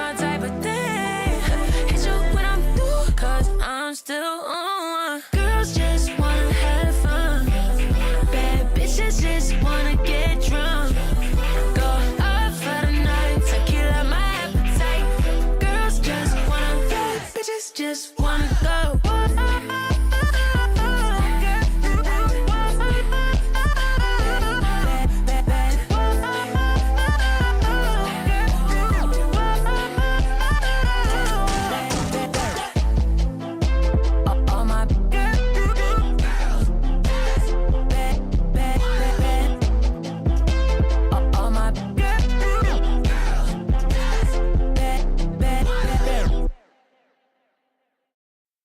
my type of thing. Hit you when I'm through, cause I'm still on. Girls just wanna have fun. Bad bitches just wanna get drunk. Go up for the night, tequila my appetite. Girls just wanna, bad bitches just wanna go.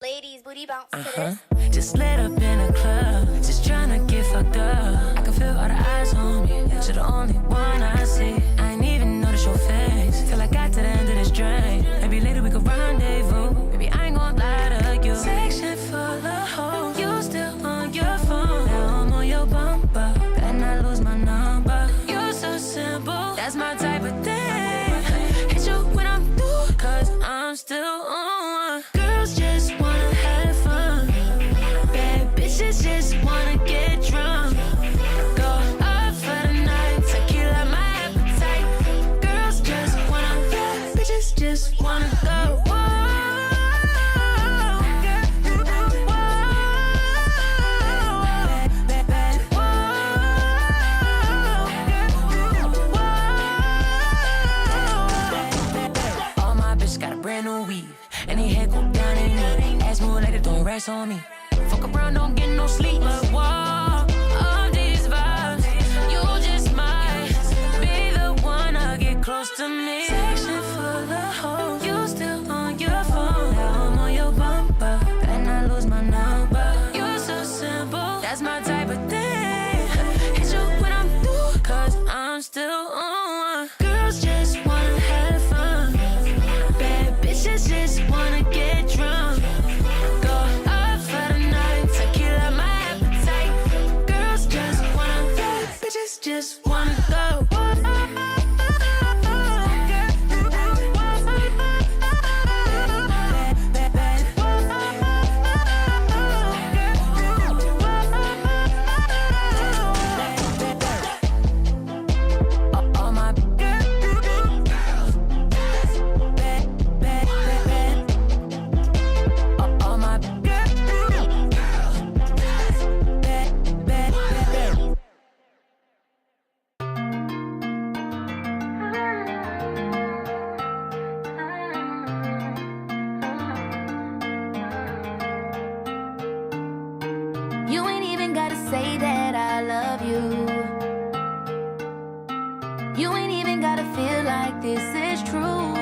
Ladies, booty bounce to this. Just lit up in a club, just tryna get fucked up. I can feel all the eyes on me, you're the only one I see. I ain't even notice your face, till I got to the end of this drink. Maybe later we could rendezvous, maybe I ain't gon' lie to you. Section full of hoes, you still on your phone. Now I'm on your bumper, better not lose my number. You're so simple, that's my type of thing. Hit you when I'm through, cause I'm still on. Girls just wanna have fun. Bad bitches just wanna get drunk. Go up for the night, tequila my appetite. Girls just wanna, bad bitches just wanna go. All my bitches got a brand new weave, and they head go down and in. Ass move later, throwing racks on me. Fuck around, don't get no sleep. But whoa, all these vibes, you just might be the one to get close to me. Section full of hoes, you still on your phone. Now I'm on your bumper, better not lose my number. You're so simple, that's my type of thing. Hit you when I'm through, cause I'm still on. Girls just wanna have fun. Bad bitches just wanna get drunk. Go up for the night, tequila my appetite. Girls just wanna, bad bitches just wanna go. All my all my You ain't even gotta say that I love you. You ain't even gotta feel like this is true.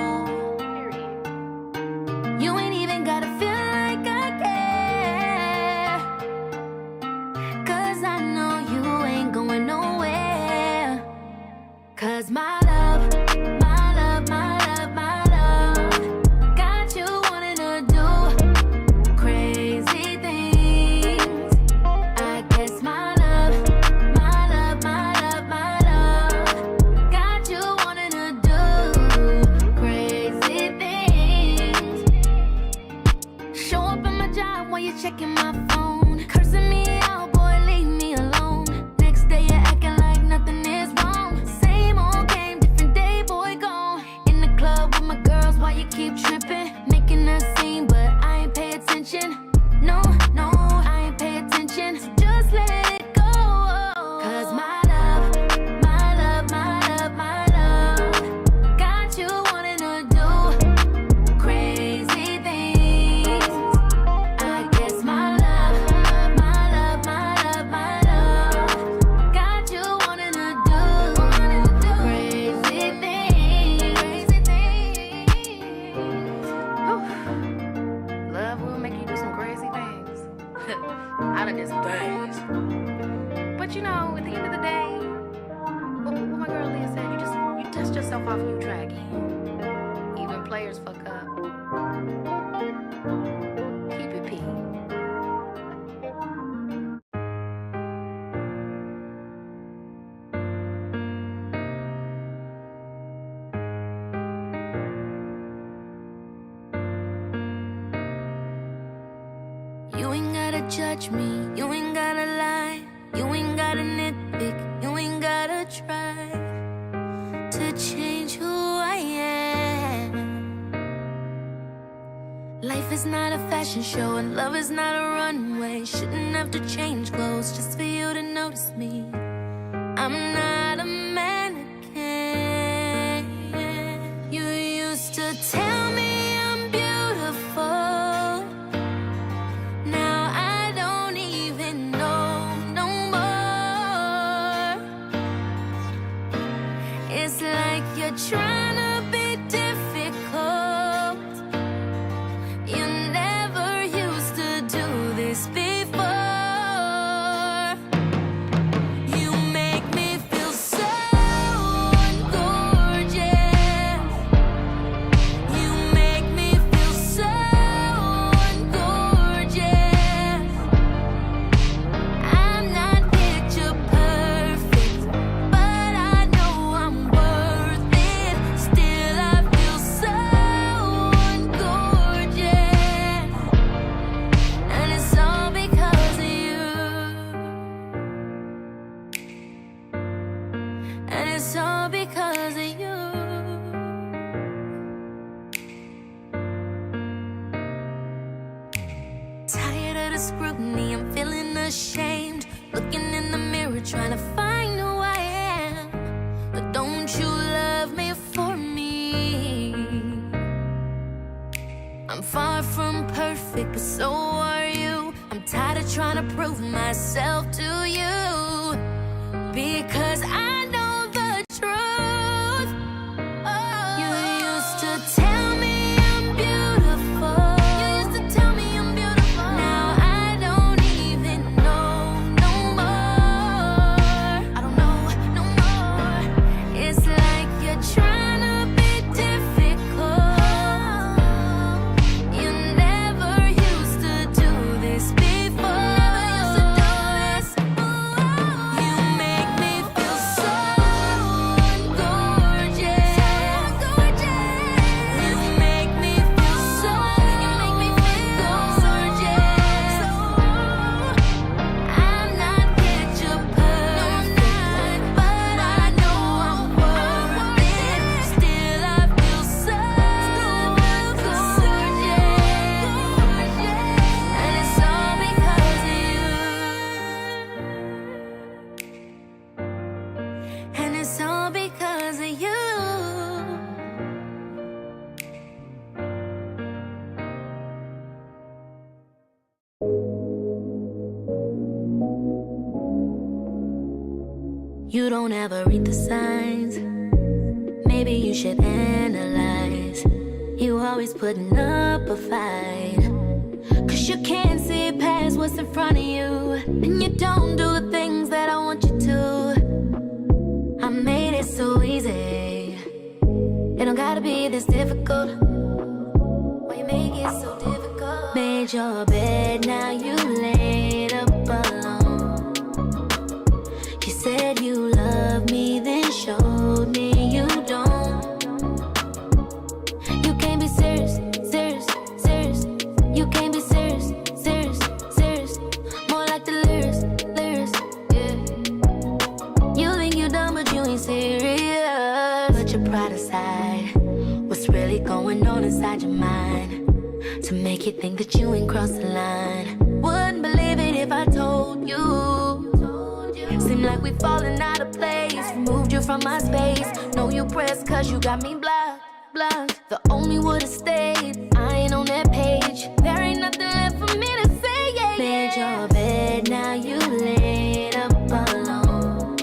You ain't even gotta feel like I care. Cause I know you ain't going nowhere. Cause my love, my love, my love, my love got you wanting to do crazy things. I guess my love, my love, my love, my love got you wanting to do crazy things. Show up at my job while you're checking my phone, cursing me out, boy, leave me alone. Next day you're acting like nothing is wrong. Same old game, different day, boy, gone. In the club with my girls while you keep tripping, making a scene, but I ain't pay attention. No, no, I ain't pay attention. So just let it go. Cause my love, my love, my love, my love got you wanting to do crazy things. I guess my love, my love, my love, my love got you wanting to do crazy things. Whew. Love will make you do some crazy things. I done did some things. But you know, at the end of the day, what my girl Leah said, you dust yourself off and you try again. Even players fuck up. Keep it. judge me, you ain't gotta lie, you ain't gotta nitpick, you ain't gotta try to change who I am. Life is not a fashion show and love is not a runway. Shouldn't have to change clothes just for you to notice me. I'm not a mannequin. You used to tell me I'm beautiful. Now I don't even know no more. It's like you're trying to be difficult. You never used to do this before. You make me feel so gorgeous. You make me feel so gorgeous. I'm not picture perfect, but I know I'm worth it. Still I feel so gorgeous. And it's all because of you. And it's all because of you. Tired of the scrutiny, I'm feeling ashamed. Looking in the mirror, trying to find who I am. But don't you love me for me? I'm far from perfect, but so are you. I'm tired of trying to prove myself to you. Because I know the truth. You used to tell me I'm beautiful. You used to tell me I'm beautiful. Now I don't even know no more. I don't know no more. It's like you're trying to be difficult. You never used to do this before. You make me feel so gorgeous. You make me feel so gorgeous. I'm not picture perfect, but I know I'm worth it. Still I feel so gorgeous. And it's all because of you. And it's all because of you. You don't ever read the signs. Maybe you should analyze. You always putting up a fight. Cause you can't see past what's in front of you. And you don't do the things that I want you to. I made it so easy. It don't gotta be this difficult. Why you make it so difficult? Made your bed, now you laid up alone. You said you love me, then showed me you don't. You can't be serious, serious, serious. You can't be serious, serious, serious. More like the lyrics, lyrics, yeah. You think you dumb, but you ain't serious. Put your pride aside. What's really going on inside your mind to make you think that you ain't crossed the line? Wouldn't believe it if I told you. Seem like we falling out of place. Removed you from my space. Know you pressed cause you got me blocked, blocked. The only would've stayed. I ain't on that page. There ain't nothing left for me to say, yeah, yeah. Made your bed, now you laid up alone.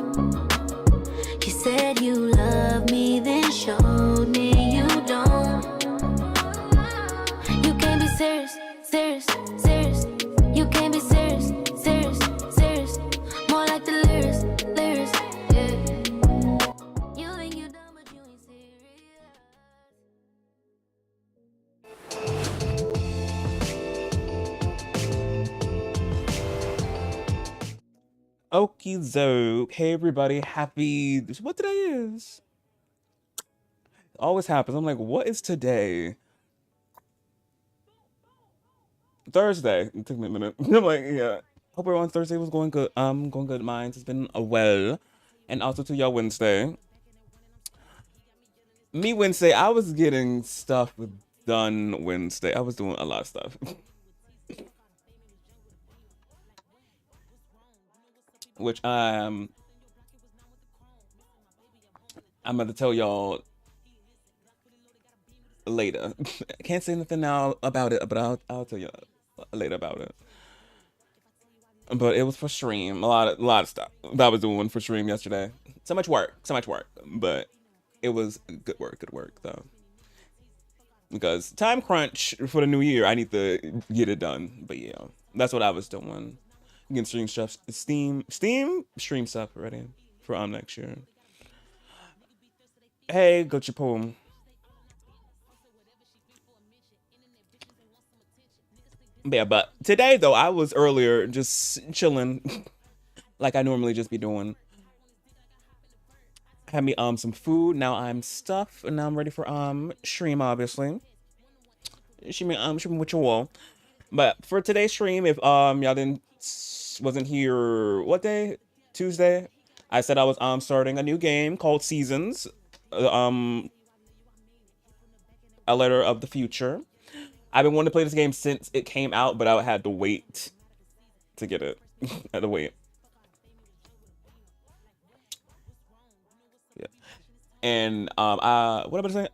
You said you love me, then showed me you don't. You can't be serious, serious, serious. You can't be serious, serious, serious. More like the lyrics, lyrics, yeah. You think you dumb, but you ain't serious. Okie doke. Hey everybody, happy, what today is? Always happens. I'm like, what is today? Thursday. It took me a minute. I'm like, yeah. Hope everyone's Thursday was going good. Going good. Mine's has been well. And also to y'all Wednesday. Me Wednesday, I was getting stuff done Wednesday. I was doing a lot of stuff. Which I'm about to tell y'all later. I can't say nothing now about it, but I'll tell you later about it. But it was for stream. A lot of stuff that I was doing for stream yesterday. So much work. But it was good work though. Because time crunch for the new year, I need to get it done. But yeah, that's what I was doing. Getting stream stuff, Steam stream stuff ready for next year. Hey, got your poem. Yeah, but today though, I was earlier just chilling, like I normally just be doing. Had me some food. Now I'm stuffed, and now I'm ready for stream. Obviously, stream with your wall. But for today's stream, if y'all wasn't here, what day? Tuesday. I said I was starting a new game called Seasons. A Letter of the Future. I've been wanting to play this game since it came out, but I had to wait to get it. I had to wait. Yeah. And what am I saying?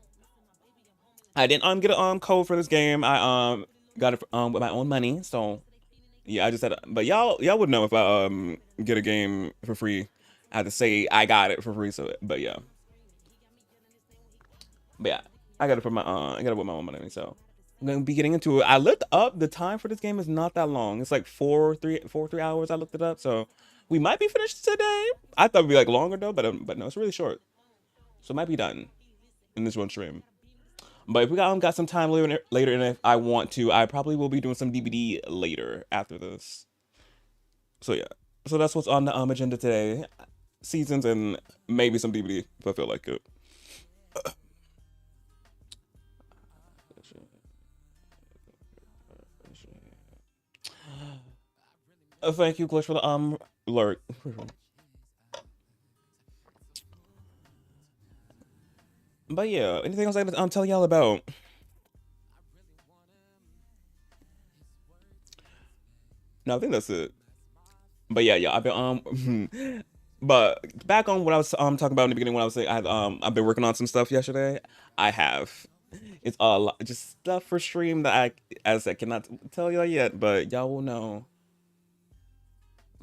I didn't get a code for this game. I got it with my own money. So yeah, I just had. But y'all would know if I get a game for free. I had to say I got it for free. So but yeah. But yeah, I got it with my own money. So I'm gonna be getting into it. I looked up the time for this game is not that long. It's like 3 hours. I looked it up, so we might be finished today. I thought it'd be like longer though, but no, it's really short. So it might be done in this one stream. But if we got some time later, and if I want to, I probably will be doing some DVD later after this. So yeah, so that's what's on the agenda today: Seasons and maybe some DVD if I feel like it. Thank you, Glitch, for the alert. But yeah, anything else I can tell y'all about? No, I think that's it. But yeah, I've been but back on what I was talking about in the beginning when I was saying I've been working on some stuff yesterday. I have. It's a lot, just stuff for stream that I cannot tell y'all yet, but y'all will know.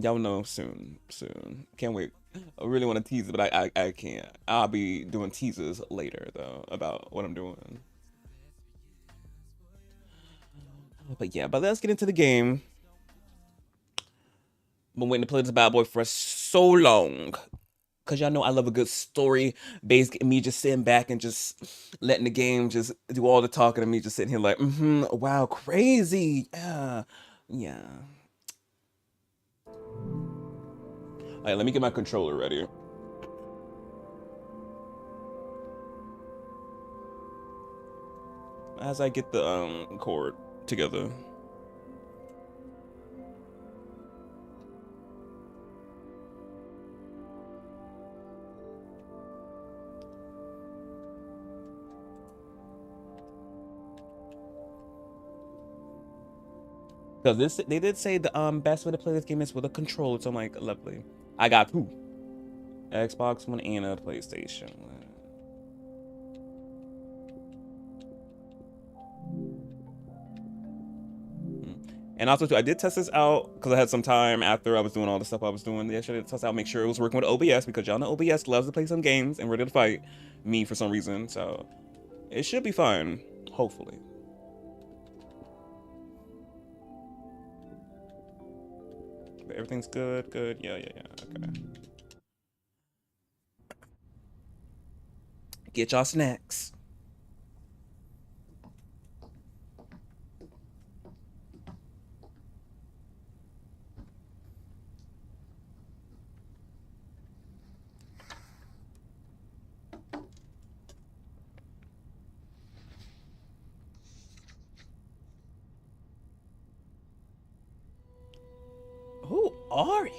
Y'all will know soon. Can't wait. I really want to tease it, but I can't. I'll be doing teasers later though about what I'm doing. But yeah, but let's get into the game. Been waiting to play this bad boy for so long. Cause y'all know I love a good story based me just sitting back and just letting the game just do all the talking and me just sitting here like, wow, crazy. Yeah. Alright, let me get my controller ready. As I get the cord together. Because they did say the best way to play this game is with a controller, so I'm like, lovely. I got two. Xbox One and a PlayStation. And also, too, I did test this out because I had some time after I was doing all the stuff I was doing yesterday to test out, make sure it was working with OBS, because y'all know OBS loves to play some games and ready to fight me for some reason. So it should be fine, hopefully. But everything's good. Yeah. Okay. Get y'all snacks. are you?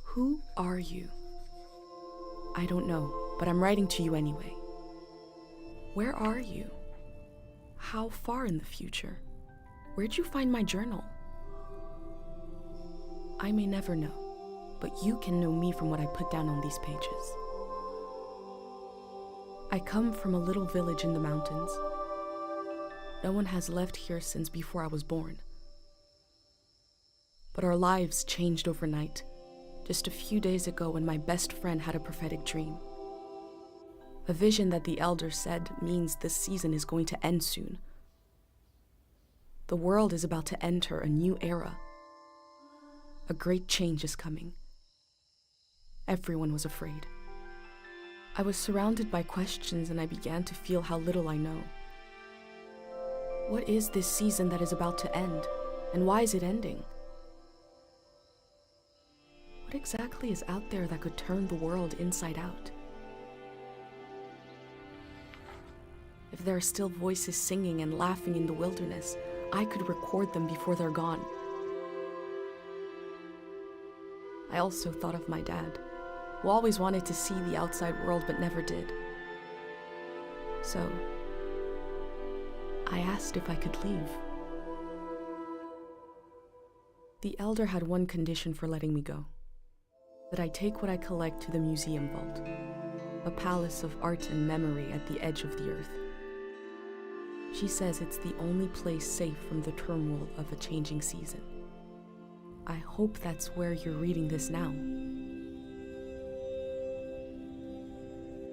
Who are you? I don't know, but I'm writing to you anyway. Where are you? How far in the future? Where'd you find my journal? I may never know, but you can know me from what I put down on these pages. I come from a little village in the mountains. No one has left here since before I was born. But our lives changed overnight, just a few days ago when my best friend had a prophetic dream. A vision that the elder said means this season is going to end soon. The world is about to enter a new era. A great change is coming. Everyone was afraid. I was surrounded by questions and I began to feel how little I know. What is this season that is about to end, and why is it ending? What exactly is out there that could turn the world inside out? If there are still voices singing and laughing in the wilderness, I could record them before they're gone. I also thought of my dad, who always wanted to see the outside world but never did. So, I asked if I could leave. The elder had one condition for letting me go: that I take what I collect to the museum vault, a palace of art and memory at the edge of the earth. She says it's the only place safe from the turmoil of a changing season. I hope that's where you're reading this now.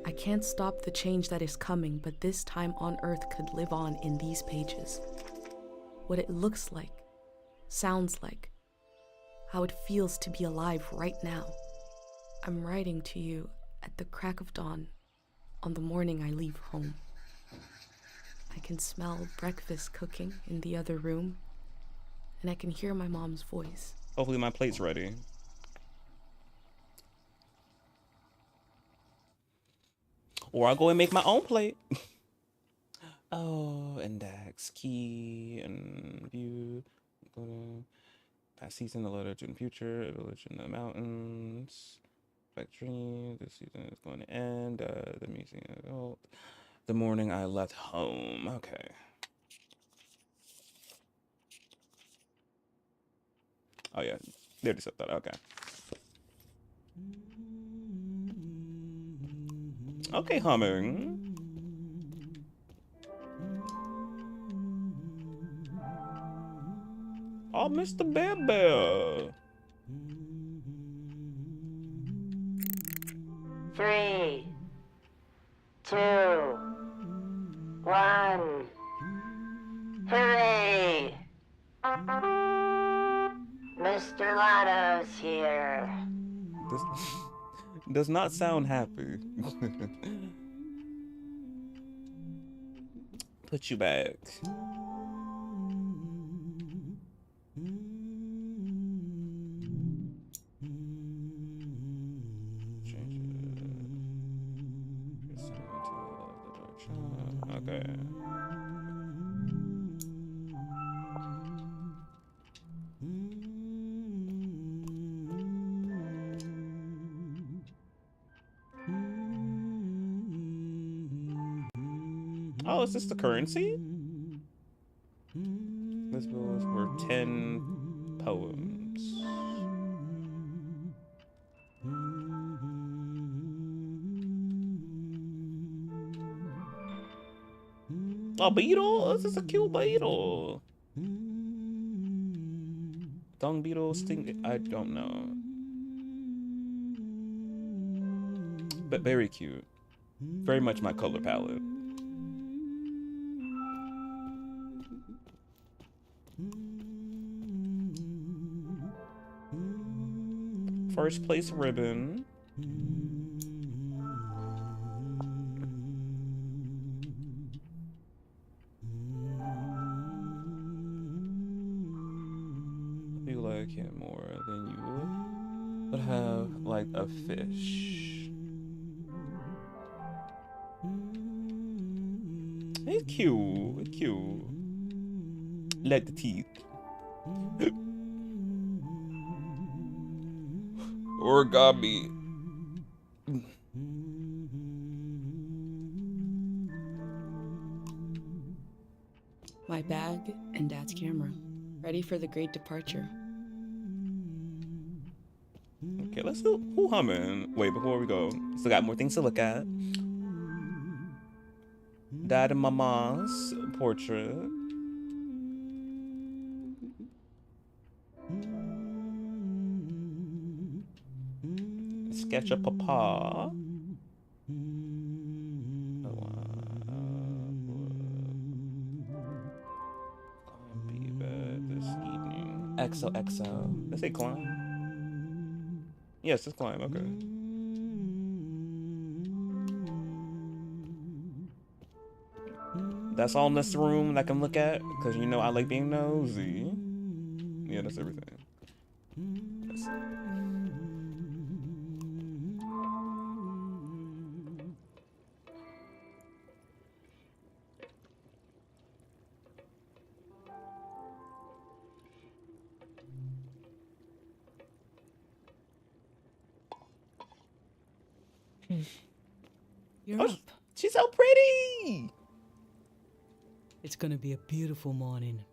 I can't stop the change that is coming, but this time on Earth could live on in these pages. What it looks like, sounds like, how it feels to be alive right now. I'm writing to you at the crack of dawn on the morning I leave home. I can smell breakfast cooking in the other room, and I can hear my mom's voice. Hopefully my plate's ready. Or I'll go and make my own plate. Oh, index, key, and view. Go to past season, the letter to the future, a village in the mountains. Factory, this season is going to end. The museum, oh, the morning I left home. Okay. Oh yeah, they already said that. Okay. Okay, humming. Oh, Mr. Bear Bear. 3, 2, 1. Hooray! Mr. Lotto's here. This does not sound happy. Put you back. Okay. Oh, is this the currency? This was for 10 poems. Oh, beetle? This is a cute beetle. Dung beetle, sting. I don't know. But very cute. Very much my color palette. First place ribbon. I feel like him more than you would have like a fish. cute. Cute. Let the teeth. Origami. My bag and Dad's camera. Ready for the great departure. Okay, let's do who humming. Wait, before we go, still got more things to look at. Dad and Mama's portrait. Sketch of Papa. Be bed this evening. XOXO. Let's say climb. Yes, it's climb. Okay. That's all in this room that I can look at, because you know I like being nosy. Yeah, that's everything. That's You're oh, up. she's so pretty. It's gonna be a beautiful morning.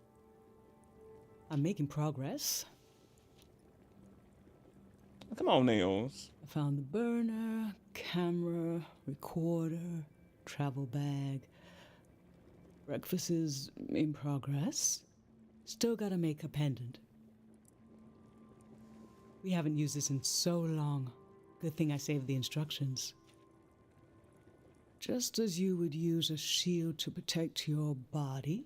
I'm making progress. Come on, Nails. I found the burner, camera, recorder, travel bag. Breakfast is in progress. Still gotta make a pendant. We haven't used this in so long. Good thing I saved the instructions. Just as you would use a shield to protect your body,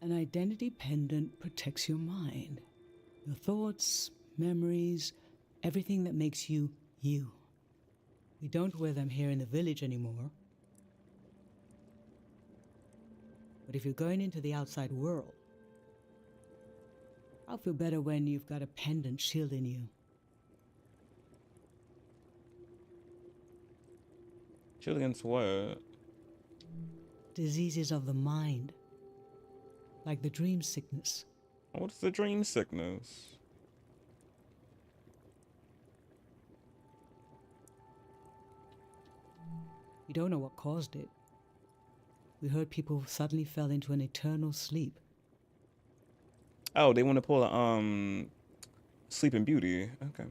an identity pendant protects your mind. Your thoughts, memories, everything that makes you, you. We don't wear them here in the village anymore. But if you're going into the outside world, I'll feel better when you've got a pendant shielding you. Shield against what? Diseases of the mind, like the dream sickness. What's the dream sickness? We don't know what caused it. We heard people suddenly fell into an eternal sleep. Oh, they want to pull a Sleeping Beauty. Okay.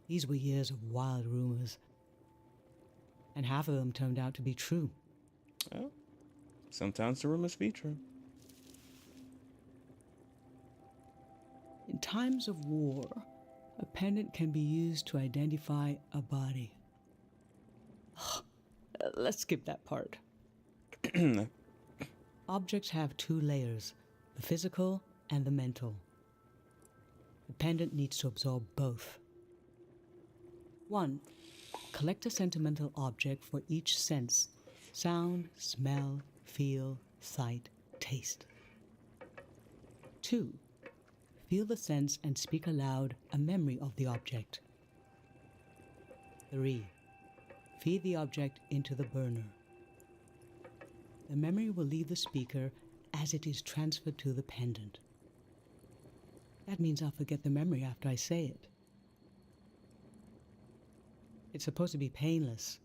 These were years of wild rumors, and half of them turned out to be true. Oh, sometimes the rumors be true. In times of war, a pendant can be used to identify a body. Let's skip that part. Objects have two layers, the physical and the mental. The pendant needs to absorb both. 1. Collect a sentimental object for each sense: sound, smell, feel, sight, taste. 2. Feel the sense and speak aloud a memory of the object. 3. Feed the object into the burner. The memory will leave the speaker as it is transferred to the pendant. That means I'll forget the memory after I say it. It's supposed to be painless,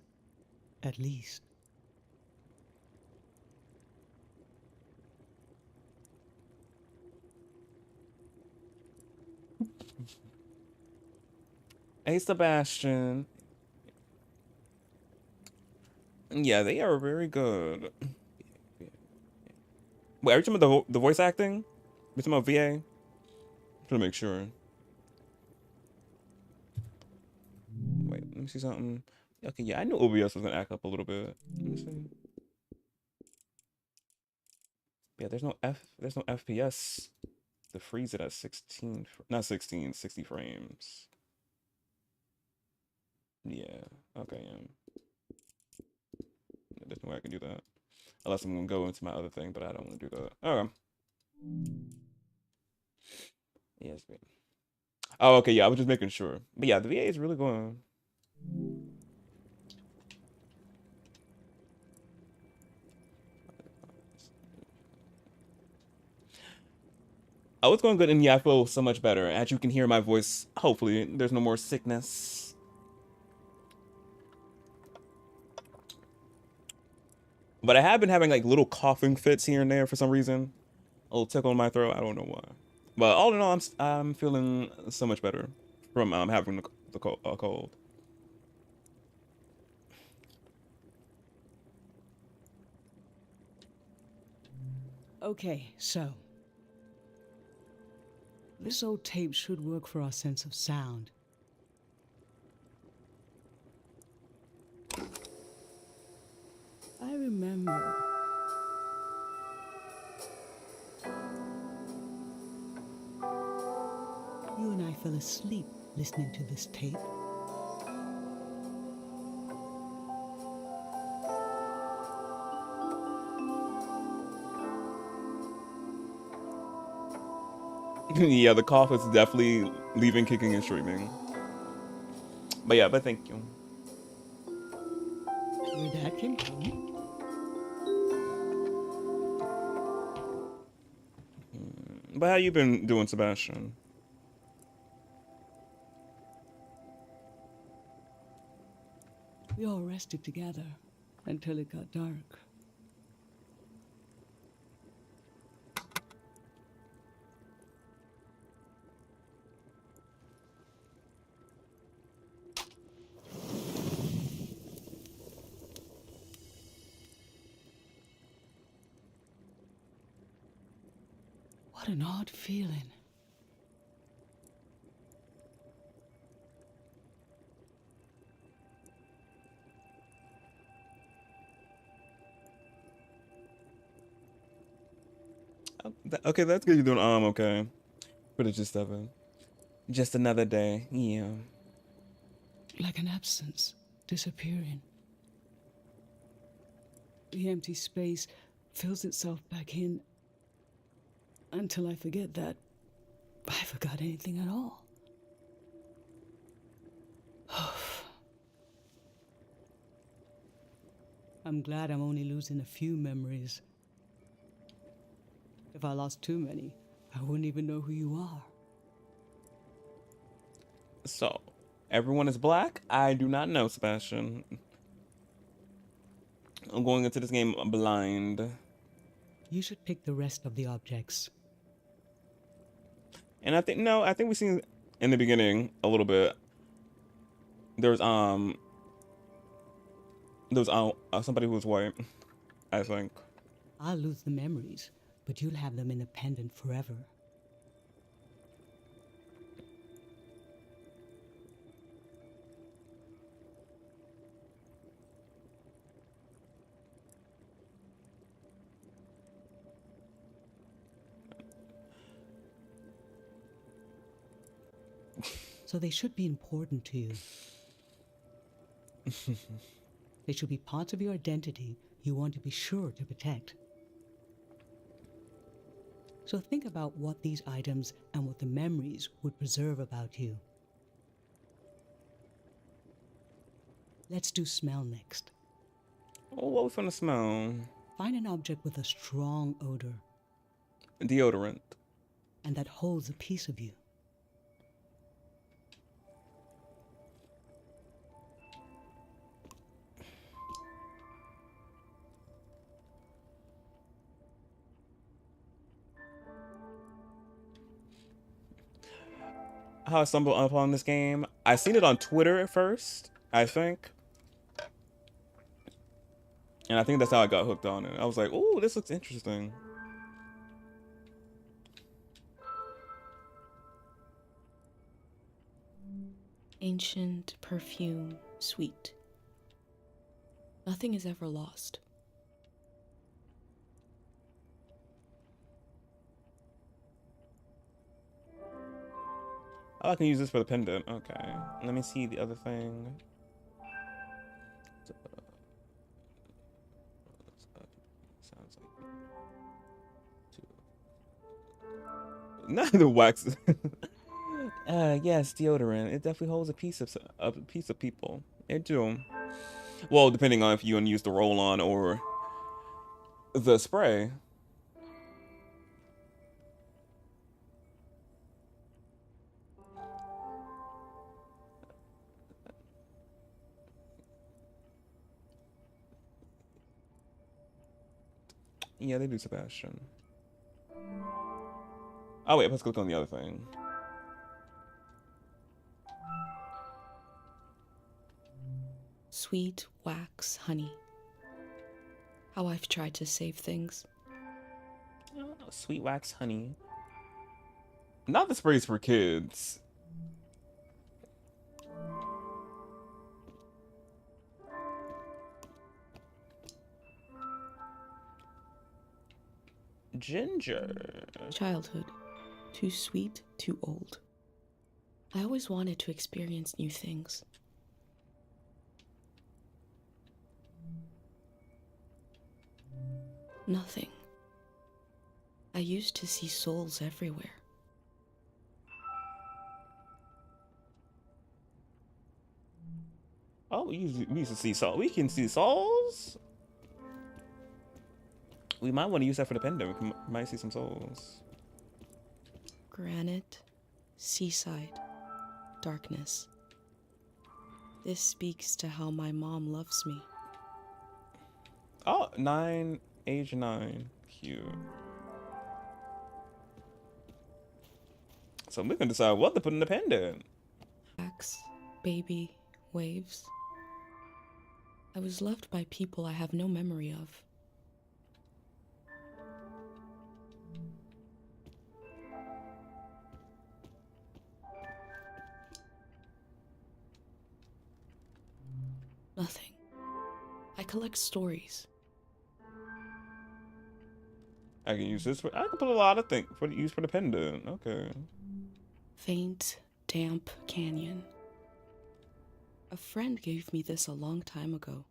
at least. Hey, Sebastian. Yeah, they are very good. Wait, are you talking about the voice acting? You talking about VA? I'm trying to make sure. Wait, let me see something. Okay, yeah, I knew OBS was gonna act up a little bit. Let me see. Yeah, there's no FPS to freeze it at 16, not 16, 60 frames. Yeah, okay, yeah. There's no way I can do that. Unless I'm gonna go into my other thing, but I don't want to do that. Okay. Yes, babe. Oh, okay, yeah, I was just making sure. But yeah, the VA is really going. Oh, it's going good, and yeah, I feel so much better. As you can hear my voice, hopefully, there's no more sickness. But I have been having like little coughing fits here and there for some reason. A little tickle in my throat. I don't know why. But all in all, I'm feeling so much better from having the cold. Okay, so this old tape should work for our sense of sound. I remember. You and I fell asleep listening to this tape. Yeah, the cough is definitely leaving kicking and streaming. But yeah, but thank you. Where that came from? But how you been doing, Sebastian? We all rested together until it got dark. What an odd feeling. Okay, that's good. You're doing okay. For the gist of it. Just another day. Yeah. Like an absence, disappearing. The empty space fills itself back in until I forget that I forgot anything at all. I'm glad I'm only losing a few memories. If I lost too many, I wouldn't even know who you are. So, everyone is black? I do not know, Sebastian. I'm going into this game blind. You should pick the rest of the objects. And I think we've seen in the beginning a little bit. There's somebody who was white, I think. I'll lose the memories, but you'll have them independent forever. So they should be important to you. They should be parts of your identity you want to be sure to protect. So think about what these items and what the memories would preserve about you. Let's do smell next. Oh, what we finna smell? Find an object with a strong odor Deodorant. and that holds a piece of you. How I stumbled upon this game. I seen it on Twitter at first, I think. And I think that's how I got hooked on it. I was like, "Ooh, this looks interesting." Ancient perfume, sweet. Nothing is ever lost. Oh, I can use this for the pendant. Okay. Let me see the other thing. Sounds like not the wax. Yes, deodorant. It definitely holds a piece of people. It do. Well, depending on if you want to use the roll-on or the spray. Yeah, they do Sebastian. Oh wait, let's click on the other thing. Sweet wax honey. How I've tried to save things. Oh, sweet wax honey. Not the sprays for kids. Ginger. Childhood. Too sweet, too old. I always wanted to experience new things. Nothing. I used to see souls everywhere. Oh, we used to see souls. We can see souls. We might want to use that for the pendant. We might see some souls. Granite, seaside, darkness. This speaks to how my mom loves me. Oh, age 9. Cute. So we can decide what to put in the pendant. Wax, baby, waves. I was loved by people I have no memory of. Nothing. I collect stories. I can use this for. I can put a lot of things for use for the pendant. Okay. Faint, damp canyon. A friend gave me this a long time ago.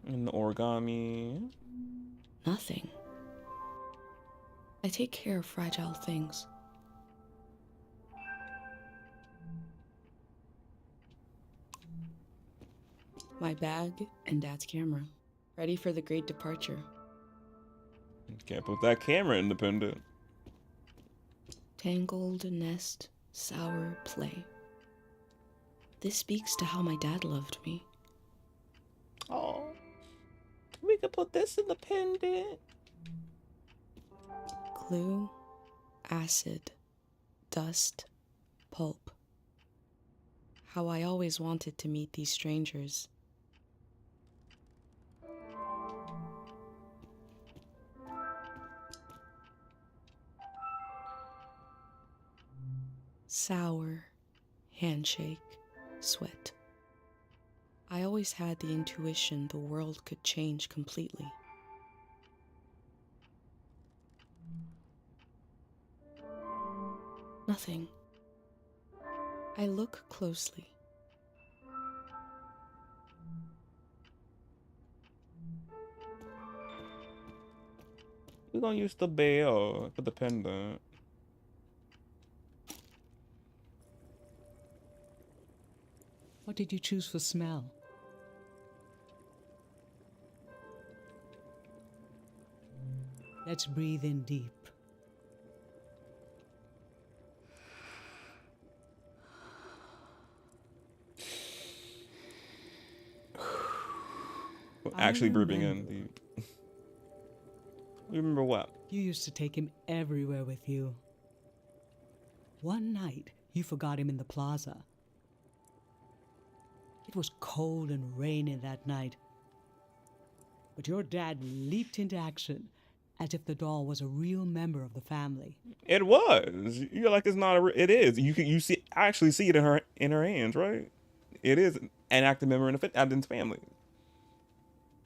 And the origami. Nothing. I take care of fragile things. My bag and Dad's camera. Ready for the great departure. Can't put that camera in the pendant. Tangled nest, sour play. This speaks to how my dad loved me. Oh, we could put this in the pendant. Glue, acid, dust, pulp. How I always wanted to meet these strangers. Sour, handshake, sweat. I always had the intuition the world could change completely. Nothing. I look closely. We're gonna use the bell for the pendant. What did you choose for smell? Let's breathe in deep. Actually breathing in deep. Remember what? You used to take him everywhere with you. One night, you forgot him in the plaza. It was cold and raining that night. But your dad leaped into action as if the doll was a real member of the family. It was. You're like, it's not it is. You see actually see it in her hands, right? It is an active member in the Adam's family.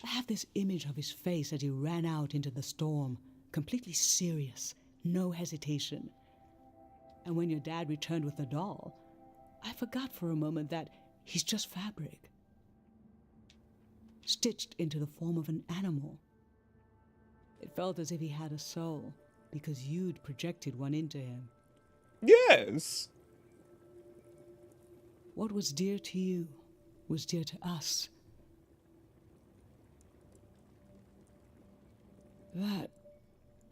I have this image of his face as he ran out into the storm, completely serious, no hesitation. And when your dad returned with the doll, I forgot for a moment that he's just fabric, stitched into the form of an animal. It felt as if he had a soul, because you'd projected one into him. Yes. What was dear to you was dear to us. That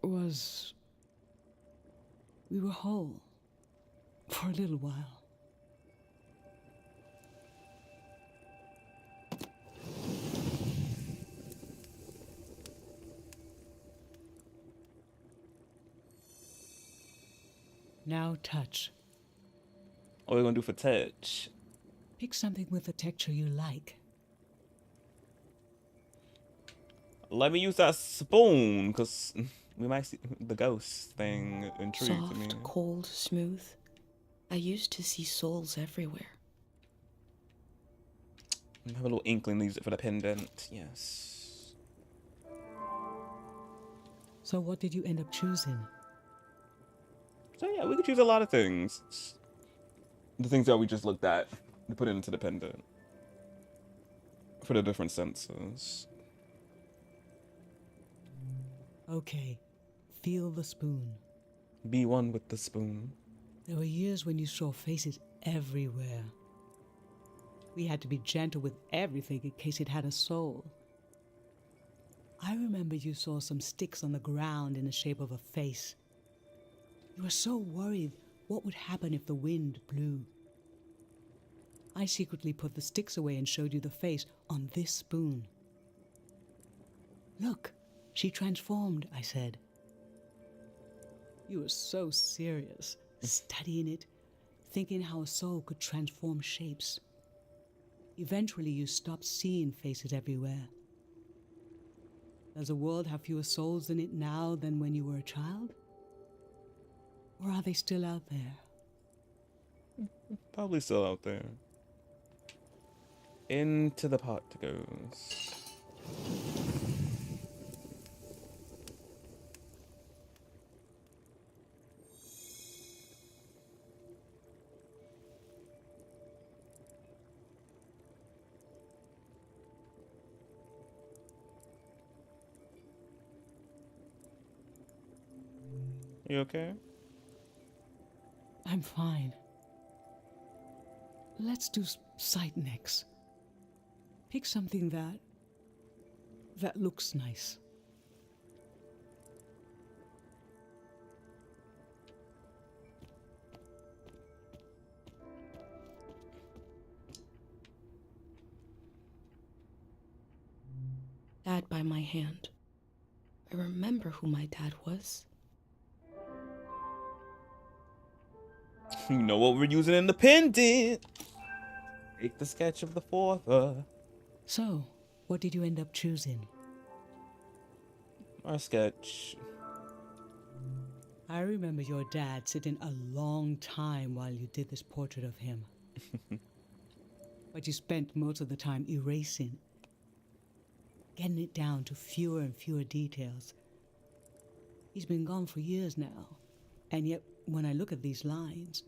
was... we were whole for a little while. Now touch. What are we gonna do for touch? Pick something with a texture you like. Let me use that spoon, cause we might see the ghost thing intrigues Soft, me. cold, smooth. I used to see souls everywhere. I have a little inkling to use it for the pendant. Yes. So what did you end up choosing? So yeah, we could choose a lot of things. The things that we just looked at to put into the pendant for the different senses. Okay, feel the spoon. Be one with the spoon. There were years when you saw faces everywhere. We had to be gentle with everything in case it had a soul. I remember you saw some sticks on the ground in the shape of a face. You were so worried what would happen if the wind blew. I secretly put the sticks away and showed you the face on this spoon. Look, she transformed, I said. You were so serious, studying it, thinking how a soul could transform shapes. Eventually, you stopped seeing faces everywhere. Does the world have fewer souls in it now than when you were a child? Or are they still out there? Probably still out there. Into the pot goes. You okay? I'm fine. Let's do sight next. Pick something that looks nice. Dad by my hand. I remember who my dad was. You know what we're using in the pendant. Take the sketch of the fourth. So, what did you end up choosing? Our sketch. I remember your dad sitting a long time while you did this portrait of him. But you spent most of the time erasing, getting it down to fewer and fewer details. He's been gone for years now, and yet when I look at these lines,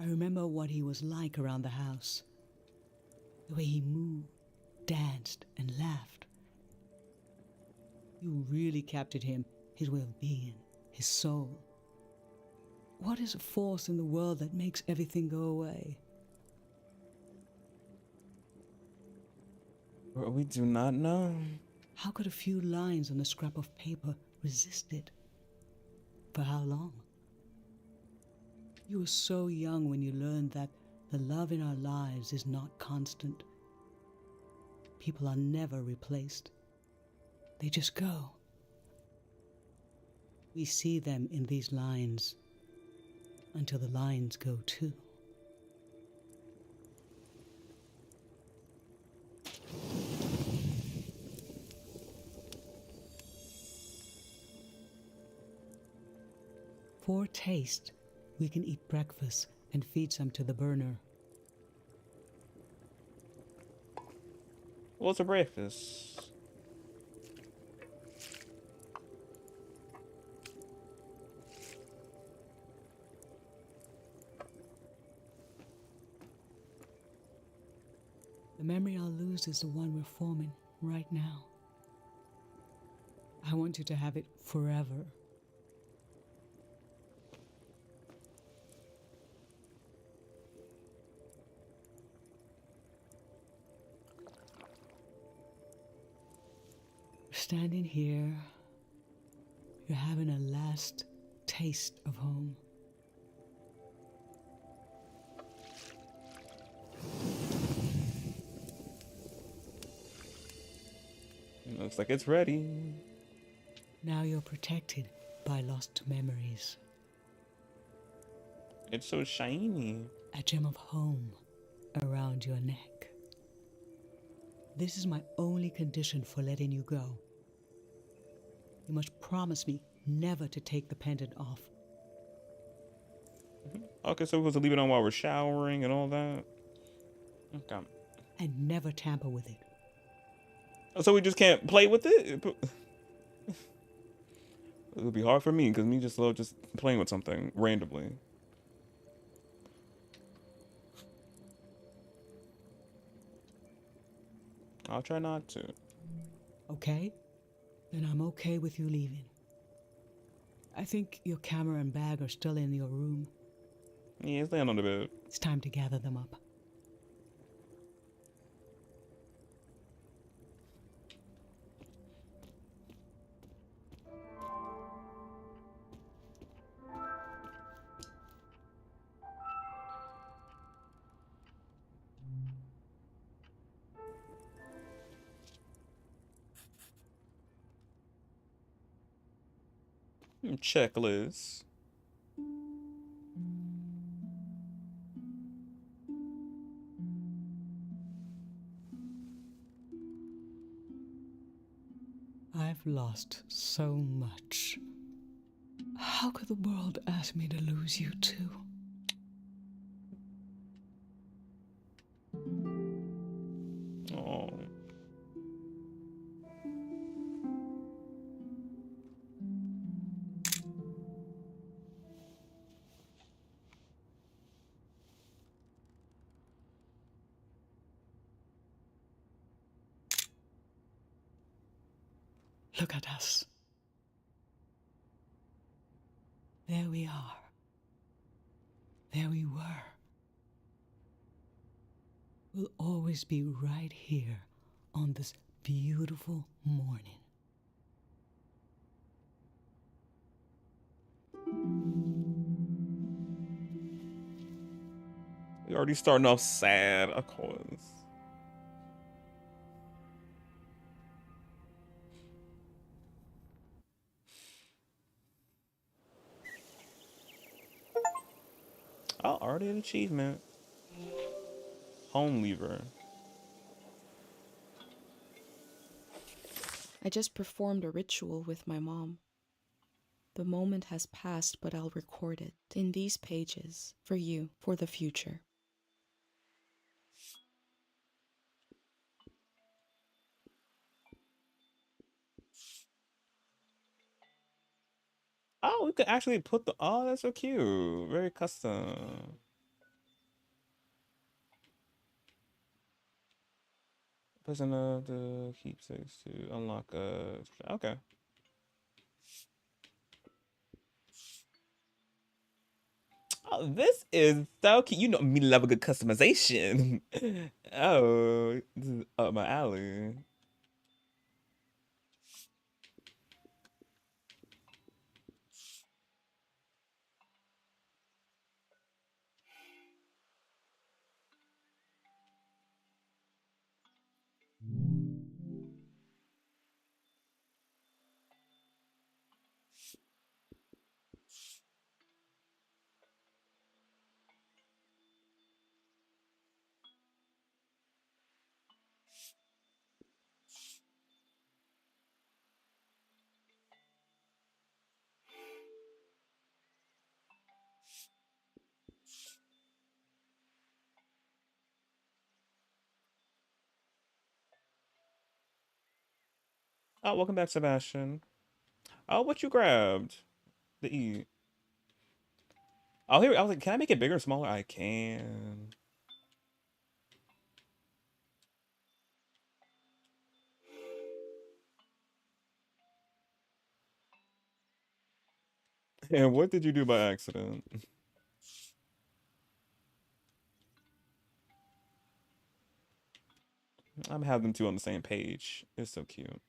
I remember what he was like around the house. The way he moved, danced, and laughed. You really captured him, his way of being, his soul. What is a force in the world that makes everything go away? We do not know. How could a few lines on a scrap of paper resist it? For how long? You were so young when you learned that the love in our lives is not constant. People are never replaced. They just go. We see them in these lines until the lines go too. For taste, we can eat breakfast and feed some to the burner. What's a breakfast? The memory I'll lose is the one we're forming right now. I want you to have it forever. Standing here, you're having a last taste of home. Looks like it's ready. Now you're protected by lost memories. It's so shiny. A gem of home around your neck. This is my only condition for letting you go. You must promise me never to take the pendant off. Okay, so we're supposed to leave it on while we're showering and all that. Okay. And never tamper with it. So we just can't play with it? It would be hard for me because me just love just playing with something randomly. I'll try not to. Okay? Then I'm okay with you leaving. I think your camera and bag are still in your room. Yeah, it's laying on the bed. It's time to gather them up. Checklist. I've lost so much. How could the world ask me to lose you too? Oh. Look at us. There we are. There we were. We'll always be right here on this beautiful morning. We're already starting off sad, of course. Oh, already an achievement. Home lever. I just performed a ritual with my mom. The moment has passed, but I'll record it in these pages for you, for the future. Oh, we could actually put the. Oh, that's so cute. Very custom. Pressing the keepsakes to unlock okay. Oh, this is so cute. You know me love a good customization. Oh, this is up my alley. Oh, welcome back, Sebastian. Oh, what you grabbed? The E. Oh, here, I was like, can I make it bigger or smaller? I can. And what did you do by accident? I'm having them two on the same page. It's so cute.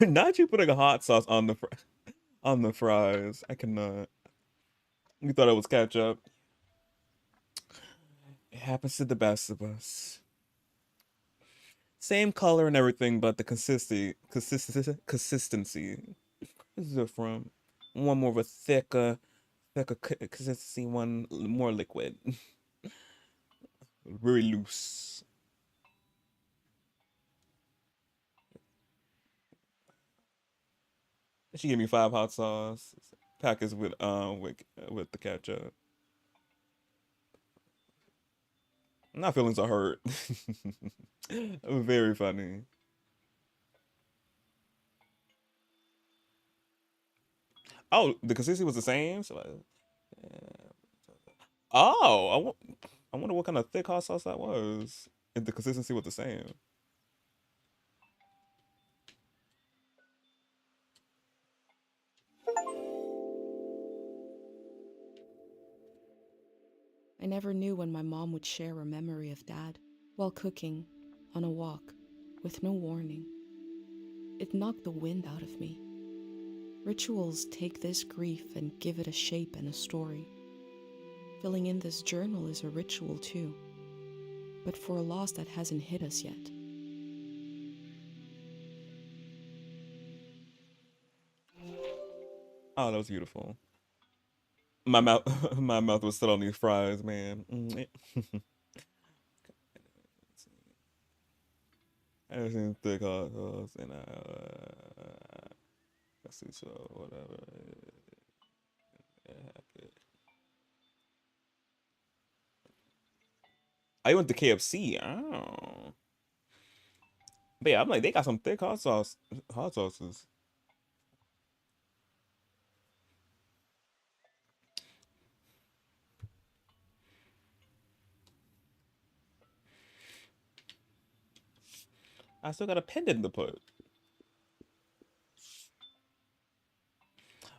Not you putting a hot sauce on the fries. I cannot. You thought it was ketchup. It happens to the best of us. Same color and everything, but the consistency is different. One more of a thicker consistency, one more liquid. Very loose. She gave me 5 hot sauce packets with the ketchup. My feelings are hurt. Very funny. Oh, the consistency was the same. So oh, I wonder what kind of thick hot sauce that was. If the consistency was the same. I never knew when my mom would share a memory of Dad while cooking, on a walk, with no warning. It knocked the wind out of me. Rituals take this grief and give it a shape and a story. Filling in this journal is a ritual too, but for a loss that hasn't hit us yet. Oh, that was beautiful. My mouth, my mouth was still on these fries, man. I haven't seen thick hot sauce, and let's see, so whatever. I went to KFC. Oh, but yeah, I'm like, they got some thick hot sauces. I still got a pendant to put.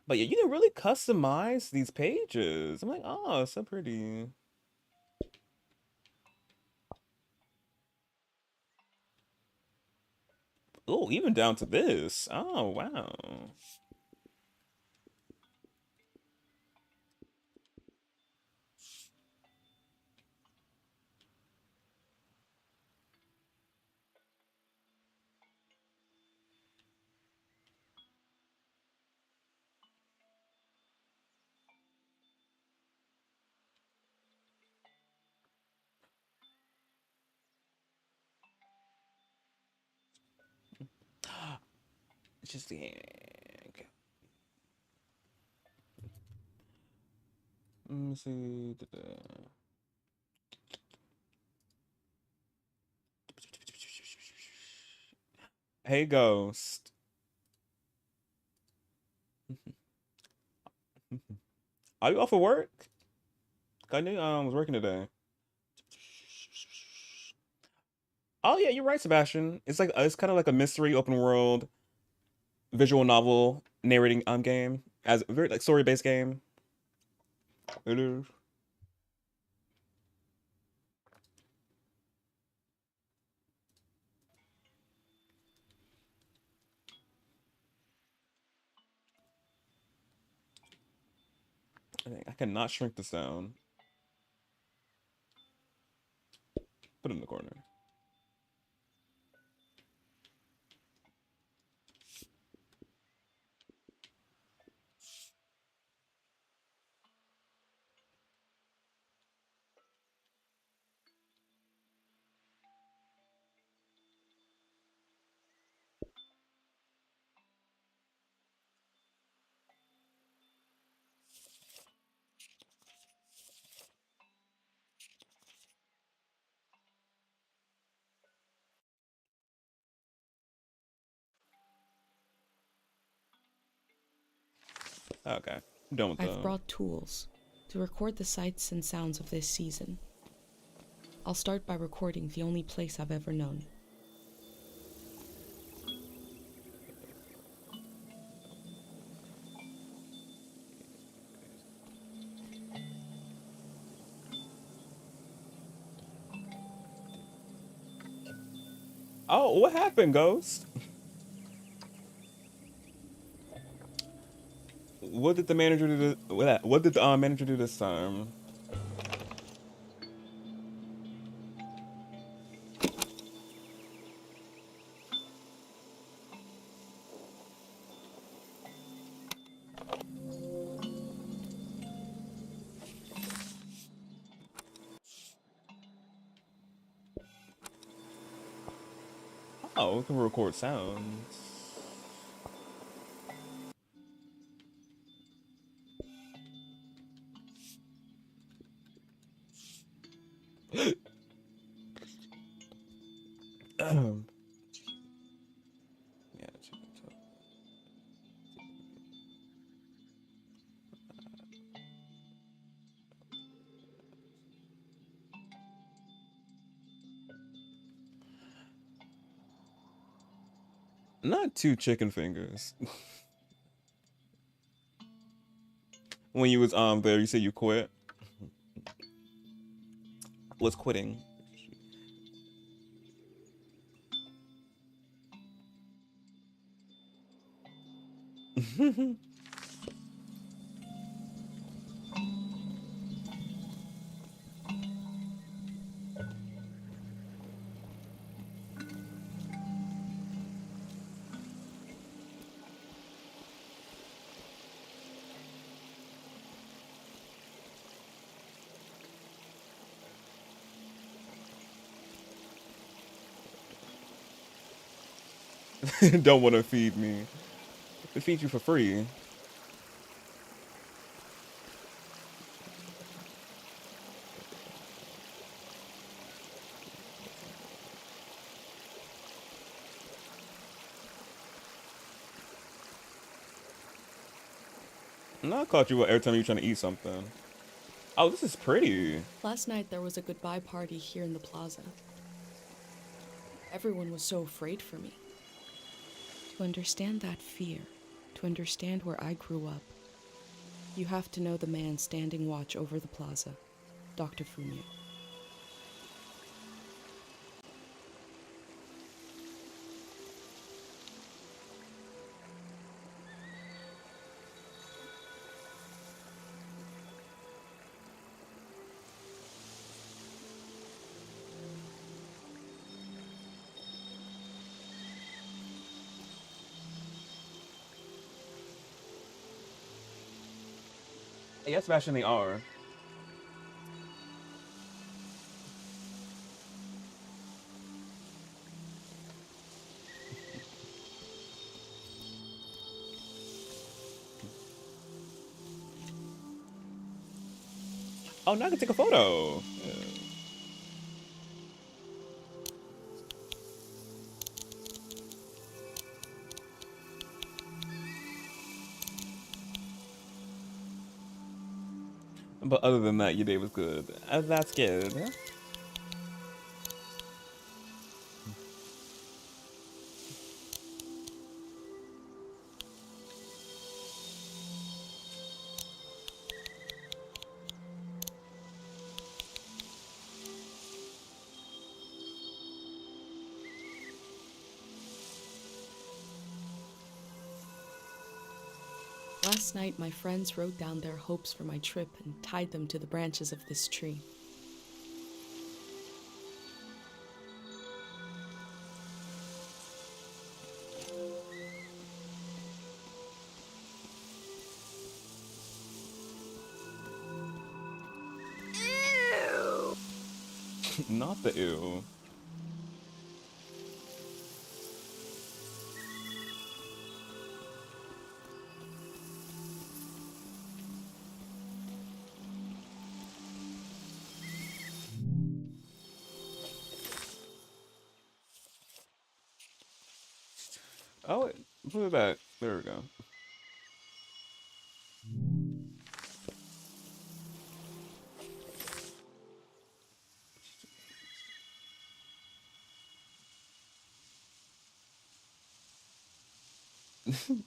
But yeah, you can really customize these pages. I'm like, oh, so pretty. Oh, even down to this. Oh, wow. Interesting. Let me see. Hey, Ghost. Are you off of work? I knew I was working today. Oh yeah, you're right, Sebastian. It's like it's kind of like a mystery open world visual novel narrating game as a very like story based game. It is. I cannot shrink this down. Put it in the corner. Okay, I'm done with I've brought tools to record the sights and sounds of this season. I'll start by recording the only place I've ever known. Oh, what happened, Ghost? What did the manager do? What did the manager do this time? Oh, we can record sounds. Yeah, not two chicken fingers. When you was there, you said you quit. Was quitting. Don't want to feed me. They feed you for free. No, I caught you every time you were trying to eat something. Oh, this is pretty. Last night there was a goodbye party here in the plaza. Everyone was so afraid for me. To understand that fear, to understand where I grew up, you have to know the man standing watch over the plaza, Dr. Fumio. Yes, Sebastian, they are. Oh, now I can take a photo. Yeah. But other than that, your day was good. That's good. Last night, my friends wrote down their hopes for my trip and tied them to the branches of this tree. Not the ew. Oh, wait, put it back. There we go.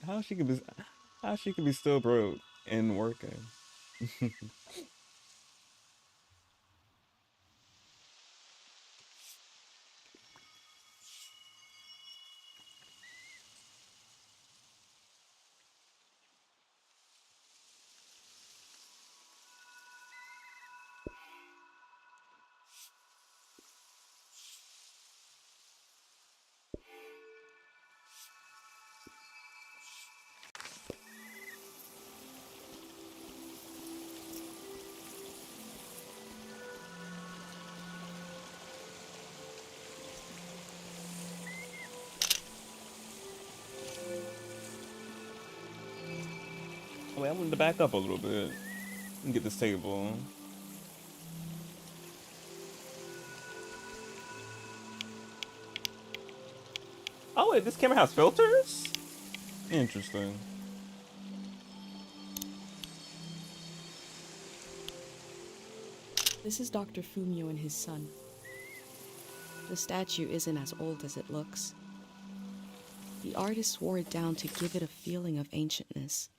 How she could be? How she could be still broke and working? Wait, I wanted to back up a little bit and get this table. Oh wait, this camera has filters? Interesting. This is Dr. Fumio and his son. The statue isn't as old as it looks. The artist wore it down to give it a feeling of ancientness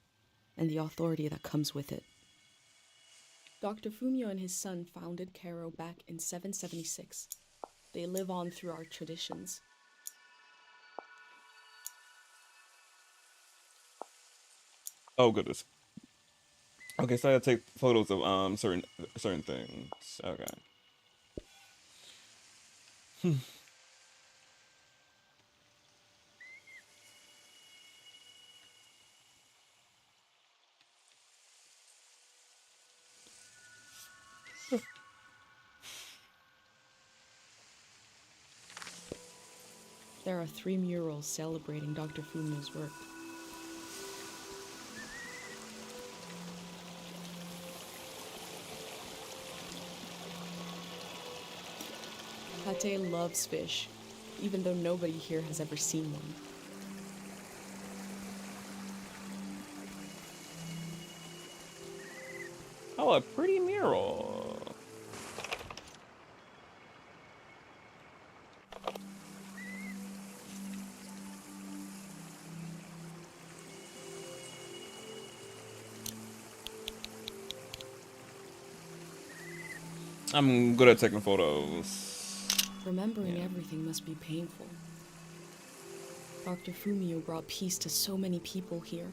and the authority that comes with it. Dr. Fumio and his son founded Cairo back in 776. They live on through our traditions. Oh goodness. Okay, so I gotta take photos of certain things. Okay. There are 3 murals celebrating Dr. Fumio's work. Pate loves fish, even though nobody here has ever seen one. Oh, a pretty mural. I'm good at taking photos. Remembering everything must be painful. Dr. Fumio brought peace to so many people here.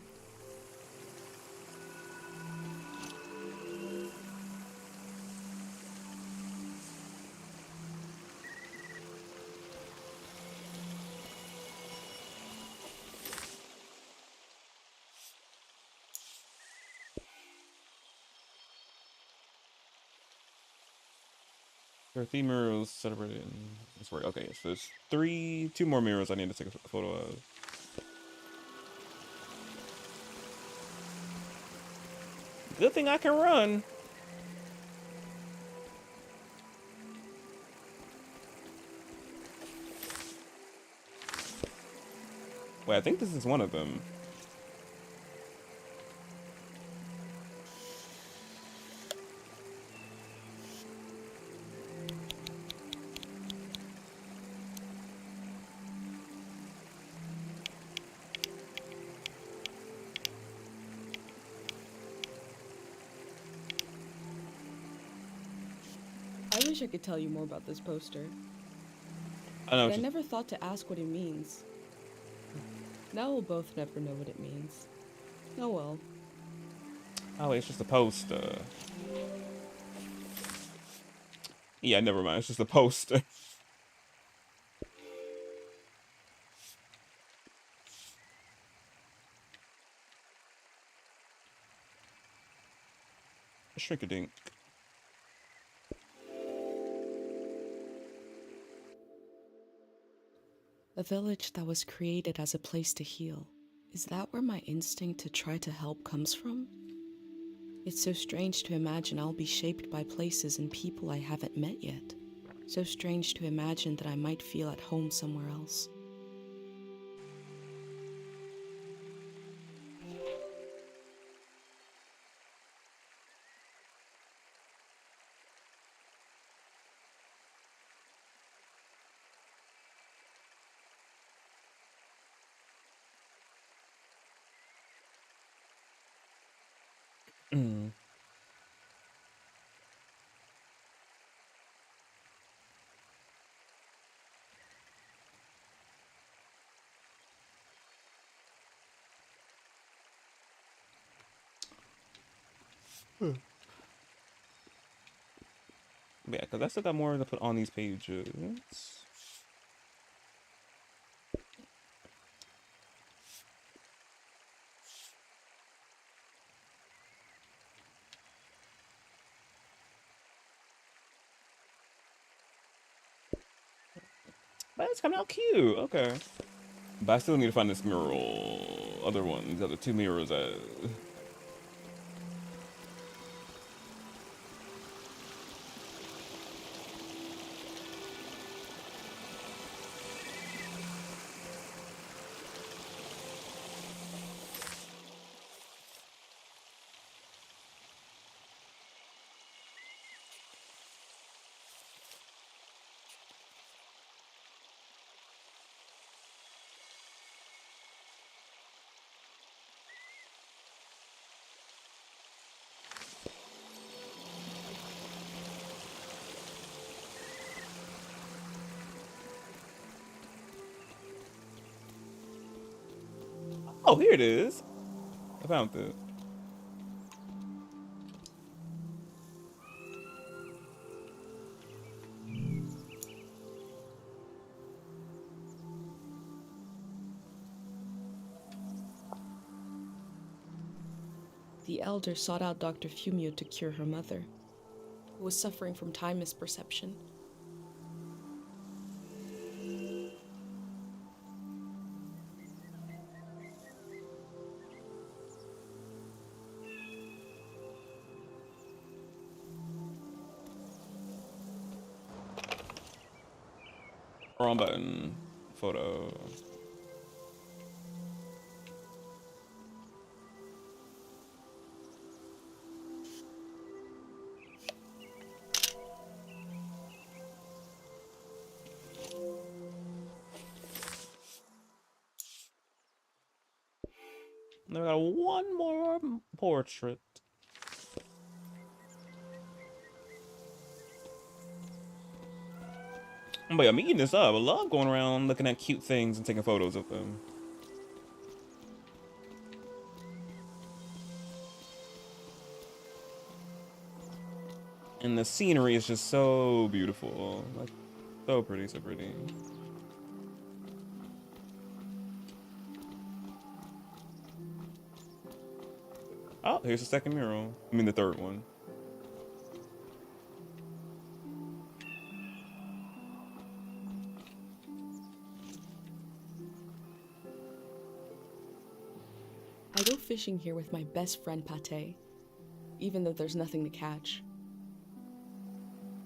There are 3 murals celebrated in this work. Okay, so there's 2 more murals I need to take a photo of. Good thing I can run. Wait, I think this is one of them. I wish I could tell you more about this poster, I know. but I never thought to ask what it means. Now we'll both never know what it means. Oh well. Oh, wait, it's just a poster. Yeah, never mind. It's just a poster. Shrink-a-dink. A village that was created as a place to heal. Is that where my instinct to try to help comes from? It's so strange to imagine I'll be shaped by places and people I haven't met yet. So strange to imagine that I might feel at home somewhere else. Mm. Yeah, because I still got more to put on these pages. But it's coming out cute. Okay. But I still need to find this mural. Other ones, the other 2 murals. Oh, here it is. I found it. The elder sought out Dr. Fumio to cure her mother, who was suffering from time misperception. Wrong button. Photo. Now we got one more portrait. But I'm eating this up. I love going around looking at cute things and taking photos of them. And the scenery is just so beautiful. Like, so pretty, so pretty. Oh, here's the second mural. I mean, the third one. I go fishing here with my best friend Pate, even though there's nothing to catch.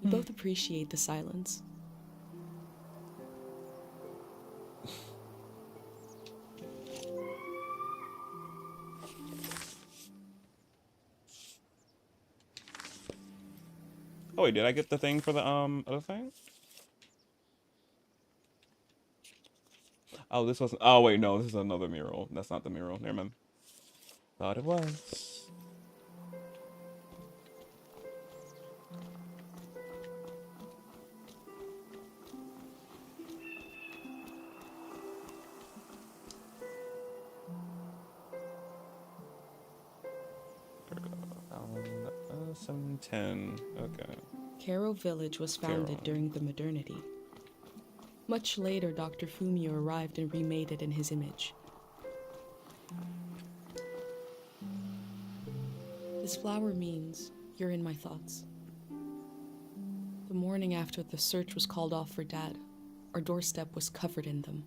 We both appreciate the silence. Oh wait, did I get the thing for the other thing? Oh, this wasn't. Oh wait, no, this is another mural. That's not the mural. Never mind. Thought it was. There we go. 710. Okay. Caro Village was founded Caro. during the modernity. Much later, Dr. Fumio arrived and remade it in his image. This flower means you're in my thoughts. The morning after the search was called off for Dad, our doorstep was covered in them.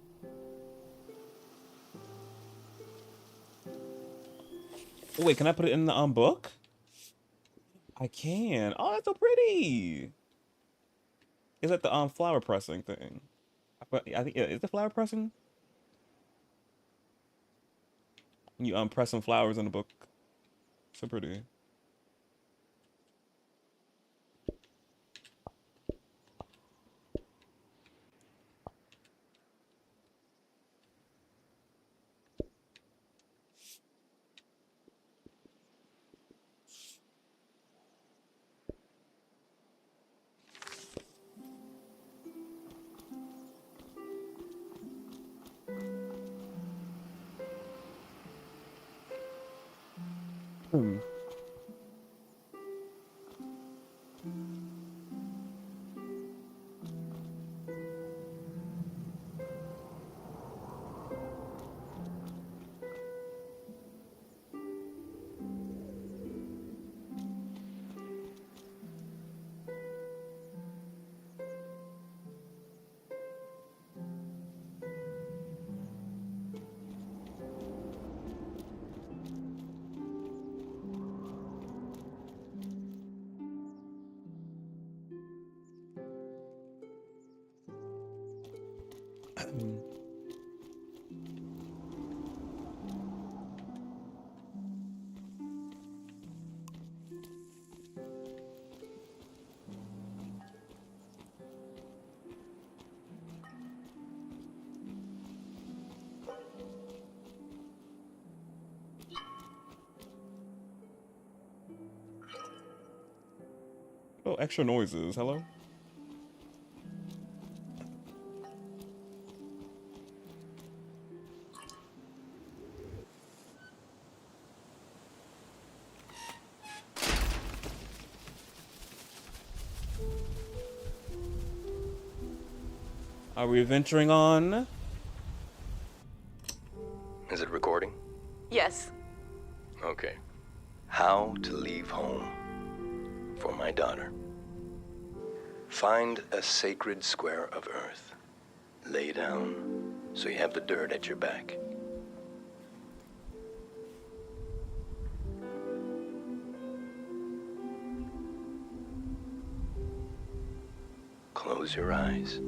Oh, wait, can I put it in the book? I can. Oh, that's so pretty. Is that the flower pressing thing? I think, yeah, is it flower pressing? You press some flowers in the book. So pretty. Oh, extra noises. Hello? Are we venturing on? Is it recording? Yes. Okay. How to leave home for my daughter. Find a sacred square of earth. Lay down so you have the dirt at your back. Close your eyes.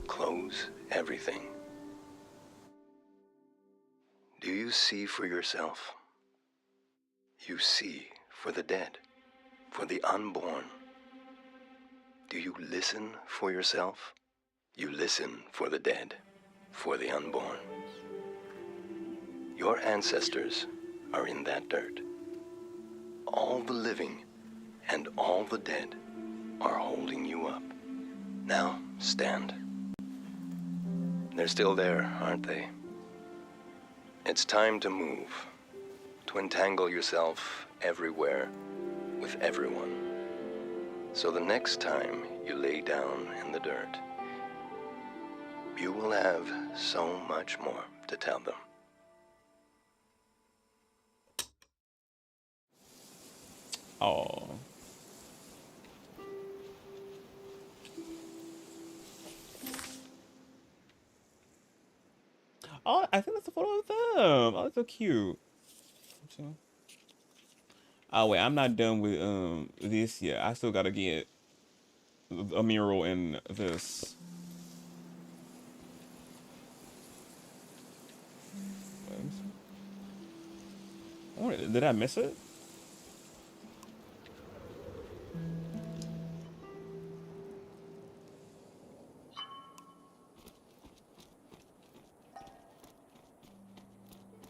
Close everything. Do you see for yourself? You see for the dead, for the unborn. Do you listen for yourself? You listen for the dead, for the unborn. Your ancestors are in that dirt. All the living and all the dead are holding you up. Now, stand. They're still there, aren't they? It's time to move, to entangle yourself everywhere with everyone. So the next time you lay down in the dirt, you will have so much more to tell them. Oh. Oh, I think that's a photo of them. Oh, that's so cute. Oh wait, I'm not done with this yet. I still gotta get a mural in this. Oh, did I miss it?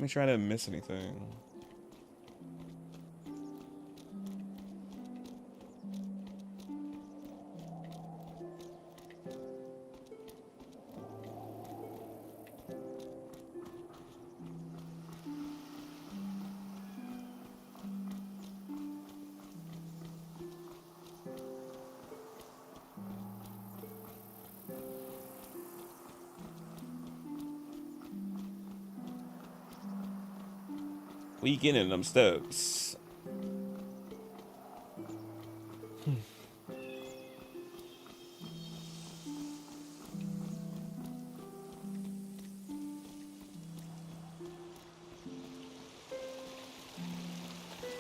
Make sure I didn't miss anything. We getting in them steps.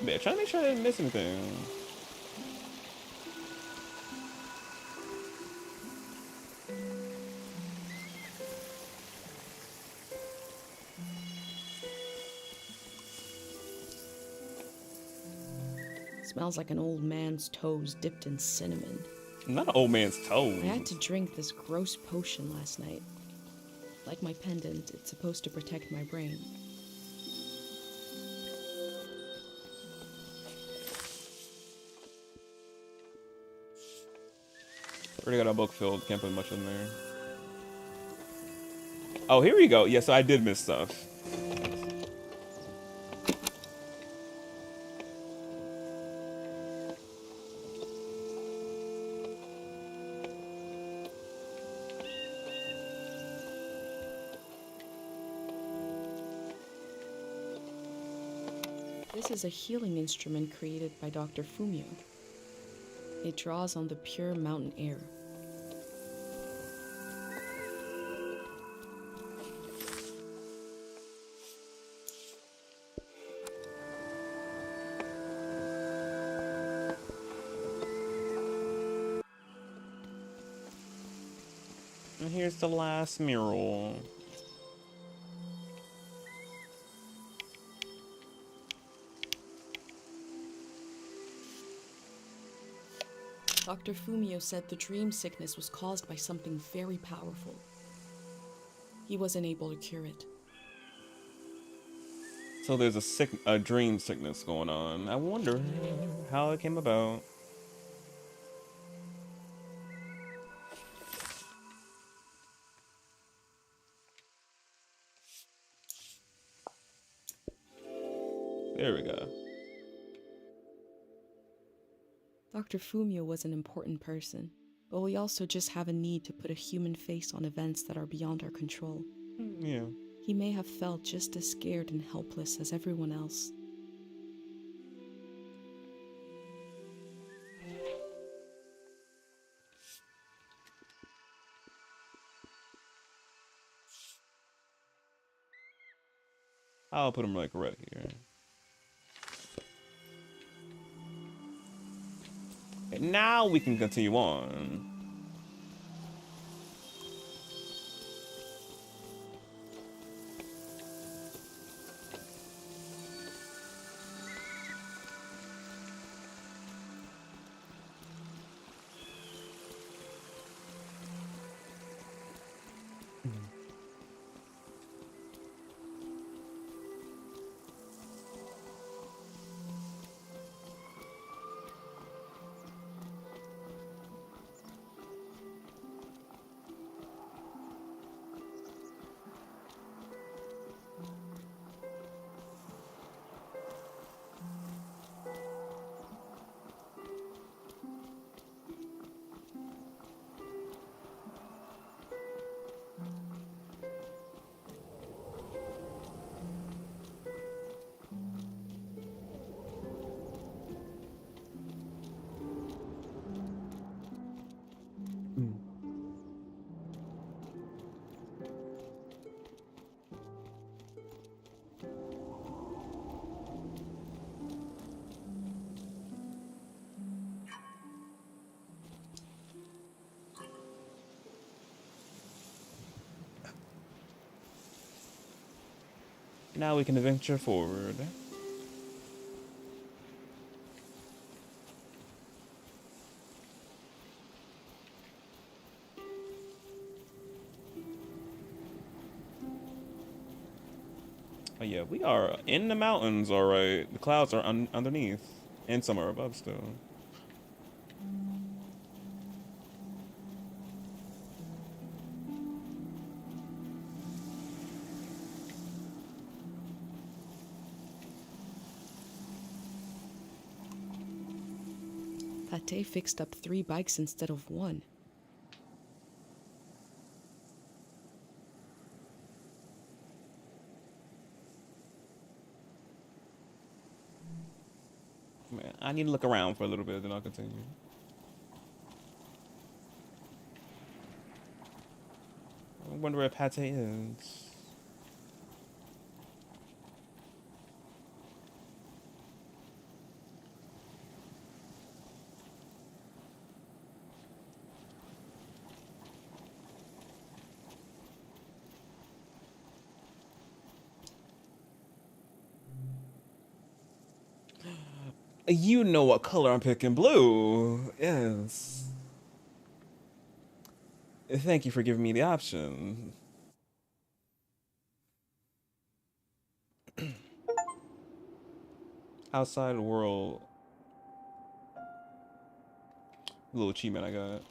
Man, trying to make sure I didn't miss anything. Smells like an old man's toes dipped in cinnamon. Not an old man's toes. I had to drink this gross potion last night. Like my pendant, it's supposed to protect my brain. Already got a book filled. Can't put much in there. Oh, here we go. Yeah, so I did miss stuff. This is a healing instrument created by Dr. Fumio. It draws on the pure mountain air. And here's the last mural. Dr. Fumio said the dream sickness was caused by something very powerful. He wasn't able to cure it. So there's a dream sickness going on. I wonder how it came about. There we go. Dr. Fumio was an important person, but we also just have a need to put a human face on events that are beyond our control. Yeah. He may have felt just as scared and helpless as everyone else. I'll put him like right here. And now we can continue on. Now we can venture forward. Oh yeah, we are in the mountains, all right. The clouds are underneath, and some are above still. Pate fixed up 3 bikes instead of 1. Man, I need to look around for a little bit, then I'll continue. I wonder where Pate is. You know what color I'm picking. Blue. Yes. Thank you for giving me the option. Outside the world. A little achievement I got.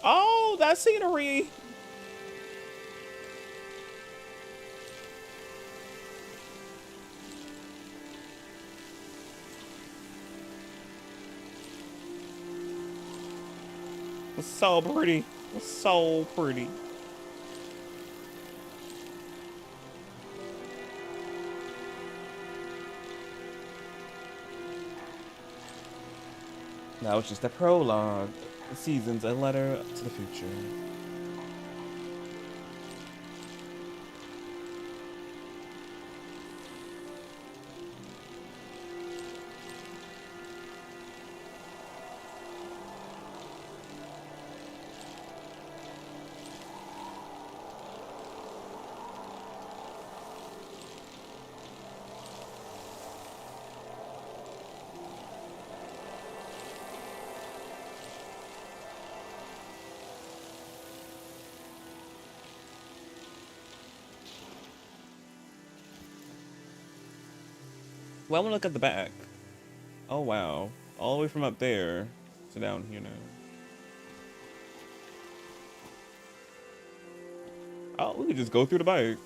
Oh, that scenery. It's so pretty. It's so pretty. Now it's just a prologue. The season's a letter to the future. Well, I want to look at the back. Oh, wow. All the way from up there. It's down here now. Oh, we could just go through the bike.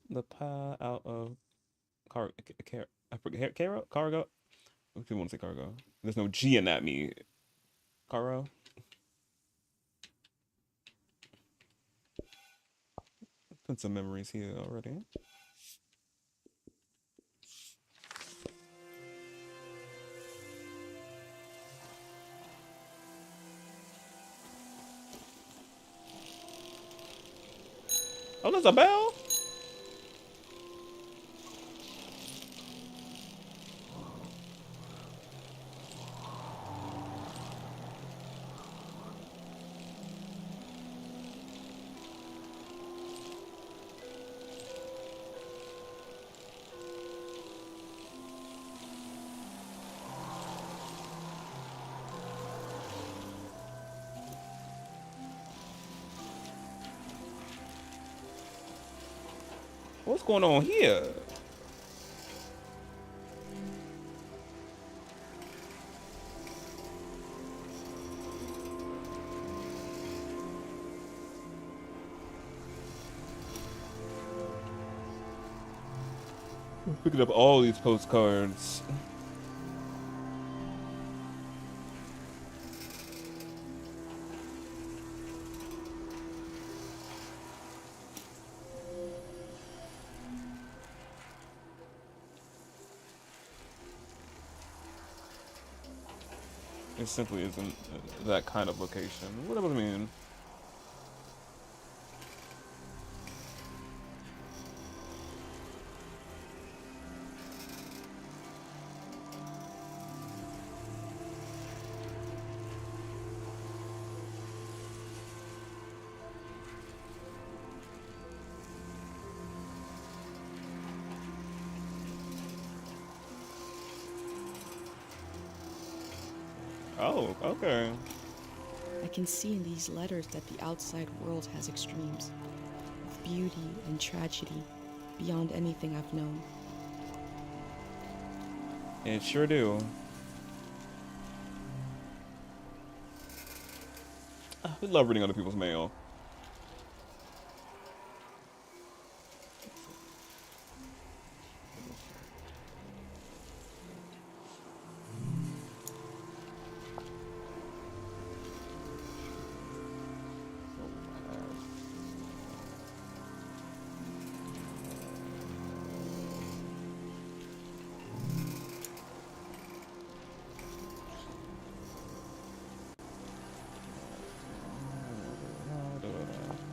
The pile out of I forget cargo. I don't want to say cargo. There's no G in that me. Caro. Put some memories here already. Oh, there's a bell. What's going on here? Picking up all these postcards. It simply isn't that kind of location. What does it mean? Oh, okay. I can see in these letters that the outside world has extremes of beauty and tragedy beyond anything I've known. It sure do. We love reading other people's mail.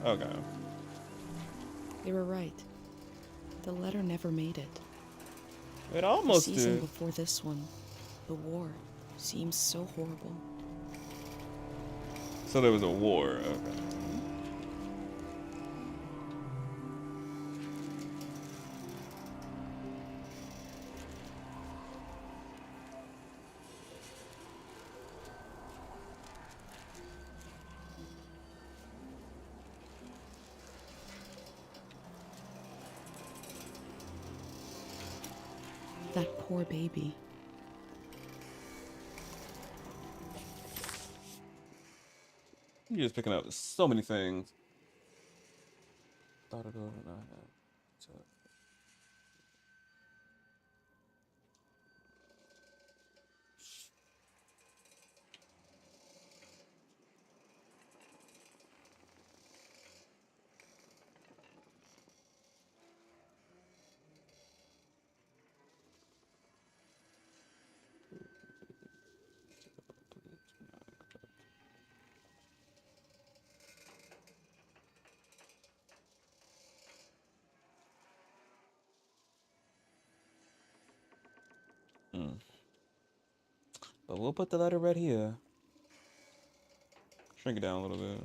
Okay. They were right. The letter never made it. It almost The season did. before this one, the war, seems so horrible. So there was a war. Okay. That poor baby. You're just picking up so many things. But we'll put the letter right here. Shrink it down a little bit.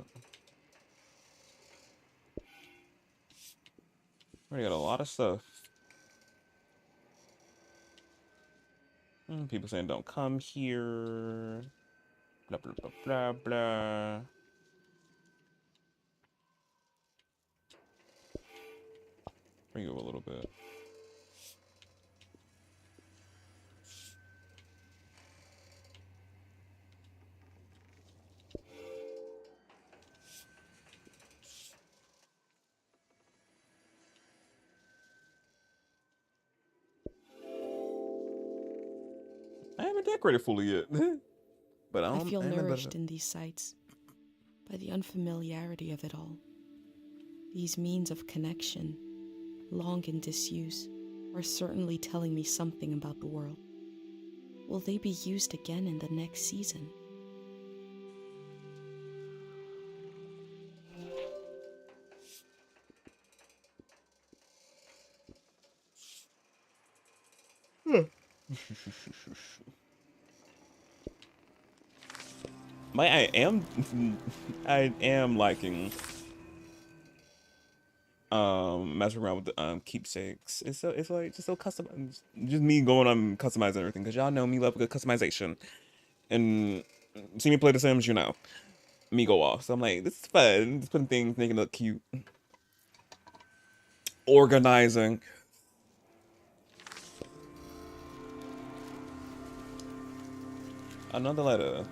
Already got a lot of stuff. People saying don't come here. Blah blah blah blah blah. Bring you a little bit. I haven't decorated fully yet, but I feel I'm nourished in these sights by the unfamiliarity of it all. These means of connection, long in disuse, are certainly telling me something about the world. Will they be used again in the next season? I am liking messing around with the keepsakes. It's like just so custom, just me going on customizing everything, because y'all know me love good customization, and see me play the Sims, you know me go off. So I'm like, this is fun, just putting things, making it look cute, organizing. Another letter.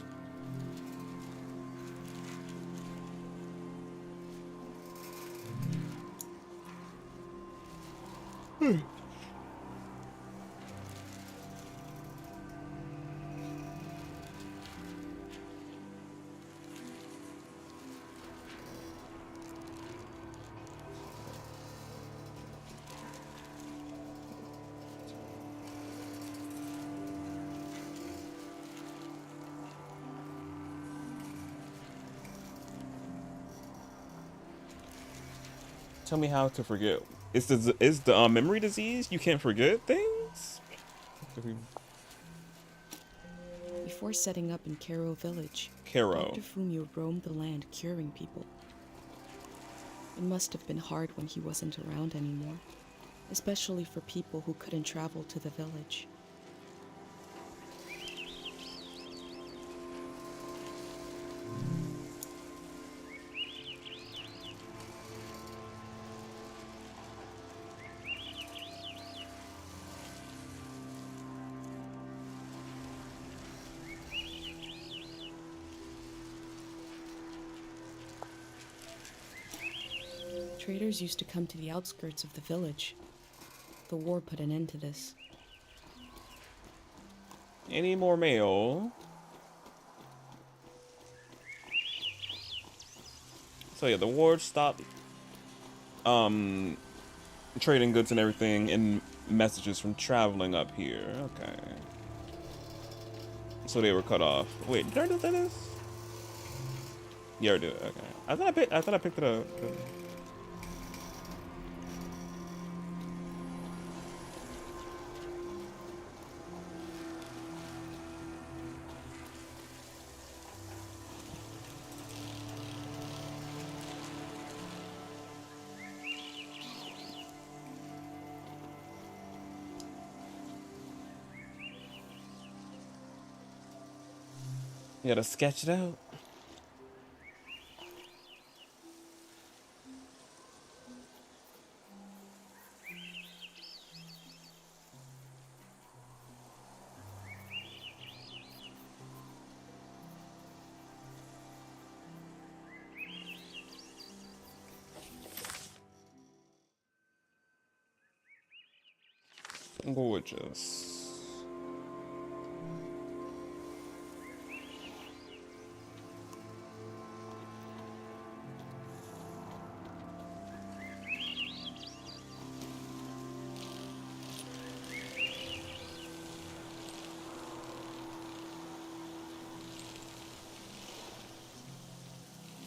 Tell me how to forget. Is the memory disease? You can't forget things? Before setting up in Cairo village, Caro. Dr. Fumio roamed the land curing people. It must have been hard when he wasn't around anymore, especially for people who couldn't travel to the village. Traders used to come to the outskirts of the village. The war put an end to this. Any more mail? So yeah, the war stopped trading goods and everything, and messages from traveling up here. Okay. So they were cut off. Wait, did I know what that is? Yeah, I did. Okay. I thought I picked it up. You gotta sketch it out. Gorgeous.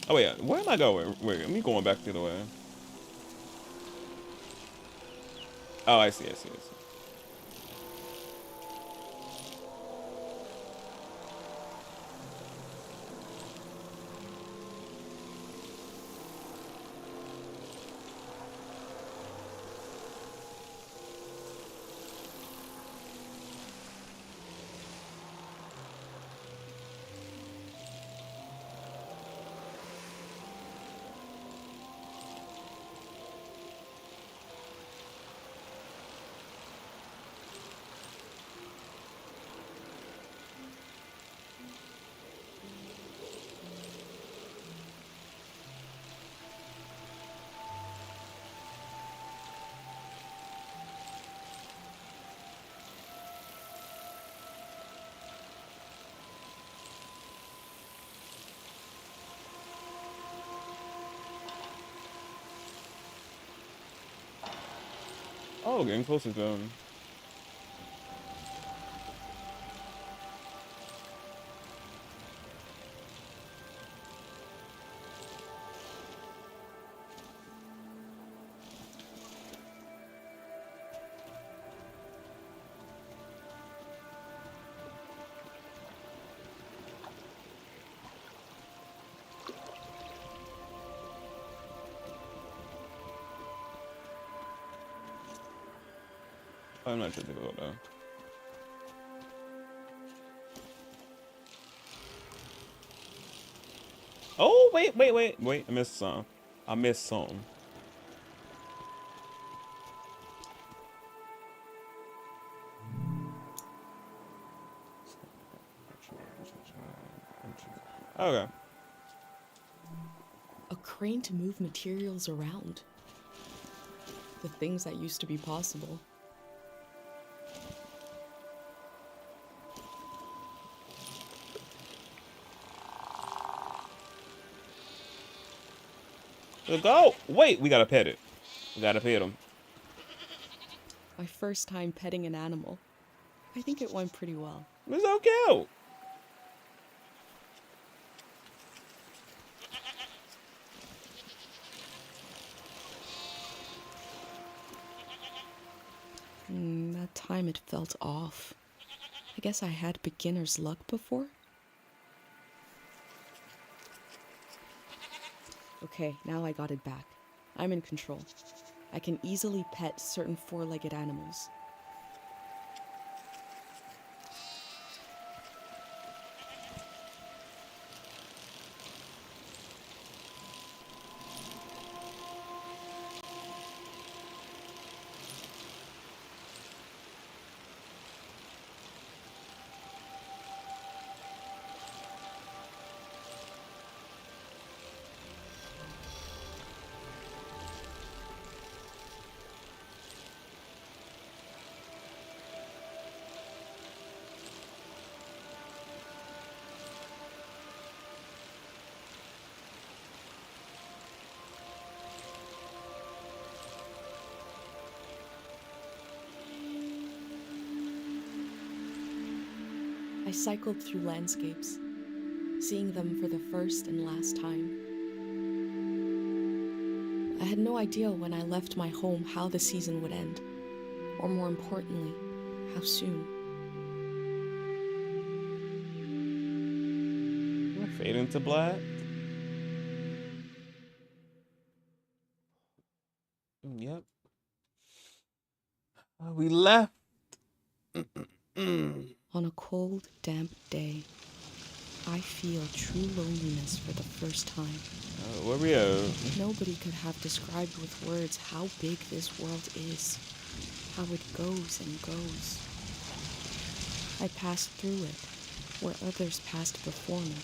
Oh yeah, where am I going? Wait, me going back the other way. Oh, I see. Oh, getting closer to him. I'm not sure to go though. Oh, wait. I missed some. Okay. A crane to move materials around. The things that used to be possible. Let's go. Wait, we gotta pet it. We gotta pet him. My first time petting an animal. I think it went pretty well. It's so cute. That time it felt off. I guess I had beginner's luck before. Okay, now I got it back. I'm in control. I can easily pet certain four-legged animals. I cycled through landscapes, seeing them for the first and last time. I had no idea when I left my home how the season would end, or more importantly, how soon. Fade into black. Yep. We left. On a cold, damp day, I feel true loneliness for the first time. Where we at? Nobody could have described with words how big this world is, how it goes and goes. I passed through it, where others passed before me.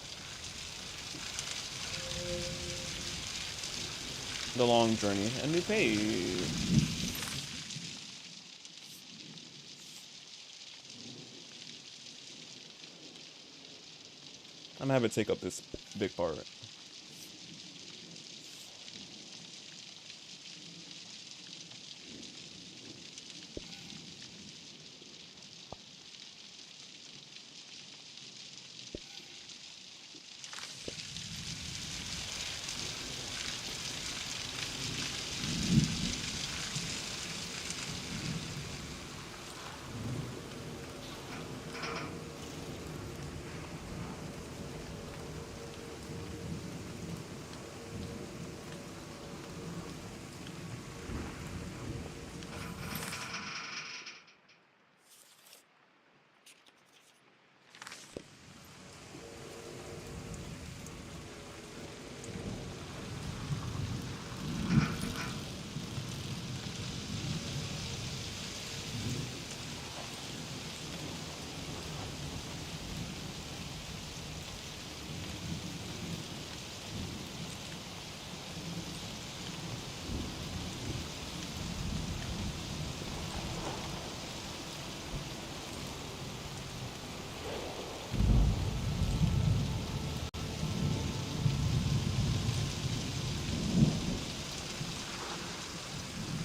The long journey, a new page. I'm gonna have it take up this big part.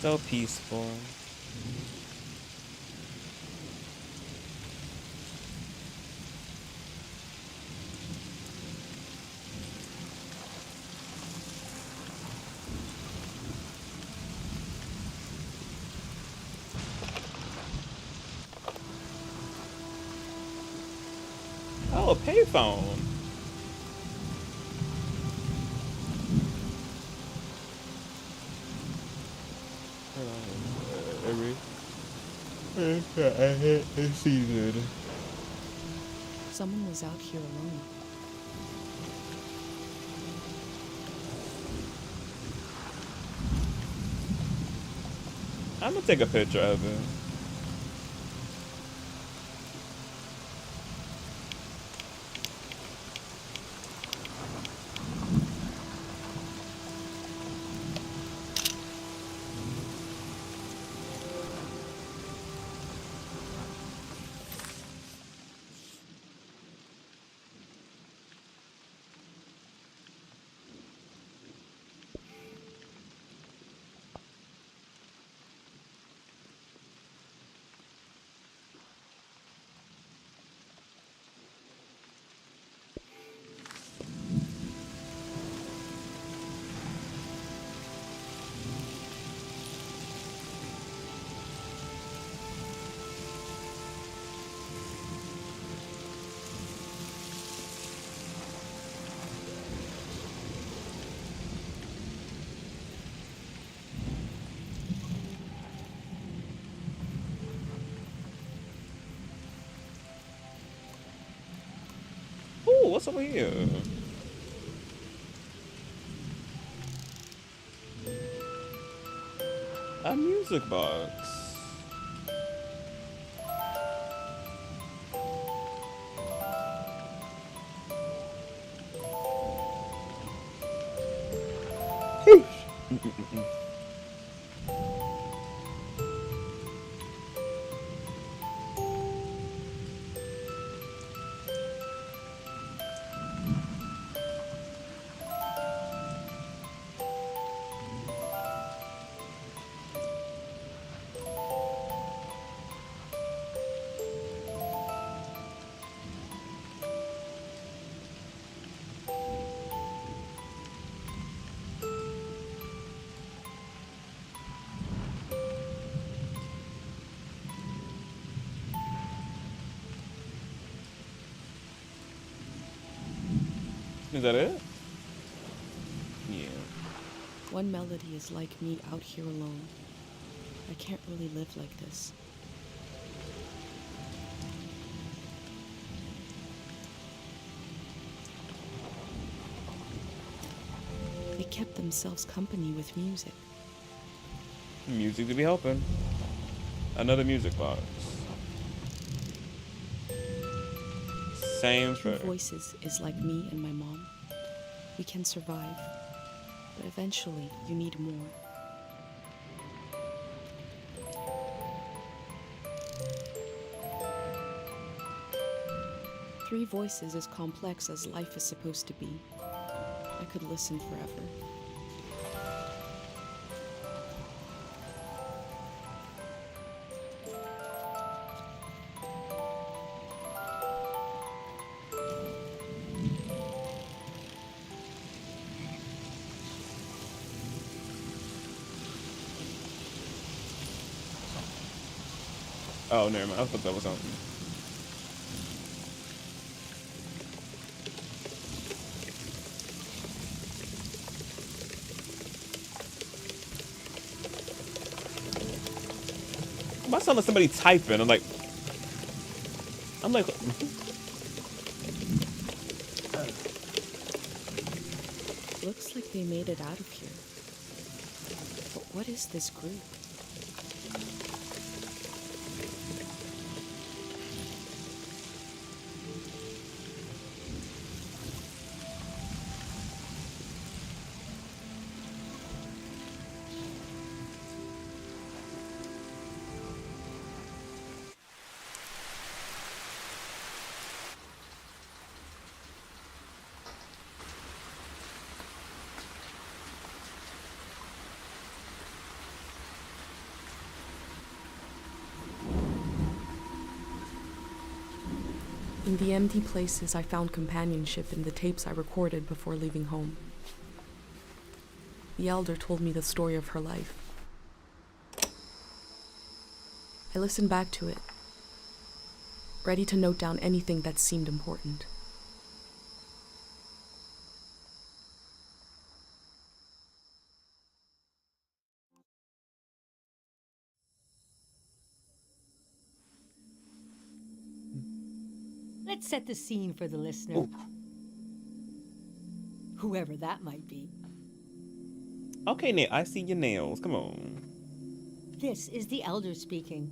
So peaceful. Oh, a payphone. Someone was out here alone. I'm gonna take a picture of it. Ooh, what's over here? A music box. Is that it? Yeah. One melody is like me out here alone. I can't really live like this. They kept themselves company with music. Music to be helping. Another music box. Same Two for voices is like me and my mom. We can survive, but eventually you need more. Three voices is complex as life is supposed to be. I could listen forever. Oh, never mind. I thought that was something. Why sound like somebody typing? I'm like, Looks like they made it out of here. But what is this group? In the empty places, I found companionship in the tapes I recorded before leaving home. The elder told me the story of her life. I listened back to it, ready to note down anything that seemed important. Let's set the scene for the listener. Ooh. Whoever that might be. Okay, Nate, I see your nails. Come on. This is the elder speaking.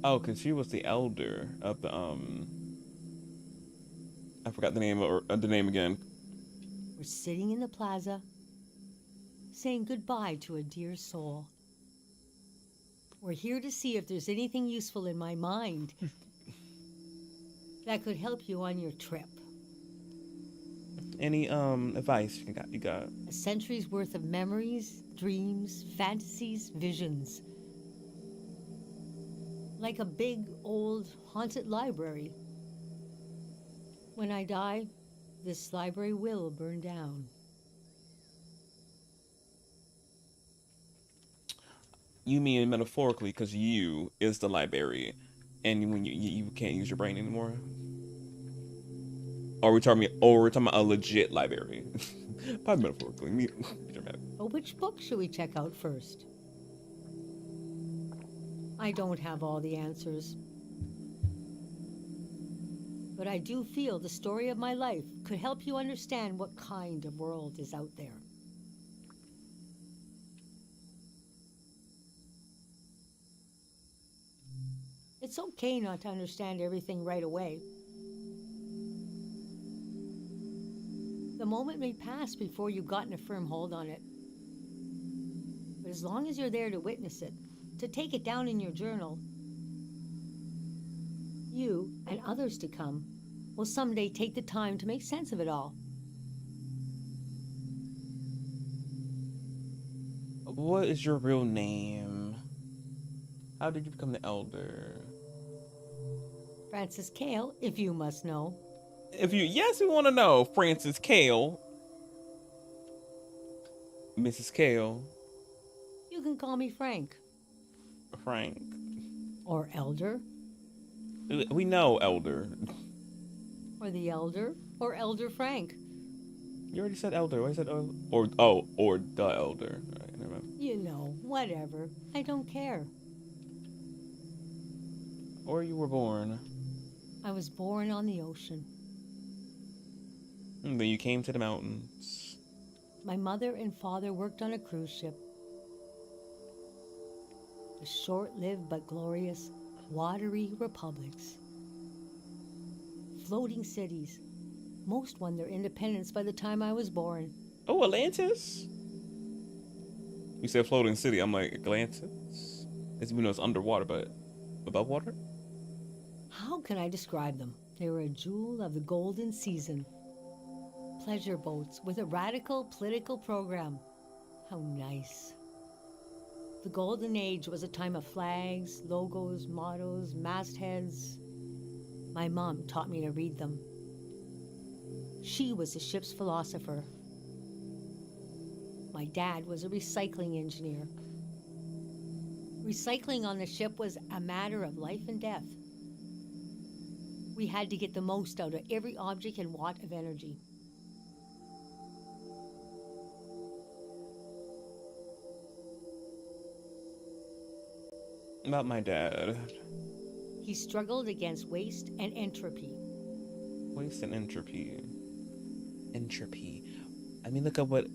Oh, because she was the elder of the, I forgot the name, or the name again. We're sitting in the plaza, saying goodbye to a dear soul. We're here to see if there's anything useful in my mind that could help you on your trip. Any, advice you got? A century's worth of memories, dreams, fantasies, visions. Like a big, old, haunted library. When I die, this library will burn down. You mean metaphorically, because you is the library, and when you can't use your brain anymore? Or we're talking about a legit library? Probably metaphorically. But which book should we check out first? I don't have all the answers. But I do feel the story of my life could help you understand what kind of world is out there. It's okay not to understand everything right away. The moment may pass before you've gotten a firm hold on it. But as long as you're there to witness it, to take it down in your journal, you and others to come will someday take the time to make sense of it all. What is your real name? How did you become the elder? Francis Cale, if you must know. Yes, we want to know. Francis Cale. Mrs. Cale. You can call me Frank. Frank. Or Elder. We know elder. Or the Elder. Or Elder Frank. You already said elder. Why said or the elder? All right, never mind. You know, whatever. I don't care. Or you were born. I was born on the ocean. And then you came to the mountains. My mother and father worked on a cruise ship. The short-lived but glorious watery republics. Floating cities. Most won their independence by the time I was born. Oh, Atlantis? You said floating city. I'm like, Atlantis? It's, you know, it's underwater, but above water? How can I describe them? They were a jewel of the golden season. Pleasure boats with a radical political program. How nice. The golden age was a time of flags, logos, mottos, mastheads. My mom taught me to read them. She was the ship's philosopher. My dad was a recycling engineer. Recycling on the ship was a matter of life and death. We had to get the most out of every object and watt of energy. About my dad. He struggled against waste and entropy. Waste and entropy. Entropy. I mean, look at what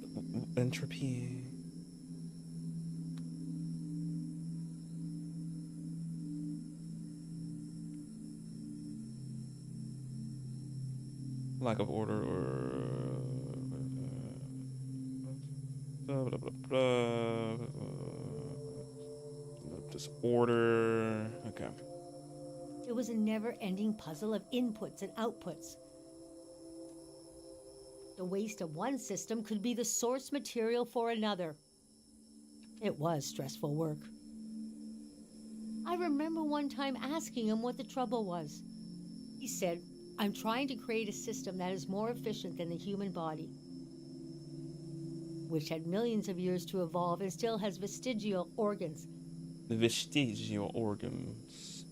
entropy. Lack of order or blah, blah, blah, blah. Disorder. Okay. It was a never-ending puzzle of inputs and outputs. The waste of one system could be the source material for another. It was stressful work. I remember one time asking him what the trouble was. He said, "I'm trying to create a system that is more efficient than the human body, which had millions of years to evolve and still has vestigial organs. The vestigial organs.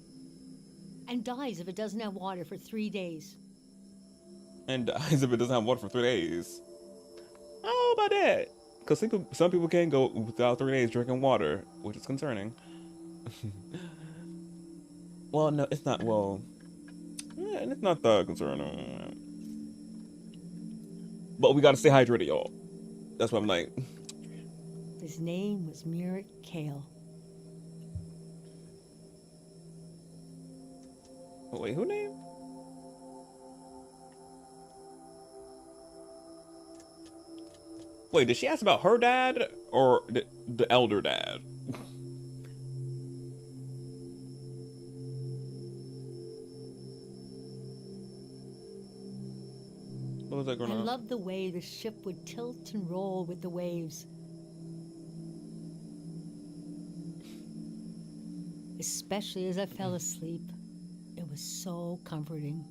And dies if it doesn't have water for 3 days." And dies if it doesn't have water for 3 days. I don't know about that. Because some people can't go without 3 days drinking water, which is concerning. Well, no, it's not. Well, Yeah, and it's not the concern. But we gotta stay hydrated, y'all. That's what I'm like. His name was Murat Kale. Oh, wait, who name? Wait, did she ask about her dad or the elder dad? What was that going I on? loved the way the ship would tilt and roll with the waves. Especially as I fell asleep. It was so comforting.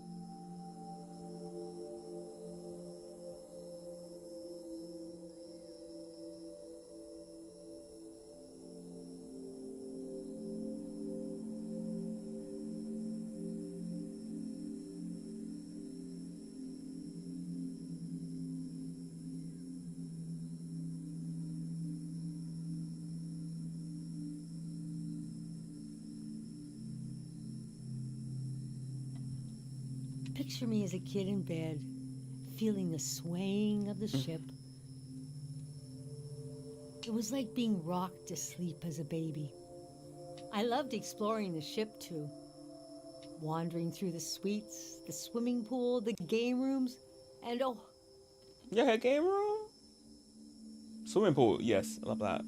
Picture me as a kid in bed, feeling the swaying of the ship. It was like being rocked to sleep as a baby. I loved exploring the ship too, wandering through the suites, the swimming pool, the game rooms, and oh, Yeah, game room? Swimming pool, yes, I love that.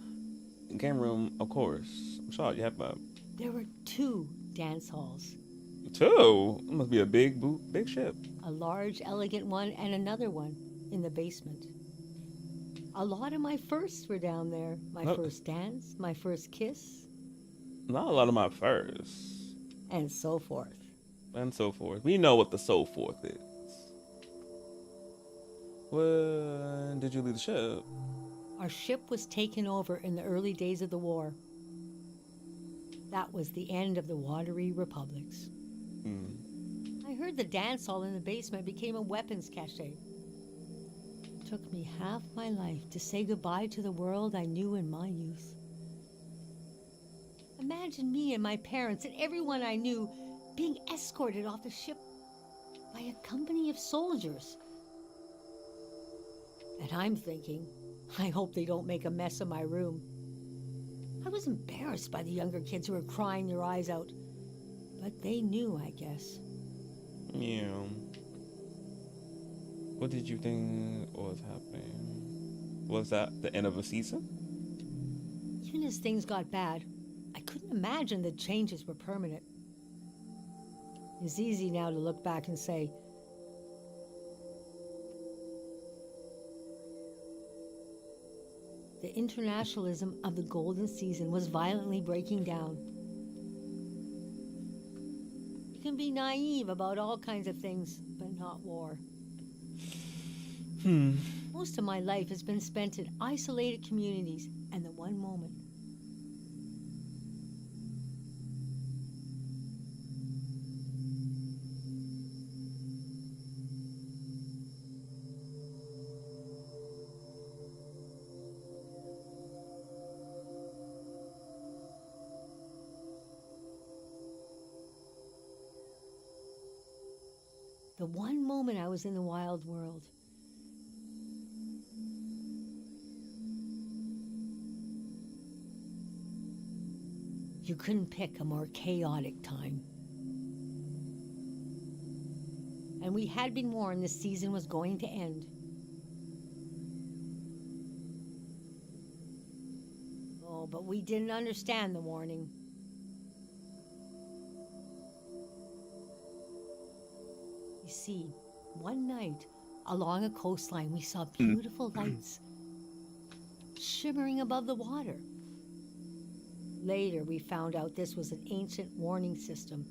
Game room, of course. I'm sorry, you have there were 2 dance halls. 2? It must be a big ship. A large, elegant one and another one in the basement. A lot of my firsts were down there. My first dance, my first kiss, Not a lot of my firsts. and so forth. And so forth. We know what the so forth is. When did you leave the ship? Our ship was taken over in the early days of the war. That was the end of the watery republics. I heard the dance hall in the basement became a weapons cache. It took me half my life to say goodbye to the world I knew in my youth. Imagine me and my parents and everyone I knew being escorted off the ship by a company of soldiers. And I'm thinking, I hope they don't make a mess of my room. I was embarrassed by the younger kids who were crying their eyes out. But they knew, I guess. Yeah. What did you think was happening? Was that the end of a season? Even as things got bad, I couldn't imagine the changes were permanent. It's easy now to look back and say, the internationalism of the golden season was violently breaking down. You can be naive about all kinds of things, but not war. Most of my life has been spent in isolated communities, and the one moment. The one moment I was in the wild world. You couldn't pick a more chaotic time. And we had been warned this season was going to end. Oh, but we didn't understand the warning. You see, one night along a coastline we saw beautiful lights shimmering above the water. Later we found out this was an ancient warning system.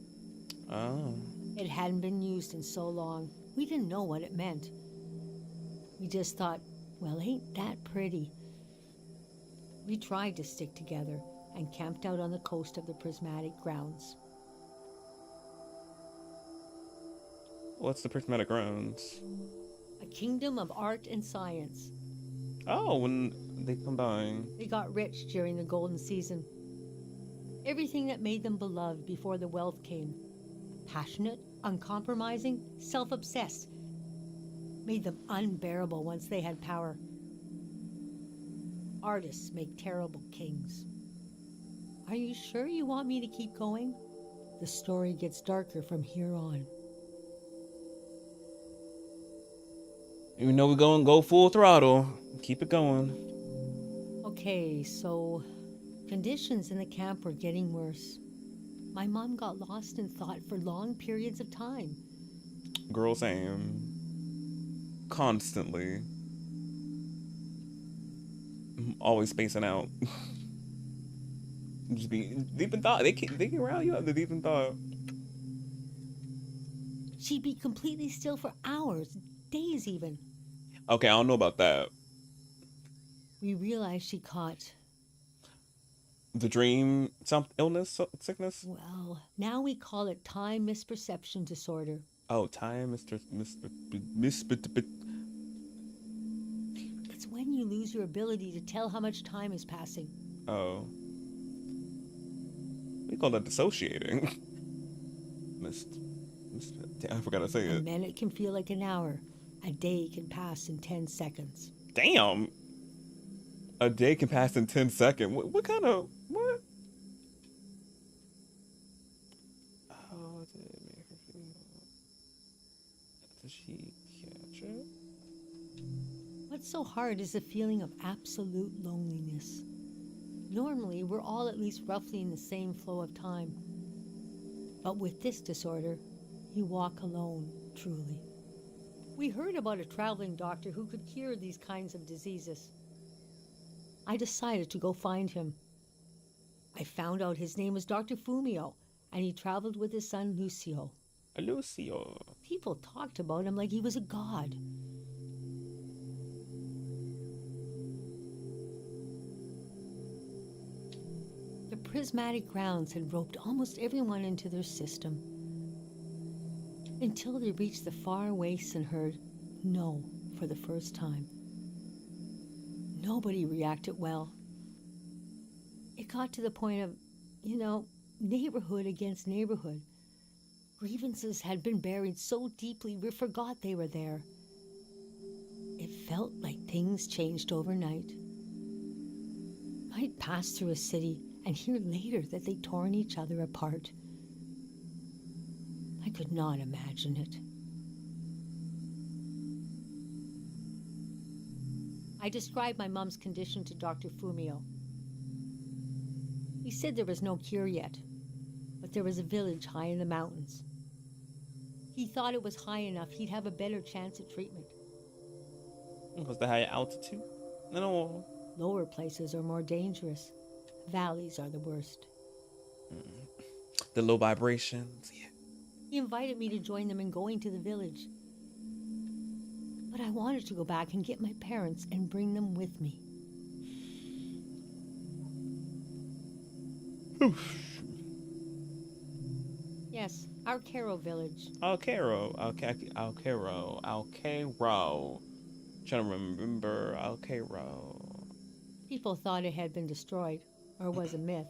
Oh. It hadn't been used in so long. We didn't know what it meant. We just thought, well, ain't that pretty? We tried to stick together and camped out on the coast of the prismatic grounds. What's the prismatic grounds? A kingdom of art and science. Oh, when they combine. They got rich during the golden season. Everything that made them beloved before the wealth came. Passionate, uncompromising, self-obsessed. Made them unbearable once they had power. Artists make terrible kings. Are you sure you want me to keep going? The story gets darker from here on. You know we're going to go full throttle. Keep it going. Okay, so conditions in the camp were getting worse. My mom got lost in thought for long periods of time. Girl, same. Constantly. Always spacing out. Just be deep in thought. They can round you up to deep in thought. She'd be completely still for hours, days even. Okay, I don't know about that. We realized she caught, The dream, sickness. well, now we call it time misperception disorder. Oh, time, Mr. It's when you lose your ability to tell how much time is passing. Oh. We call that dissociating. I forgot to say A it. minute can feel like an hour. A day can pass in 10 seconds. Damn. A day can pass in 10 seconds. What kind of, what? How did it make her feel? Did she catch it? What's so hard is the feeling of absolute loneliness. Normally, we're all at least roughly in the same flow of time. But with this disorder, you walk alone, truly. We heard about a traveling doctor who could cure these kinds of diseases. I decided to go find him. I found out his name was Dr. Fumio, and he traveled with his son Lucio. Lucio. People talked about him like he was a god. The prismatic grounds had roped almost everyone into their system, until they reached the far wastes and heard no for the first time. Nobody reacted well. It got to the point of, neighborhood against neighborhood. Grievances had been buried so deeply we forgot they were there. It felt like things changed overnight. I'd pass through a city and hear later that they'd torn each other apart. I could not imagine it. I described my mom's condition to Dr. Fumio. He said there was no cure yet, but there was a village high in the mountains. He thought it was high enough he'd have a better chance at treatment. Because the higher altitude? No. Lower places are more dangerous. Valleys are the worst. The low vibrations. Yeah. He invited me to join them in going to the village. But I wanted to go back and get my parents and bring them with me. Yes, our Cairo village. Alcairo. Trying to remember Alcairo. People thought it had been destroyed, or was a myth.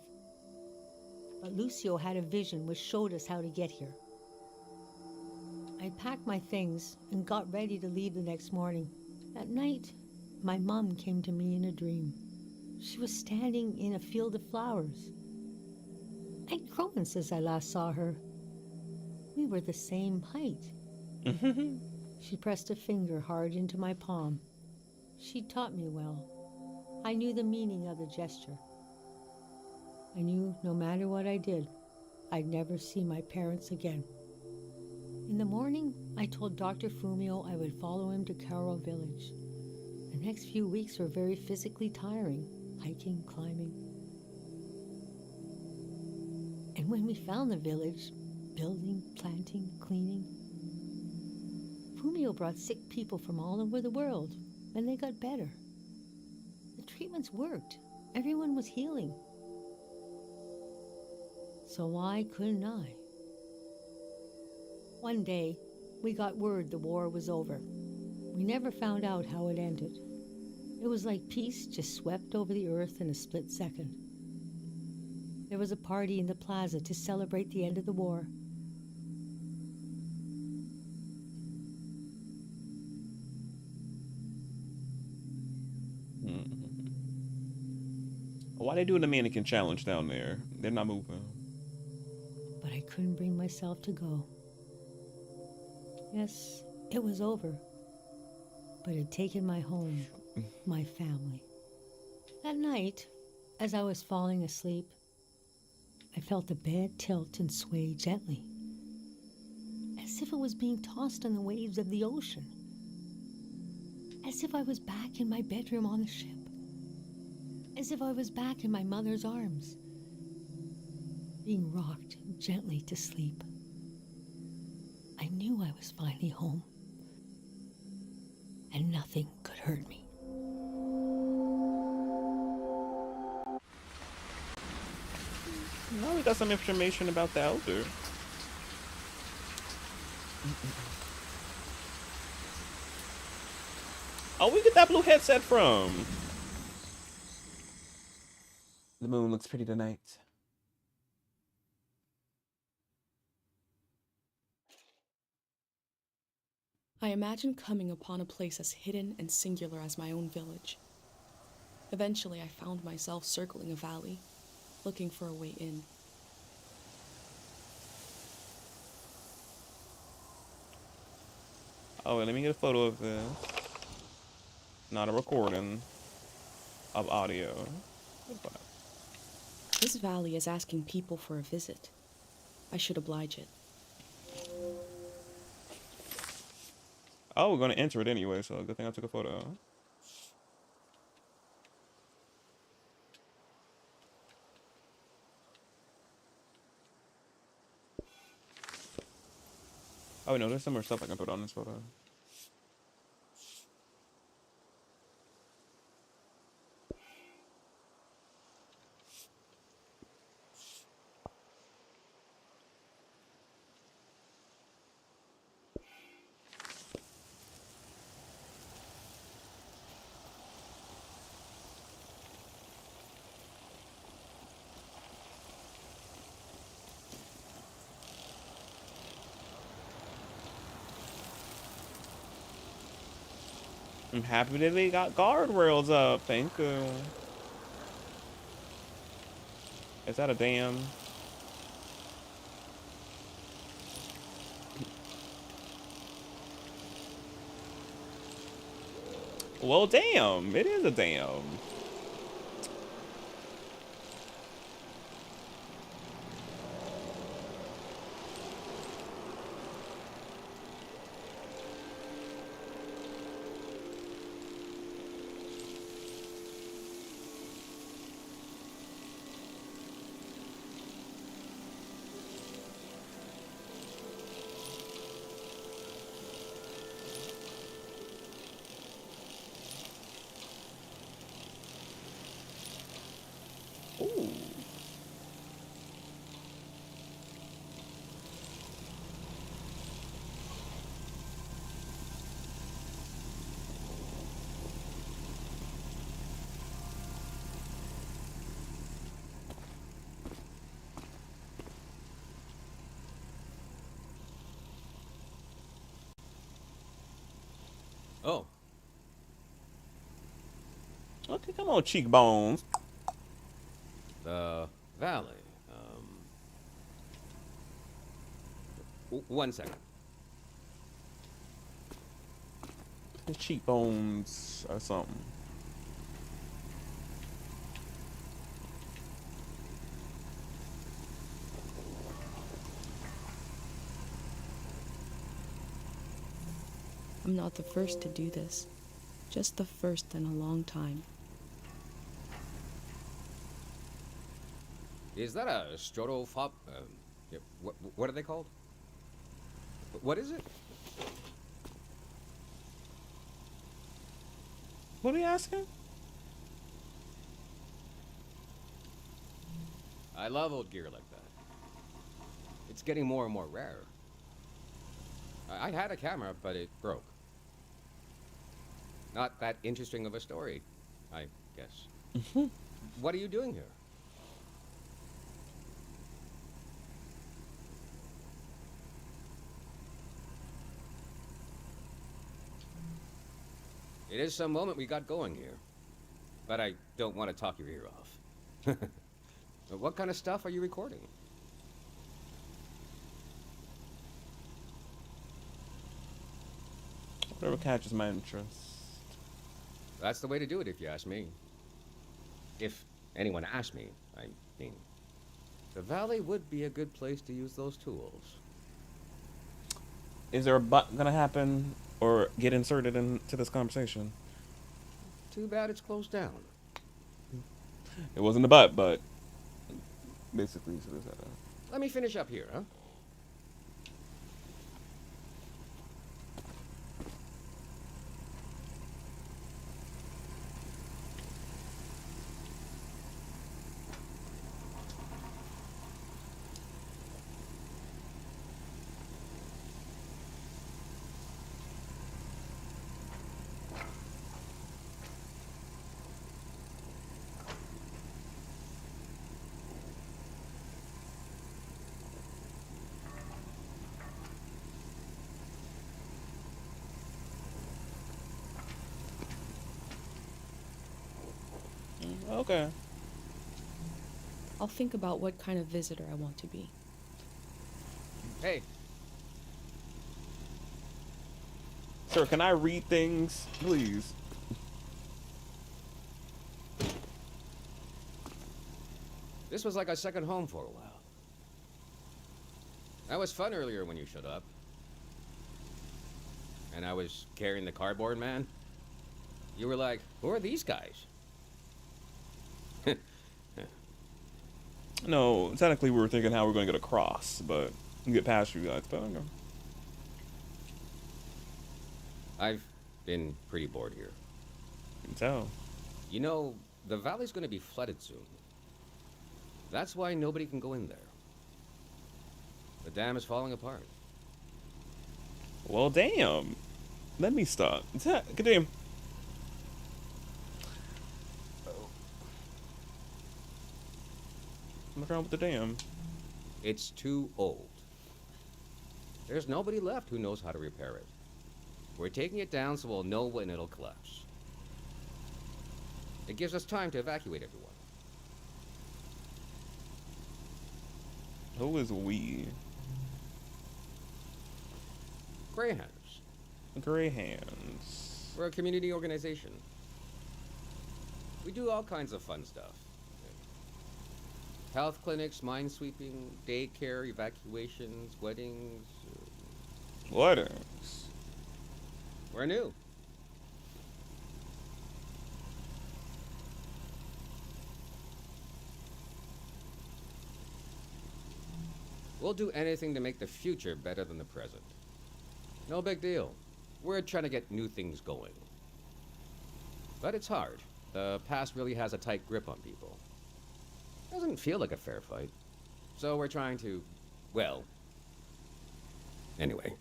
But Lucio had a vision which showed us how to get here. I packed my things and got ready to leave the next morning. That night, my mom came to me in a dream. She was standing in a field of flowers. I'd grown since I last saw her. We were the same height. She pressed a finger hard into my palm. She taught me well. I knew the meaning of the gesture. I knew no matter what I did, I'd never see my parents again. In the morning, I told Dr. Fumio I would follow him to Cairo village. The next few weeks were very physically tiring, hiking, climbing. And when we found the village, building, planting, cleaning, Fumio brought sick people from all over the world, and they got better. The treatments worked. Everyone was healing. So why couldn't I? One day, we got word the war was over. We never found out how it ended. It was like peace just swept over the earth in a split second. There was a party in the plaza to celebrate the end of the war. Why they doing the mannequin challenge down there? They're not moving. But I couldn't bring myself to go. Yes, it was over. But it had taken my home, my family. That night, as I was falling asleep, I felt the bed tilt and sway gently, as if it was being tossed on the waves of the ocean. As if I was back in my bedroom on the ship. As if I was back in my mother's arms, being rocked gently to sleep. I knew I was finally home, and nothing could hurt me. Now we got some information about the Elder. Oh, we get that blue headset from. The moon looks pretty tonight. I imagine coming upon a place as hidden and singular as my own village. Eventually, I found myself circling a valley, looking for a way in. Oh, let me get a photo of this. Not a recording of audio. This valley is asking people for a visit. I should oblige it. Oh, we're gonna enter it anyway, so good thing I took a photo. Oh no, there's some more stuff I can put on this photo. I'm happy that they got guardrails up. Thank you. Is that a dam? Well, damn. It is a dam. Ooh. Oh. Okay, come on, cheekbones. The valley. One second. The cheekbones or something. I'm not the first to do this, just the first in a long time. Is that a strotopop? Yeah, what are they called? What is it? What are you asking? I love old gear like that. It's getting more and more rare. I had a camera, but it broke. Not that interesting of a story, I guess. What are you doing here? It is some moment we got going here. But I don't want to talk your ear off. What kind of stuff are you recording? Whatever catches my interest. That's the way to do it, if you ask me. If anyone asked me, I mean. The Valley would be a good place to use those tools. Is there a but gonna happen or get inserted into this conversation? Too bad it's closed down. It wasn't a but basically. So Let me finish up here, huh? okay. I'll think about what kind of visitor I want to be. Hey, Sir, can I read things, please? this was like a second home for a while. That was fun earlier when you showed up. And I was carrying the cardboard man. You were like, who are these guys? No, technically we were thinking how we're going to get across, but get past you guys. But okay. I've been pretty bored here. You can tell. You know, the valley's going to be flooded soon. That's why nobody can go in there. The dam is falling apart. Well, damn. Let me stop. Good damn. What's wrong with the dam? It's too old. There's nobody left who knows how to repair it. We're taking it down so we'll know when it'll collapse. It gives us time to evacuate everyone. Who is we? Greyhounds. Greyhounds. We're a community organization. We do all kinds of fun stuff. Health clinics, mine sweeping, daycare, evacuations, weddings. Weddings. We're new. We'll do anything to make the future better than the present. No big deal. We're trying to get new things going. But it's hard. The past really has a tight grip on people. Doesn't feel like a fair fight. So we're trying to, well, anyway.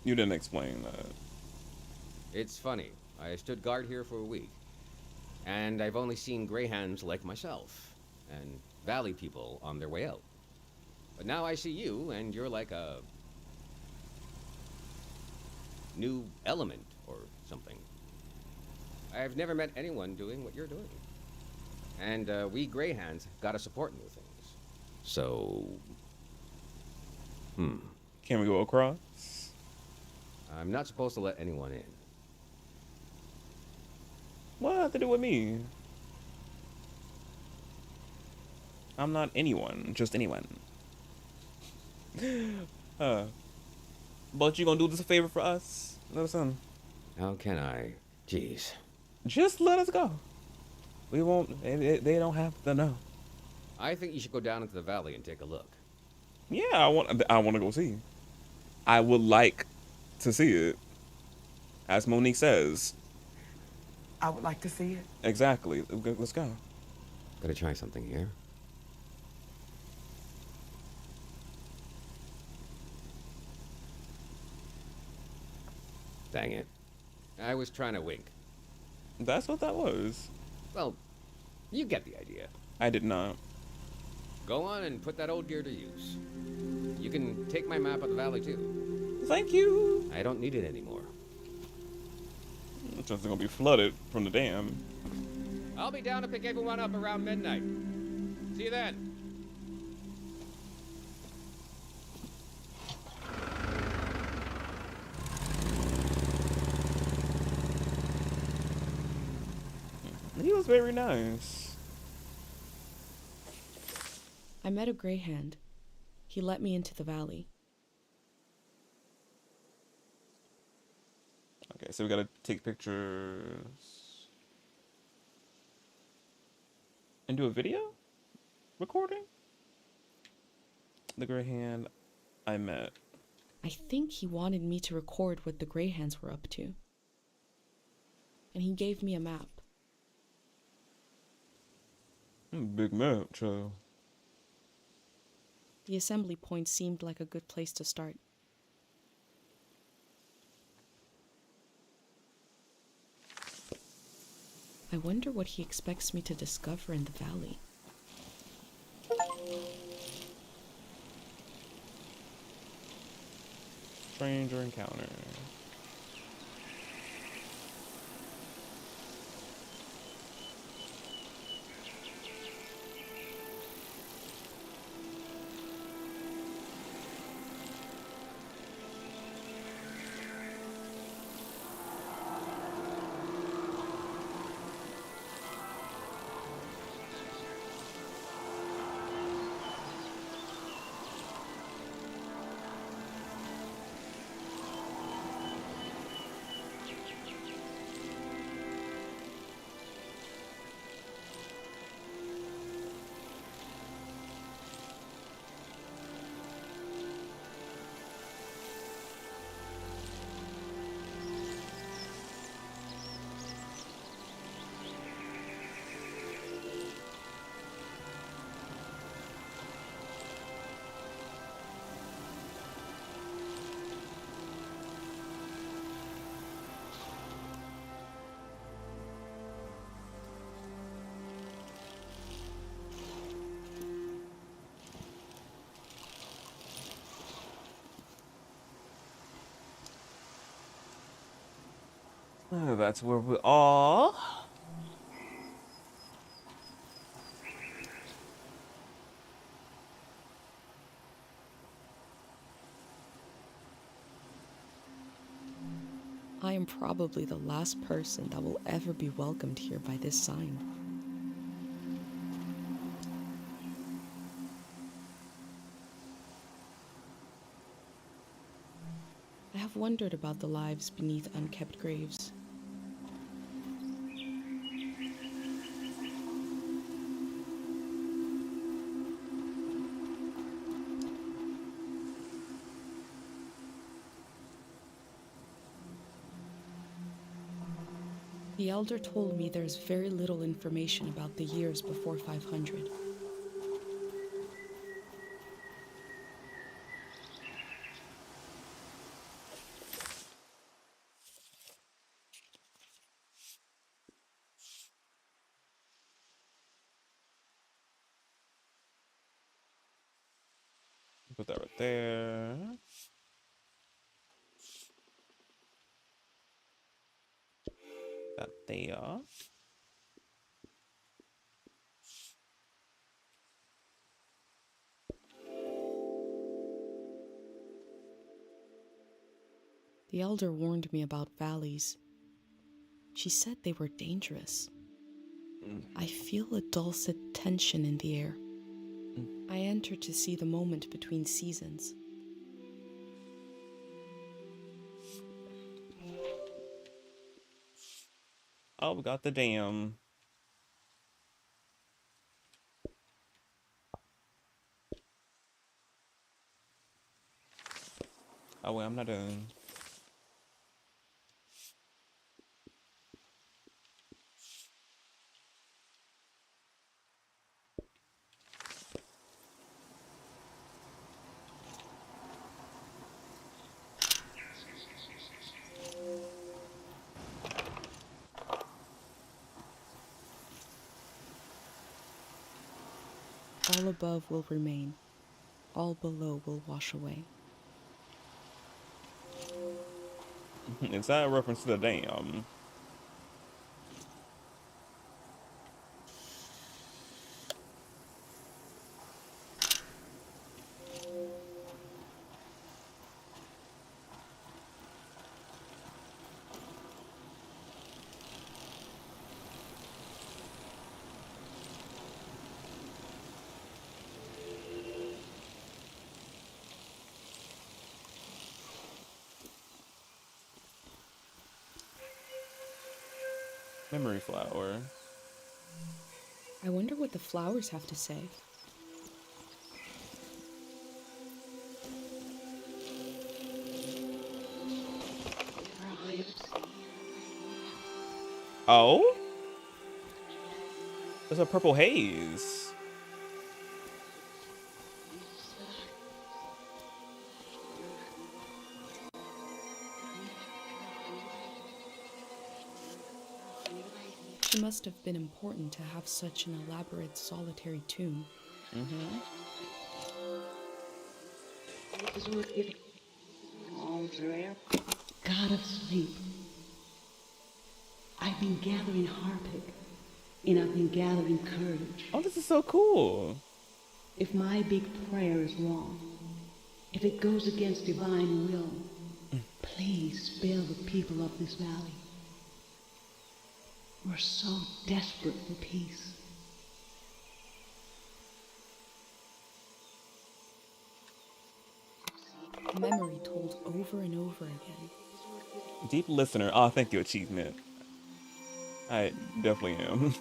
You didn't explain that. It's funny. I stood guard here for a week. And I've only seen greyhounds like myself. And valley people on their way out. But now I see you, and you're like a new element or something. I've never met anyone doing what you're doing. And we greyhounds gotta support new things. So, Can we go across? I'm not supposed to let anyone in. What have to do with me? I'm not anyone, just anyone. But you gonna do this a favor for us? Listen. How can I? Jeez. Just let us go. We won't. They don't have to know. I think you should go down into the valley and take a look. Yeah, I want to go see. I would like to see it. As Monique says. I would like to see it. Exactly. Let's go. Gotta try something here. Dang it. I was trying to wink. That's what that was. Well, you get the idea. I did not. Go on and put that old gear to use. You can take my map of the valley too. Thank you. I don't need it anymore. It's just gonna be flooded from the dam. I'll be down to pick everyone up around midnight. See you then. He was very nice. I met a greyhound. He let me into the valley. Okay, so we gotta take pictures and do a video recording. The greyhound I met. I think he wanted me to record what the greyhounds were up to. And he gave me a map. Big map, child. The assembly point seemed like a good place to start. I wonder what he expects me to discover in the valley. Stranger encounter. Oh, that's where we are. I am probably the last person that will ever be welcomed here by this sign. I have wondered about the lives beneath unkept graves. The elder told me there's very little information about the years before 500. Put that right there. That there. The elder warned me about valleys. She said they were dangerous. I feel a dulcet tension in the air. I enter to see the moment between seasons. Oh, we got the dam. Oh wait, I'm not done. All above will remain. All below will wash away. Is that a reference to the dam? Memory flower. I wonder what the flowers have to say. Oh? There's a purple haze. She must have been important to have such an elaborate solitary tomb. Mm-hmm. God of sleep. I've been gathering Harpic, and I've been gathering courage. Oh, this is so cool. If my big prayer is wrong, if it goes against divine will, please spare the people of this valley. We're so desperate for peace. Memory told over and over again. Deep listener. Oh, thank you, achievement. I definitely am.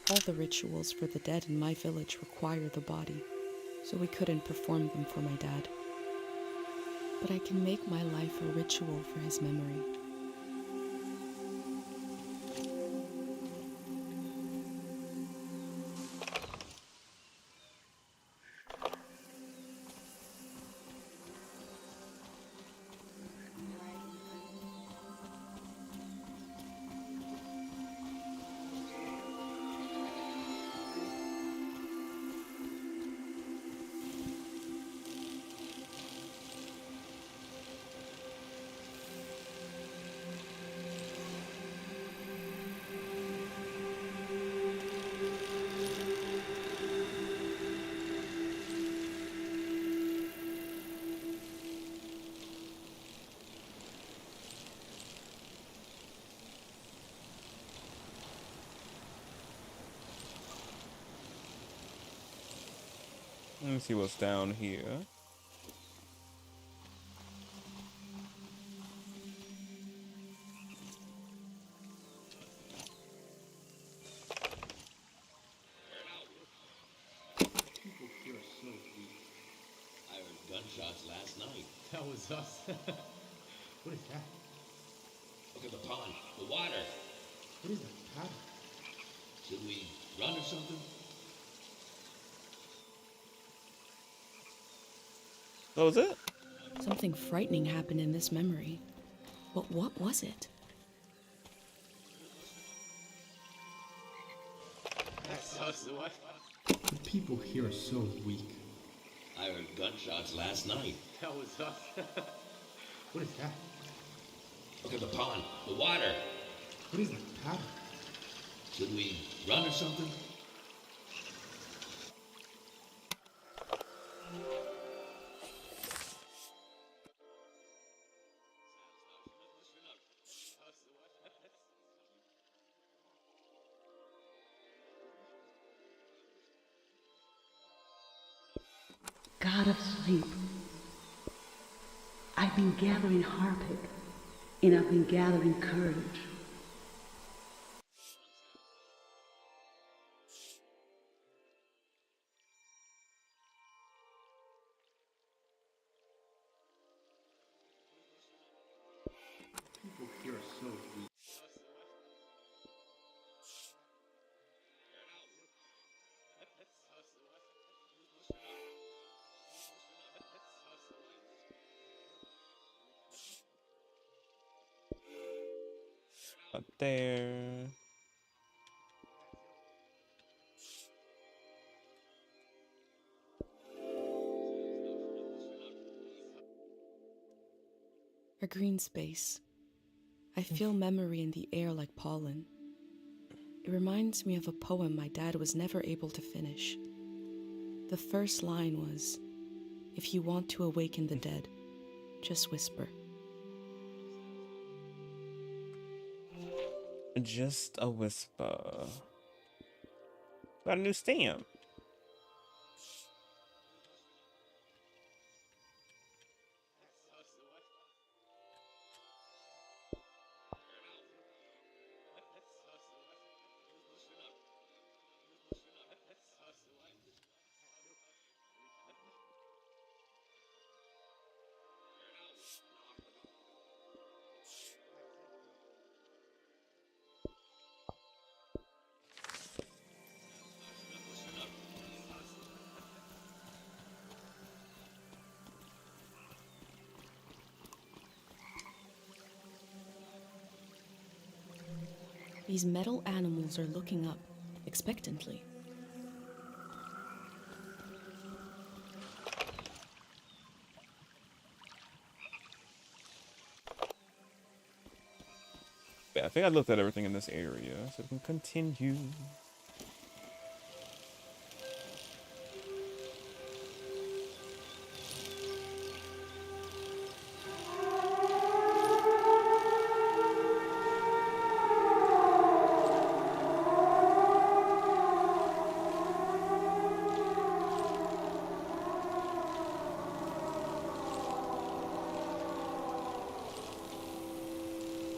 All the rituals for the dead in my village require the body, so we couldn't perform them for my dad. But I can make my life a ritual for his memory. Let me see what's down here. I heard gunshots last night. That was us. What is that? Look at the pond, the water. What is that pattern? Should we run or something? What was it? Something frightening happened in this memory. But what was it? That's us. What? The people here are so weak. I heard gunshots last night. That was us. What is that? Look at the pond, the water. What is that pattern? Should we run or something? God of sleep. I've been gathering Harpic, and I've been gathering courage. People here are so weak. Up there. A green space. I feel memory in the air like pollen. It reminds me of a poem my dad was never able to finish. The first line was, "If you want to awaken the dead, just whisper." Just a whisper. Got a new stamp. These metal animals are looking up, expectantly. Yeah, I think I looked at everything in this area, so we can continue.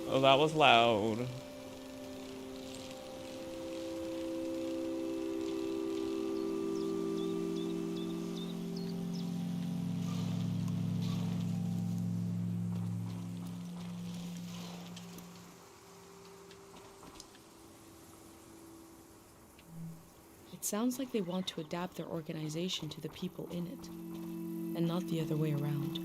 Oh, that was loud. It sounds like they want to adapt their organization to the people in it, and not the other way around.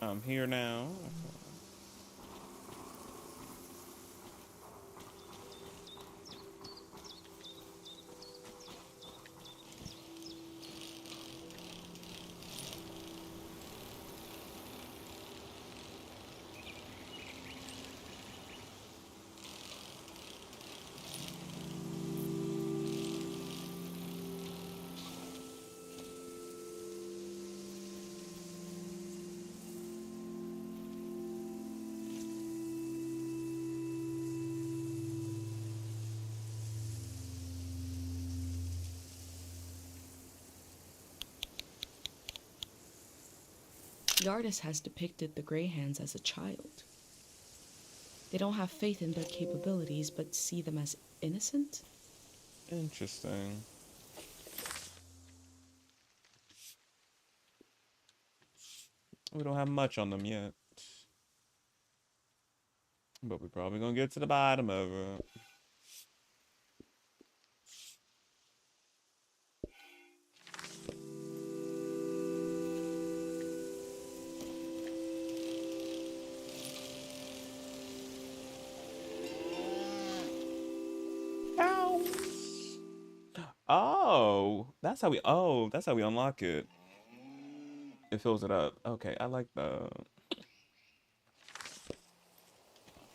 I'm here now. The artist has depicted the Greyhands as a child. They don't have faith in their capabilities, but see them as innocent? Interesting. We don't have much on them yet. But we're probably gonna get to the bottom of it. That's how we unlock it. It fills it up. Okay, I like that.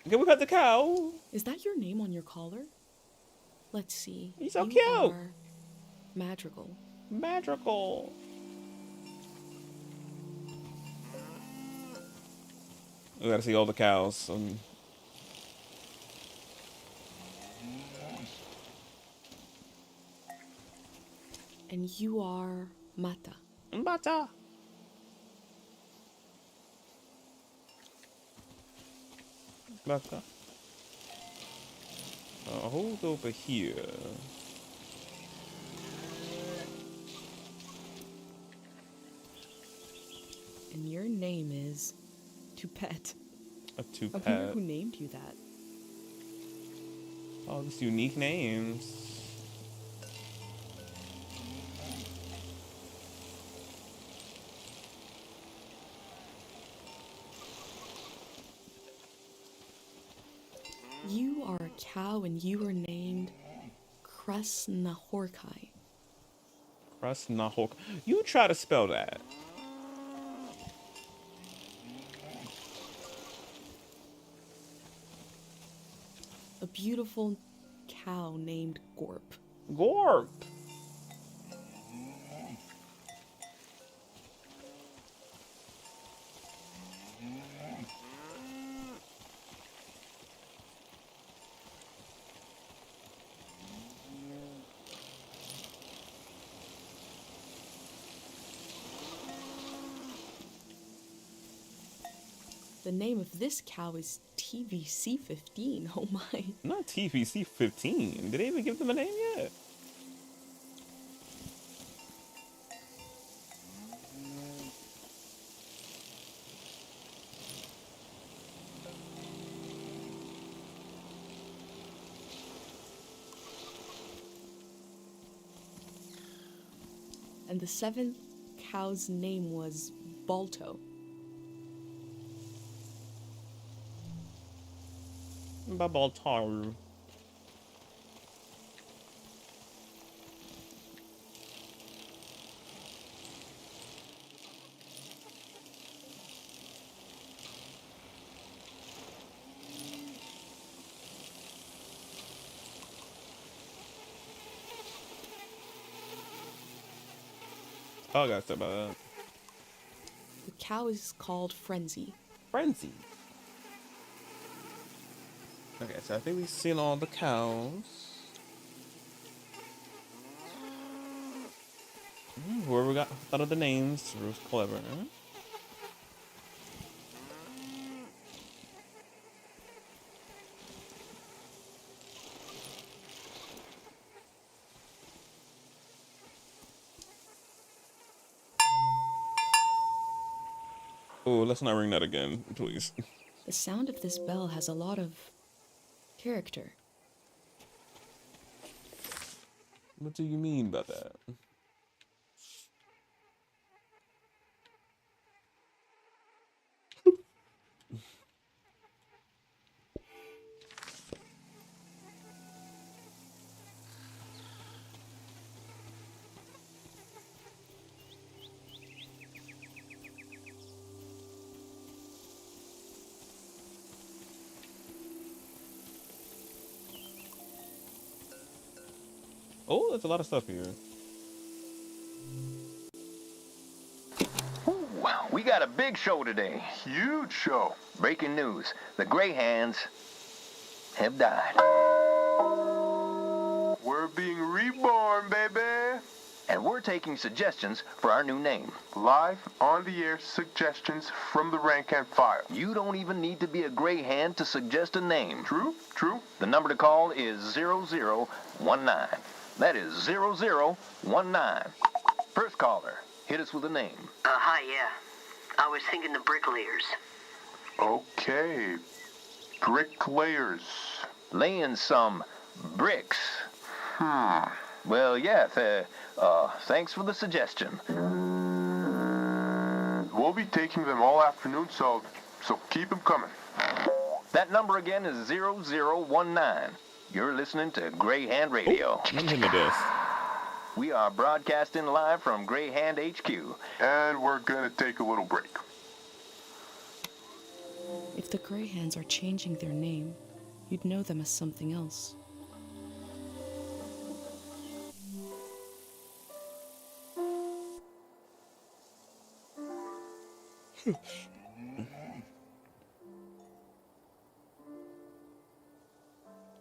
Okay, we got the cow. Is that your name on your collar? Let's see. He's so you cute. Are Madrigal. Madrigal. We gotta see all the cows. And you are Mata. Mata. Mata. Hold over here. And your name is Tupet. A Tupet. I wonder who named you that. Oh, these unique names. You are a cow and you are named Krasnahorkai. Krasnahorkai. You try to spell that. A beautiful cow named Gorp. Gorp. The name of this cow is TVC-15. Oh my. Not TVC-15. Did they even give them a name yet? and the seventh cow's name was Balto. Baltar. Oh, I gotta step about that. The cow is called Frenzy. Frenzy. Okay, so I think we've seen all the cows. Whoever got thought of the names was clever. Oh, let's not ring that again, please. The sound of this bell has a lot of character. What do you mean by that? Oh, there's a lot of stuff here. Wow, we got a big show today. Huge show. Breaking news. The Grey Hands have died. We're being reborn, baby. And we're taking suggestions for our new name. Live on the air suggestions from the rank and file. You don't even need to be a Grey Hand to suggest a name. True, true. The number to call is 0019. That is 0019. First caller, hit us with a name. Hi, yeah. I was thinking the bricklayers. Okay. Bricklayers. Laying some bricks. Well, yeah, thanks for the suggestion. We'll be taking them all afternoon, so keep them coming. That number again is 0019. You're listening to Grey Hand Radio. Let me hit this. We are broadcasting live from Grey Hand HQ. And we're gonna take a little break. If the Grey Hands are changing their name, you'd know them as something else.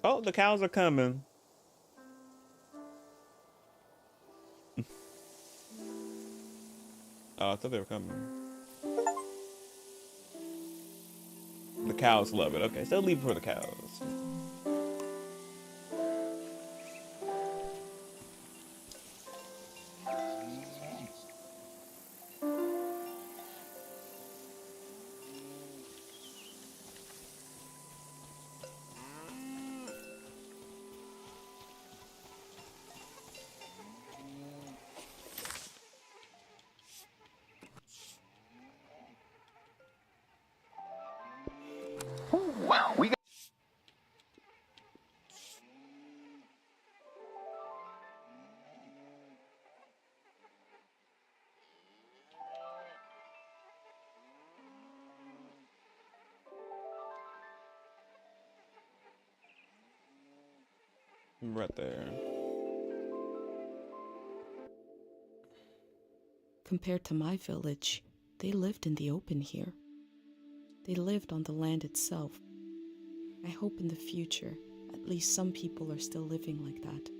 Oh, the cows are coming. Oh, I thought they were coming. The cows love it. Okay, so leave it for the cows. Wow, we got... Right there. Compared to my village, they lived in the open here. They lived on the land itself. I hope in the future, at least some people are still living like that.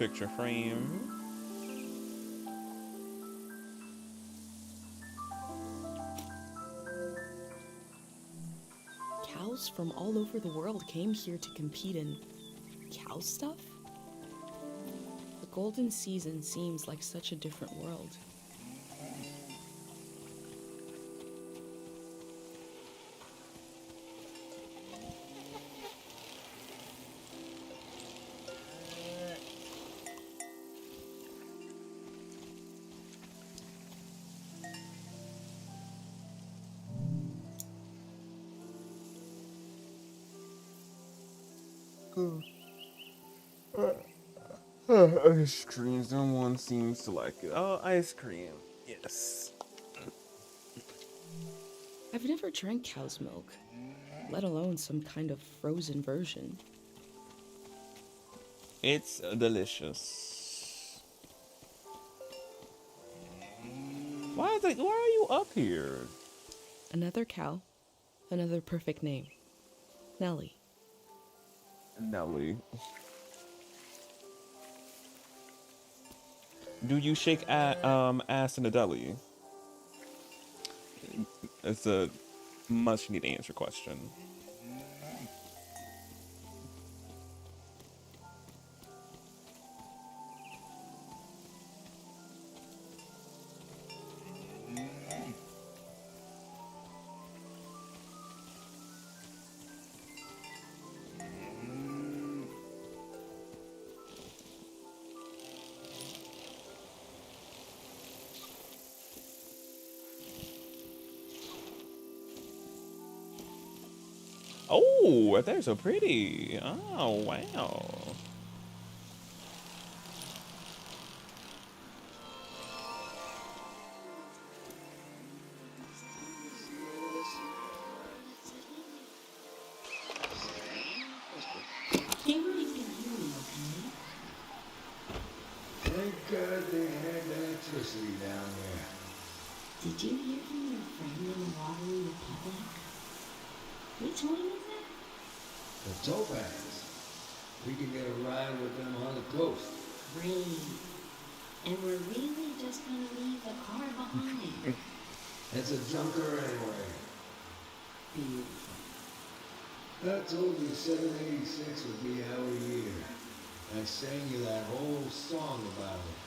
picture frame. Cows from all over the world came here to compete in cow stuff? The golden season seems like such a different world. Ice cream. No one seems to like it. Oh, ice cream. Yes. I've never drank cow's milk, let alone some kind of frozen version. It's delicious. Why are you up here? Another cow, another perfect name. Nellie. Nelly. Do you shake ass in a deli? It's a much need to answer question. Oh, they're so pretty. Oh, wow. Thank God they had electricity down there. Did you hear from your friend in the Waterloo Republic? Which one is that? The Topaz. We can get a ride with them on the coast. Great. And we're really just gonna leave the car behind. It's a junker anyway. Beautiful. I told you 786 would be our year. I sang you that whole song about it.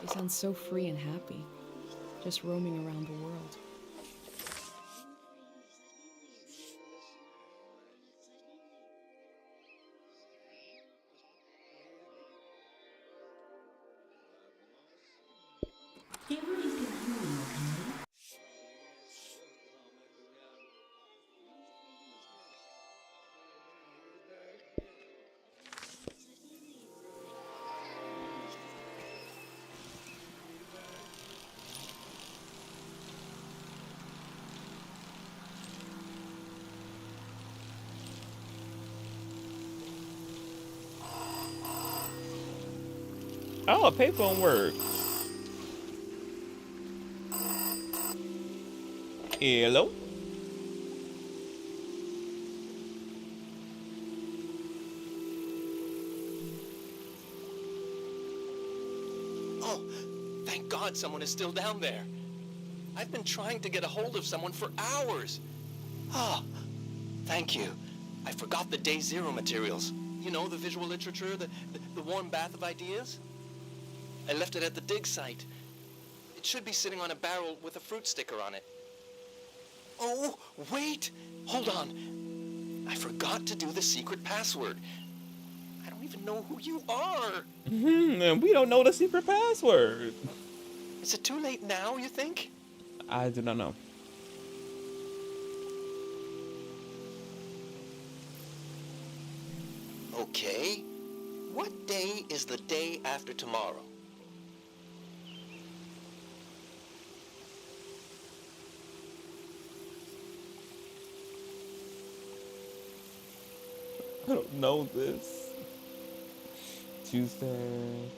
They sound so free and happy, just roaming around the world. Oh, a payphone works. Hello? Oh, thank God someone is still down there. I've been trying to get a hold of someone for hours. Ah, thank you. I forgot the Day Zero materials. You know, the visual literature, the warm bath of ideas. I left it at the dig site. It should be sitting on a barrel with a fruit sticker on it. Oh, wait! Hold on. I forgot to do the secret password. I don't even know who you are. And we don't know the secret password. Is it too late now, you think? I do not know. Okay. What day is the day after tomorrow? I don't know this. Tuesday.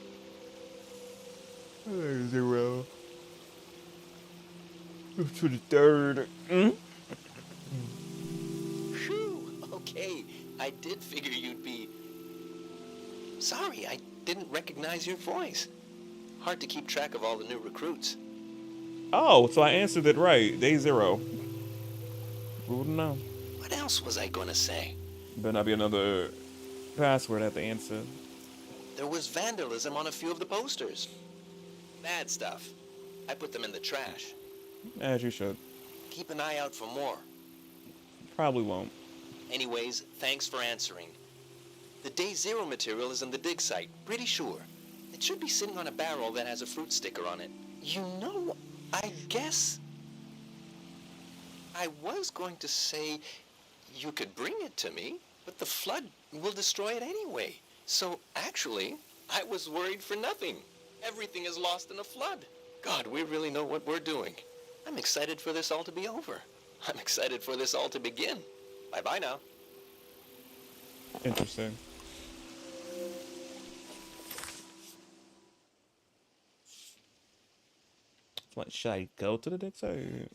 0. 23rd. Phew. Okay. I did figure you'd be... Sorry, I didn't recognize your voice. Hard to keep track of all the new recruits. Oh, so I answered it right. Day 0. Who wouldn't know? What else was I gonna say? Better not be another password I have to answer. There was vandalism on a few of the posters. Bad stuff. I put them in the trash. As you should. Keep an eye out for more. Probably won't. Anyways, thanks for answering. The Day 0 material is in the dig site, pretty sure. It should be sitting on a barrel that has a fruit sticker on it. You know, I guess... I was going to say you could bring it to me, but the flood will destroy it anyway. So, actually, I was worried for nothing. Everything is lost in a flood. God, we really know what we're doing. I'm excited for this all to be over. I'm excited for this all to begin. Bye-bye now. Interesting. What, should I go to the dig site?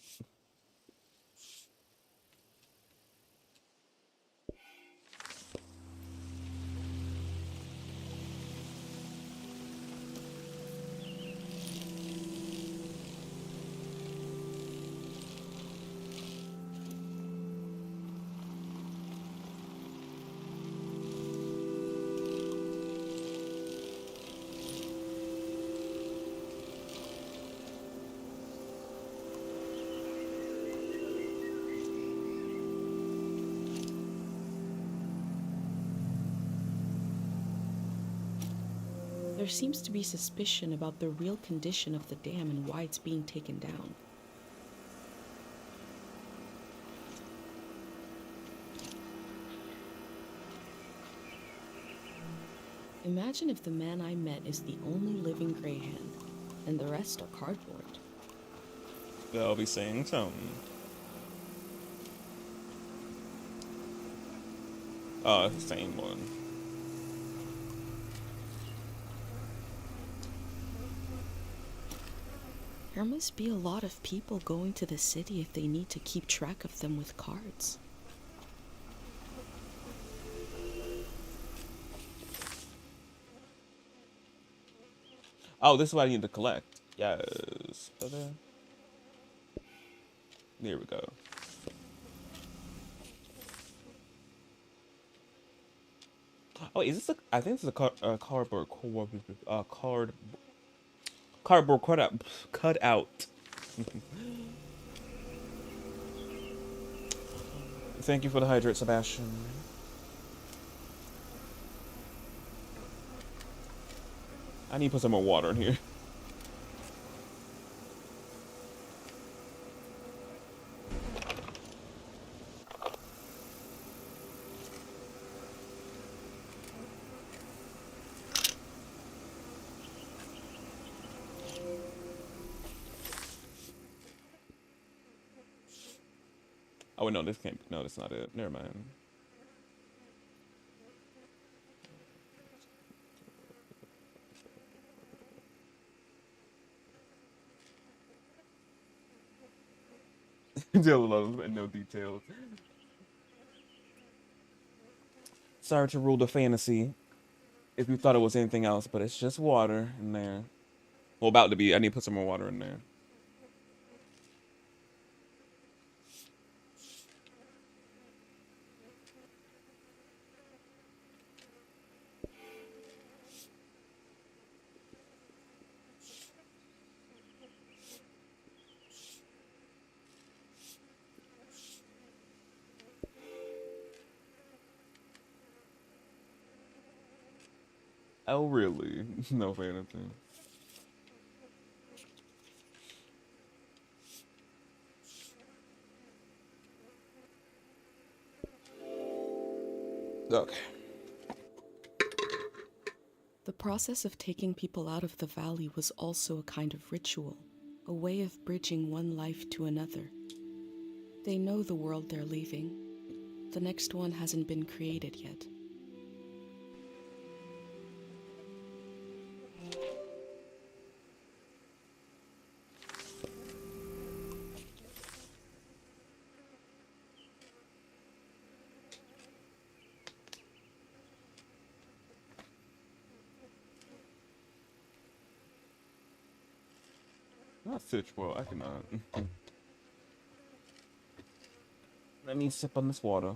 There seems to be suspicion about the real condition of the dam and why it's being taken down. Imagine if the man I met is the only living Greyhand, and the rest are cardboard. They'll be saying something. Oh, it's the same one. There must be a lot of people going to the city if they need to keep track of them with cards. Oh, this is what I need to collect. Yes. There we go. Oh, is this a? I think this is a cardboard cut out. Thank you for the hydrate, Sebastian. I need to put some more water in here. Oh, wait, no, this can't. No, that's not it. Never mind. No details. Sorry to rule the fantasy. If you thought it was anything else, but it's just water in there. Well, about to be. I need to put some more water in there. Oh, really? No fantasy. Okay. The process of taking people out of the valley was also a kind of ritual, a way of bridging one life to another. They know the world they're leaving. The next one hasn't been created yet. Not Stitch, well, I cannot. Let me sip on this water.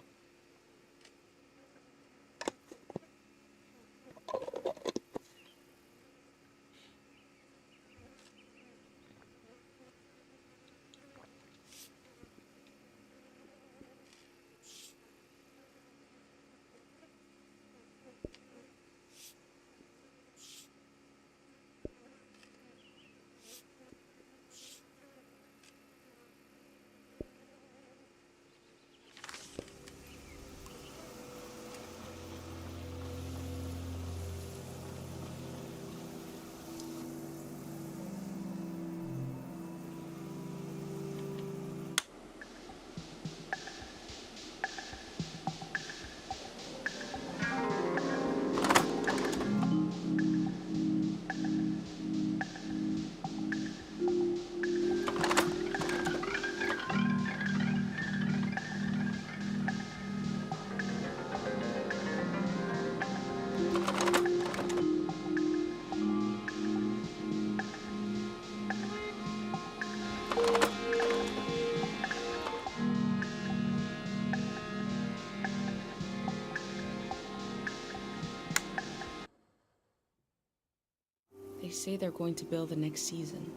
They say they're going to build the next season.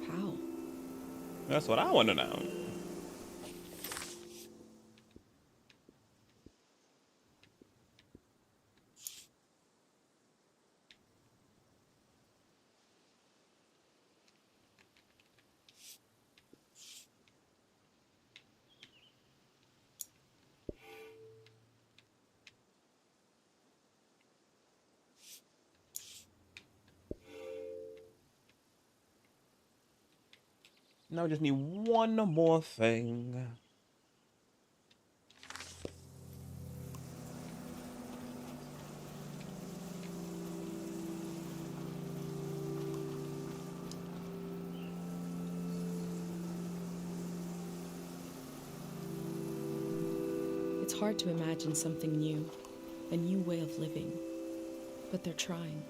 How? That's what I want to know. Now we just need one more thing. It's hard to imagine something new, a new way of living, but they're trying.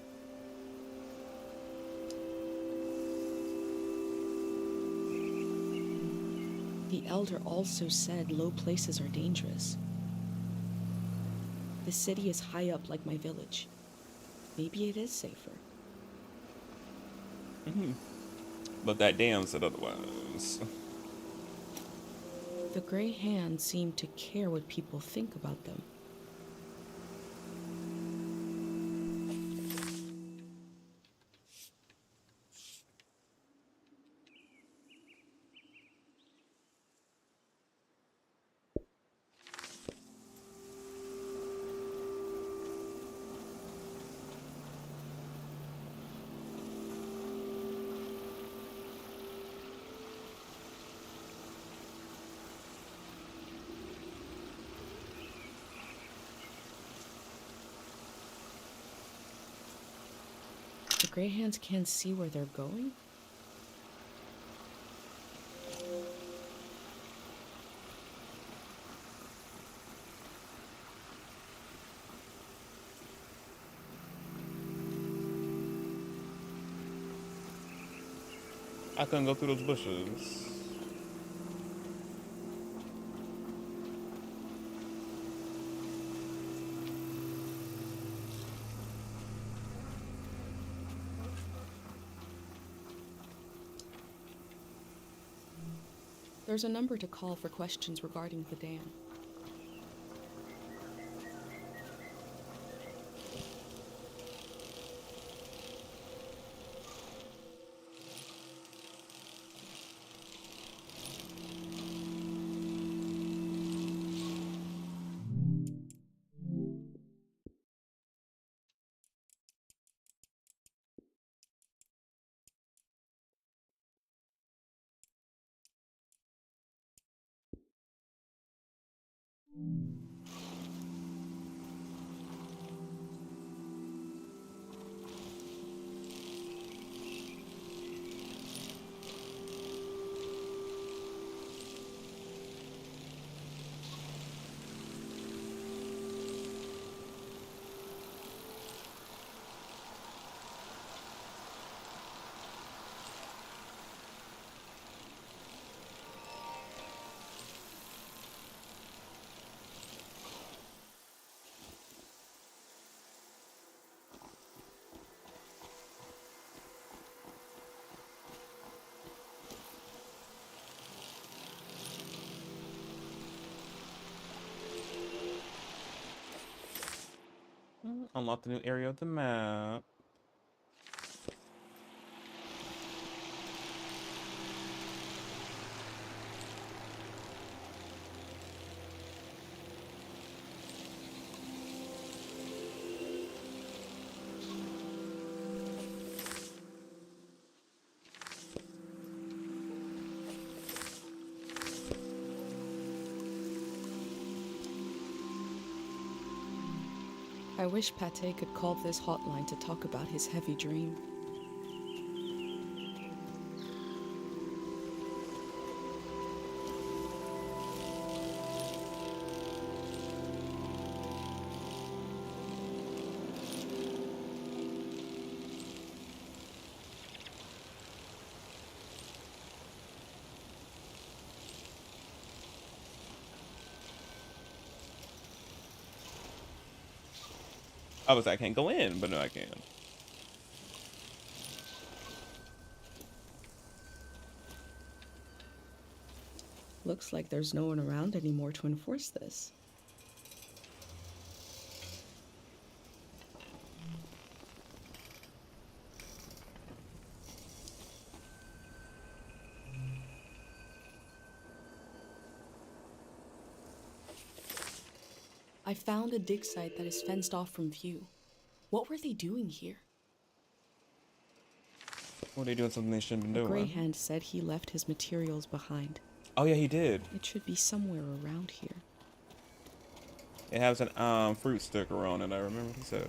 The elder also said low places are dangerous. The city is high up like my village. Maybe it is safer. But that damn said otherwise. The gray hands seem to care what people think about them. The gray hands can't see where they're going? I couldn't go through those bushes. There's a number to call for questions regarding the dam. Unlock the new area of the map. I wish Pate could call this hotline to talk about his heavy dream. I was like, I can't go in, but no, I can. Looks like there's no one around anymore to enforce this. I found a dig site that is fenced off from view. What were they doing here? Were they doing something they shouldn't have been The doing? Greyhand said he left his materials behind. Oh yeah, he did. It should be somewhere around here. It has an fruit sticker on it. I remember he said.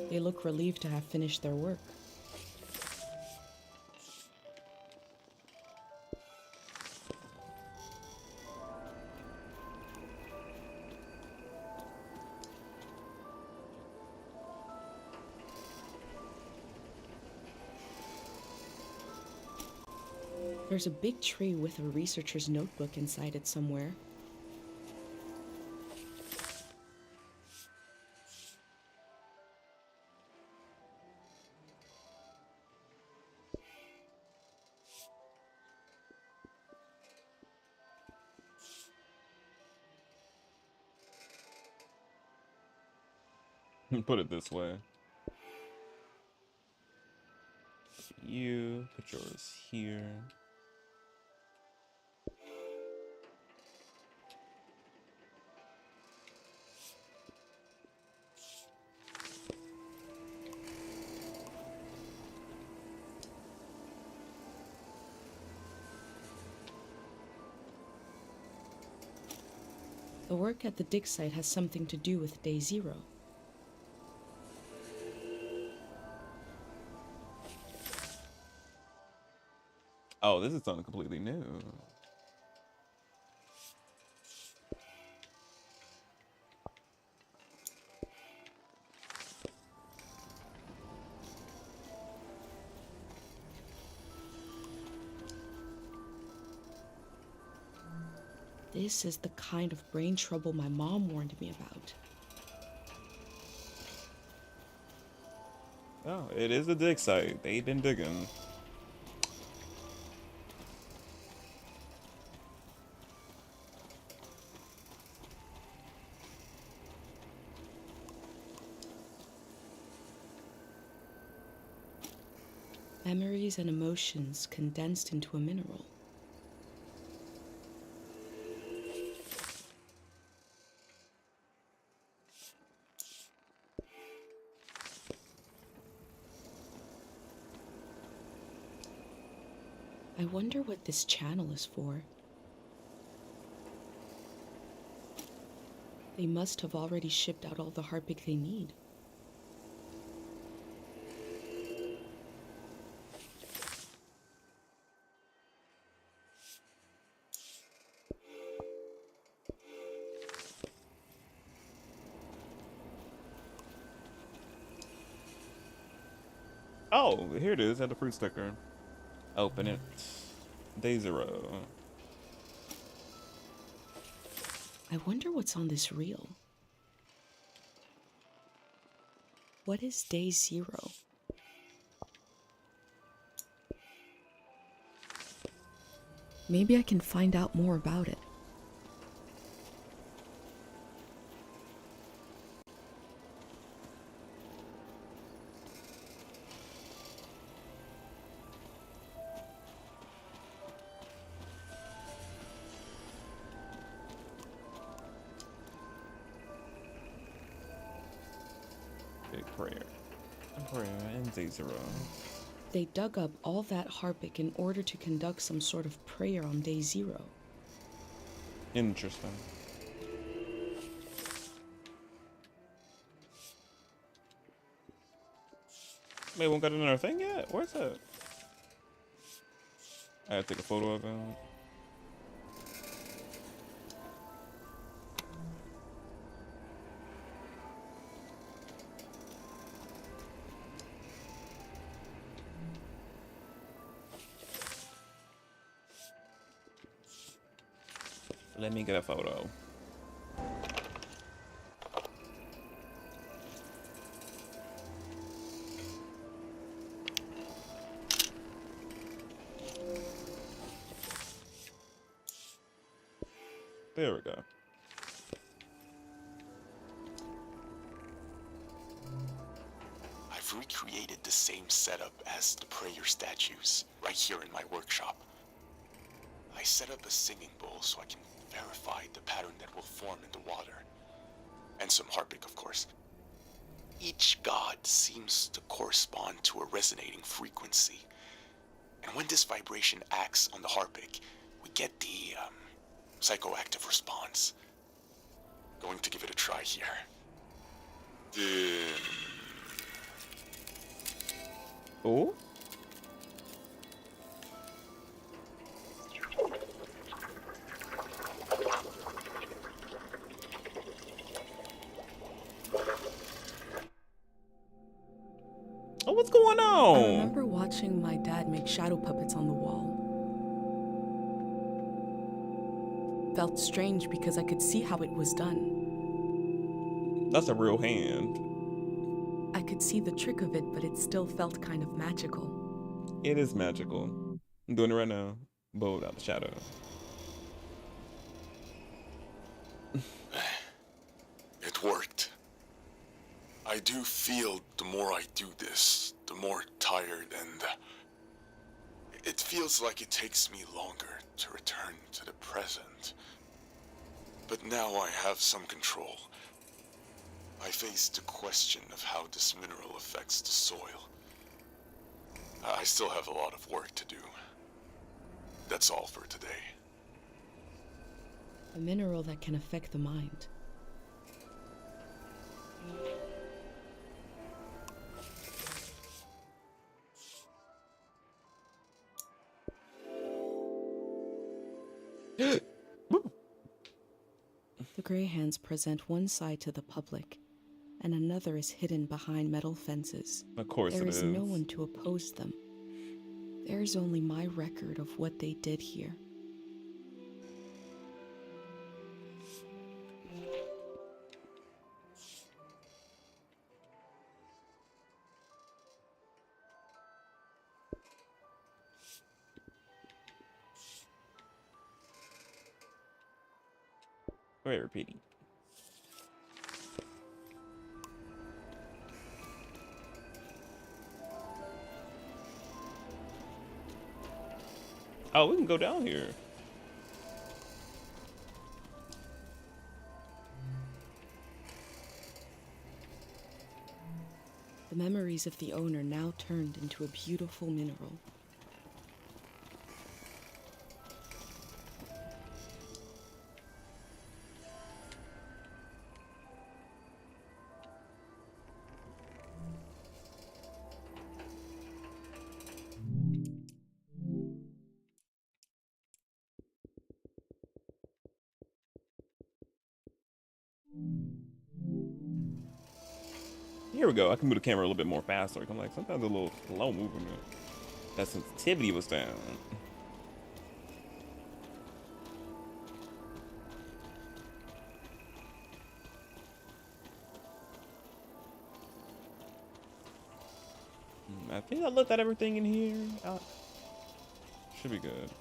They look relieved to have finished their work. There's a big tree with a researcher's notebook inside it somewhere. Put it this way. You put yours here. The work at the dig site has something to do with Day Zero. Oh, this is something completely new. This is the kind of brain trouble my mom warned me about. Oh, it is a dig site. They've been digging. Memories and emotions condensed into a mineral. I wonder what this channel is for. They must have already shipped out all the Harpic they need. Oh, here it is. Had the fruit sticker. Open it. Day Zero. I wonder what's on this reel. What is Day Zero? Maybe I can find out more about it. Big prayer. Prayer and Z0. They dug up all that Harpic in order to conduct some sort of prayer on day 0. Interesting. Wait, won't got another thing yet? Where's that? I gotta take a photo of it. Let me get a photo. There we go. I've recreated the same setup as the prayer statues right here in my workshop. I set up a singing bowl so I can verify the pattern that will form in the water. And some Harpic, of course. Each god seems to correspond to a resonating frequency. And when this vibration acts on the Harpic, we get the psychoactive response. Going to give it a try here. Oh? Oh, what's going on? I remember watching my dad make shadow puppets on the wall. Felt strange because I could see how it was done. That's a real hand. I could see the trick of it, but it still felt kind of magical. It is magical. I'm doing it right now. But without the shadow. It worked. I do feel the more I do this, the more tired, and it feels like it takes me longer to return to the present. But now I have some control. I face the question of how this mineral affects the soil. I still have a lot of work to do. That's all for today. A mineral that can affect the mind. The Grey Hands present one side to the public, and another is hidden behind metal fences. Of course there it is is. no one to oppose them. There is only my record of what they did here. Very repeating. Oh, we can go down here. The memories of the owner now turned into a beautiful mineral. Here we go. I can move the camera a little bit more faster. I'm like, sometimes a little slow movement. That sensitivity was down. I think I looked at everything in here. Should be good.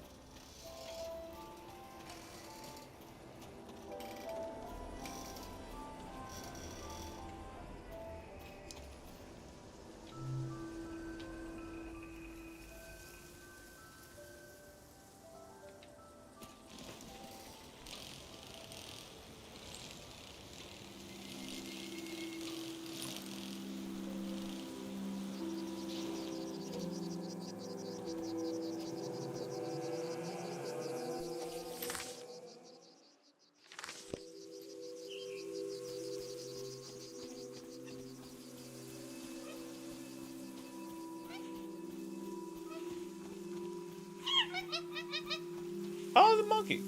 a monkey.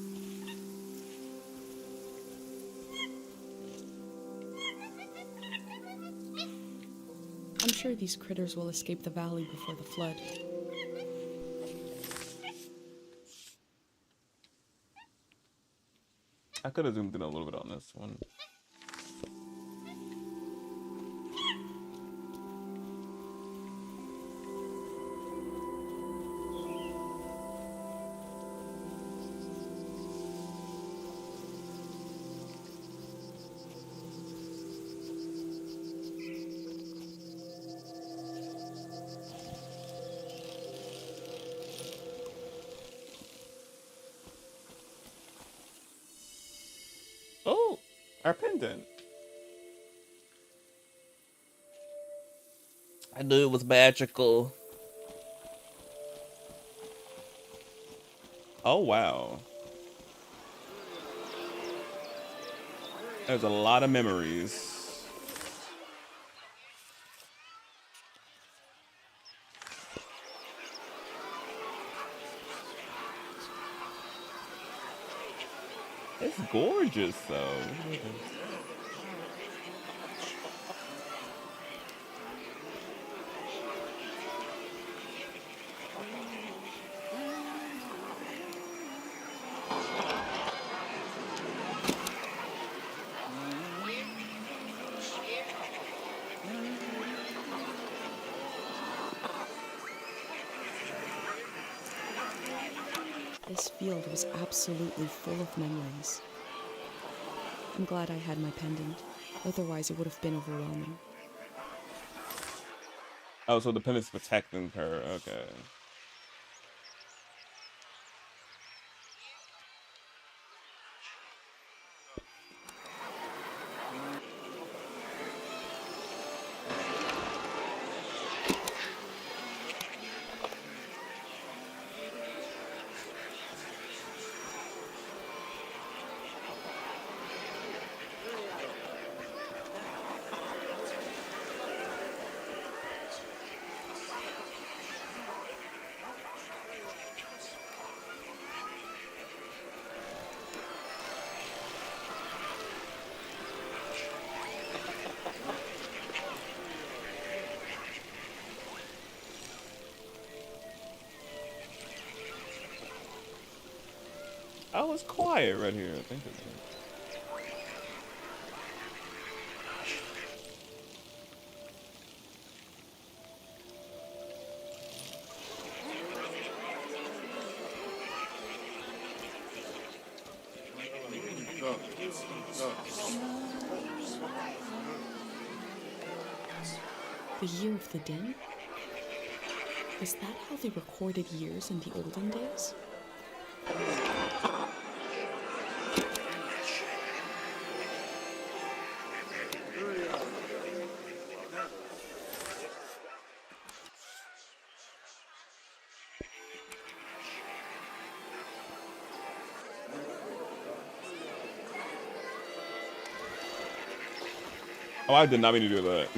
I'm sure these critters will escape the valley before the flood. I could have zoomed in a little bit on this one. Oh, our pendant. I knew it was magical. Oh, wow. There's a lot of memories. It's gorgeous, though. This field was absolutely full of memories. I'm glad I had my pendant, otherwise it would have been overwhelming. Oh, so the pendant's protecting her. Okay. Oh, it's quiet right here. I think it's... The year of the den? Is that how they recorded years in the olden days? Oh, I did not mean to do that.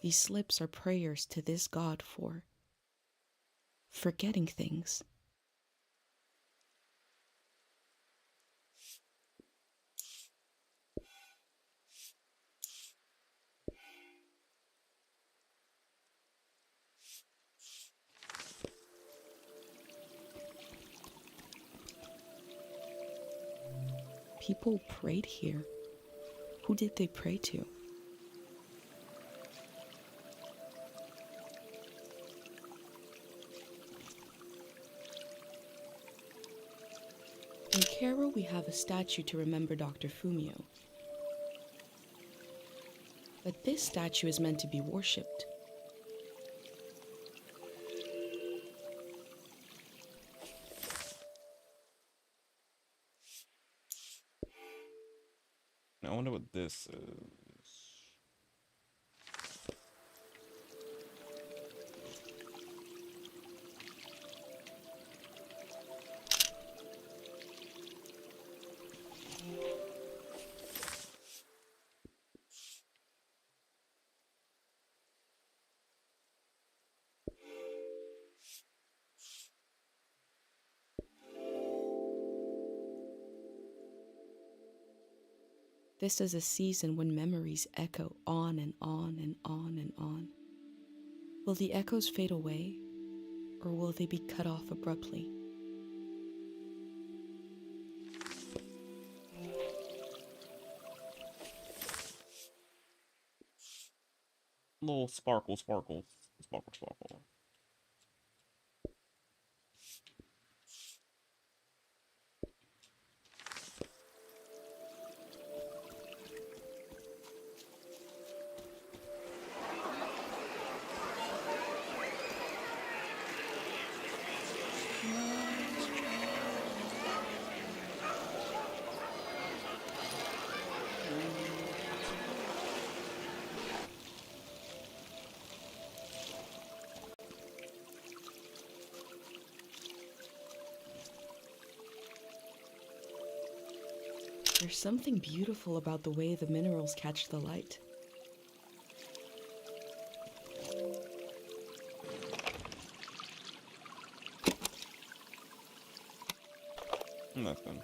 These slips are prayers to this god for forgetting things. People prayed here. Who did they pray to? In Cairo, we have a statue to remember Dr. Fumio. But this statue is meant to be worshipped. I wonder what this is. This is a season when memories echo on and on and on and on. Will the echoes fade away, or will they be cut off abruptly? Little sparkle, sparkle, sparkle, sparkle. There's something beautiful about the way the minerals catch the light. Nothing.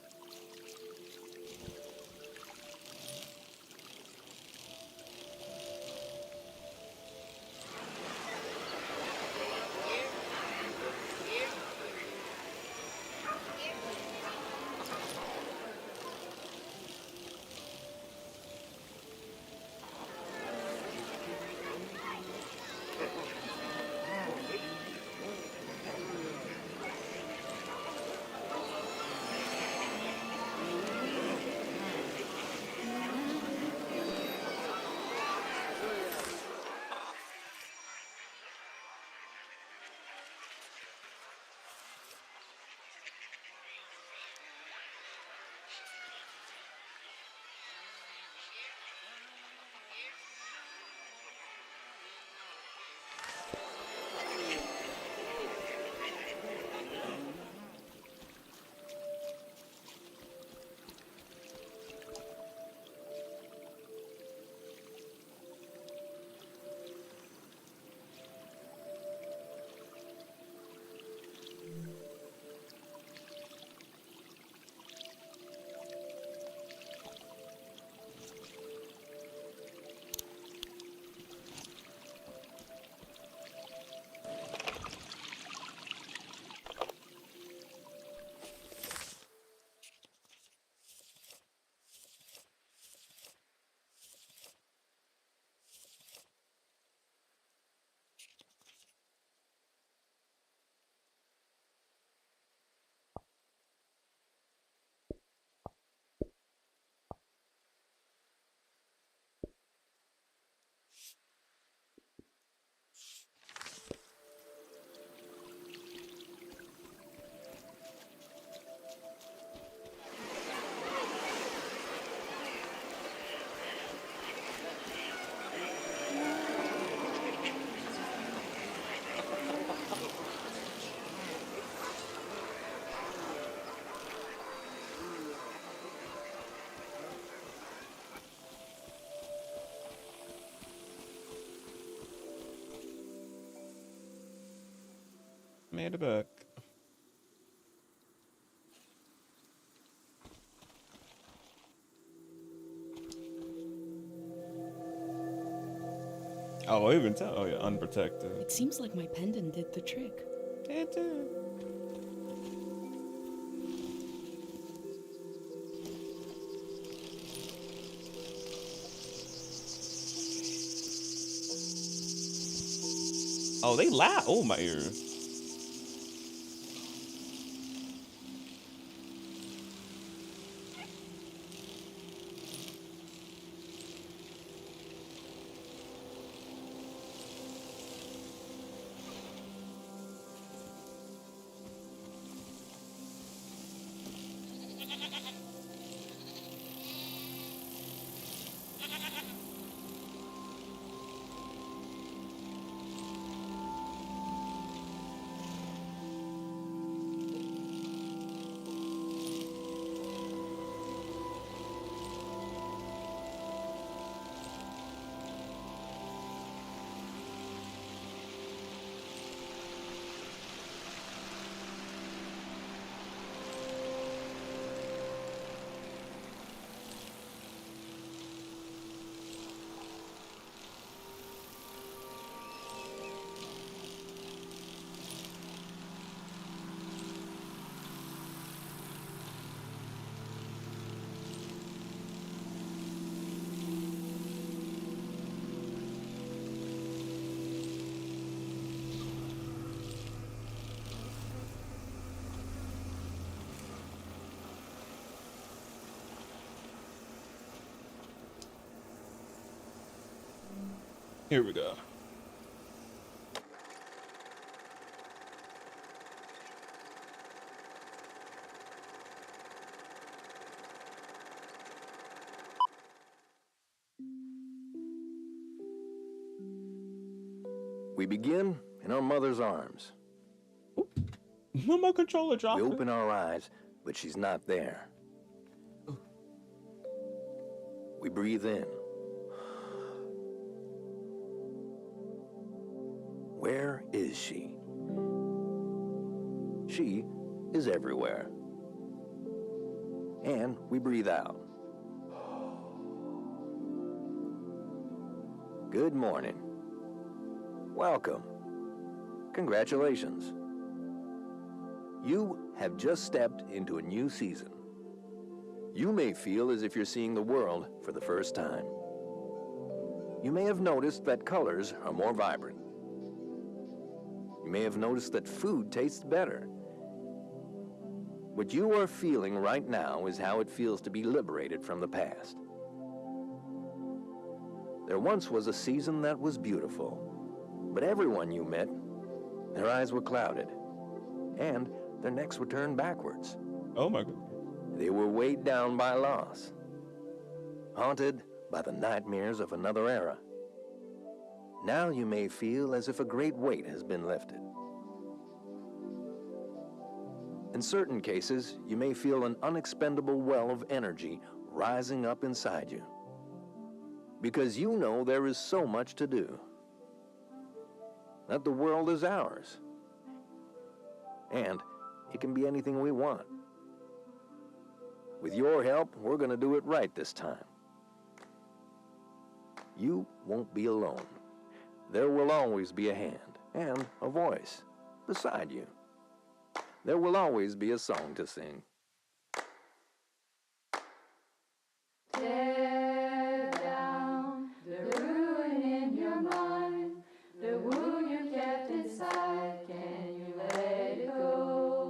Made it back. Oh, I even tell. Oh yeah, unprotected. It seems like my pendant did the trick. It did. Oh, they laugh. Oh, my ears. Here we go. We begin in our mother's arms. My controller dropped. We open our eyes, but she's not there. We breathe in. Where is she? She is everywhere. And we breathe out. Good morning. Welcome. Congratulations. You have just stepped into a new season. You may feel as if you're seeing the world for the first time. You may have noticed that colors are more vibrant. You may have noticed that food tastes better. What you are feeling right now is how it feels to be liberated from the past. There once was a season that was beautiful. But everyone you met, their eyes were clouded, and their necks were turned backwards. Oh my God. They were weighed down by loss, haunted by the nightmares of another era. Now you may feel as if a great weight has been lifted. In certain cases, you may feel an unexpendable well of energy rising up inside you, because you know there is so much to do. That the world is ours. And it can be anything we want. With your help, we're going to do it right this time. You won't be alone. There will always be a hand and a voice beside you. There will always be a song to sing. Tear down the ruin in your mind, the wound you kept inside, can you let it go?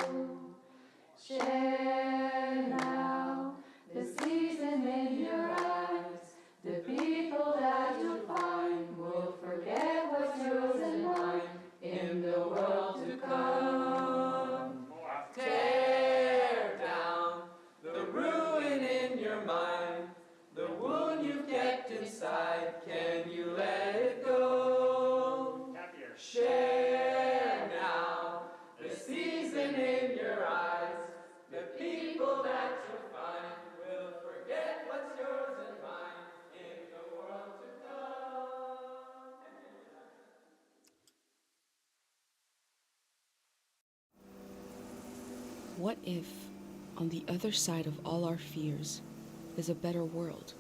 Share now the season in your eyes, the people that you find will forget what's yours and mine in the world to come. Tear down the ruin in your mind, the wound you kept inside, can you let it go? Share now the season in your eyes, the people that you find will forget what's yours and mine in the world to come. What if, on the other side of all our fears, is a better world?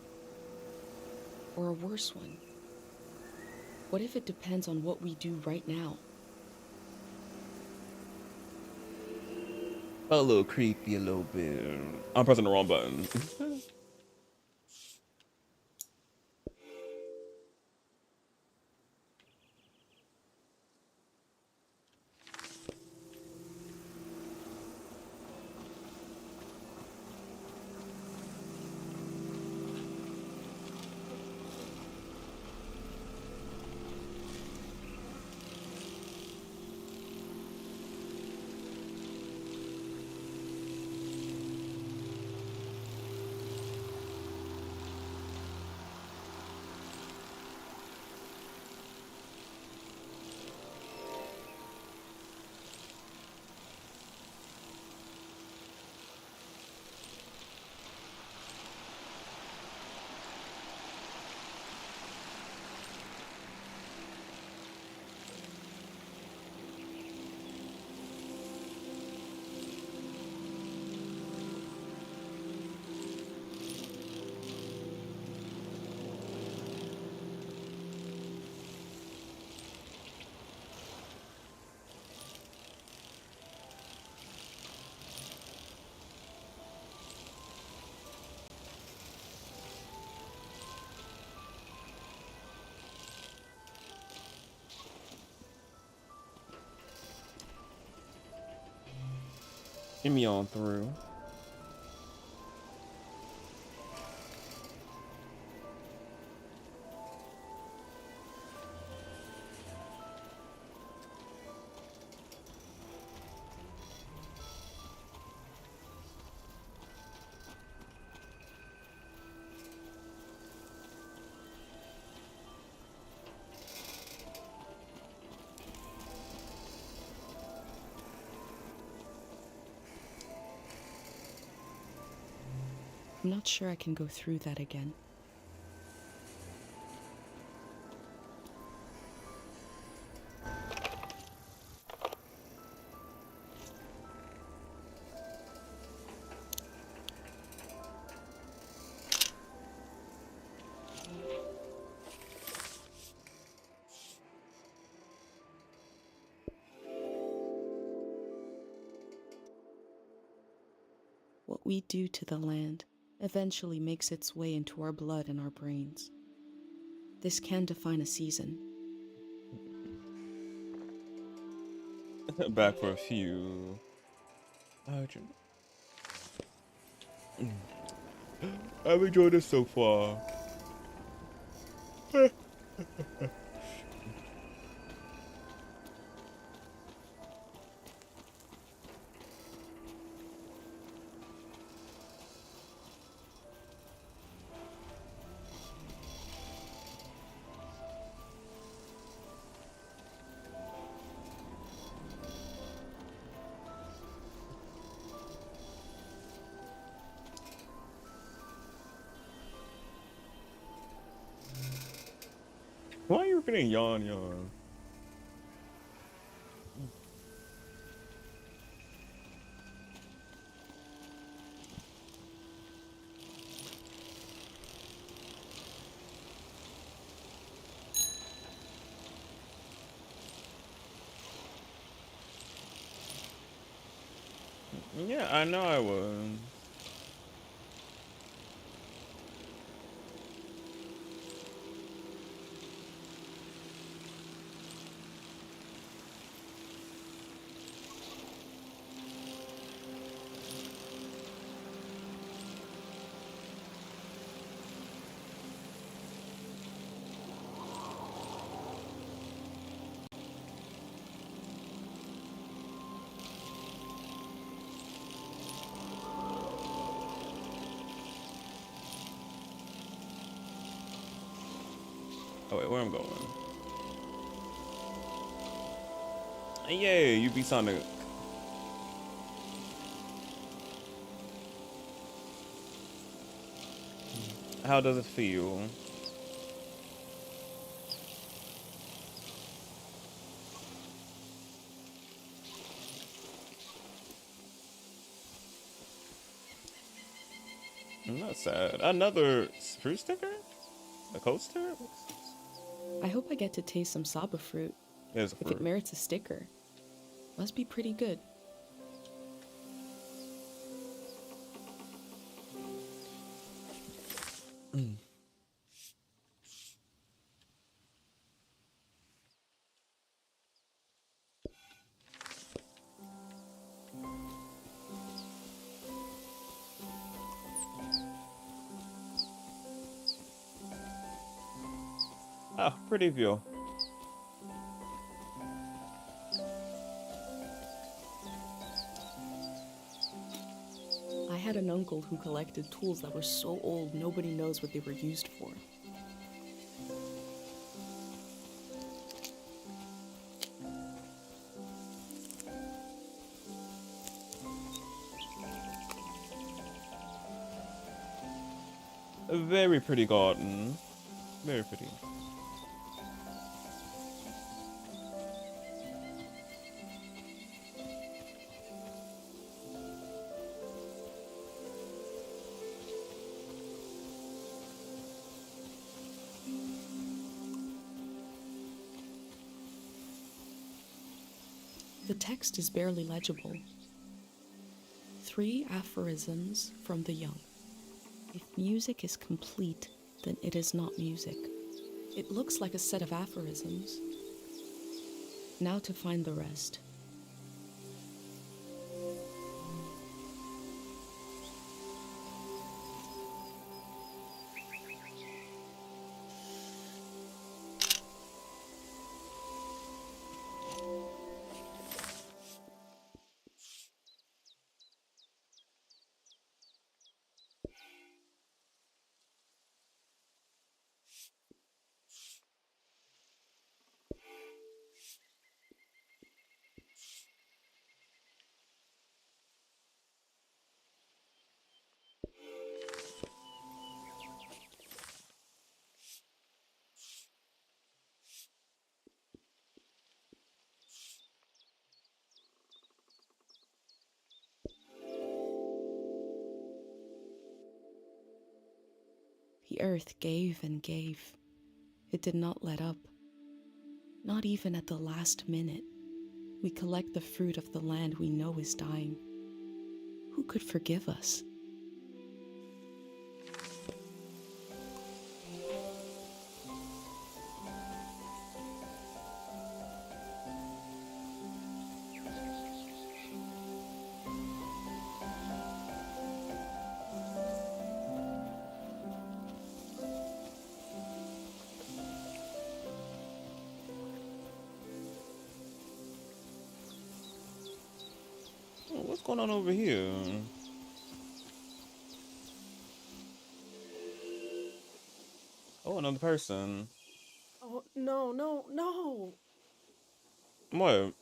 Or a worse one? What if it depends on what we do right now? A little creepy, a little bit. I'm pressing the wrong button. Get me on through. I'm not sure I can go through that again. What we do to the land eventually makes its way into our blood and our brains. This can define a season. Back for a few. I've enjoyed this so far. Why are you repeating yawn? Yeah, I know I was. Oh wait, where I'm going? Yay, you beat Sonic. How does it feel? I'm not sad. Another fruit sticker? A coaster? I hope I get to taste some Saba fruit. There's a If fruit. it merits a sticker. Must be pretty good. Oh, pretty view. I had an uncle who collected tools that were so old nobody knows what they were used for. A very pretty garden. Very pretty. The text is barely legible. 3 aphorisms from the young. If music is complete, then it is not music. It looks like a set of aphorisms. Now to find the rest. The earth gave and gave. It did not let up. Not even at the last minute. We collect the fruit of the land we know is dying. Who could forgive us? What's going on over here? Oh, another person. Oh, no, no, no. What?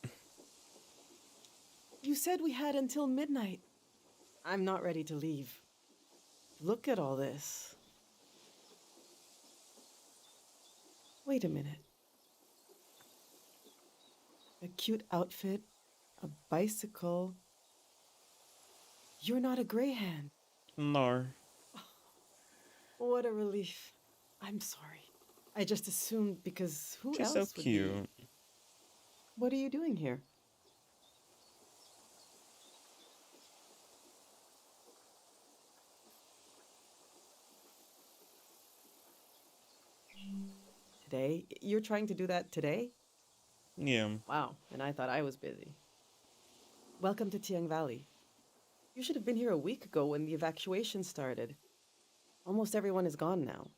You said we had until midnight. I'm not ready to leave. Look at all this. Wait a minute. A cute outfit, a bicycle. You're not a greyhound. No. What a relief. I'm sorry. I just assumed because who She's else so would cute. be? What are you doing here? Today? You're trying to do that today? Yeah. Wow, and I thought I was busy. Welcome to Tiang Valley. You should have been here a week ago when the evacuation started. Almost everyone is gone now.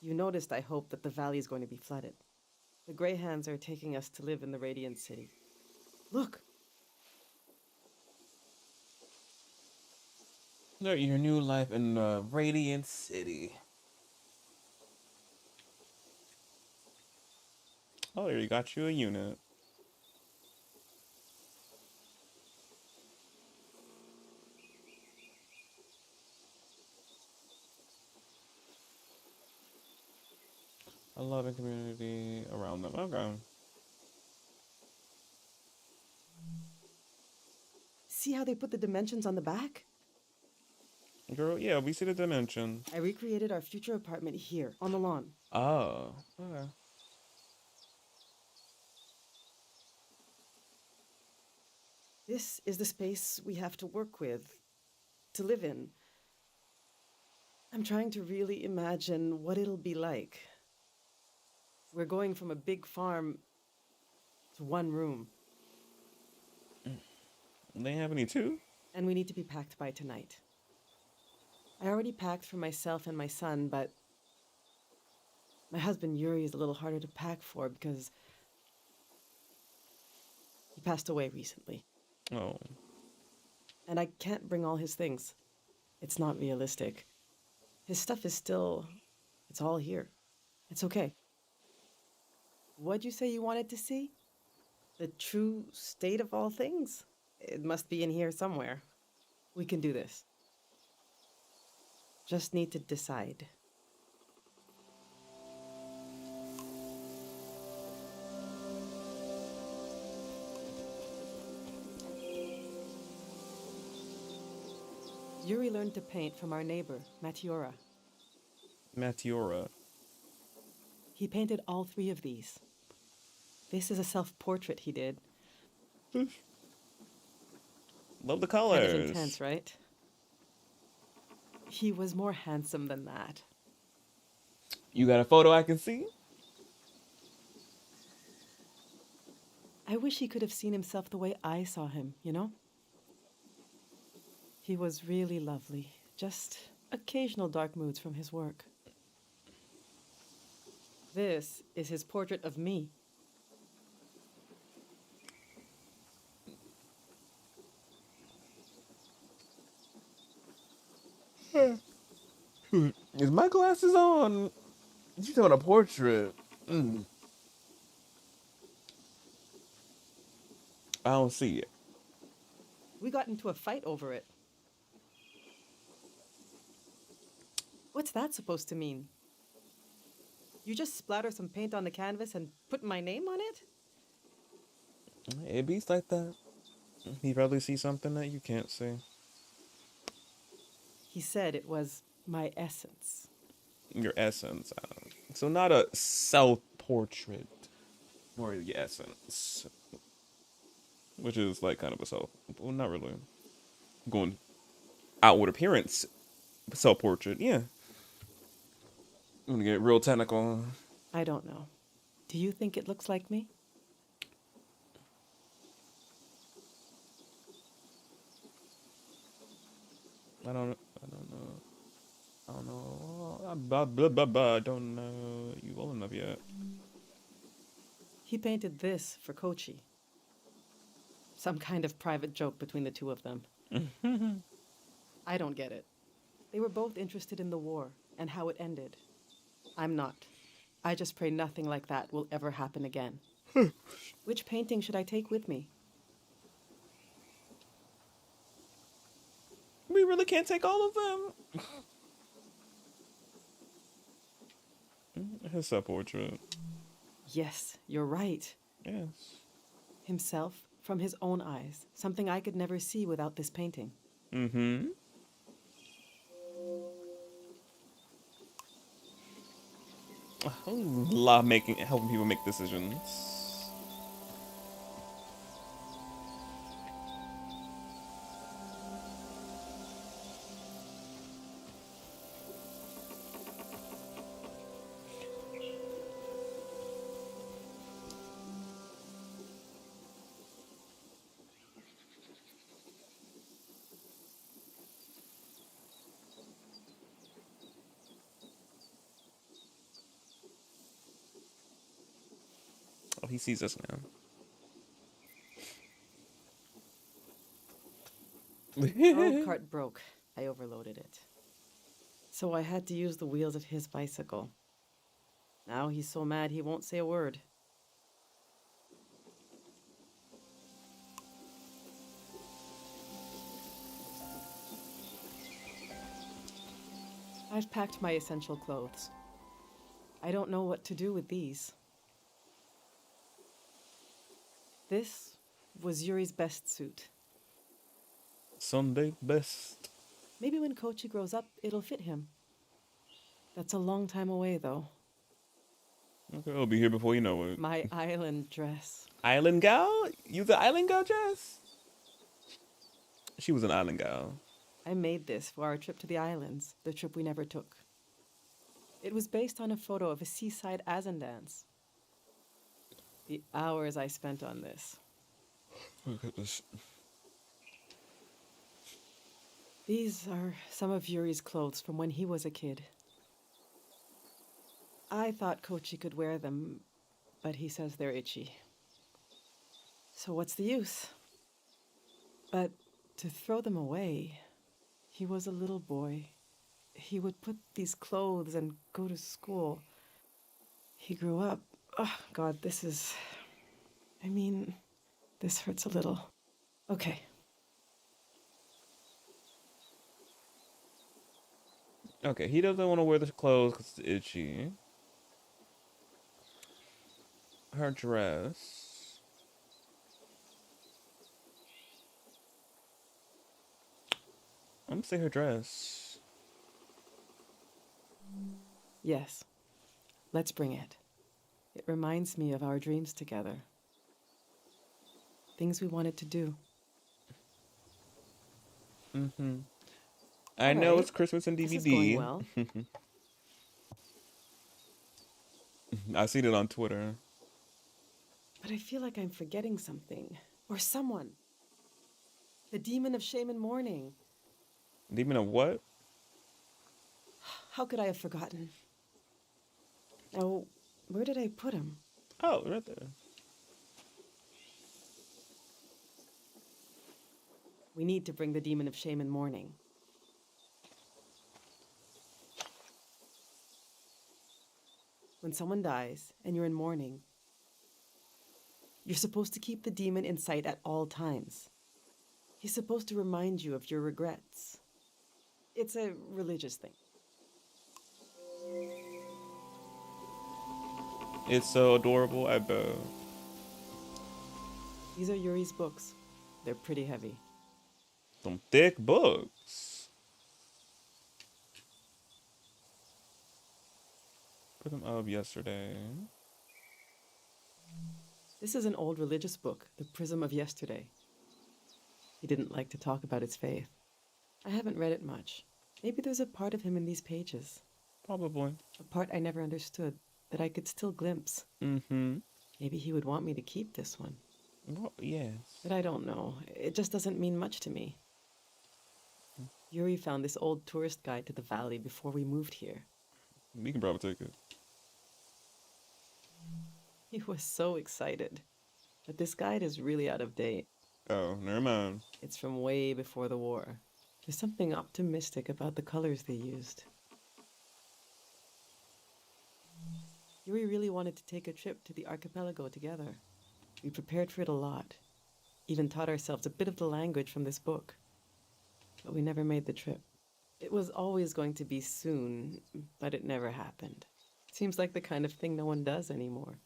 You noticed, I hope, that the valley is going to be flooded. The Greyhands are taking us to live in the Radiant City. Look! Start your new life in Radiant City. Oh, there you got you a unit. A loving community around them. Okay. See how they put the dimensions on the back? Girl, yeah, we see the dimension. I recreated our future apartment here, on the lawn. Oh, okay. This is the space we have to work with, to live in. I'm trying to really imagine what it'll be like. We're going from a big farm to one room. They have any too? And we need to be packed by tonight. I already packed for myself and my son, but my husband Yuri is a little harder to pack for because he passed away recently. Oh. And I can't bring all his things. It's not realistic. His stuff is still... it's all here. It's okay. What'd you say you wanted to see? The true state of all things? It must be in here somewhere. We can do this. Just need to decide. Yuri learned to paint from our neighbor, Matiora. Matiora. He painted all three of these. This is a self-portrait he did. Love the colors. Kind of intense, right? He was more handsome than that. You got a photo I can see? I wish he could have seen himself the way I saw him, you know? He was really lovely. Just occasional dark moods from his work. This is his portrait of me. Is my glasses on? You doing a portrait? I don't see it. We got into a fight over it. What's that supposed to mean? You just splatter some paint on the canvas and put my name on it? It beats like that. He probably sees something that you can't see. He said it was my essence. Your essence. So not a self-portrait, or your essence, which is like kind of a self. Well, not really. Going outward appearance, self-portrait. Yeah. I'm gonna get real technical. I don't know. Do you think it looks like me? I don't know. I don't know you well enough yet. He painted this for Kochi. Some kind of private joke between the two of them. I don't get it. They were both interested in the war and how it ended. I'm not. I just pray nothing like that will ever happen again. Which painting should I take with me? We really can't take all of them. His self-portrait. Yes, you're right. Yes. Himself from his own eyes. Something I could never see without this painting. Mm-hmm. I love helping people make decisions. Oh, he sees us now. The road cart broke. I overloaded it. So I had to use the wheels of his bicycle. Now he's so mad he won't say a word. I've packed my essential clothes. I don't know what to do with these. This was Yuri's best suit. Sunday best. Maybe when Kochi grows up, it'll fit him. That's a long time away, though. Okay, I'll be here before you know it. My island dress. Island gal? You the island gal, Jess? She was an island gal. I made this for our trip to the islands, the trip we never took. It was based on a photo of a seaside Azan dance. The hours I spent on this. Look at this. These are some of Yuri's clothes from when he was a kid. I thought Kochi could wear them, but he says they're itchy. So what's the use? But to throw them away, he was a little boy. He would put these clothes and go to school. He grew up. Oh, God, this hurts a little. Okay. Okay, he doesn't want to wear the clothes because it's itchy. Her dress. I'm gonna say her dress. Yes. Let's bring it. It reminds me of our dreams together. Things we wanted to do. Mm-hmm. I know it's Christmas and DVD. This is going well. I seen it on Twitter. But I feel like I'm forgetting something. Or someone. The demon of shame and mourning. Demon of what? How could I have forgotten? Now, where did I put him? Oh, right there. We need to bring the demon of shame and mourning. When someone dies and you're in mourning, you're supposed to keep the demon in sight at all times. He's supposed to remind you of your regrets. It's a religious thing. It's so adorable, I bet. These are Yuri's books. They're pretty heavy. Some thick books. Prism of Yesterday. This is an old religious book, The Prism of Yesterday. He didn't like to talk about his faith. I haven't read it much. Maybe there's a part of him in these pages. Probably. A part I never understood, that I could still glimpse. Mm-hmm. Maybe he would want me to keep this one. Well, yes. But I don't know. It just doesn't mean much to me. Yuri found this old tourist guide to the valley before we moved here. We can probably take it. He was so excited. But this guide is really out of date. Oh, never mind. It's from way before the war. There's something optimistic about the colors they used. Yuri really wanted to take a trip to the archipelago together. We prepared for it a lot. Even taught ourselves a bit of the language from this book. But we never made the trip. It was always going to be soon, but it never happened. Seems like the kind of thing no one does anymore.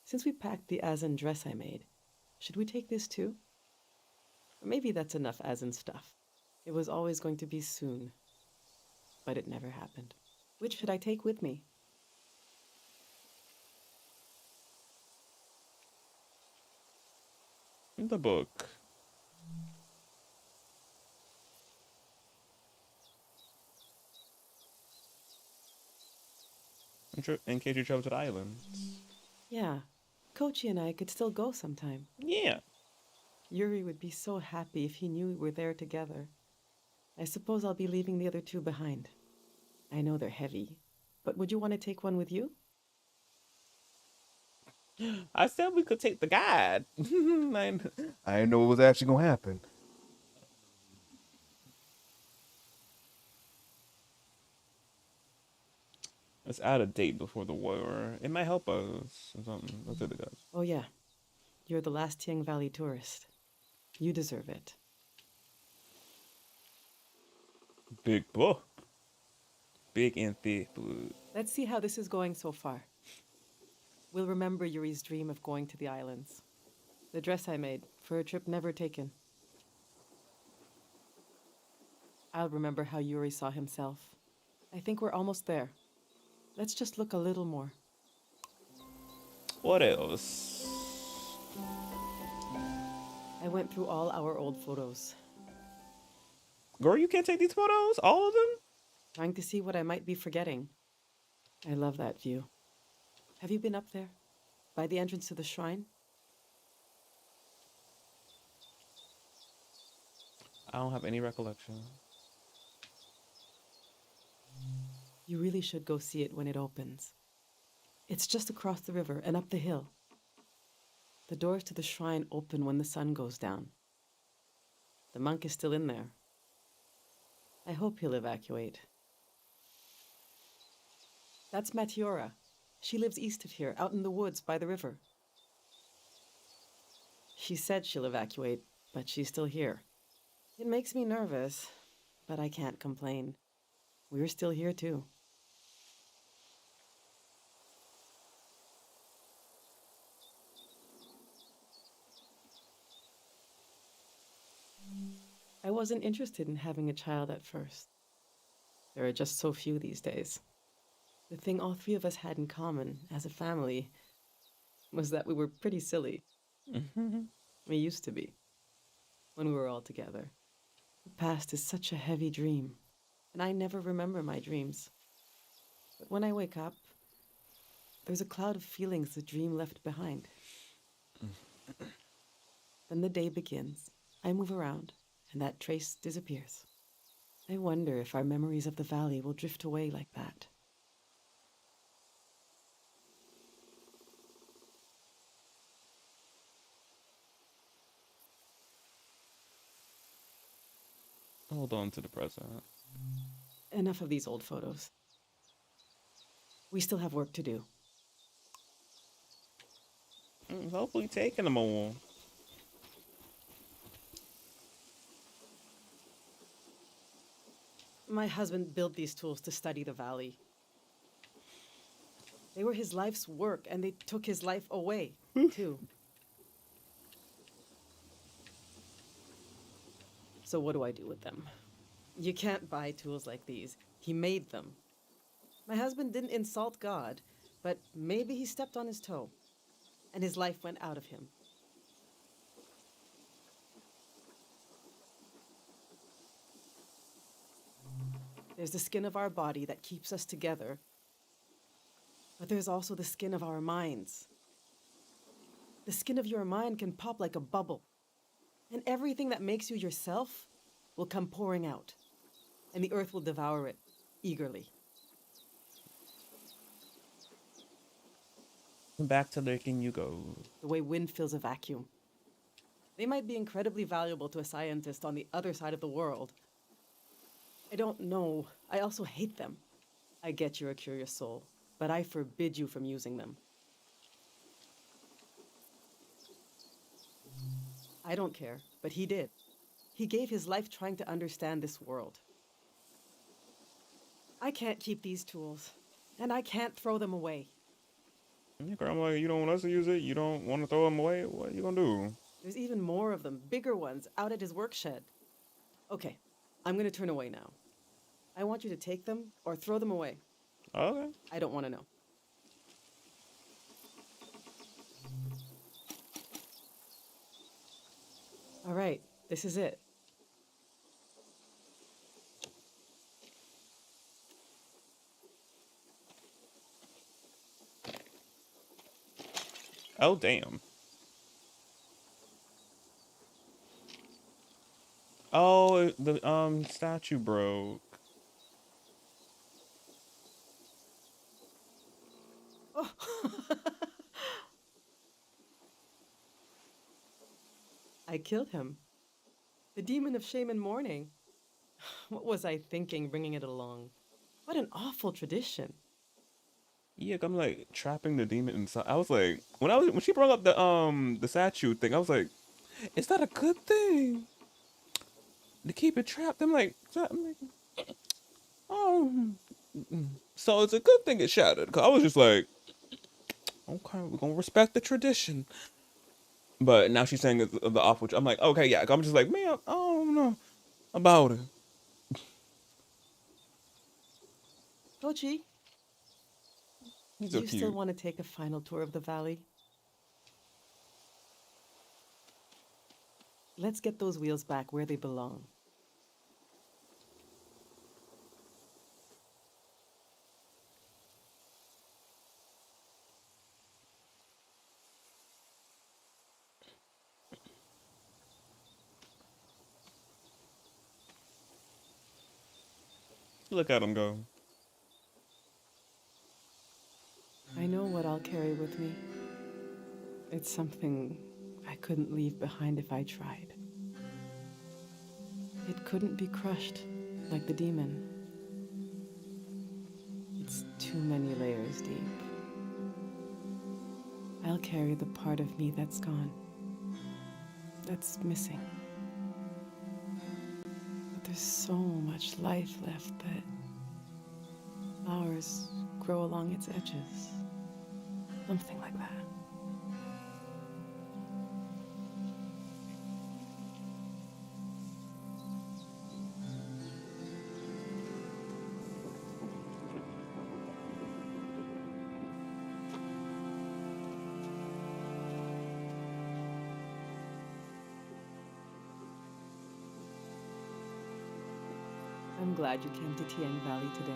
Since we packed the Azen dress I made, should we take this too? Or maybe that's enough Azen stuff. It was always going to be soon, but it never happened. Which should I take with me? The book. In case you travel to the islands. Yeah, Kochi and I could still go sometime. Yeah. Yuri would be so happy if he knew we were there together. I suppose I'll be leaving the other two behind. I know they're heavy, but would you want to take one with you? I said we could take the guide. I didn't know what was actually gonna happen. It's out of date before the war. It might help us or something. Let's do the guys. Oh yeah, you're the last Tiang Valley tourist. You deserve it. Big book. Big and thick. Let's see how this is going so far. We'll remember Yuri's dream of going to the islands. The dress I made for a trip never taken. I'll remember how Yuri saw himself. I think we're almost there. Let's just look a little more. What else? I went through all our old photos. Girl, you can't take these photos? All of them? Trying to see what I might be forgetting. I love that view. Have you been up there? By the entrance to the shrine? I don't have any recollection. You really should go see it when it opens. It's just across the river and up the hill. The doors to the shrine open when the sun goes down. The monk is still in there. I hope he'll evacuate. That's Matiora. She lives east of here, out in the woods by the river. She said she'll evacuate, but she's still here. It makes me nervous, but I can't complain. We're still here too. I wasn't interested in having a child at first. There are just so few these days. The thing all three of us had in common as a family was that we were pretty silly. We used to be, when we were all together. The past is such a heavy dream, and I never remember my dreams. But when I wake up, there's a cloud of feelings the dream left behind. Then the day begins. I move around, and that trace disappears. I wonder if our memories of the valley will drift away like that. Hold on to the present. Enough of these old photos. We still have work to do. Hopefully taking them all. My husband built these tools to study the valley. They were his life's work, and they took his life away, too. So what do I do with them? You can't buy tools like these. He made them. My husband didn't insult God, But maybe he stepped on his toe, and his life went out of him. There's the skin of our body that keeps us together, but there's also the skin of our minds. The skin of your mind can pop like a bubble, and everything that makes you yourself will come pouring out, and the earth will devour it eagerly. Back to licking you go. The way wind fills a vacuum. They might be incredibly valuable to a scientist on the other side of the world. I don't know. I also hate them. I get you're a curious soul, but I forbid you from using them. I don't care, but he did. He gave his life trying to understand this world. I can't keep these tools, and I can't throw them away. Your grandma, you don't want us to use it? You don't want to throw them away? What are you gonna do? There's even more of them, bigger ones, out at his work shed. Okay, I'm gonna turn away now. I want you to take them or throw them away. Okay. I don't want to know. All right, this is it. Oh, damn. Oh, the statue broke. Oh. I killed him. The demon of shame and mourning. What was I thinking bringing it along? What an awful tradition. Yeah, I'm like trapping the demon inside. I was like, when she brought up the statue thing, I was like, is that a good thing? To keep it trapped? I'm like, oh, so it's a good thing it shattered. Cause I was just like, okay, we're gonna respect the tradition. But now she's saying it's the awful. I'm like, okay, yeah. I'm just like, man, I don't know about it. Kochi, He's do so you cute. still want to take a final tour of the valley? Let's get those wheels back where they belong. Look at him go. I know what I'll carry with me. It's something I couldn't leave behind if I tried. It couldn't be crushed like the demon. It's too many layers deep. I'll carry the part of me that's gone, that's missing. But there's so much life left that flowers grow along its edges. Something like that. I'm glad you came to Tiang Valley today.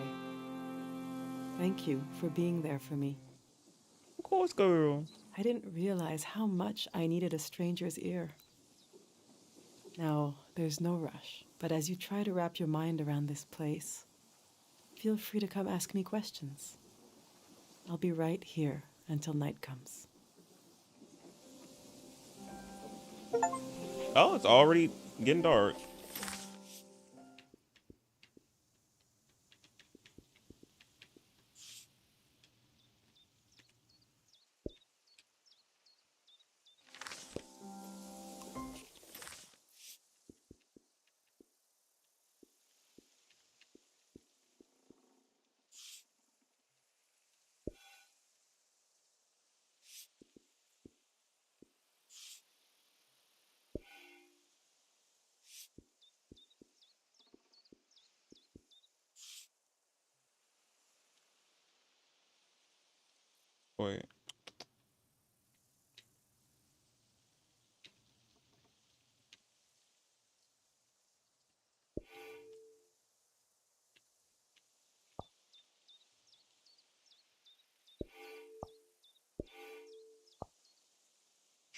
Thank you for being there for me. Of course, girl. I didn't realize how much I needed a stranger's ear. Now, there's no rush, but as you try to wrap your mind around this place, feel free to come ask me questions. I'll be right here until night comes. Oh, it's already getting dark.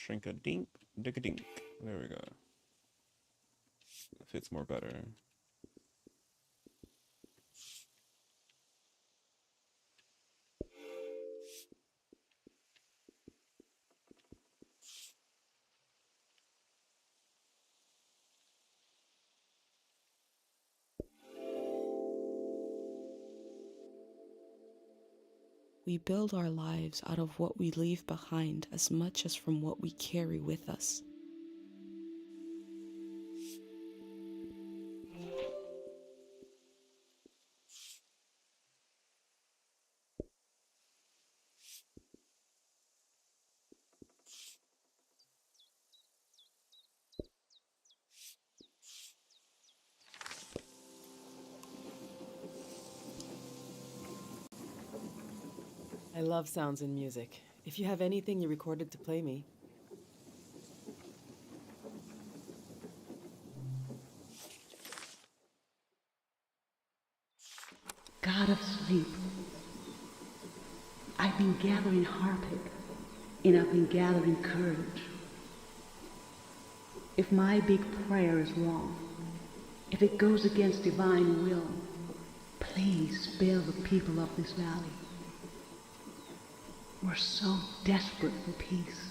Shrink a dink, dick a dink. There we go. It fits more better. We build our lives out of what we leave behind as much as from what we carry with us. I love sounds and music. If you have anything you recorded to play me. God of sleep, I've been gathering harpic, and I've been gathering courage. If my big prayer is wrong, if it goes against divine will, please spare the people of this valley. We're so desperate for peace.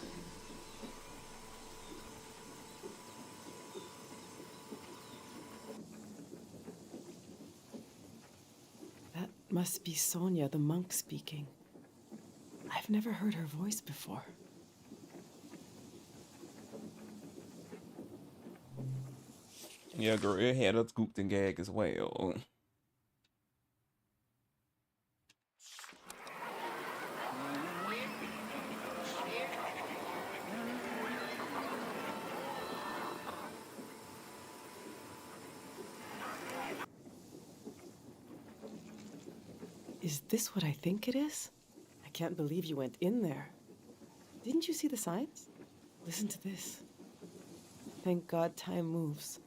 That must be Sonia, the monk, speaking. I've never heard her voice before. Yeah, girl, it had a scooped and gag as well. Is this what I think it is? I can't believe you went in there. Didn't you see the signs? Listen to this. Thank God time moves.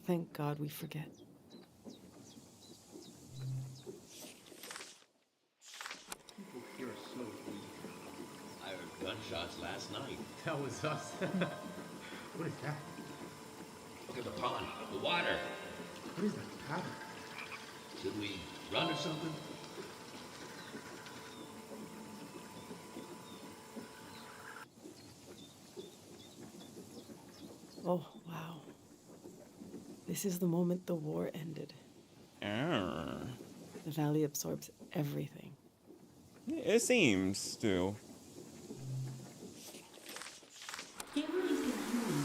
Thank God we forget. People here are so weak. I heard gunshots last night. That was us. What is that? Look at the pond, the water. What is that pattern? Should we run or something? Oh, wow. This is the moment the war ended. The valley absorbs everything. Yeah, it seems to. They were just healing,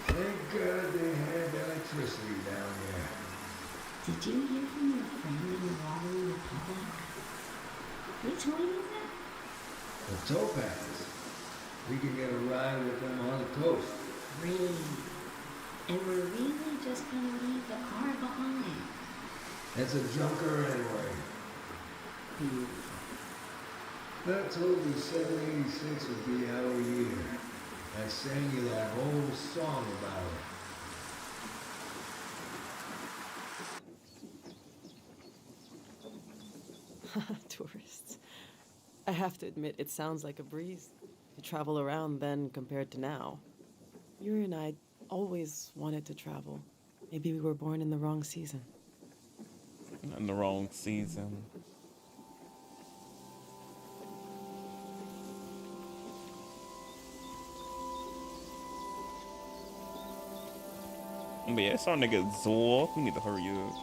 Thank God they had electricity down there. Did you hear from your friend in the watery republic? Which one is that? The topaz. We can get a ride with them on the coast. Really? And we're really just gonna leave the car behind? It's a junker anyway. Beautiful. I told you 786 would be our year. I sang you that whole song about it. Tourists. I have to admit, it sounds like a breeze to travel around then compared to now. You and I always wanted to travel. Maybe we were born in the wrong season. In the wrong season. But yeah, it's starting to get zork. We need to hurry up.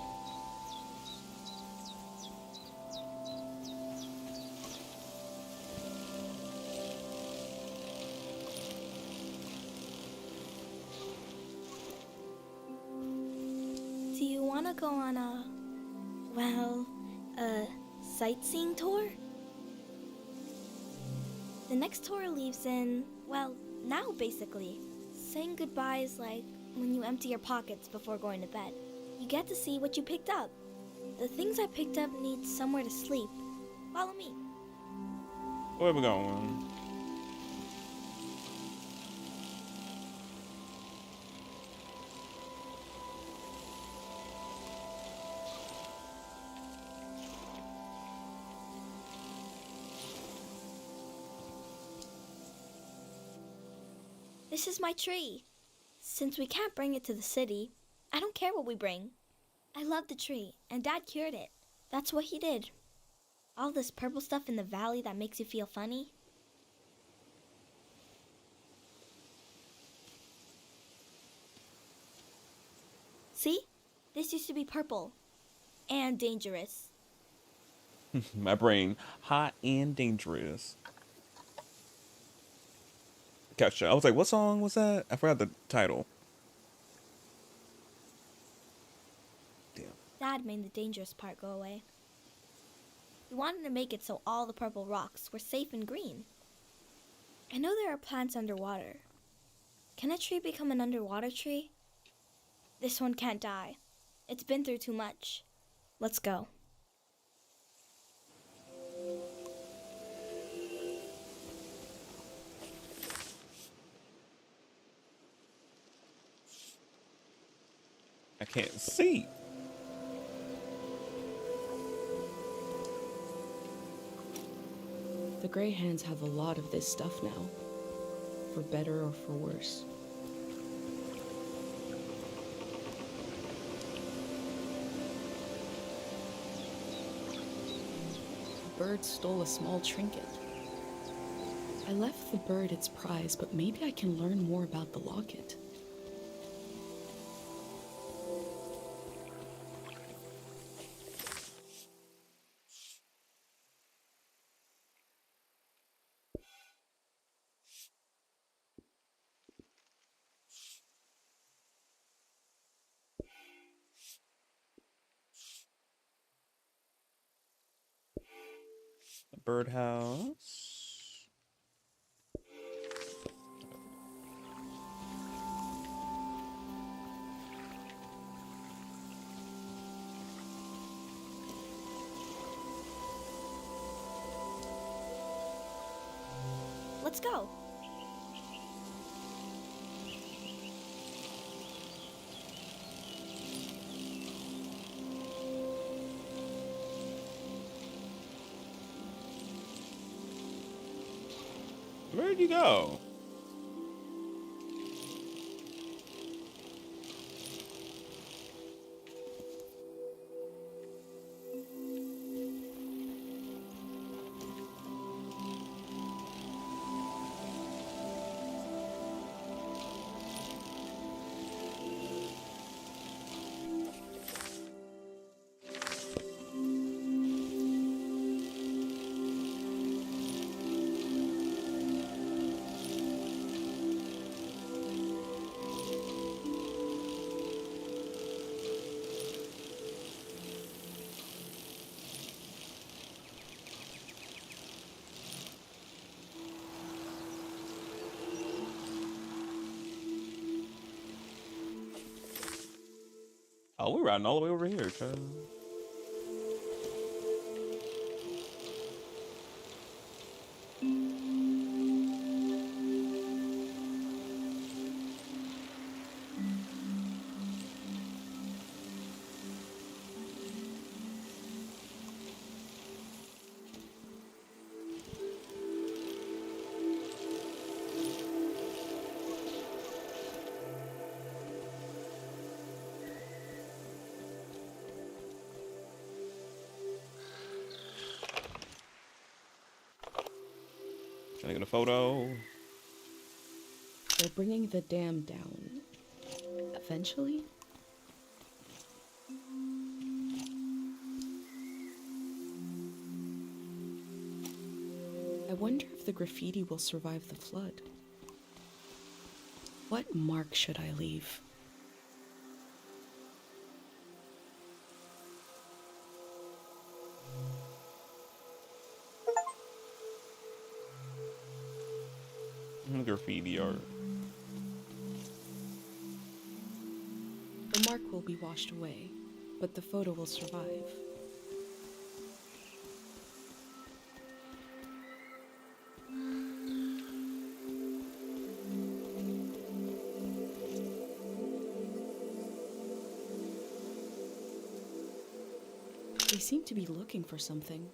Do you want to go on a sightseeing tour? The next tour leaves in, now basically. Saying goodbye is like when you empty your pockets before going to bed. You get to see what you picked up. The things I picked up need somewhere to sleep. Follow me. Where we going? This is my tree. Since we can't bring it to the city, I don't care what we bring. I love the tree, and Dad cured it. That's what he did. All this purple stuff in the valley that makes you feel funny. See? This used to be purple. And dangerous. My brain, hot and dangerous. Gotcha. I was like, what song was that? I forgot the title. Damn. Dad made the dangerous part go away. He wanted to make it so all the purple rocks were safe and green. I know there are plants underwater. Can a tree become an underwater tree? This one can't die. It's been through too much. Let's go. I can't see. The Grey Hands have a lot of this stuff now, for better or for worse. The bird stole a small trinket. I left the bird its prize, but maybe I can learn more about the locket. Birdhouse. Let's go. Where'd you go? Oh, we're riding all the way over here, child. Trying to get a photo. They're bringing the dam down. Eventually? I wonder if the graffiti will survive the flood. What mark should I leave? Graffiti art. The mark will be washed away, but the photo will survive. They seem to be looking for something.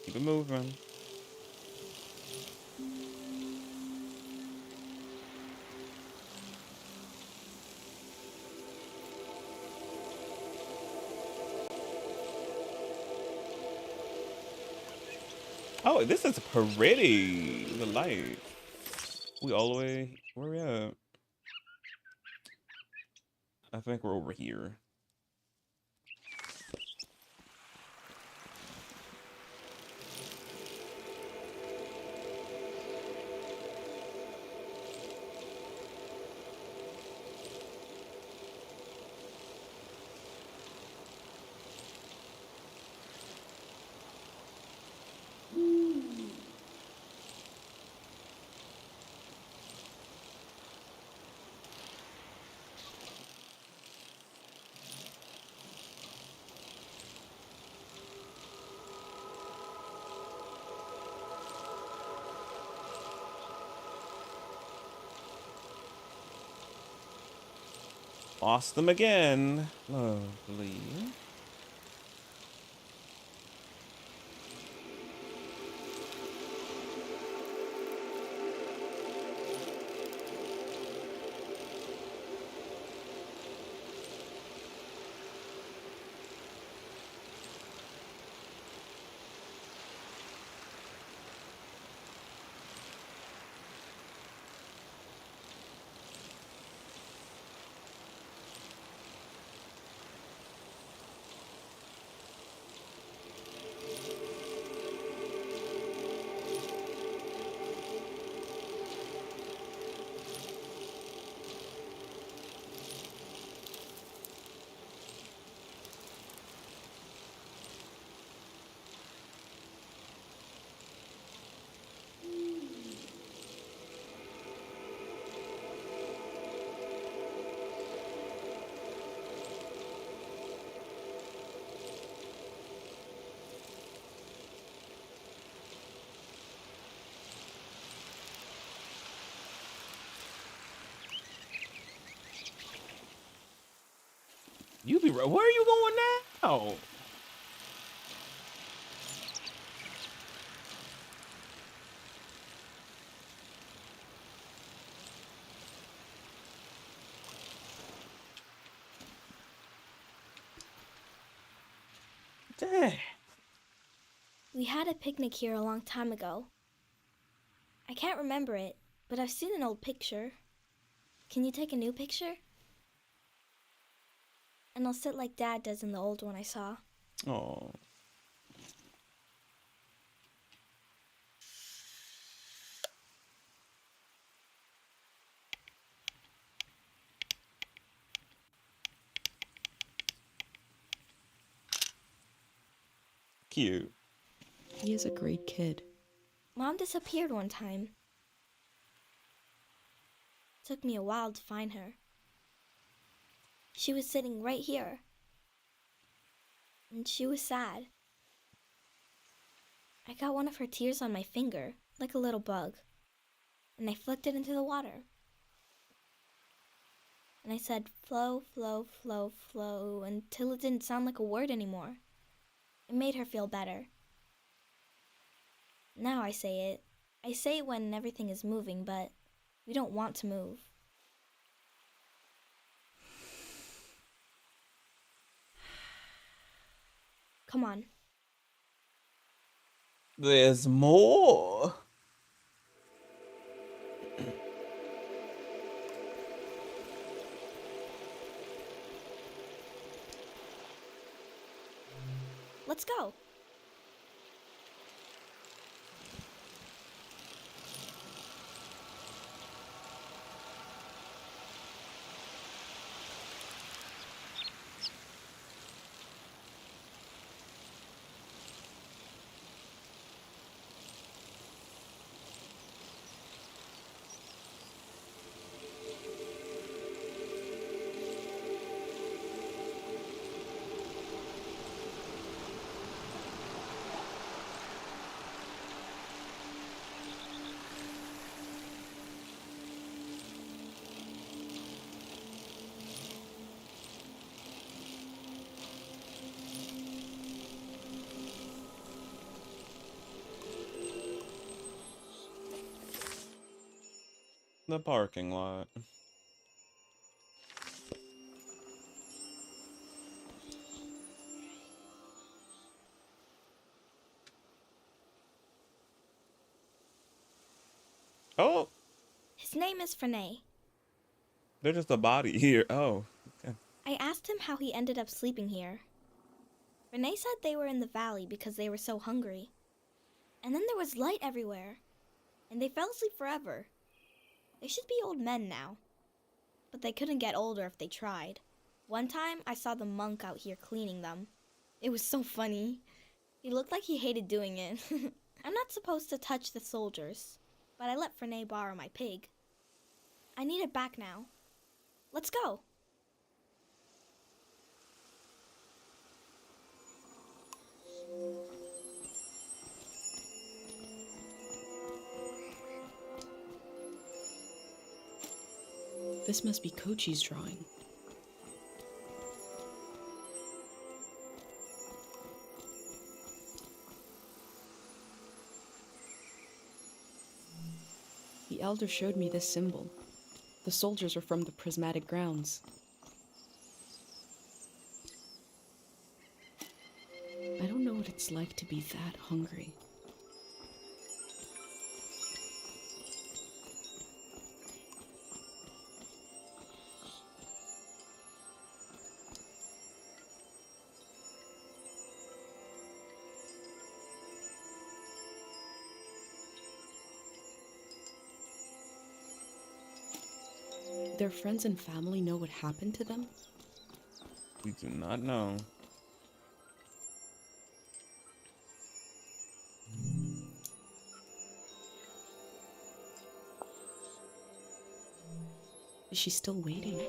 Keep it moving. Oh, this is pretty. The light. We all the way. Where we at? I think we're over here. Lost them again. Lovely. You be right. Where are you going now? Dang. We had a picnic here a long time ago. I can't remember it, but I've seen an old picture. Can you take a new picture? And I'll sit like Dad does in the old one I saw. Oh. Cute. He is a great kid. Mom disappeared one time. It took me a while to find her. She was sitting right here. And she was sad. I got one of her tears on my finger, like a little bug. And I flicked it into the water. And I said, flow, flow, flow, flow, until it didn't sound like a word anymore. It made her feel better. Now I say it. I say it when everything is moving, but we don't want to move. Come on. There's more. Let's go. The parking lot. Oh, His name is Frenay. they're just a body here. Oh, okay. I asked him how he ended up sleeping here. Renee said they were in the valley because they were so hungry. And then there was light everywhere, and they fell asleep forever. They should be old men now, but they couldn't get older if they tried. One time, I saw the monk out here cleaning them. It was so funny. He looked like he hated doing it. I'm not supposed to touch the soldiers, but I let Frenay borrow my pig. I need it back now. Let's go. This must be Kochi's drawing. The elder showed me this symbol. The soldiers are from the prismatic grounds. I don't know what it's like to be that hungry. Their friends and family know what happened to them? We do not know. Is she still waiting?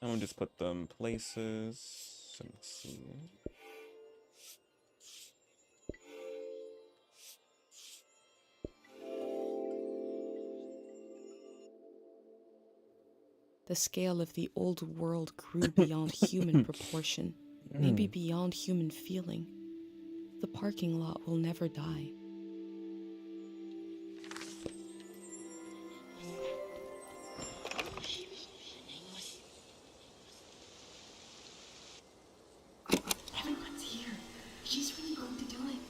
I'm gonna just put them places. Let's see. The scale of the old world grew beyond human proportion, maybe beyond human feeling. The parking lot will never die. Everyone's here. She's really going to do it.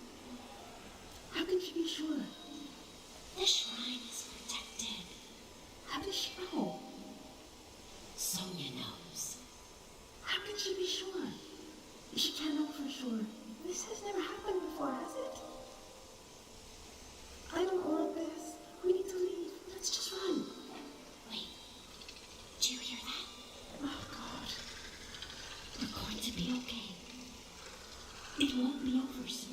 How can she be sure? The shrine is protected. How does she know? Sonia knows. How can she be sure? She can't know for sure. This has never happened before, has it? I don't want this. We need to leave. Let's just run. Wait. Do you hear that? Oh, God. We're going to be okay. It won't be over soon.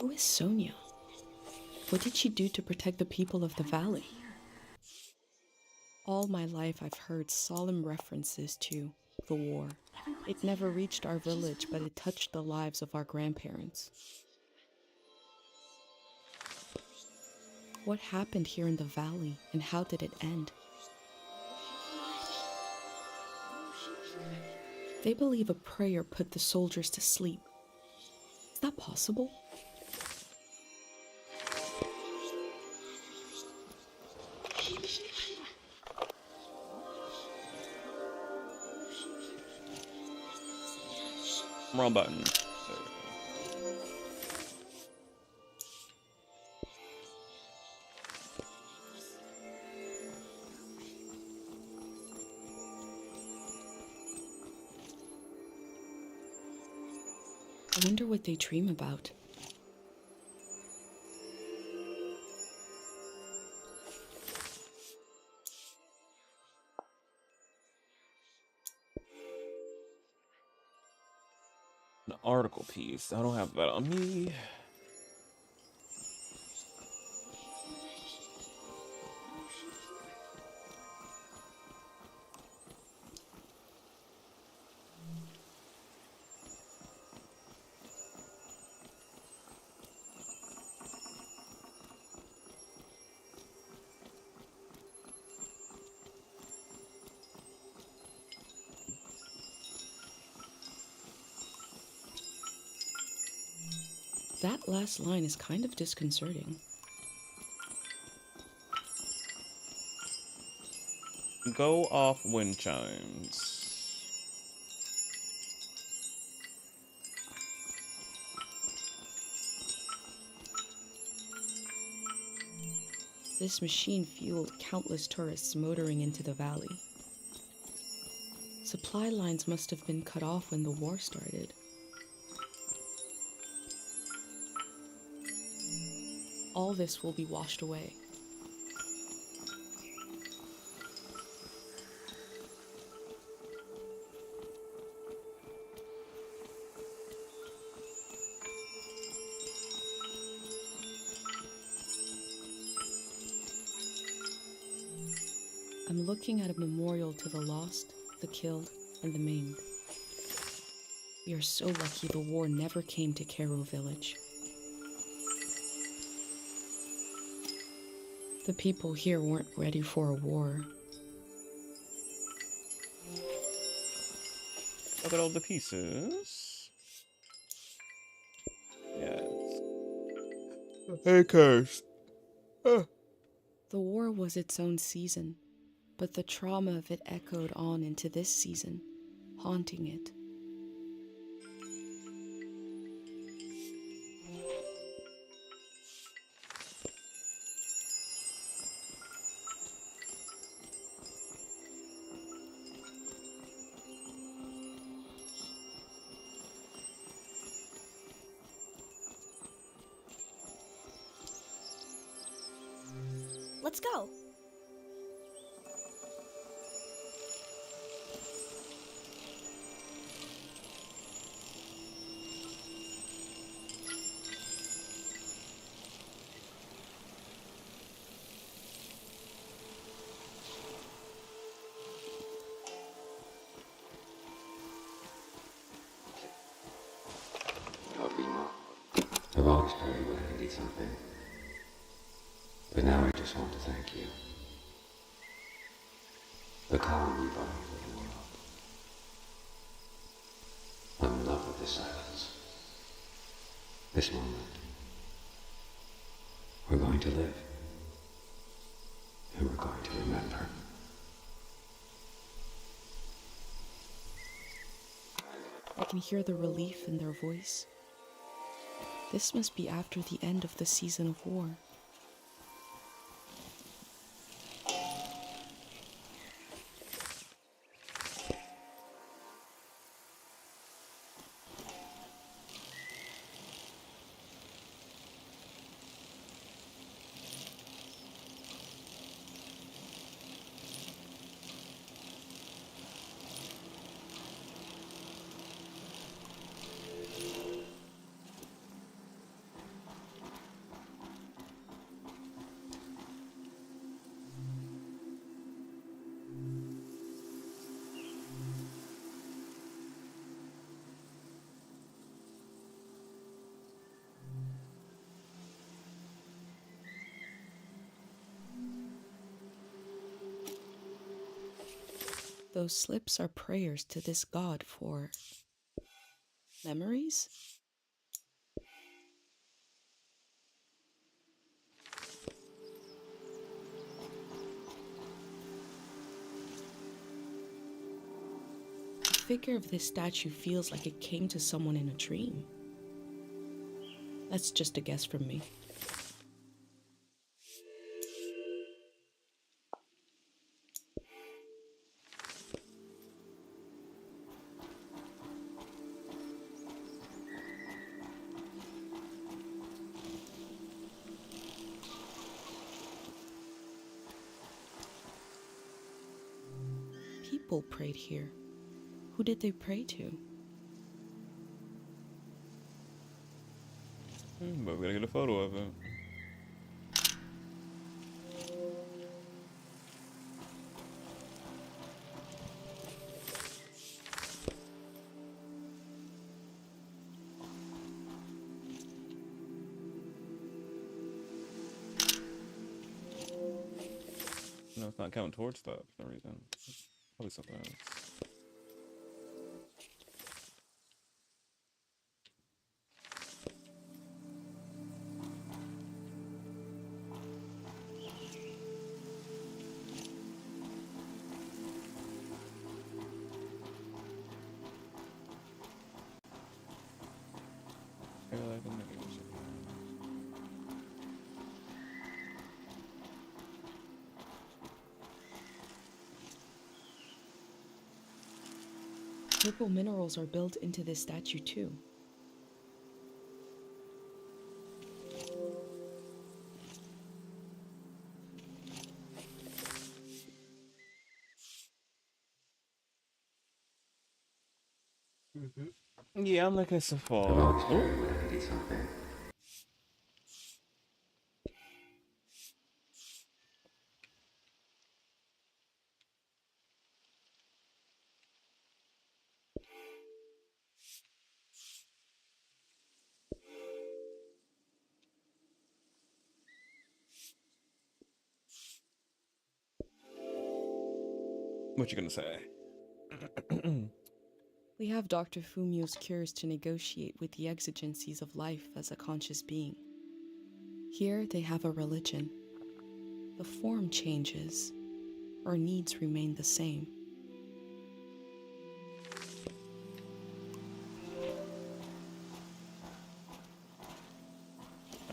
Who is Sonia? What did she do to protect the people of the valley? All my life I've heard solemn references to the war. It never reached our village, but it touched the lives of our grandparents. What happened here in the valley, and how did it end? They believe a prayer put the soldiers to sleep. Is that possible? Wrong button. I wonder what they dream about. An article piece. I don't have that on me. That last line is kind of disconcerting. Go off wind chimes. This machine fueled countless tourists motoring into the valley. Supply lines must have been cut off when the war started. All this will be washed away. I'm looking at a memorial to the lost, the killed, and the maimed. We are so lucky the war never came to Cairo village. The people here weren't ready for a war. Look at all the pieces. Yes. Hey, Curse. The war was its own season, but the trauma of it echoed on into this season, haunting it. Let's go. I've always told you when I needed something. But now I just want to thank you. The calm you brought to the world. I'm in love with this silence. This moment. We're going to live. And we're going to remember. I can hear the relief in their voice. This must be after the end of the season of war. Those slips are prayers to this god for memories? The figure of this statue feels like it came to someone in a dream. That's just a guess from me. People prayed here. Who did they pray to? But we gotta get a photo of it. No, it's not counting towards stuff for no reason. Probably something else. Purple minerals are built into this statue too. Yeah, I'm looking so far. What you gonna say? We have Dr. Fumio's cures to negotiate with the exigencies of life as a conscious being. Here they have a religion. The form changes, our needs remain the same.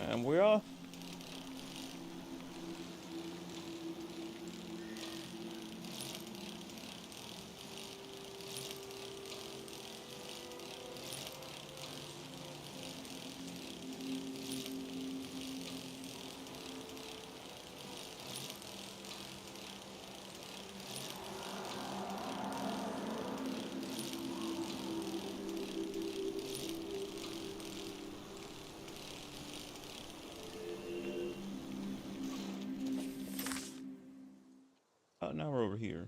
And we're off. Oh, now we're over here.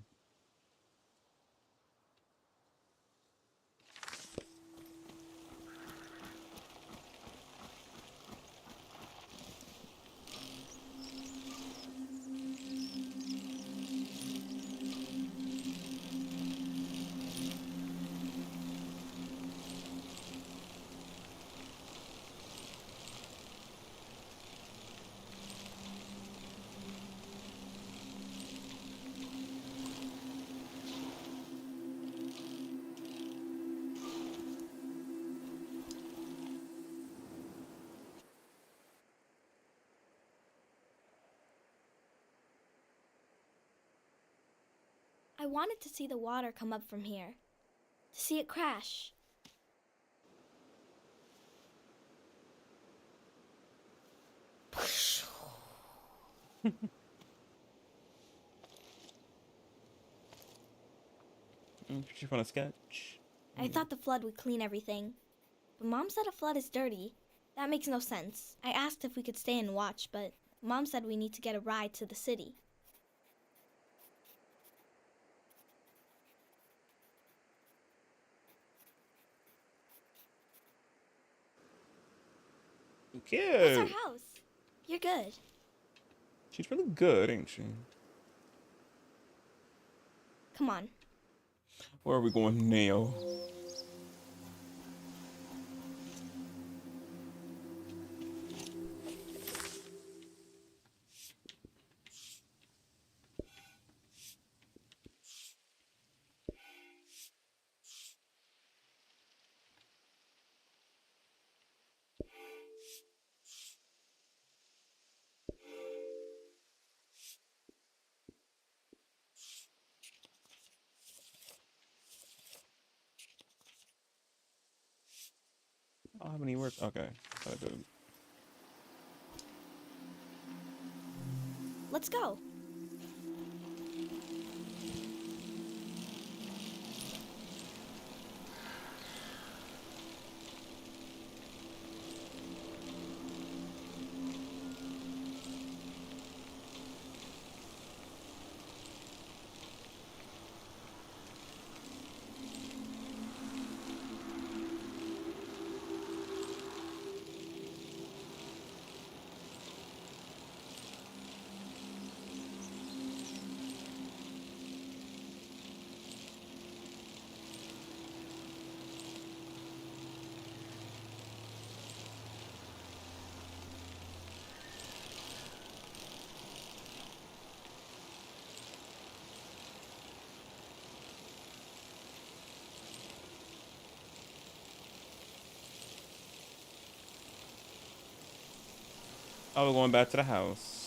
I wanted to see the water come up from here, to see it crash. Picture from a sketch. I thought the flood would clean everything, but Mom said a flood is dirty. That makes no sense. I asked if we could stay and watch, but Mom said we need to get a ride to the city. Cute. That's our house. You're good. She's really good, ain't she? Come on. Where are we going now? I don't have any words. Okay, I do. Let's go. Oh, we're going back to the house.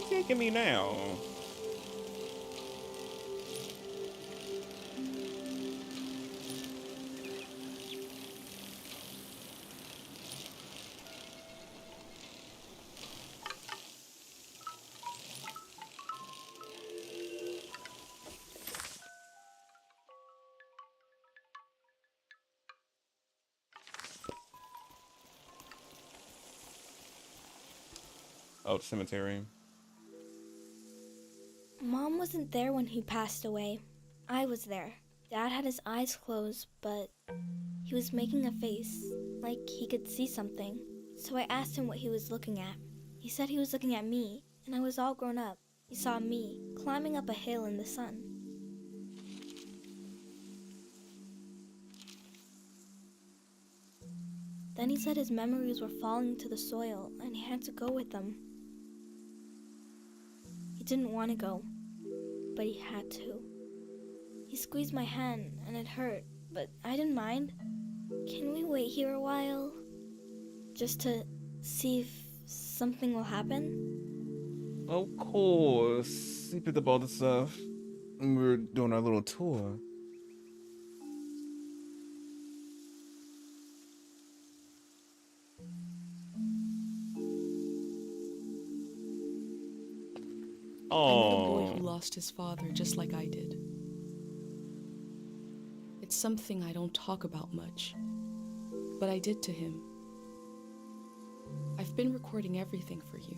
taking me now? Oh, the cemetery. Mom wasn't there when he passed away. I was there. Dad had his eyes closed, but he was making a face, like he could see something. So I asked him what he was looking at. He said he was looking at me, and I was all grown up. He saw me climbing up a hill in the sun. Then he said his memories were falling to the soil, and he had to go with them. He didn't want to go, but he had to. He squeezed my hand, and it hurt, but I didn't mind. Can we wait here a while? Just to see if something will happen? Of course. He picked up all the stuff. We were doing our little tour. I met a boy who lost his father just like I did. It's something I don't talk about much, but I did to him. I've been recording everything for you,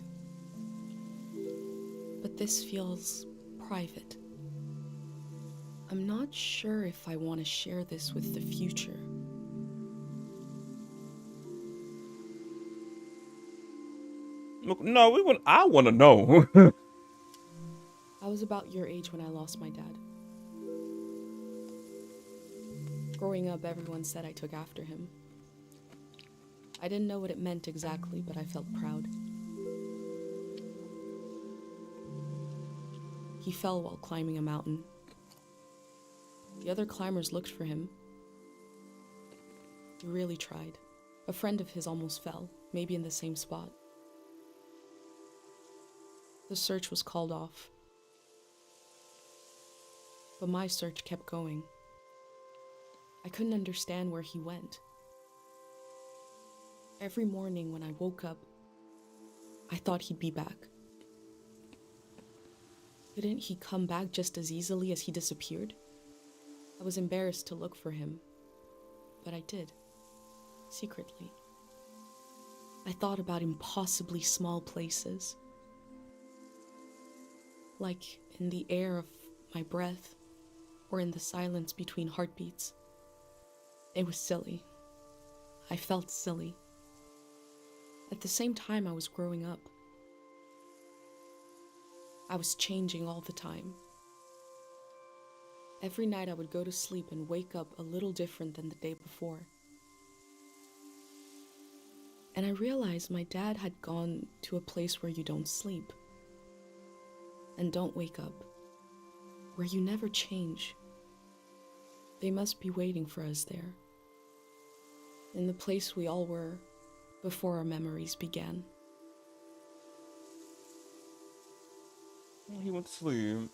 but this feels private. I'm not sure if I want to share this with the future. Look, no, we want. I want to know. I was about your age when I lost my dad. Growing up, everyone said I took after him. I didn't know what it meant exactly, but I felt proud. He fell while climbing a mountain. The other climbers looked for him. He really tried. A friend of his almost fell, maybe in the same spot. The search was called off. But my search kept going. I couldn't understand where he went. Every morning when I woke up, I thought he'd be back. Couldn't he come back just as easily as he disappeared? I was embarrassed to look for him, but I did, secretly. I thought about impossibly small places, like in the air of my breath, or in the silence between heartbeats. It was silly. I felt silly. At the same time, I was growing up. I was changing all the time. Every night I would go to sleep and wake up a little different than the day before. And I realized my dad had gone to a place where you don't sleep and don't wake up, where you never change. They must be waiting for us there, in the place we all were before our memories began. He went to sleep.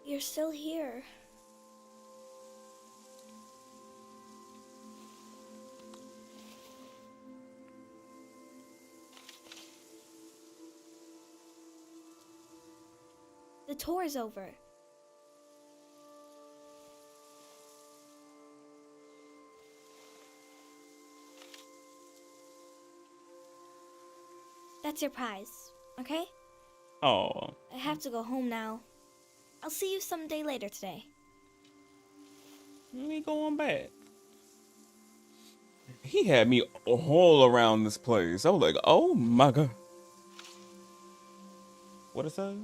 You're still here. The tour is over. That's your prize, okay? Oh. I have to go home now. I'll see you someday later today. Let me go on back. He had me all around this place. I was like, oh my god. What it says?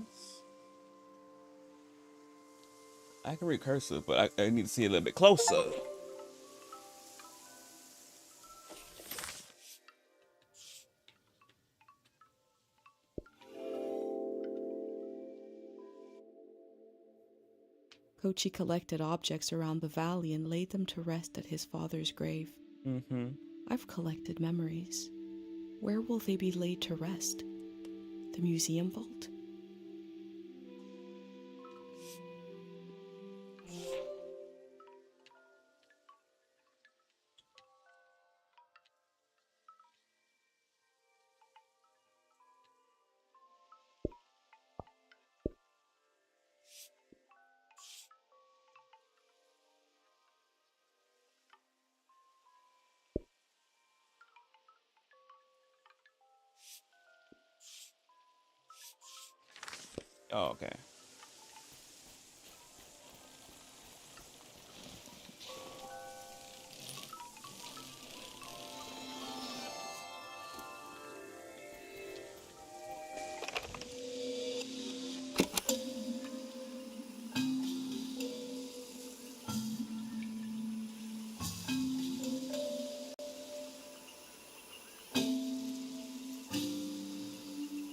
I can read cursive, but I need to see a little bit closer. Kochi collected objects around the valley and laid them to rest at his father's grave. I've collected memories. Where will they be laid to rest? The museum vault? Oh, okay.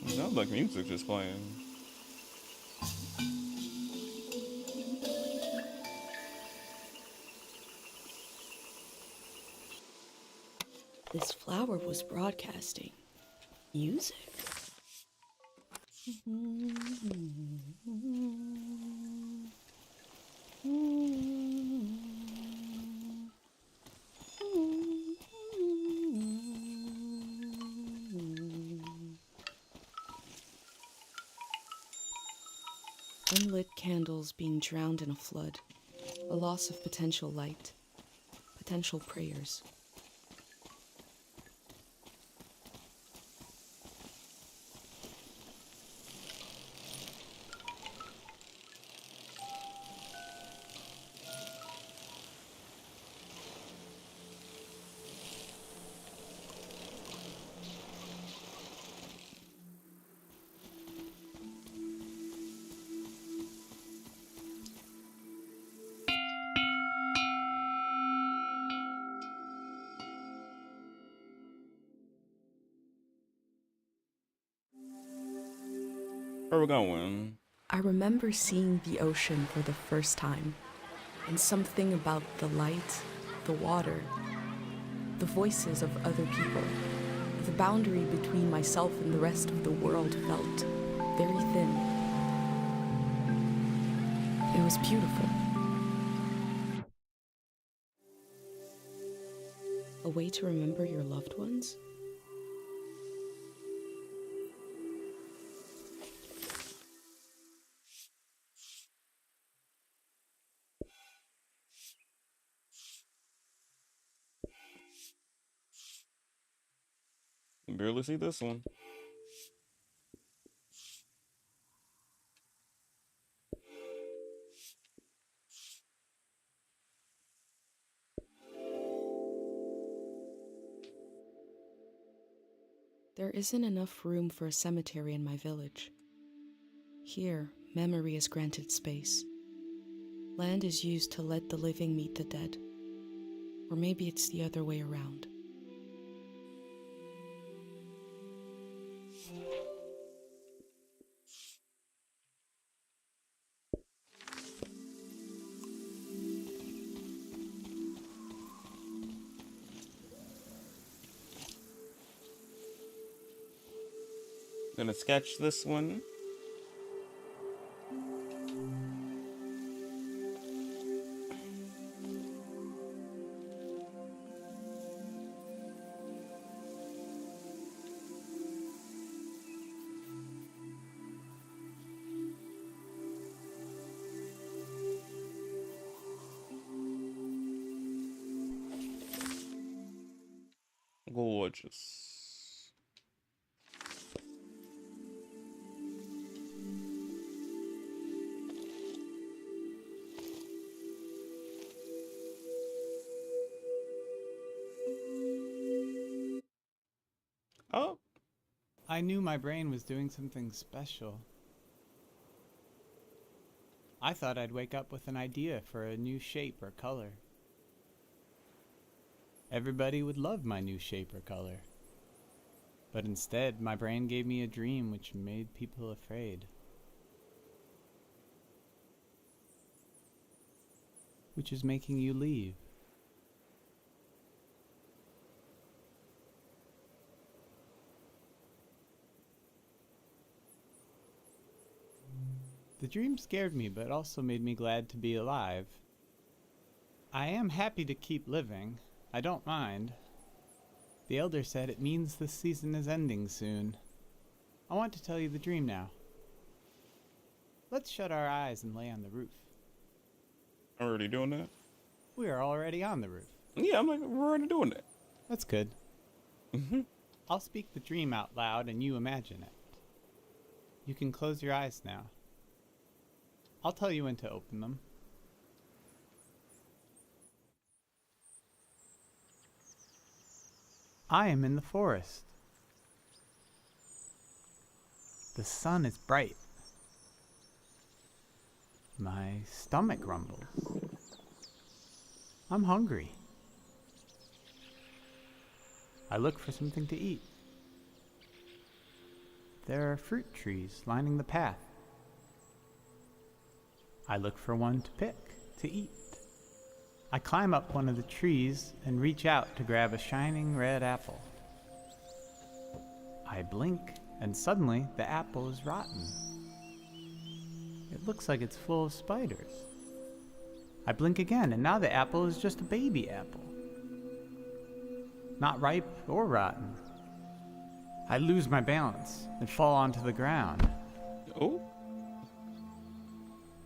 Sounds like music just playing. This flower was broadcasting music. Unlit candles being drowned in a flood. A loss of potential light. Potential prayers. Where we going? I remember seeing the ocean for the first time, and something about the light, the water, the voices of other people, the boundary between myself and the rest of the world felt very thin. It was beautiful. A way to remember your loved ones? You can barely see this one. There isn't enough room for a cemetery in my village. Here, memory is granted space. Land is used to let the living meet the dead. Or maybe it's the other way around. Gonna sketch this one. Gorgeous. Oh. I knew my brain was doing something special. I thought I'd wake up with an idea for a new shape or color. Everybody would love my new shape or color. But instead, my brain gave me a dream which made people afraid. which is making you leave. The dream scared me, but also made me glad to be alive. I am happy to keep living. I don't mind. The Elder said it means this season is ending soon. I want to tell you the dream now. Let's shut our eyes and lay on the roof. Already doing that? We are already on the roof. Yeah, I'm like, we're already doing that. That's good. I'll speak the dream out loud and you imagine it. You can close your eyes now. I'll tell you when to open them. I am in the forest. The sun is bright. My stomach rumbles. I'm hungry. I look for something to eat. There are fruit trees lining the path. I look for one to pick, to eat. I climb up one of the trees and reach out to grab a shining red apple. I blink, and suddenly the apple is rotten. It looks like it's full of spiders. I blink again, and now the apple is just a baby apple. Not ripe or rotten. I lose my balance and fall onto the ground. Oh?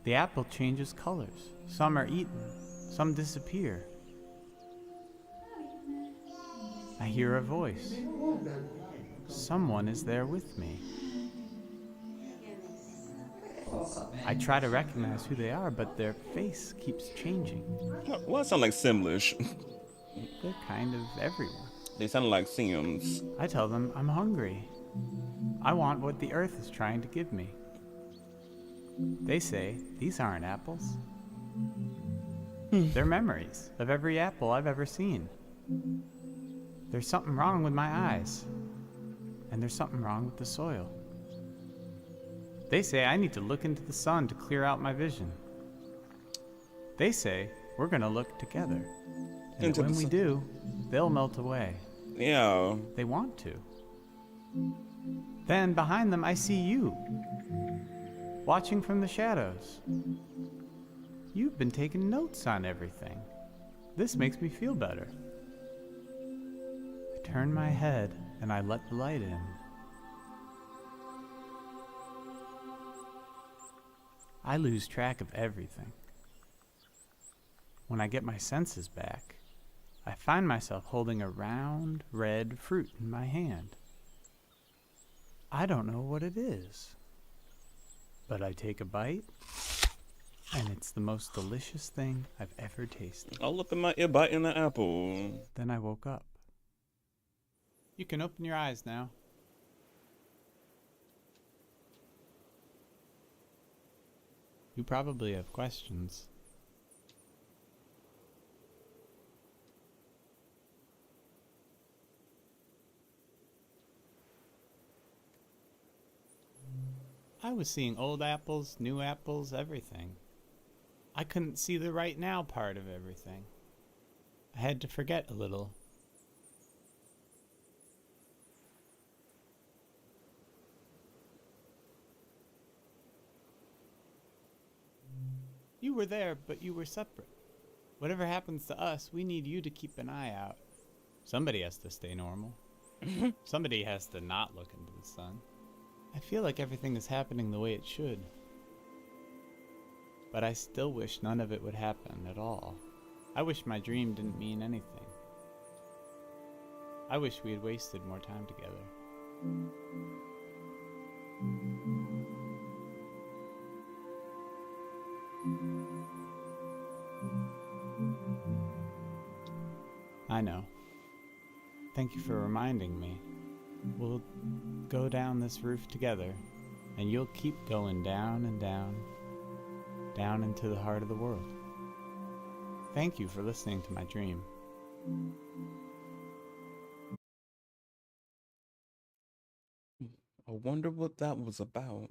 The apple changes colors. Some are eaten, some disappear. I hear a voice. Someone is there with me. I try to recognize who they are, but their face keeps changing. Well, that sounds like Simlish. They're kind of everywhere. They sound like Sims. I tell them I'm hungry. I want what the earth is trying to give me. They say, these aren't apples. They're memories of every apple I've ever seen. There's something wrong with my eyes. And there's something wrong with the soil. They say I need to look into the sun to clear out my vision. They say we're gonna look together. And when we do, they'll melt away. Yeah. They want to. Then behind them I see you. Watching from the shadows. You've been taking notes on everything. This makes me feel better. I turn my head and I let the light in. I lose track of everything. When I get my senses back, I find myself holding a round, red fruit in my hand. I don't know what it is. But I take a bite, and it's the most delicious thing I've ever tasted. I'll look at my ear bite in the apple. Then I woke up. You can open your eyes now. You probably have questions. I was seeing old apples, new apples, everything. I couldn't see the right now part of everything. I had to forget a little. You were there, but you were separate. Whatever happens to us, we need you to keep an eye out. Somebody has to stay normal. Somebody has to not look into the sun. I feel like everything is happening the way it should. But I still wish none of it would happen at all. I wish my dream didn't mean anything. I wish we had wasted more time together. I know. Thank you for reminding me. We'll go down this roof together, and you'll keep going down and down, down into the heart of the world. Thank you for listening to my dream. I wonder what that was about.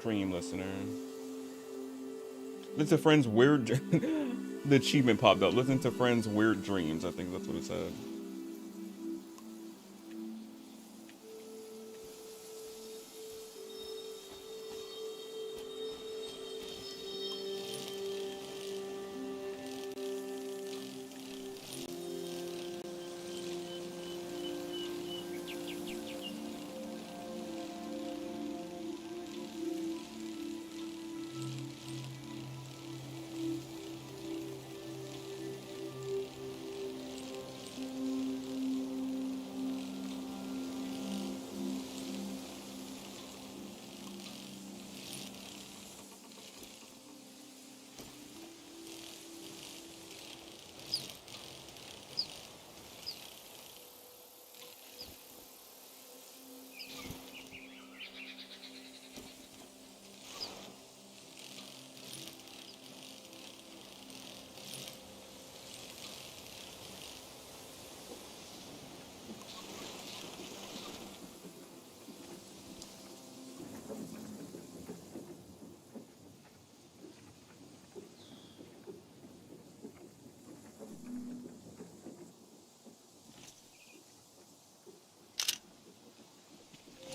dream listener. Listen to friends' weird. The achievement popped up. Listen to friends' weird dreams. I think that's what it said.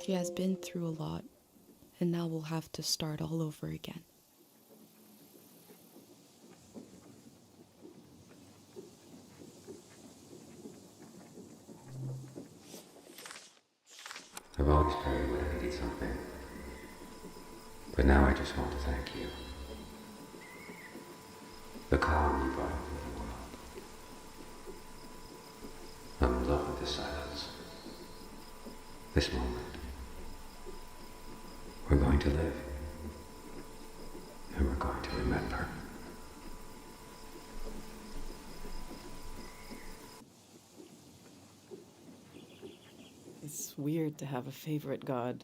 She has been through a lot, and now we'll have to start all over again. I've always prayed when I needed something, but now I just want to thank you. The calm you brought into the world. I'm in love with this silence. This moment. We're going to live. And we're going to remember. It's weird to have a favorite god.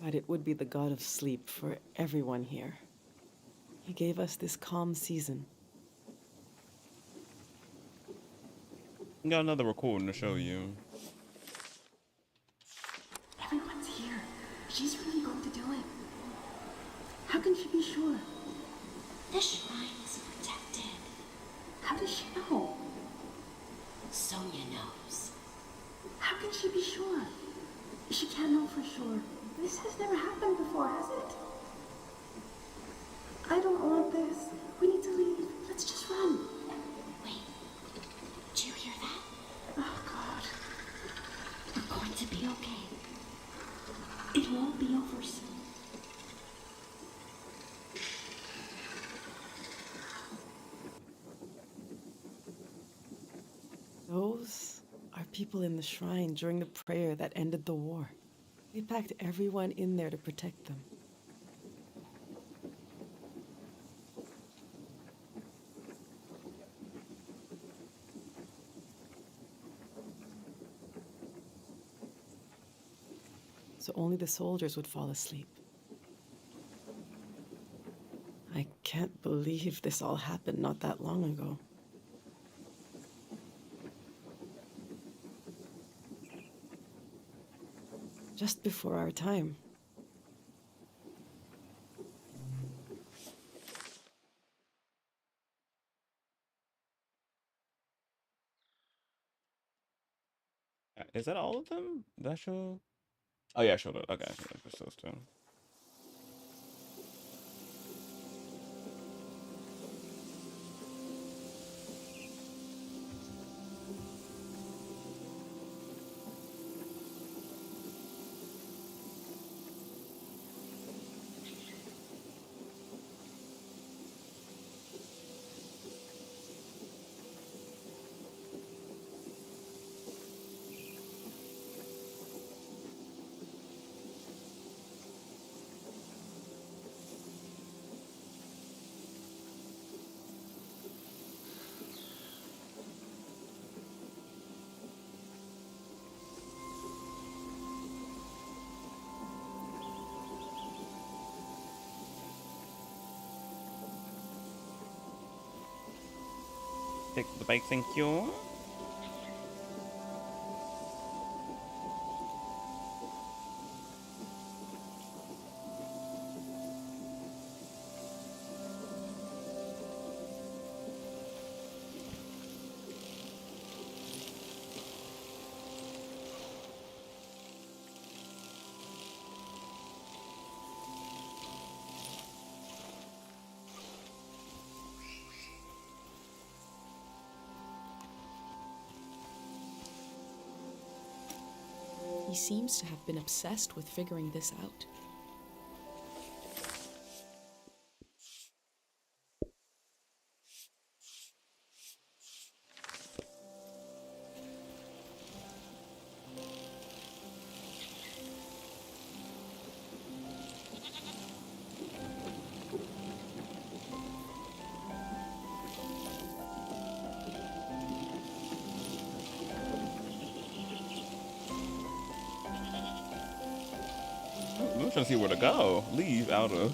But it would be the god of sleep for everyone here. He gave us this calm season. Got another recording to show you. Everyone's here. She's really going to do it. How can she be sure? The shrine is protected. How does she know? Sonia knows. How can she be sure? She can't know for sure. This has never happened before, has it? I don't want this. We need to leave. Let's just run. Wait. Do you hear that? Oh, God. We're going to be okay. It will all be over soon. Those are people in the shrine during the prayer that ended the war. They packed everyone in there to protect them. So only the soldiers would fall asleep. I can't believe this all happened not that long ago. Just before our time. Is that all of them? That show? Oh yeah, I showed it. Okay, yeah, just those two. Take the bike, thank you. seems to have been obsessed with figuring this out. I'm trying to see where to go. Leave out of.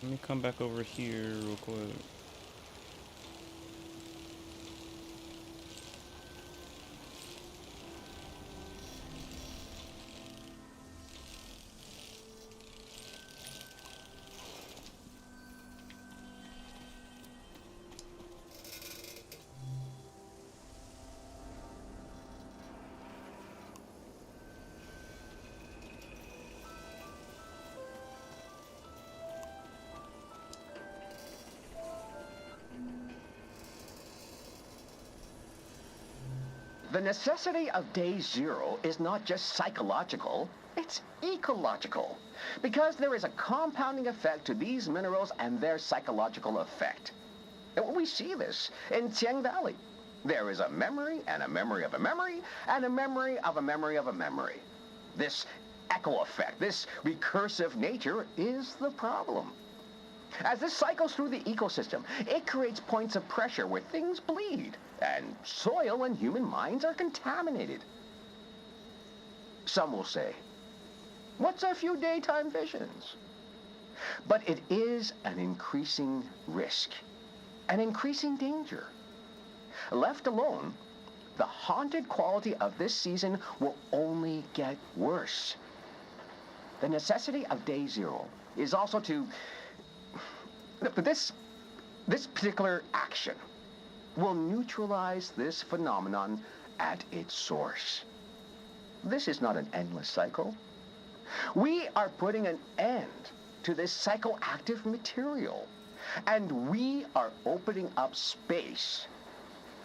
Let me come back over here real quick. The necessity of day zero is not just psychological, it's ecological. Because there is a compounding effect to these minerals and their psychological effect. And we see this in Tiang Valley. There is a memory and a memory of a memory and a memory of a memory of a memory. This echo effect, this recursive nature is the problem. As this cycles through the ecosystem, it creates points of pressure where things bleed, and soil and human minds are contaminated. Some will say, what's a few daytime visions? But it is an increasing risk, an increasing danger. Left alone, the haunted quality of this season will only get worse. The necessity of day zero is also to this particular action will neutralize this phenomenon at its source. This is not an endless cycle. We are putting an end to this psychoactive material, and we are opening up space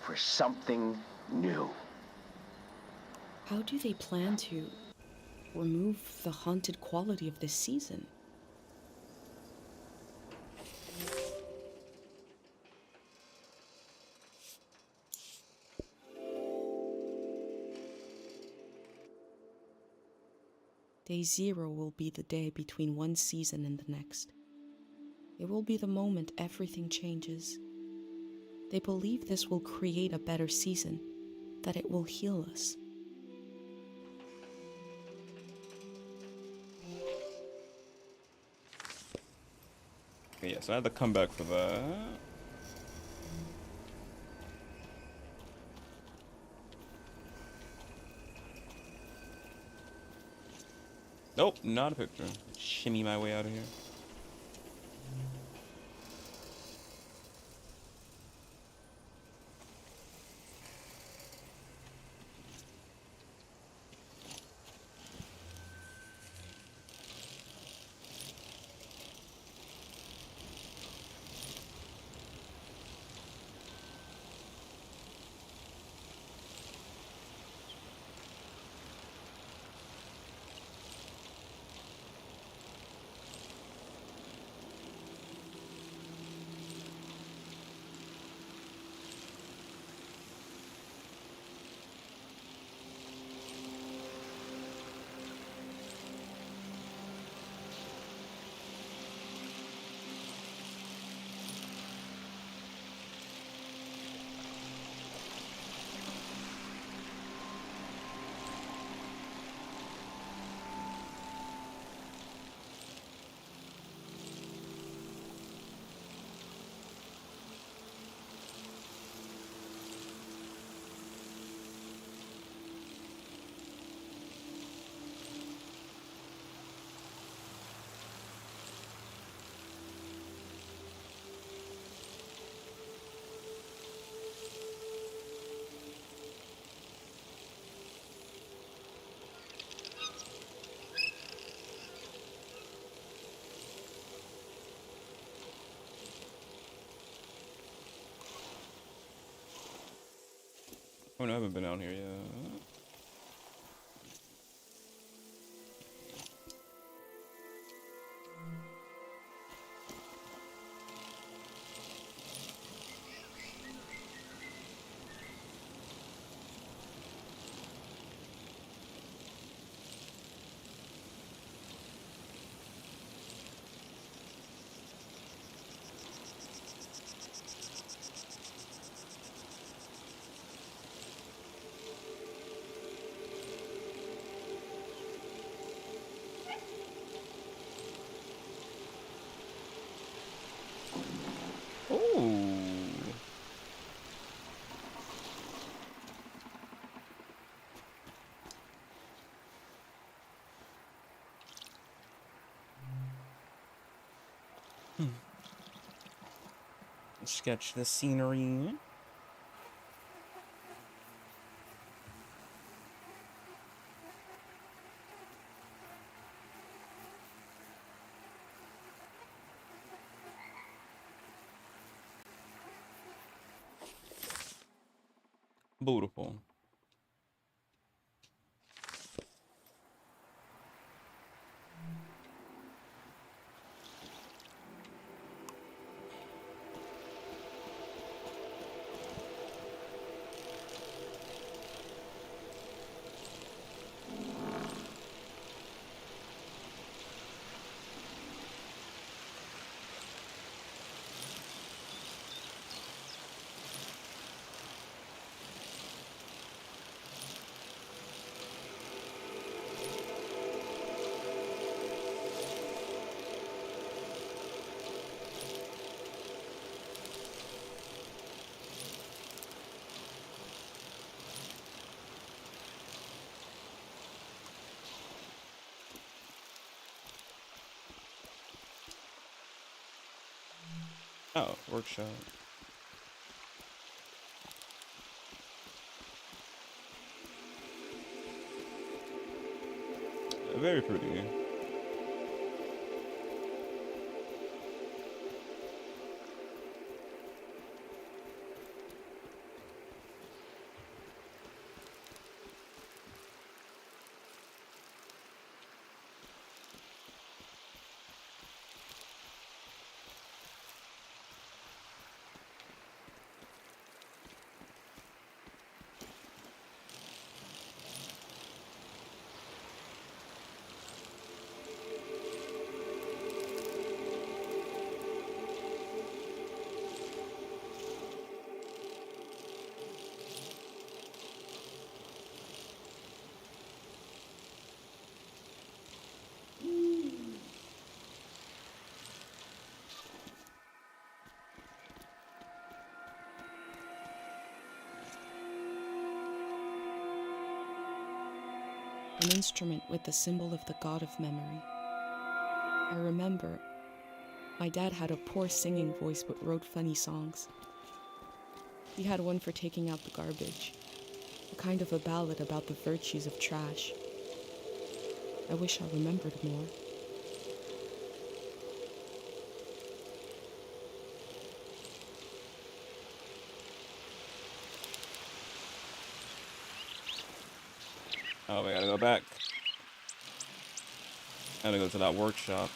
for something new. How do they plan to remove the haunted quality of this season? Day zero will be the day between one season and the next. It will be the moment everything changes. They believe this will create a better season, that it will heal us. Okay, yeah, so I had to come back for that. Nope, not a picture. Shimmy my way out of here. Oh, no, I haven't been out here yet. Sketch the scenery. Beautiful. Oh, workshop. Very pretty. An instrument with the symbol of the god of memory. I remember my dad had a poor singing voice but wrote funny songs. He had one for taking out the garbage, a kind of a ballad about the virtues of trash. I wish I remembered more. Oh, we gotta go back. Gotta go to that workshop.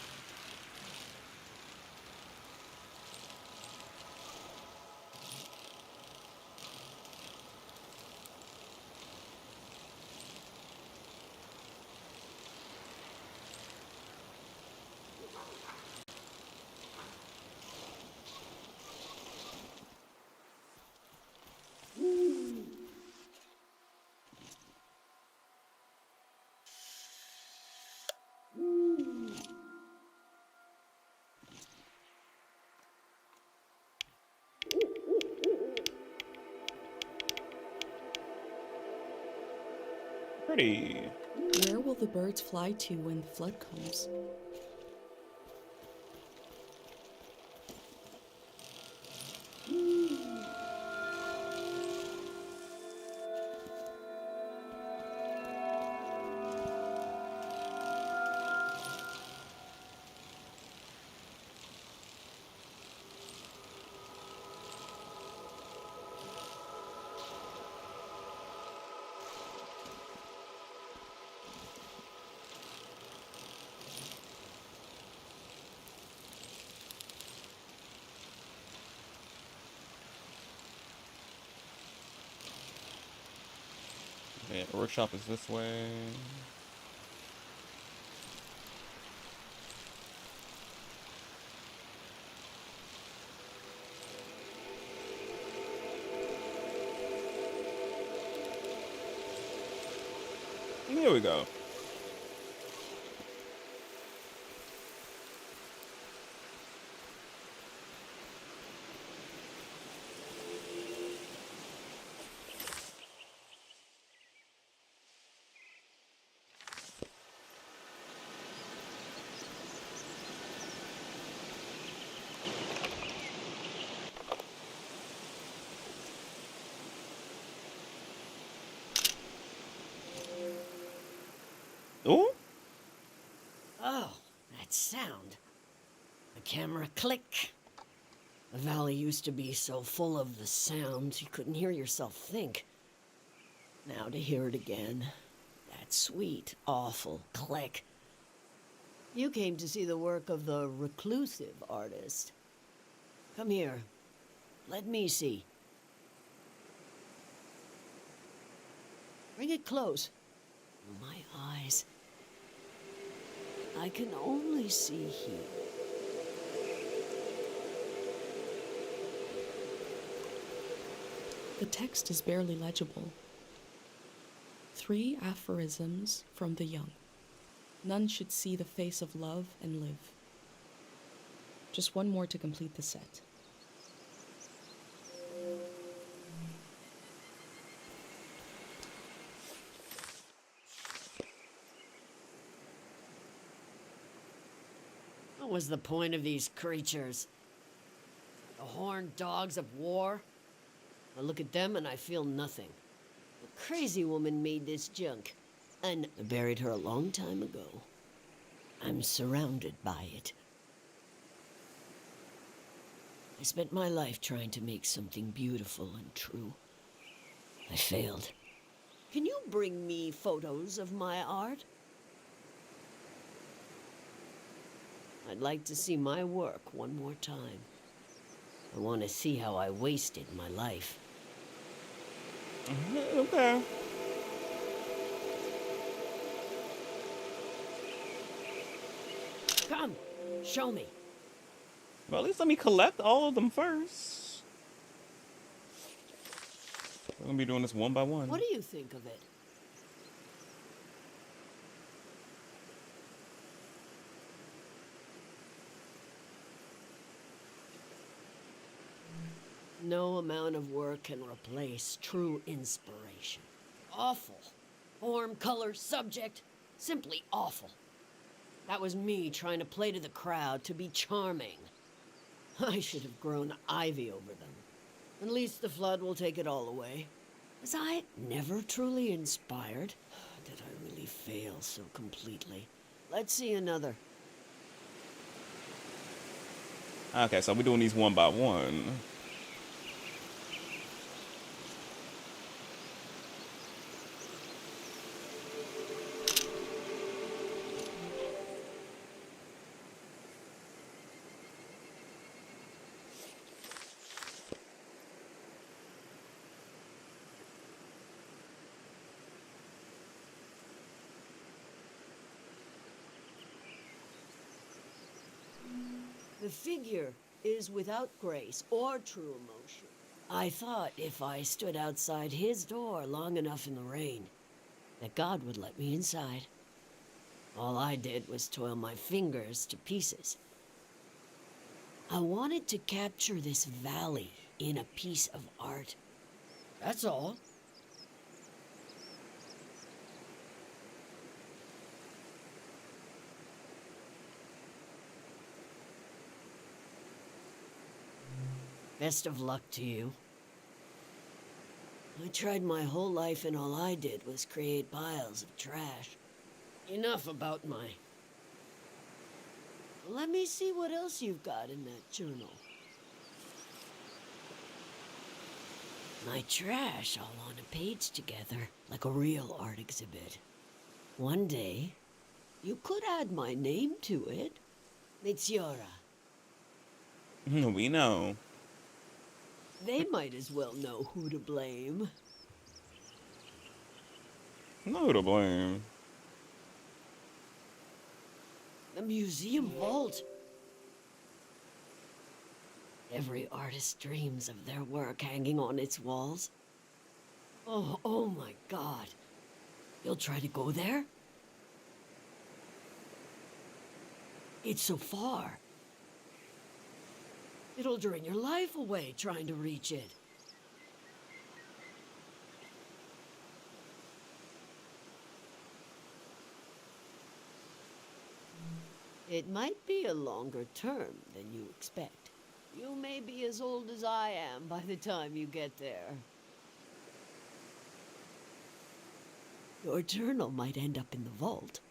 Pretty. Where will the birds fly to when the flood comes? Yeah, workshop is this way. Here we go. Oh? Oh, that sound. The camera click. The valley used to be so full of the sounds you couldn't hear yourself think. Now to hear it again. That sweet, awful click. You came to see the work of the reclusive artist. Come here. Let me see. Bring it close. My eyes. I can only see here. The text is barely legible. 3 aphorisms from the young. None should see the face of love and live. Just one more to complete the set. What was the point of these creatures? The horned dogs of war? I look at them and I feel nothing. A crazy woman made this junk, and I buried her a long time ago. I'm surrounded by it. I spent my life trying to make something beautiful and true. I failed. Can you bring me photos of my art? I'd like to see my work one more time. I want to see how I wasted my life. Okay. Come, show me. Well, at least let me collect all of them first. We're gonna be doing this one by one. What do you think of it? No amount of work can replace true inspiration. Awful. Form, color, subject, simply awful. That was me trying to play to the crowd, to be charming. I should have grown ivy over them. At least the flood will take it all away. Was I never truly inspired? Did I really fail so completely? Let's see another. Okay, so we're doing these one by one. The figure is without grace or true emotion. I thought if I stood outside his door long enough in the rain, that God would let me inside. All I did was toil my fingers to pieces. I wanted to capture this valley in a piece of art. That's all. Best of luck to you. I tried my whole life and all I did was create piles of trash. Enough about my... Let me see what else you've got in that journal. My trash all on a page together, like a real art exhibit. One day, you could add my name to it. Mitziora. We know. They might as well know who to blame. No to blame. The museum vault. Every artist dreams of their work hanging on its walls. Oh my God. You'll try to go there? It's so far. It'll drain your life away trying to reach it. It might be a longer term than you expect. You may be as old as I am by the time you get there. Your journal might end up in the vault,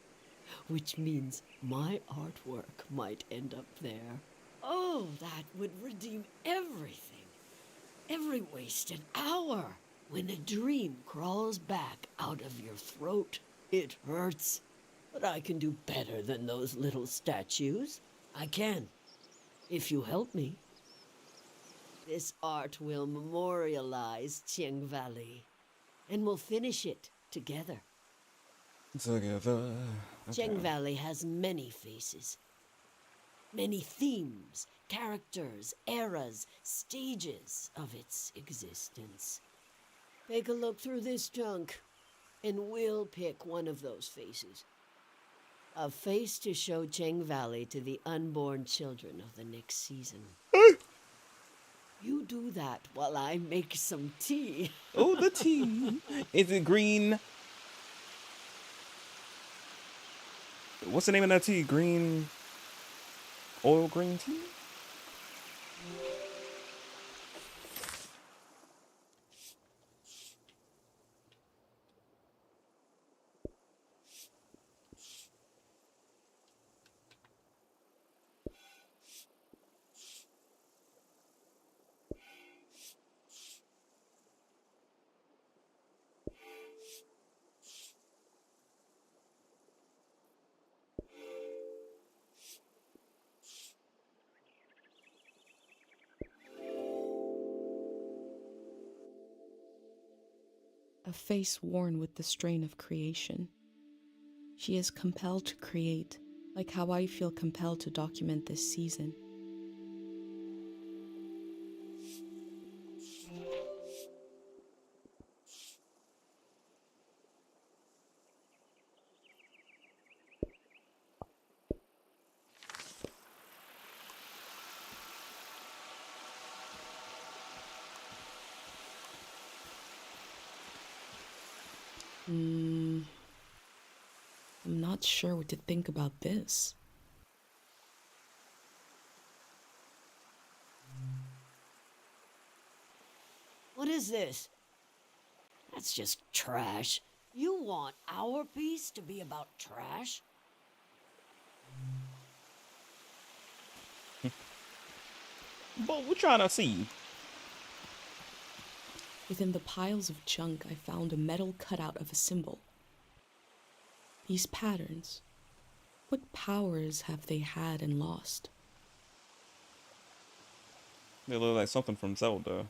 which means my artwork might end up there. Oh, that would redeem everything. Every wasted hour. When a dream crawls back out of your throat, it hurts. But I can do better than those little statues. I can, if you help me. This art will memorialize Cheng Valley, and we'll finish it together. Together. Cheng Valley has many faces, many themes, characters, eras, stages of its existence. Take a look through this junk, and we'll pick one of those faces. A face to show Cheng Valley to the unborn children of the next season. You do that while I make some tea. Oh, the tea. Is it green? What's the name of that tea? Green... oil green tea? A face worn with the strain of creation. She is compelled to create, like how I feel compelled to document this season. I'm not sure what to think about this. What is this? That's just trash. You want our piece to be about trash? But we're trying to see. Within the piles of junk, I found a metal cutout of a symbol. These patterns, what powers have they had and lost? They look like something from Zelda.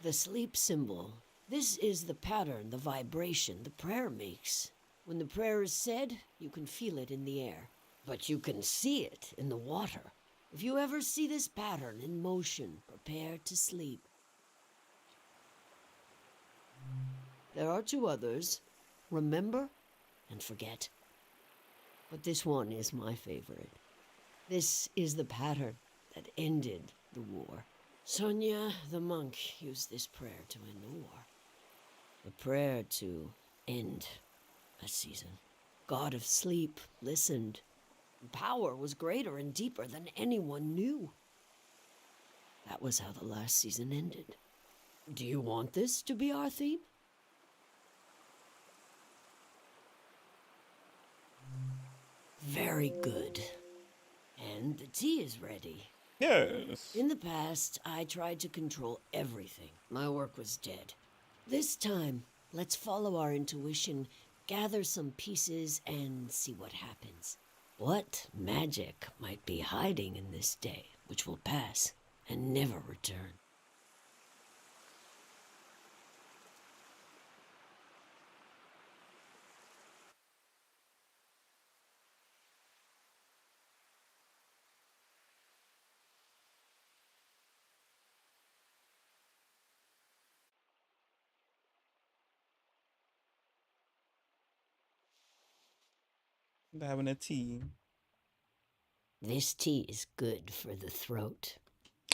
The sleep symbol. This is the pattern, the vibration the prayer makes. When the prayer is said, you can feel it in the air, but you can see it in the water. If you ever see this pattern in motion, prepare to sleep. There are two others. Remember and forget. But this one is my favorite. This is the pattern that ended the war. Sonia, the monk, used this prayer to end the war. The prayer to end a season. God of sleep listened. Power was greater and deeper than anyone knew. That was how the last season ended. Do you want this to be our theme? Very good. And the tea is ready. Yes. In the past, I tried to control everything. My work was dead. This time, let's follow our intuition, gather some pieces, and see what happens. What magic might be hiding in this day, which will pass and never return? They're having a tea. This tea is good for the throat.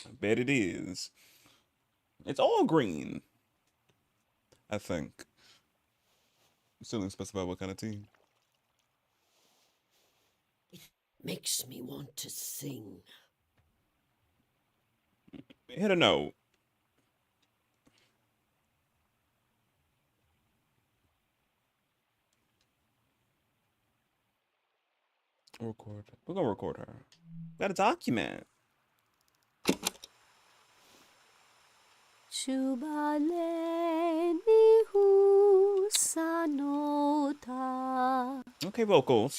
I bet it is. It's all green, I think. Still didn't specify what kind of tea. Makes me want to sing. Hit a note. Record. We're gonna record her. Got a document. Okay, vocals.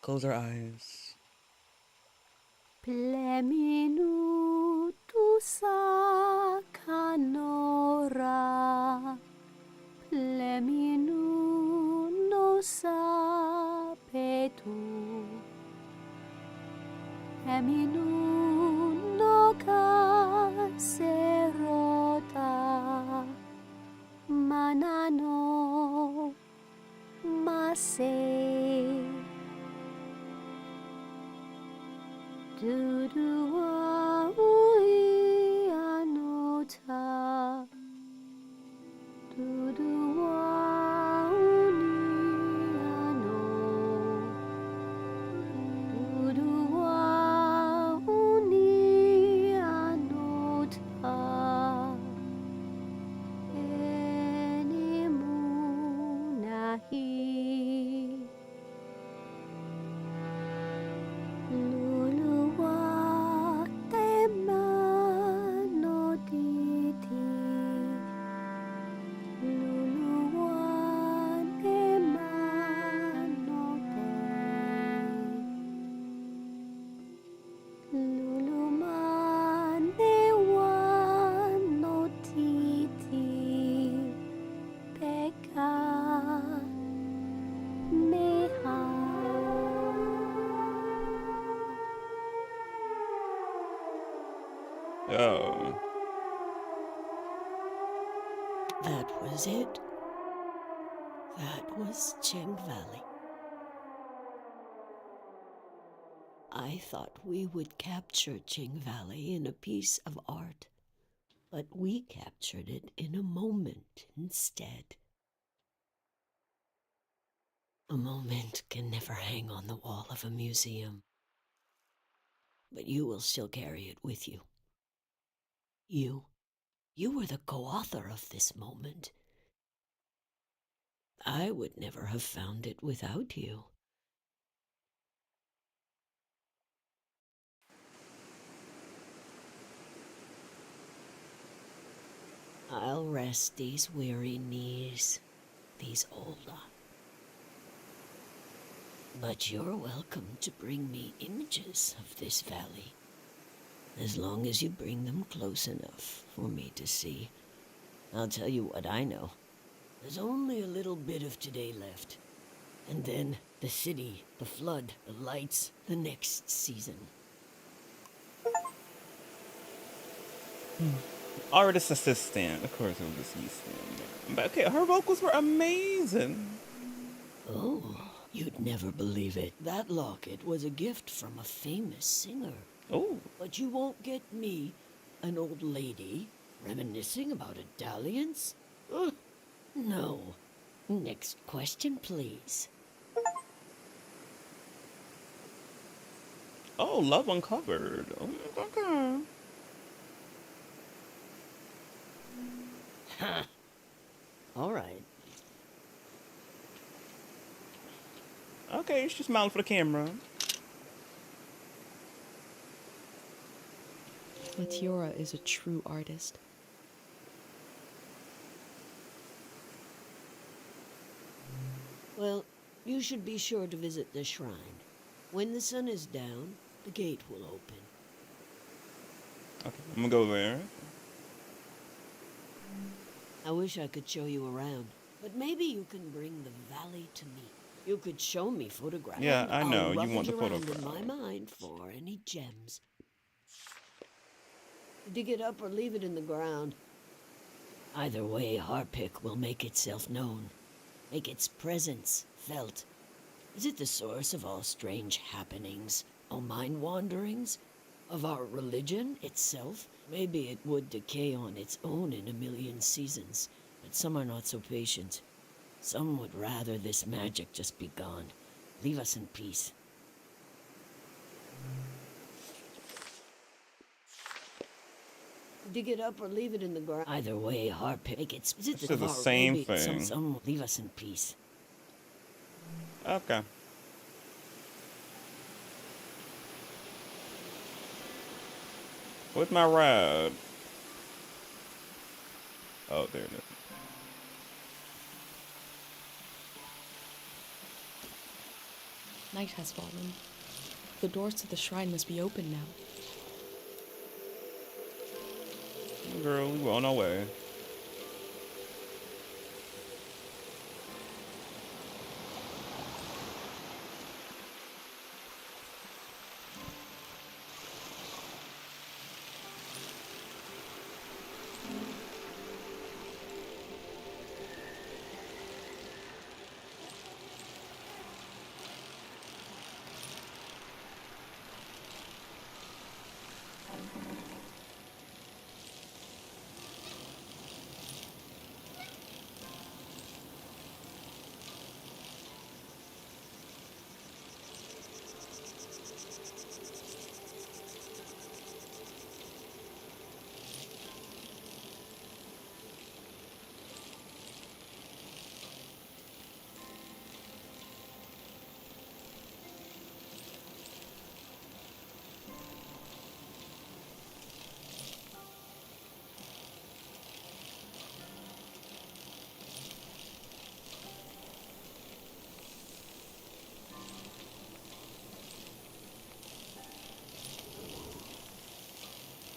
Close our eyes. Pleminutu sa canora, pleminuno sa petu, eminuno caserota, manano mase. Dudua ui anota, dudua uni ano, dudua uni anota, enimunahi. Oh. That was it. That was Cheng Valley. I thought we would capture Cheng Valley in a piece of art, but we captured it in a moment instead. A moment can never hang on the wall of a museum, but you will still carry it with you. You were the co-author of this moment. I would never have found it without you. I'll rest these weary knees, these old eyes. But you're welcome to bring me images of this valley, as long as you bring them close enough for me to see. I'll tell you what I know. There's only a little bit of today left. And then the city, the flood, the lights, the next season. Artist assistant. Of course it was assistant. But okay, her vocals were amazing. Oh, you'd never believe it. That locket was a gift from a famous singer. Oh. But you won't get me, an old lady, reminiscing about a dalliance? No. Next question, please. Oh, Love Uncovered. Oh, okay. Huh. All right. Okay, she's smiling for the camera. Latiora is a true artist. Well, you should be sure to visit the shrine. When the sun is down, The gate will open. Okay, I'm gonna go there. I wish I could show you around, but maybe you can bring the valley to me. You could show me photographs. Yeah, I know. I'll You want the rummage around in photograph. my mind for any gems. Dig it up or leave it in the ground. Either way, Harpic will make itself known. Make its presence felt. Is it the source of all strange happenings, all mind wanderings? Of our religion itself? Maybe it would decay on its own in a million seasons, but some are not so patient. Some would rather this magic just be gone. Leave us in peace. Dig it up or leave it in the ground. Either way, Harpic, it's This is the same thing. Some leave us in peace. Okay. Where's my ride? Oh, there it is. Night has fallen. The doors to the shrine must be open now. Girl, we were on our way.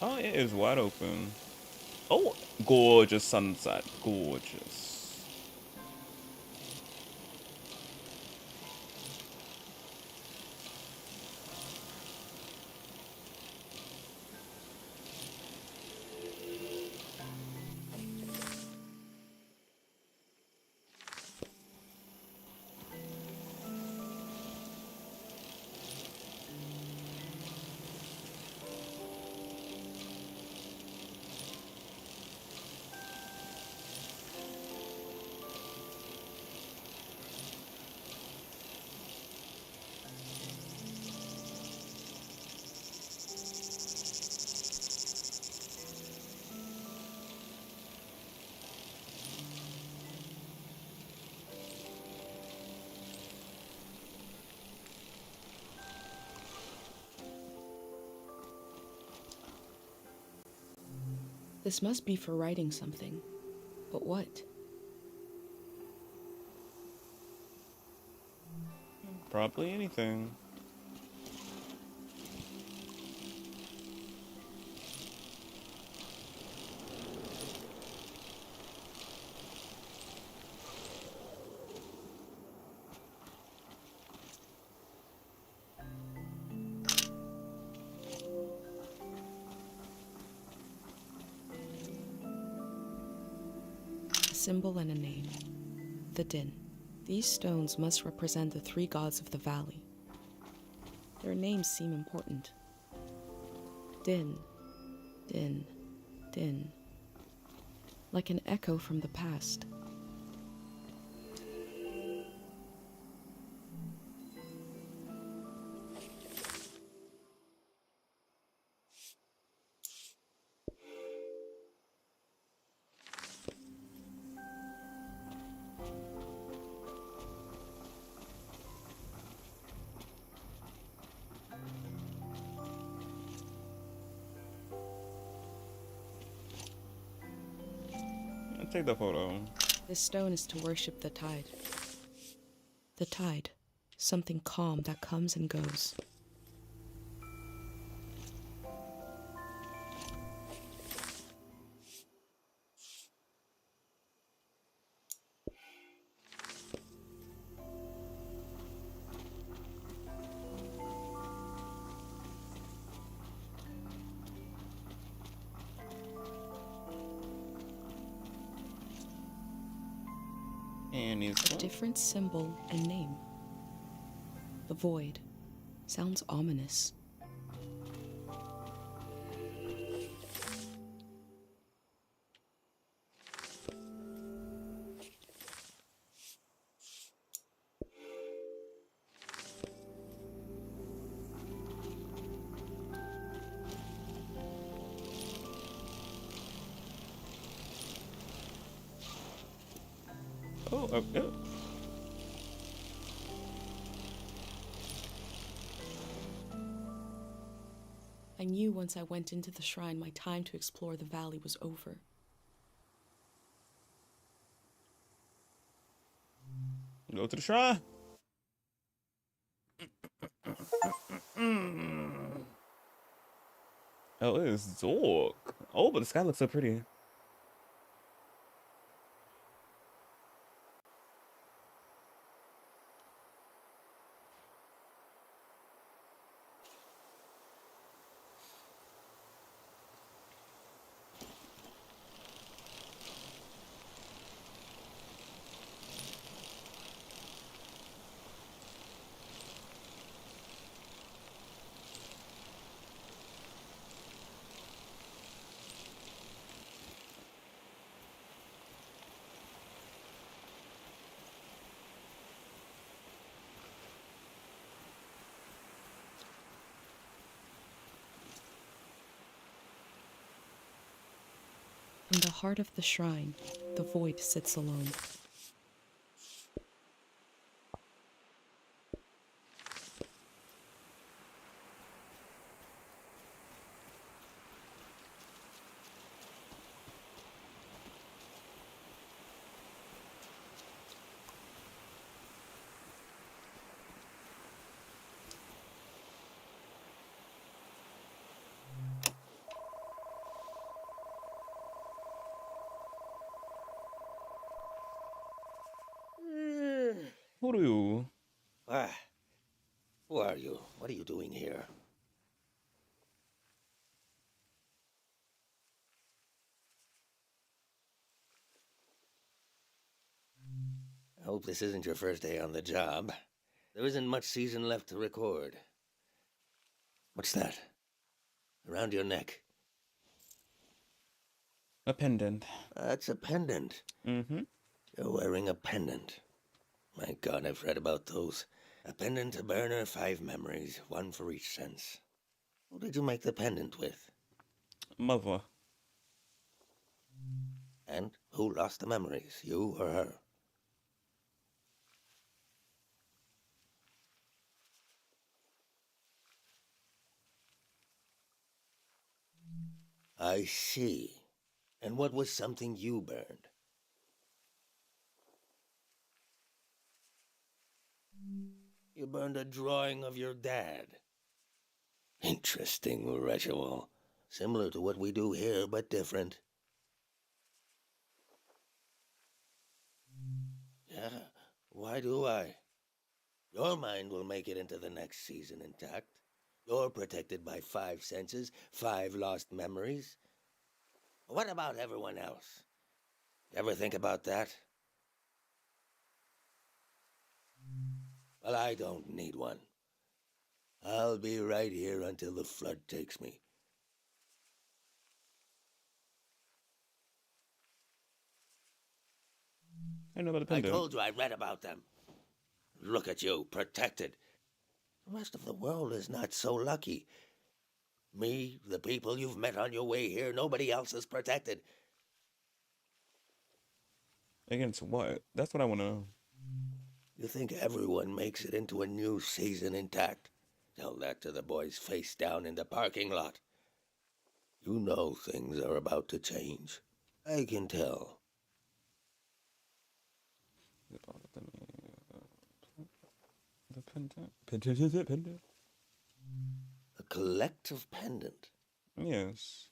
Oh, it is wide open. Oh, gorgeous sunset. Gorgeous. This must be for writing something. But what? Probably anything. A symbol and a name. The Din. These stones must represent the three gods of the valley. Their names seem important. Din, Din, Din. Like an echo from the past. Take the photo. This stone is to worship the tide. The tide, something calm that comes and goes. And a different symbol and name. The void. Sounds ominous. Oh. I knew once I went into the shrine, my time to explore the valley was over. Go to the shrine. Oh, it is Zork. Oh, but the sky looks so pretty. In the heart of the shrine, the void sits alone. Who do you? Who are you? What are you doing here? I hope this isn't your first day on the job. There isn't much season left to record. What's that? Around your neck? A pendant. That's a pendant. Mm-hmm. You're wearing a pendant. My God, I've read about those. A pendant, a burner, 5 memories, 1 for each sense. Who did you make the pendant with? Mother. And who lost the memories, you or her? I see. And what was something you burned? You burned a drawing of your dad. Interesting ritual. Similar to what we do here, but different. Yeah, why do I? Your mind will make it into the next season intact. You're protected by 5 senses, 5 lost memories. What about everyone else? You ever think about that? Well, I don't need one. I'll be right here until the flood takes me. I know about the I pendant. told you I read about them. Look at you, protected. The rest of the world is not so lucky. Me, the people you've met on your way here, nobody else is protected. Against what? That's what I want to know. You think everyone makes it into a new season intact? Tell that to the boys face down in the parking lot. You know things are about to change. I can tell. The pendant. Pendant is it? Pendant? A collective pendant. Yes.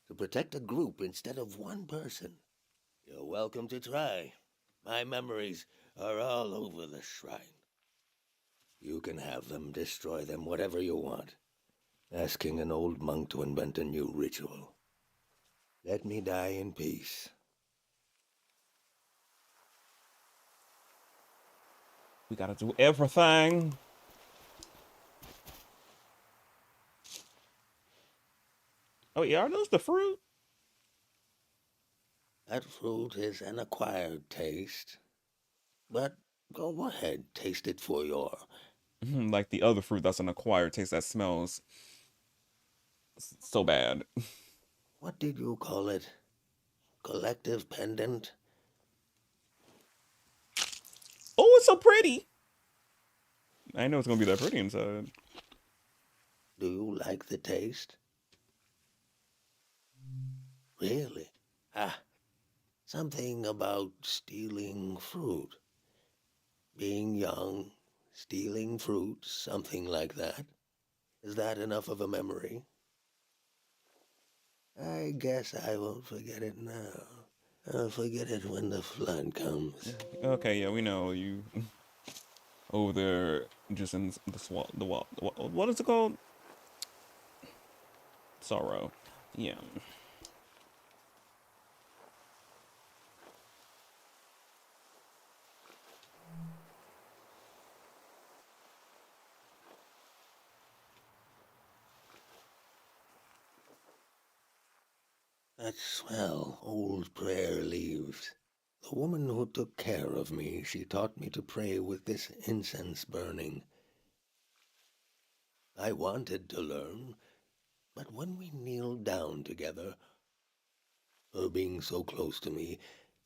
To protect a group instead of one person. You're welcome to try. My memories are all over the shrine. You can have them, destroy them, whatever you want. Asking an old monk to invent a new ritual. Let me die in peace. We gotta do everything. Oh yeah, are those the fruit? That fruit is an acquired taste. But go ahead, taste it for your... Like the other fruit that's an acquired taste that smells so bad. What did you call it? Collective pendant? Oh, it's so pretty. I know it's gonna be that pretty inside. Do you like the taste? Really? Ah, something about stealing fruit. Being young, stealing fruit, something like that. Is that enough of a memory? I guess I won't forget it now. I'll forget it when the flood comes. Okay, yeah, we know you over there just in the wall. What is it called? Sorrow. Yeah. That swell old prayer leaves. The woman who took care of me, she taught me to pray with this incense burning. I wanted to learn, but when we kneeled down together, her being so close to me,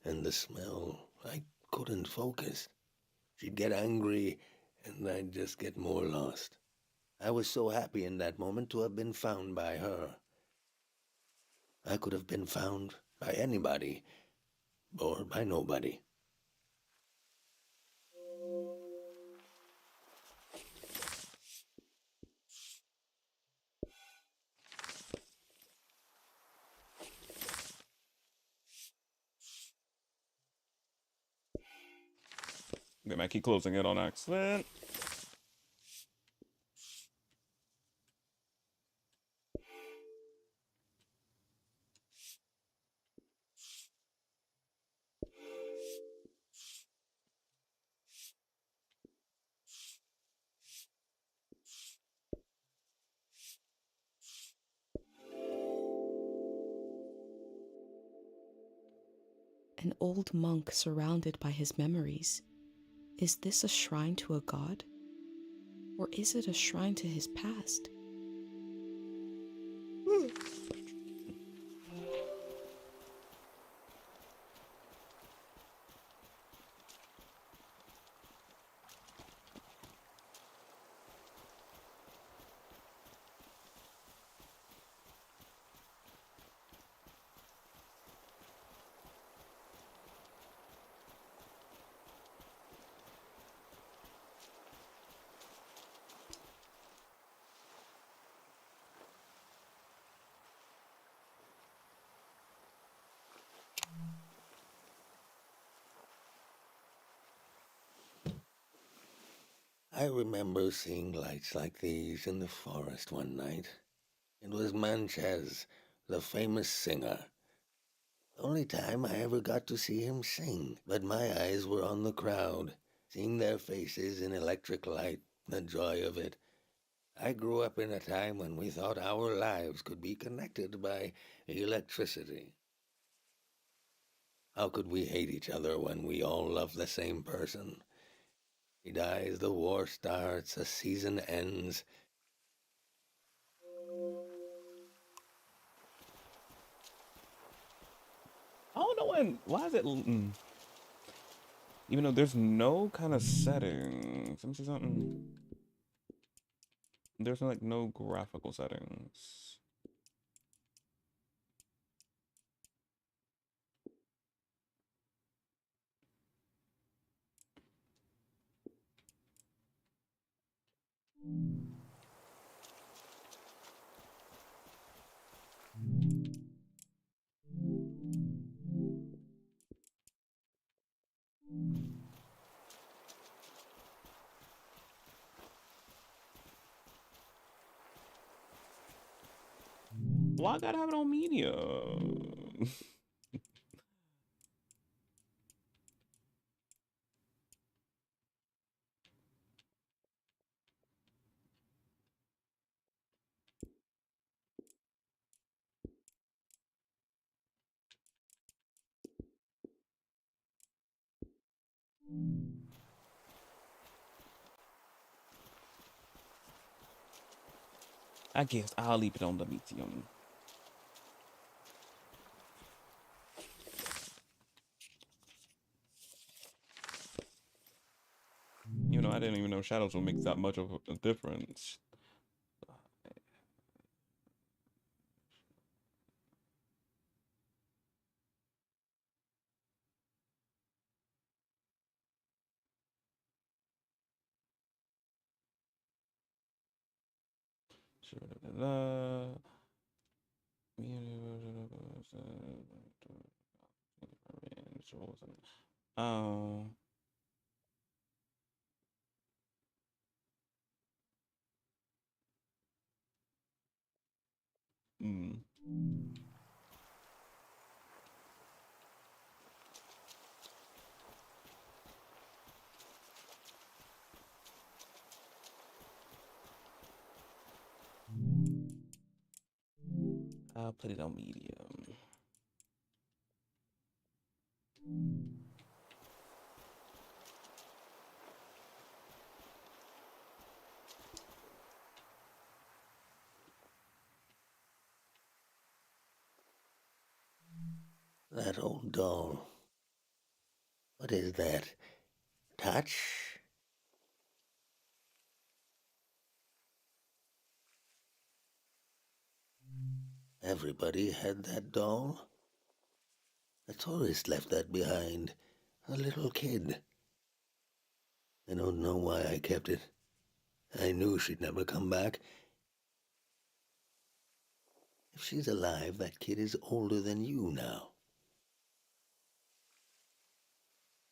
and the smell, I couldn't focus. She'd get angry, and I'd just get more lost. I was so happy in that moment to have been found by her. I could have been found by anybody, or by nobody. They might keep closing it on accident. An old monk surrounded by his memories. Is this a shrine to a god? Or is it a shrine to his past? I remember seeing lights like these in the forest one night. It was Manchez, the famous singer. Only time I ever got to see him sing, but my eyes were on the crowd, seeing their faces in electric light, the joy of it. I grew up in a time when we thought our lives could be connected by electricity. How could we hate each other when we all love the same person? He dies, the war starts, a season ends. I don't know why is it even though there's no kind of settings. Let me see something. There's like no graphical settings. Why I gotta have it on media? I guess I'll leave it on the medium. You know, I didn't even know shadows would make that much of a difference. Oh. Hmm. I'll put it on medium. That old doll. What is that? Touch? Everybody had that doll. A tourist left that behind. A little kid. I don't know why I kept it. I knew she'd never come back. If she's alive, that kid is older than you now.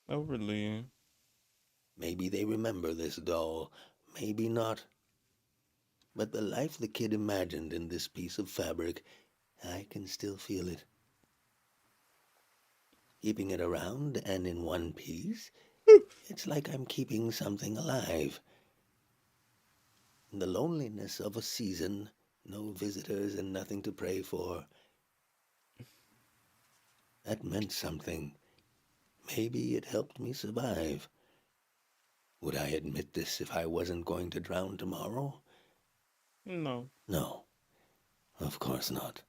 Oh, really? Maybe they remember this doll, maybe not. But the life the kid imagined in this piece of fabric, I can still feel it. Keeping it around and in one piece, it's like I'm keeping something alive. In the loneliness of a season, no visitors and nothing to pray for. That meant something. Maybe it helped me survive. Would I admit this if I wasn't going to drown tomorrow? No. No, of course not.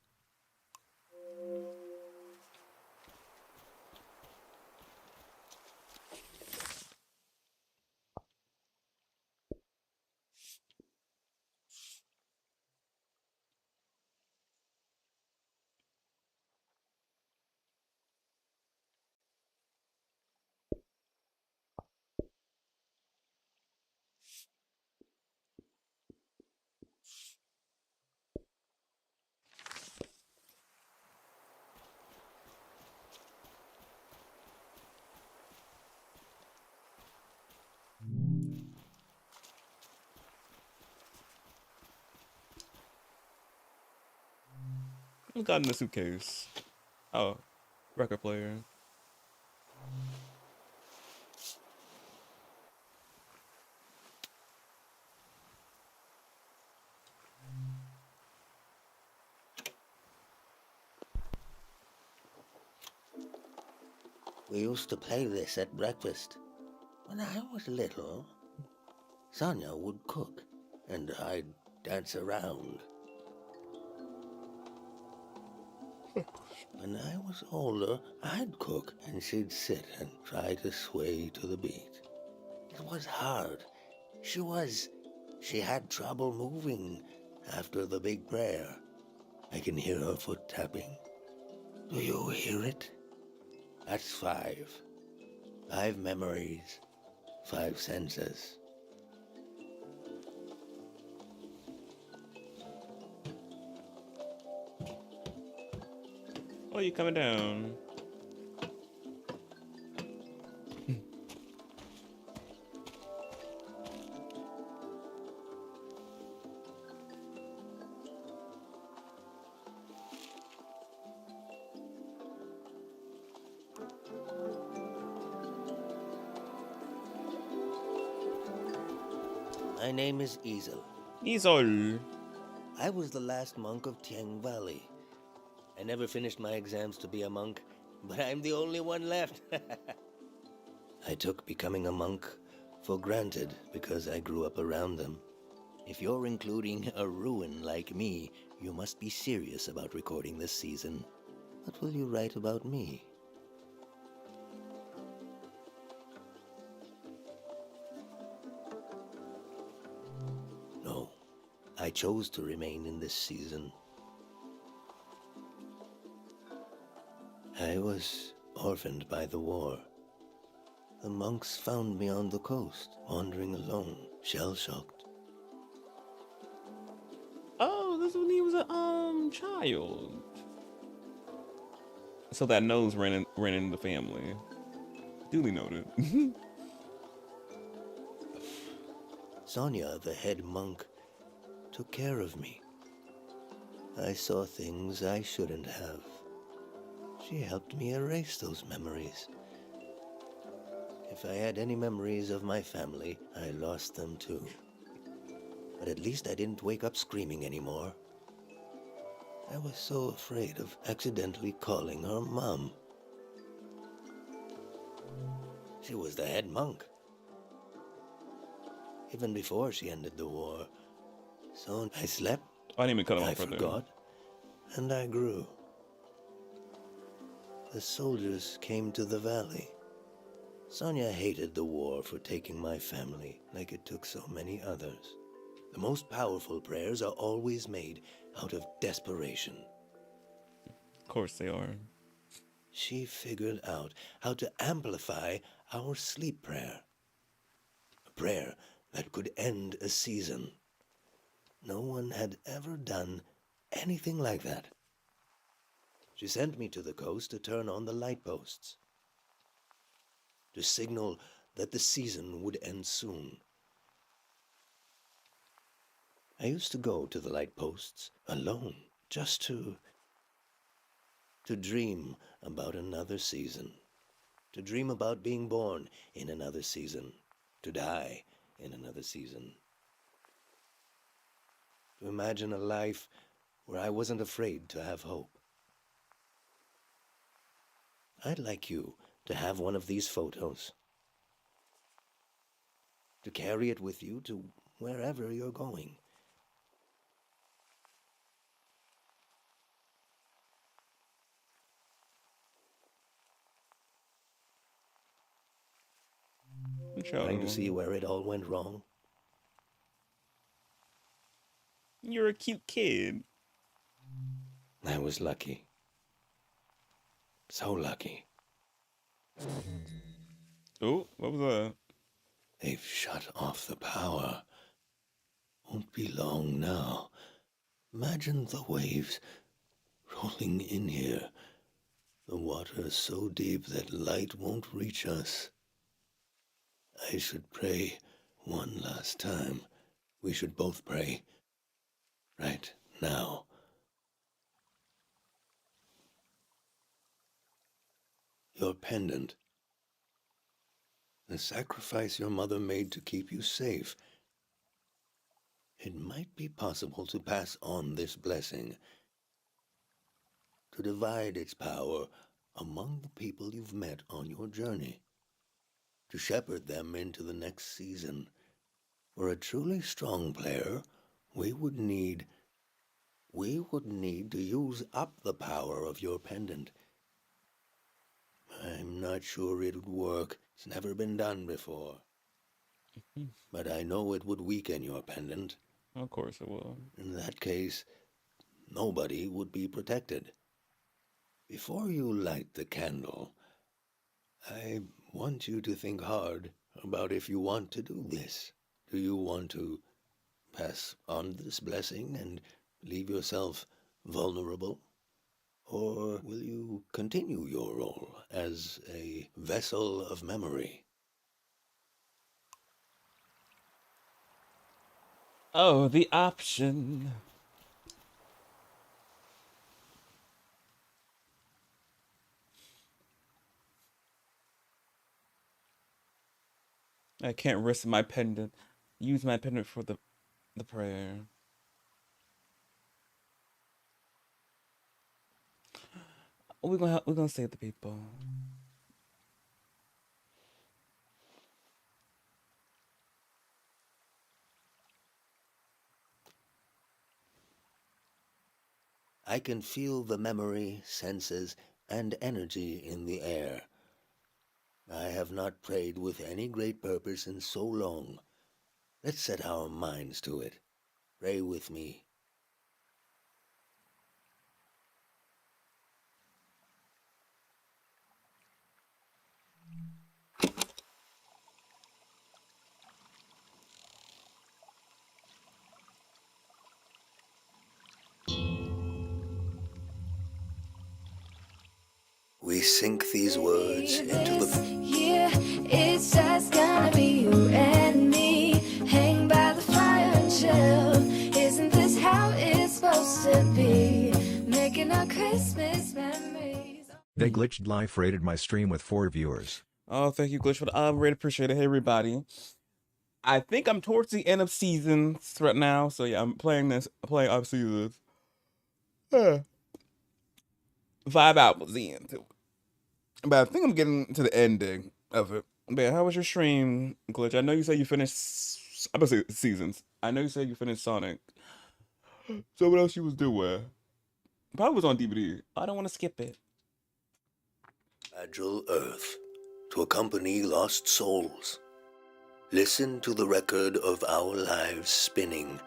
What's got in the suitcase? Oh, record player. We used to play this at breakfast. When I was little, Sonia would cook, and I'd dance around. When I was older, I'd cook, and she'd sit and try to sway to the beat. It was hard. She had trouble moving after the big prayer. I can hear her foot tapping. Do you hear it? That's 5. 5 memories, 5 senses. Oh, you coming down? My name is Easel. Easel. I was the last monk of Tiang Valley. I never finished my exams to be a monk, but I'm the only one left. I took becoming a monk for granted because I grew up around them. If you're including a ruin like me, you must be serious about recording this season. What will you write about me? No, I chose to remain in this season. I was orphaned by the war. The monks found me on the coast, wandering alone, shell-shocked. Oh, this is when he was a child. So that nose ran in the family. Duly noted. Sonia, the head monk, took care of me. I saw things I shouldn't have. She helped me erase those memories. If I had any memories of my family, I lost them too. But at least I didn't wake up screaming anymore. I was so afraid of accidentally calling her Mom. She was the head monk. Even before she ended the war. So I slept, I didn't even cut him I off right there. forgot, and I grew. The soldiers came to the valley. Sonia hated the war for taking my family, like it took so many others. The most powerful prayers are always made out of desperation. Of course they are. She figured out how to amplify our sleep prayer. A prayer that could end a season. No one had ever done anything like that. She sent me to the coast to turn on the light posts, to signal that the season would end soon. I used to go to the light posts alone, just to dream about another season, to dream about being born in another season, to die in another season, to imagine a life where I wasn't afraid to have hope. I'd like you to have one of these photos, to carry it with you to wherever you're going. Trying to see where it all went wrong. You're a cute kid. I was lucky. So lucky. Oh, what was that? They've shut off the power. Won't be long now. Imagine the waves rolling in here. The water is so deep that light won't reach us. I should pray one last time. We should both pray. Right now. Your pendant. The sacrifice your mother made to keep you safe. It might be possible to pass on this blessing, to divide its power among the people you've met on your journey, to shepherd them into the next season. For a truly strong player, we would need to use up the power of your pendant. I'm not sure it would work. It's never been done before. But I know it would weaken your pendant. Of course it will. In that case, nobody would be protected. Before you light the candle, I want you to think hard about if you want to do this. Do you want to pass on this blessing and leave yourself vulnerable? Or will you continue your role as a vessel of memory? Oh, the option. I can't risk my pendant. Use my pendant for the prayer. We're gonna save the people. I can feel the memory, senses, and energy in the air. I have not prayed with any great purpose in so long. Let's set our minds to it. Pray with me. We sink these words into the... Yeah, it's just gonna be you and me. Hang by the fire and chill. Isn't this how it's supposed to be? Making our Christmas memories. They glitched life rated my stream with 4 viewers. Oh, thank you, Glitch, for the really appreciate it. Hey, everybody. I think I'm towards the end of seasons right now, so yeah, I'm playing off seasons. 5 hours in. But I think I'm getting to the ending of it. But yeah, how was your stream, Glitch? I know you said you finished. I'm gonna say seasons. I know you said you finished Sonic. So what else you was doing? Probably was on DVD. I don't want to skip it. Fragile Earth, to accompany lost souls. Listen to the record of our lives spinning,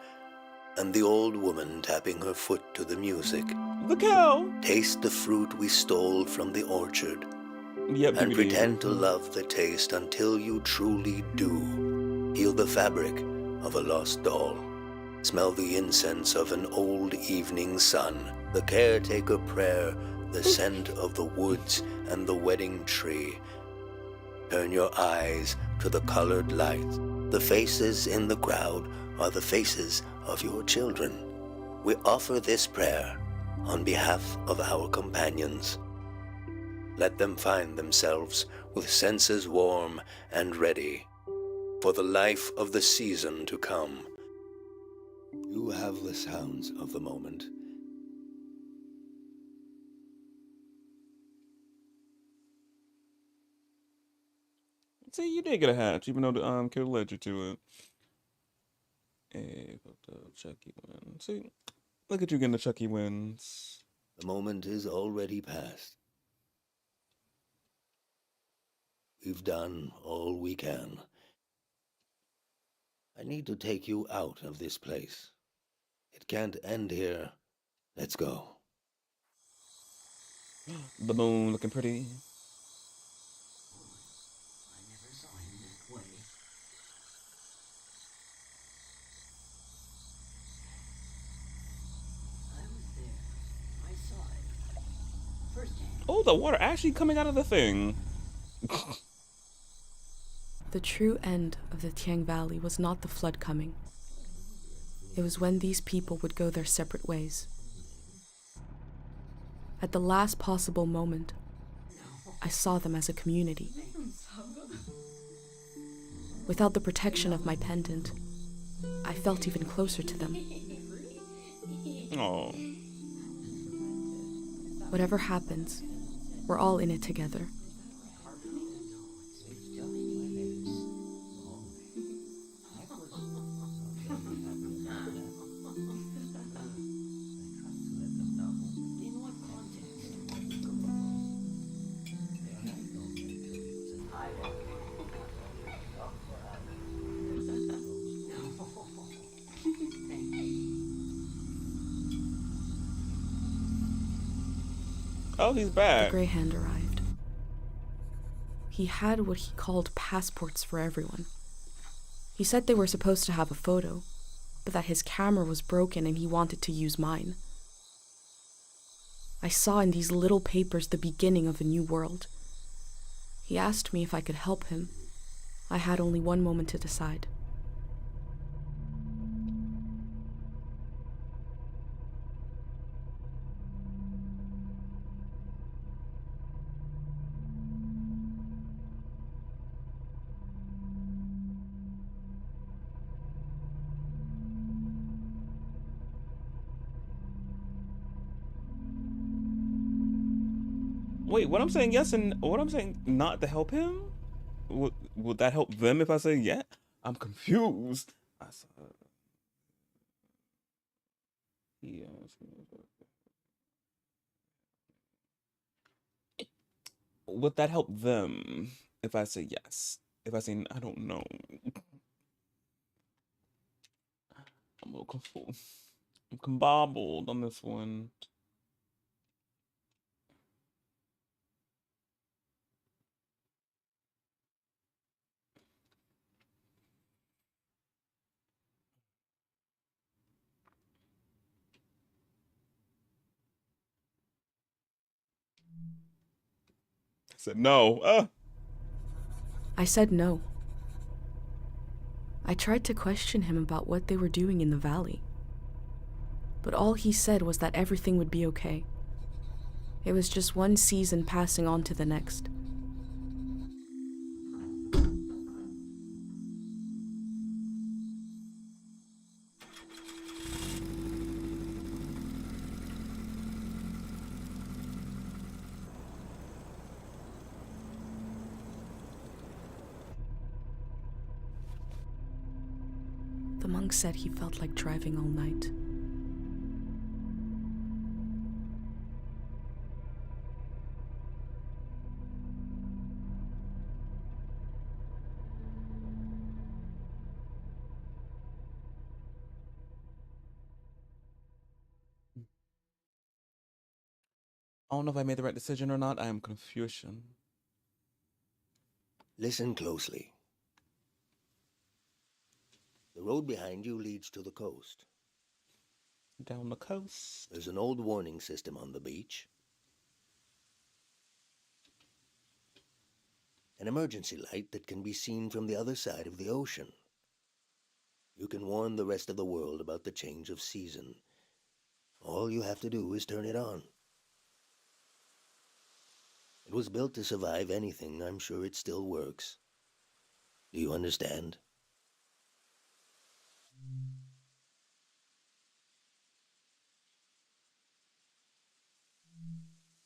and the old woman tapping her foot to the music. The cow. Taste the fruit we stole from the orchard. Yep, and DVD. pretend to love the taste until you truly do. Feel the fabric of a lost doll. Smell the incense of an old evening sun. The caretaker prayer, the scent of the woods and the wedding tree. Turn your eyes to the colored lights. The faces in the crowd are the faces of your children. We offer this prayer on behalf of our companions. Let them find themselves with senses warm and ready for the life of the season to come. You have the sounds of the moment. See, you did get a hatch, even though the kid led you to it. Hey, but Chucky wins. See, look at you getting the Chucky wins. The moment is already past. We've done all we can. I need to take you out of this place. It can't end here. Let's go. The moon looking pretty. Oh, the water actually coming out of the thing. The true end of the Tiang Valley was not the flood coming. It was when these people would go their separate ways. At the last possible moment, I saw them as a community. Without the protection of my pendant, I felt even closer to them. Oh. Whatever happens, we're all in it together. Oh, he's back. The Grey Hand arrived. He had what he called passports for everyone. He said they were supposed to have a photo, but that his camera was broken and he wanted to use mine. I saw in these little papers the beginning of a new world. He asked me if I could help him. I had only one moment to decide. Wait, what I'm saying yes and what I'm saying not to help him? Would that help them if I say yeah? I'm confused. I saw... Yeah. would that help them if I say yes? If I say I don't know. I'm a little confused. I'm combobbled on this one. I said no. I said no. I tried to question him about what they were doing in the valley. But all he said was that everything would be okay. It was just one season passing on to the next. The monk said he felt like driving all night. I don't know if I made the right decision or not. I am confusion. Listen closely. The road behind you leads to the coast. Down the coast. There's an old warning system on the beach. An emergency light that can be seen from the other side of the ocean. You can warn the rest of the world about the change of season. All you have to do is turn it on. It was built to survive anything. I'm sure it still works. Do you understand?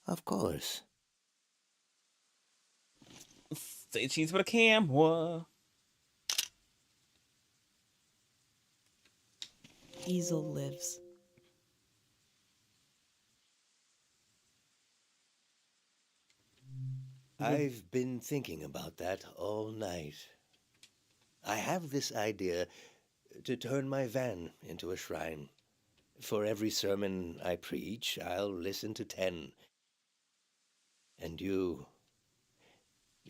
Of course. Say cheese for the camera. Easel lives. I've been thinking about that all night. I have this idea to turn my van into a shrine. For every sermon I preach, I'll listen to 10. And you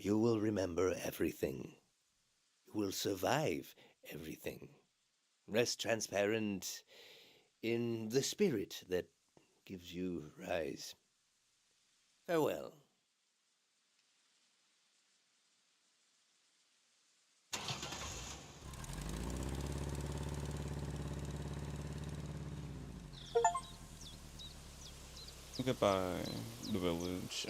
will remember everything. You will survive everything. Rest transparent in the spirit that gives you rise. Farewell. Goodbye, the village.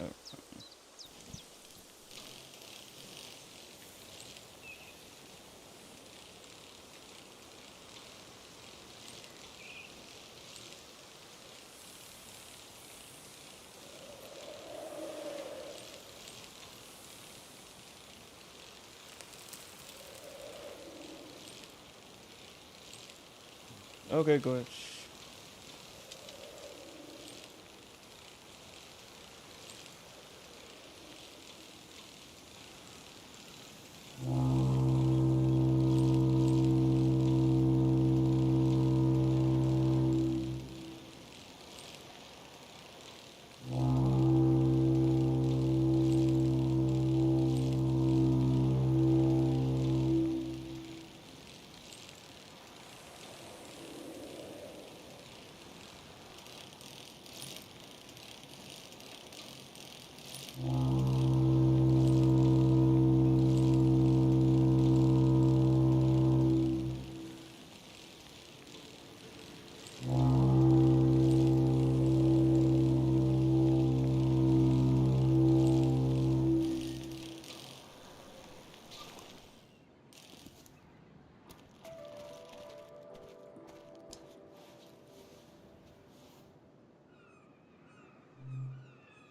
Okay, good.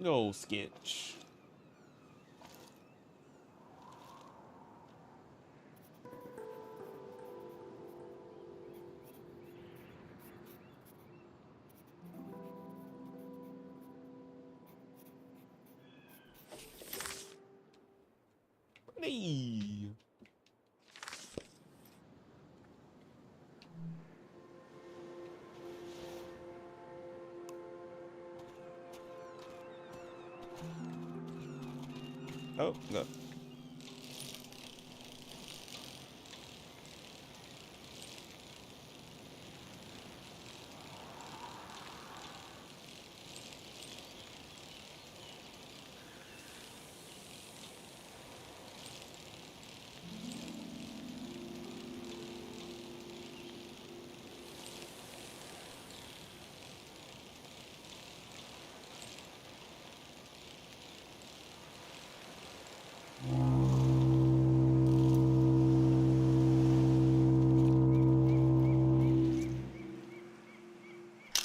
No sketch. Oh, no.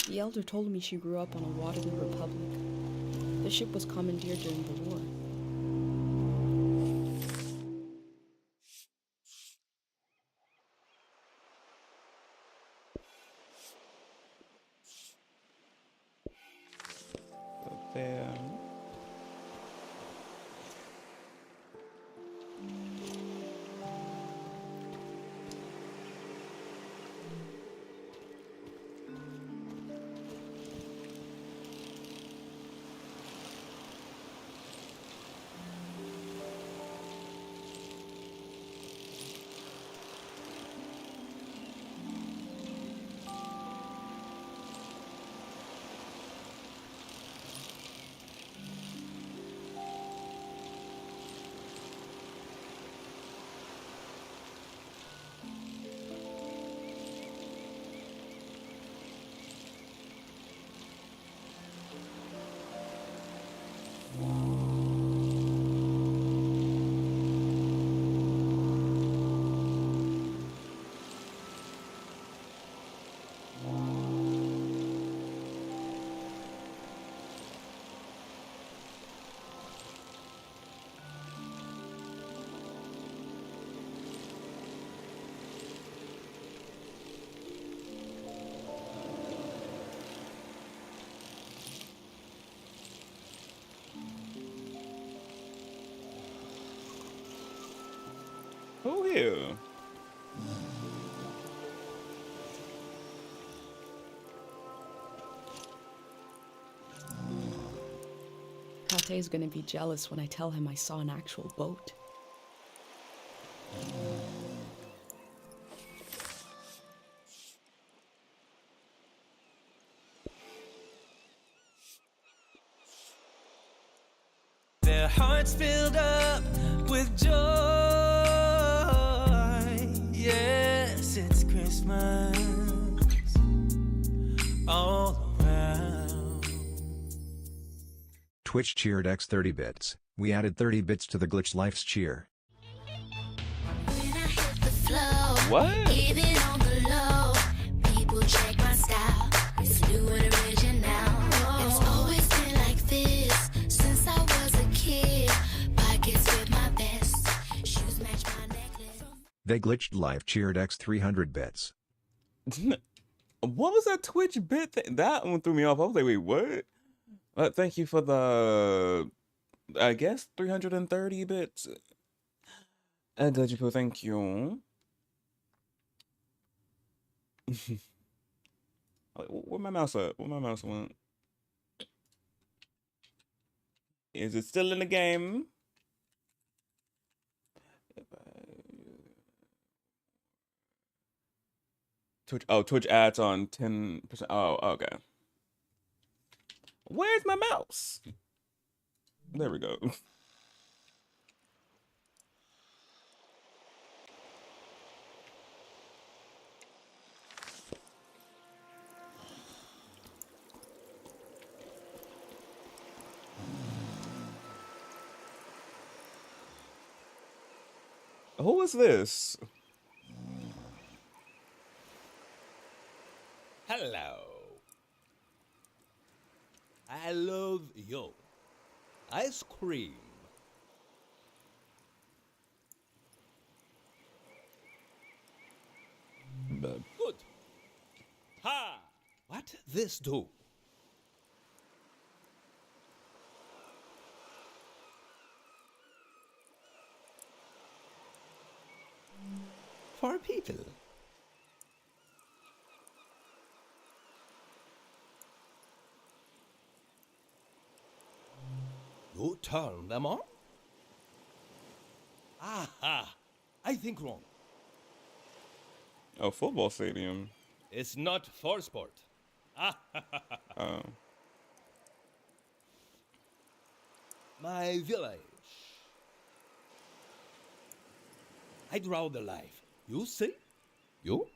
The elder told me she grew up on a Waterloo Republic. The ship was commandeered during the war. There. Who here? Tate is gonna be jealous when I tell him I saw an actual boat. Their hearts filled up with joy. Yes, it's Christmas all around. Twitch cheered X 30 bits. We added 30 bits to the Glitch Life's cheer. What? Even on the low, people check my style. It's new and original. It's always been like this since I was a kid. Pockets with my vest, shoes match my necklace. They Glitched Life cheered X 300 bits. What was that Twitch bit thing? That one threw me off. I was like, wait, what? Thank you for the, I guess, 330 bits. Glad you cool, thank you. Where my mouse at? Where my mouse went? Is it still in the game? Twitch. Oh, Twitch ads on 10%. Oh, okay. Where's my mouse? There we go. Who is this? Hello. I love you. Ice cream. Good. Ha! What this do? For people. You turn them on? Aha! I think wrong. Oh, football stadium. It's not for sport. Oh. My village. I draw the life. You see? You?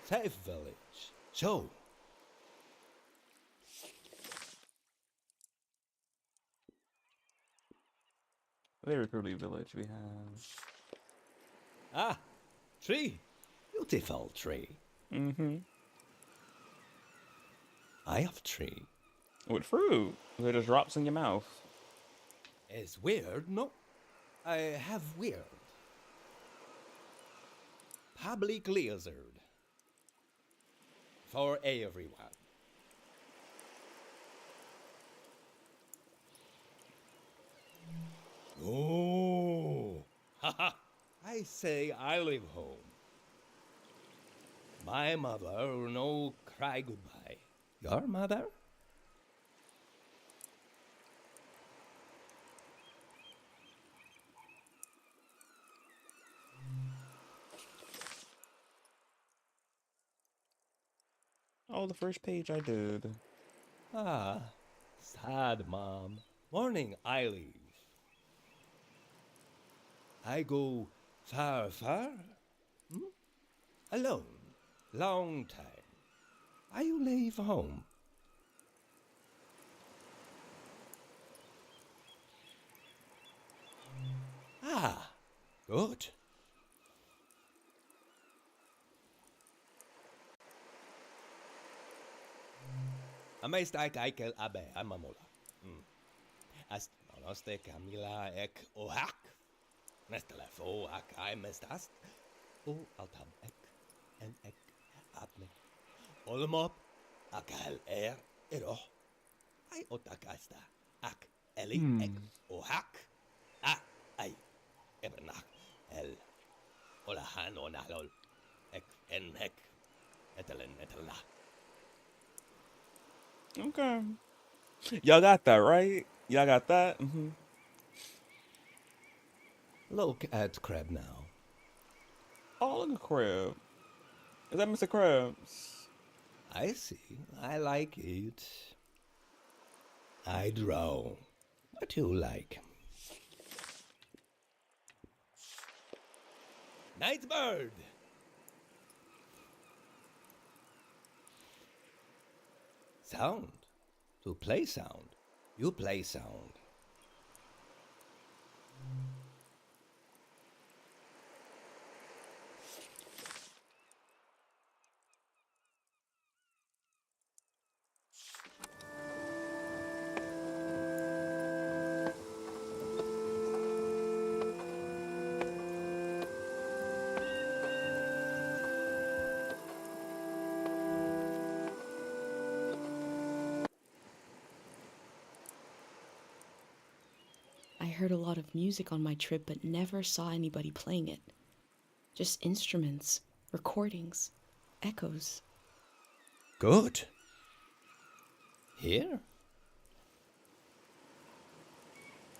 Safe village. So. Very pretty village we have. Ah, tree. Beautiful tree. Mm-hmm. I have tree. With fruit. It just drops in your mouth. It's weird, no? I have weird. Public lizard. For everyone. Oh, haha! I say I live home. My mother no cry goodbye. Your mother? Oh, the first page I did. Ah, sad mom. Morning I leave. I go far, far? Alone. Long time. I leave home. Ah, good. Amestai kaikel abe amamola. Ast nonoste Camila ek ohak. Nestelefo ak I mestast. O altam ek en ek apne. Olmop akal ero. I otakasta ak eli ek ohak. Ai ebernak el olahan onalol ek en ek etelen etelna. Okay. Y'all got that, right? Y'all got that? Mm-hmm. Look at Crab now. Oh, look at Crab. Is that Mr. Krabs? I see. I like it. I draw. What you like? Nightbird! Sound. To play sound. You play sound. I heard a lot of music on my trip, but never saw anybody playing it. Just instruments, recordings, echoes. Good. Here?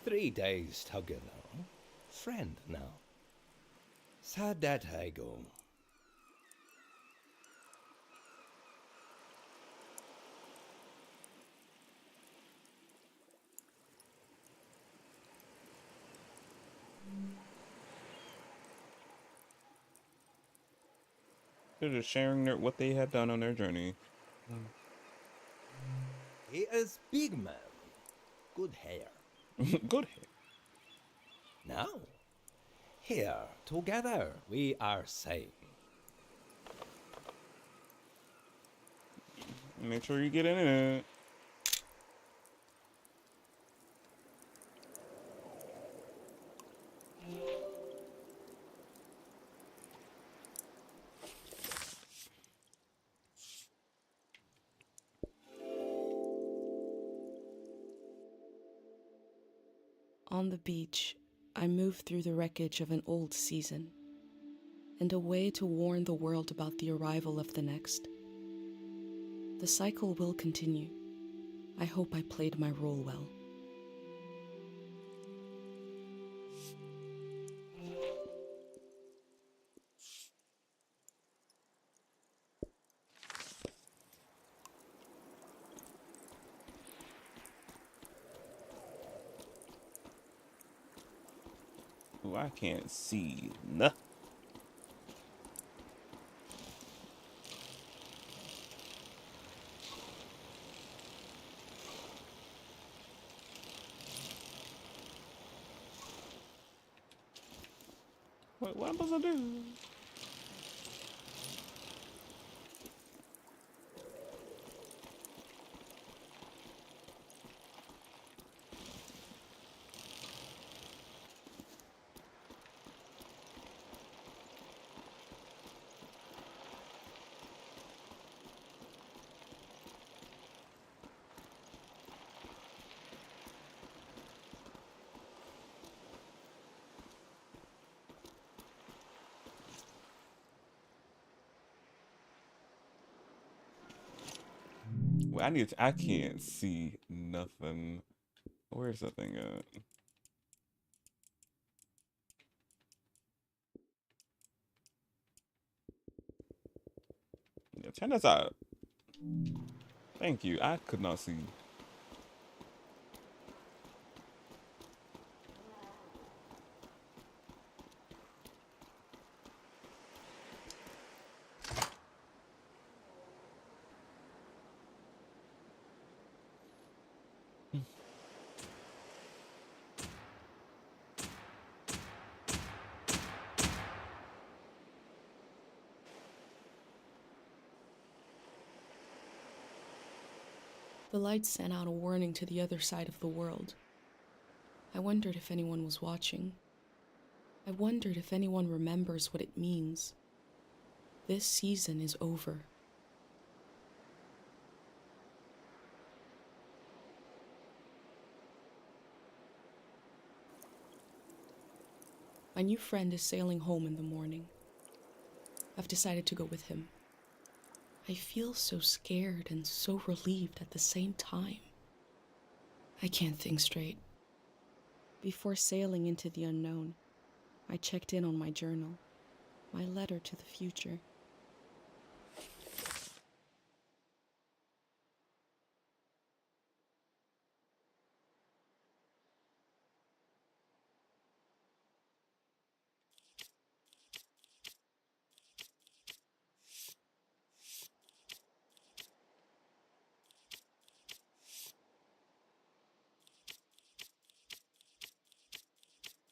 3 days together. Friend now. Sad that I go. They're just sharing what they have done on their journey. He is big man. Good hair. Good hair. Now, here, together, we are same. Make sure you get in it. On the beach, I move through the wreckage of an old season, and a way to warn the world about the arrival of the next. The cycle will continue. I hope I played my role well. Ooh, I can't see nothing. What am I supposed to do? Well, I can't see nothing. Where's that thing at? Yeah, turn this out. Thank you. I could not see. The lights sent out a warning to the other side of the world. I wondered if anyone was watching. I wondered if anyone remembers what it means. This season is over. My new friend is sailing home in the morning. I've decided to go with him. I feel so scared and so relieved at the same time. I can't think straight. Before sailing into the unknown, I checked in on my journal, my letter to the future.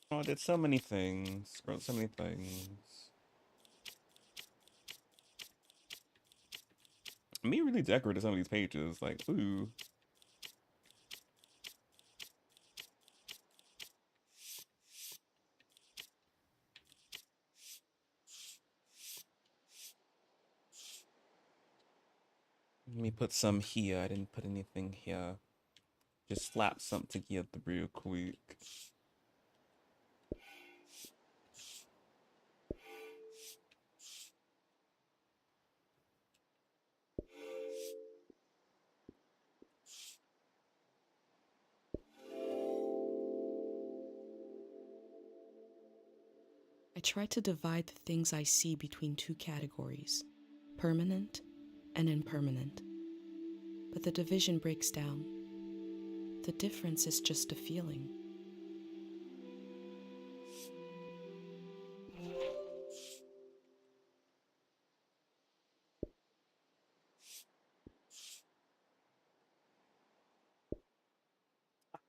Oh, I did so many things. Wrote so many things. Me really decorated some of these pages. Like, ooh. Let me put some here. I didn't put anything here. Just slap something together real quick. I try to divide the things I see between two categories, permanent and impermanent. But the division breaks down. The difference is just a feeling.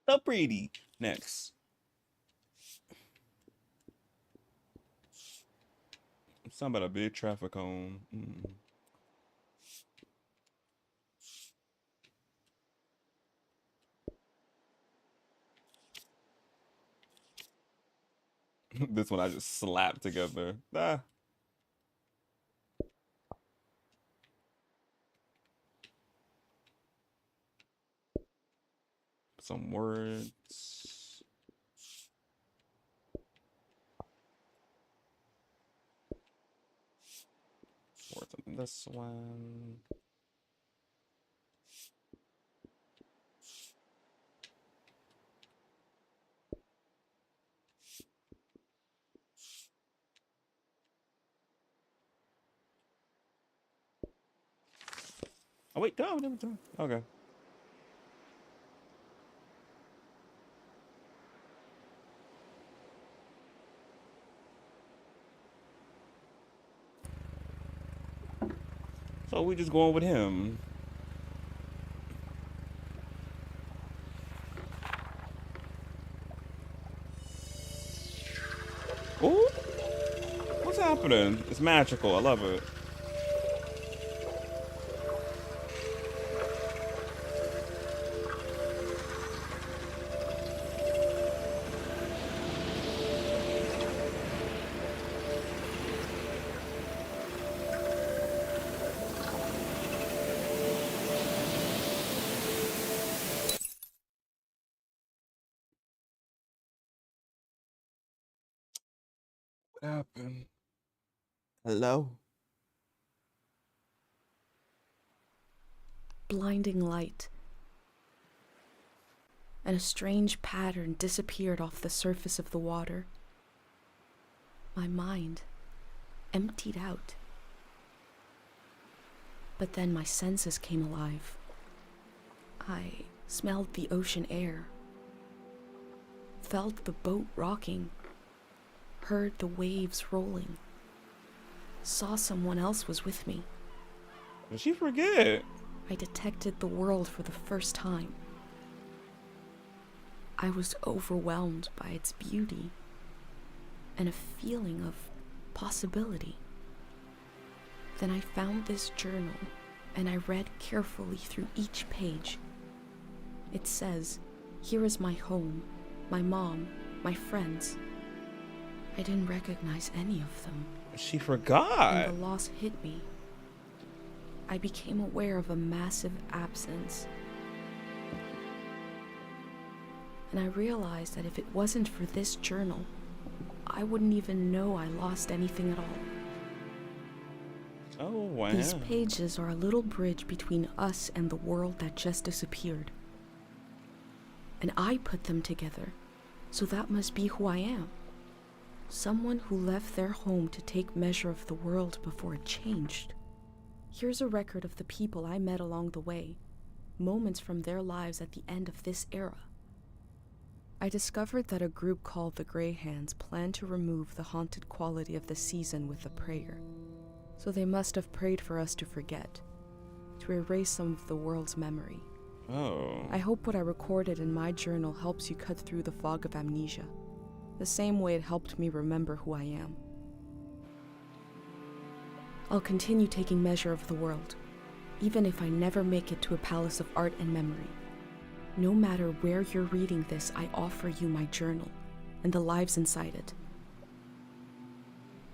So pretty. Next. Something about a big traffic cone. This one I just slapped together. Ah. Some words. Words on this one. Oh wait, no, okay. So we just going with him. Ooh, what's happening? It's magical. I love it. What happened? Hello? Blinding light, and a strange pattern disappeared off the surface of the water. My mind emptied out. But then my senses came alive. I smelled the ocean air, felt the boat rocking, heard the waves rolling, saw someone else was with me. Did she forget? I detected the world for the first time. I was overwhelmed by its beauty and a feeling of possibility. Then I found this journal and I read carefully through each page. It says, "Here is my home, my mom, my friends." I didn't recognize any of them. She forgot. And the loss hit me. I became aware of a massive absence. And I realized that if it wasn't for this journal, I wouldn't even know I lost anything at all. Oh, wow. These pages are a little bridge between us and the world that just disappeared. And I put them together, so that must be who I am. Someone who left their home to take measure of the world before it changed. Here's a record of the people I met along the way, moments from their lives at the end of this era. I discovered that a group called the Grey Hands planned to remove the haunted quality of the season with a prayer. So they must have prayed for us to forget, to erase some of the world's memory. Oh. I hope what I recorded in my journal helps you cut through the fog of amnesia, the same way it helped me remember who I am. I'll continue taking measure of the world, even if I never make it to a palace of art and memory. No matter where you're reading this, I offer you my journal and the lives inside it.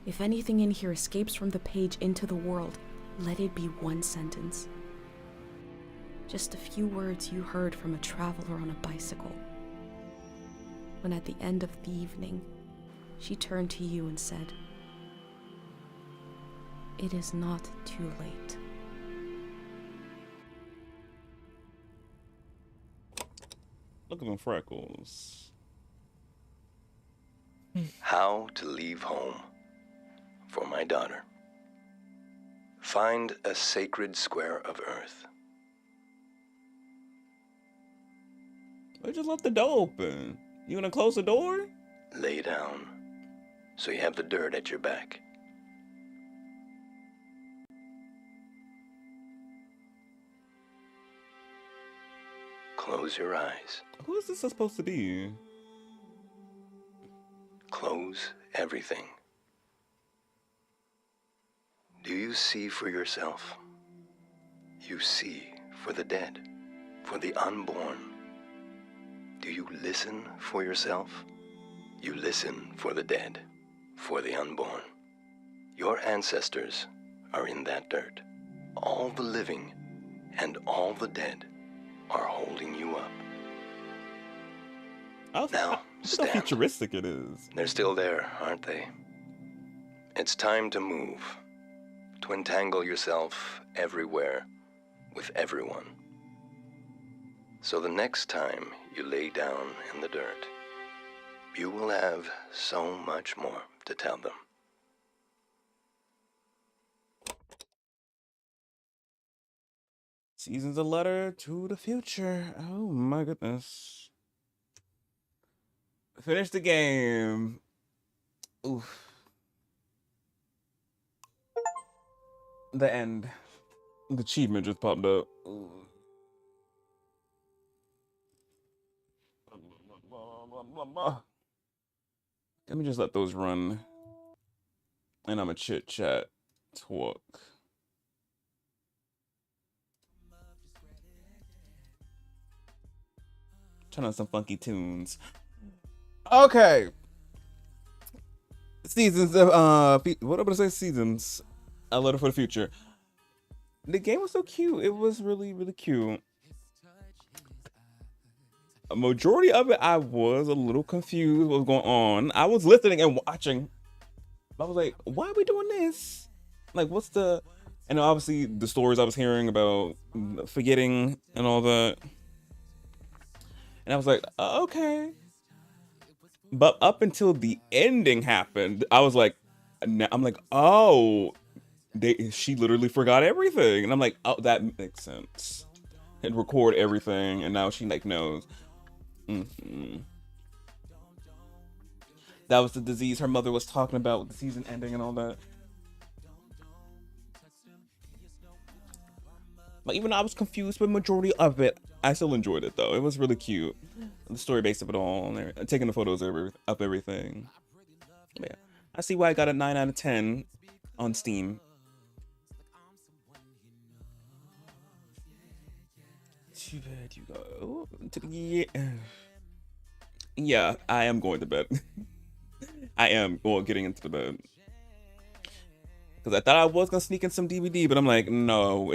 If anything in here escapes from the page into the world, let it be one sentence. Just a few words you heard from a traveler on a bicycle. When at the end of the evening, she turned to you and said, "It is not too late." Look at them freckles. How to leave home. For my daughter. Find a sacred square of earth. I just left the door open. You gonna close the door? Lay down, so you have the dirt at your back. Close your eyes. Who is this supposed to be? Close everything. Do you see for yourself? You see for the dead, for the unborn. Do you listen for yourself? You listen for the dead, for the unborn. Your ancestors are in that dirt. All the living and all the dead are holding you up. Now, stand. How futuristic it is. They're still there, aren't they? It's time to move. To entangle yourself everywhere with everyone. So the next time you lay down in the dirt, you will have so much more to tell them. Season's a letter to the future. Oh my goodness. Finish the game. Oof. The end. The achievement just popped up. Ooh. Let me just let those run. And I'm a chit chat talk. Turn on some funky tunes. Okay. Seasons of what am I gonna say? Seasons. A letter for the future. The game was so cute. It was really, really cute. A majority of it, I was a little confused what was going on. I was listening and watching. I was like, why are we doing this? Like, what's the... And obviously, the stories I was hearing about forgetting and all that. And I was like, okay. But up until the ending happened, I was like, I'm like, oh, she literally forgot everything. And I'm like, oh, that makes sense. And record everything, and now she like knows. That was the disease her mother was talking about with the season ending and all that. But even though I was confused with the majority of it, I still enjoyed it though. It was really cute. The story base of it all, and taking the photos of everything. But yeah, I see why I got a 9 out of 10 on Steam. Too bad you go to the... Yeah, I am going to bed. I am getting into the bed. Because I thought I was going to sneak in some DVD, but I'm like, no,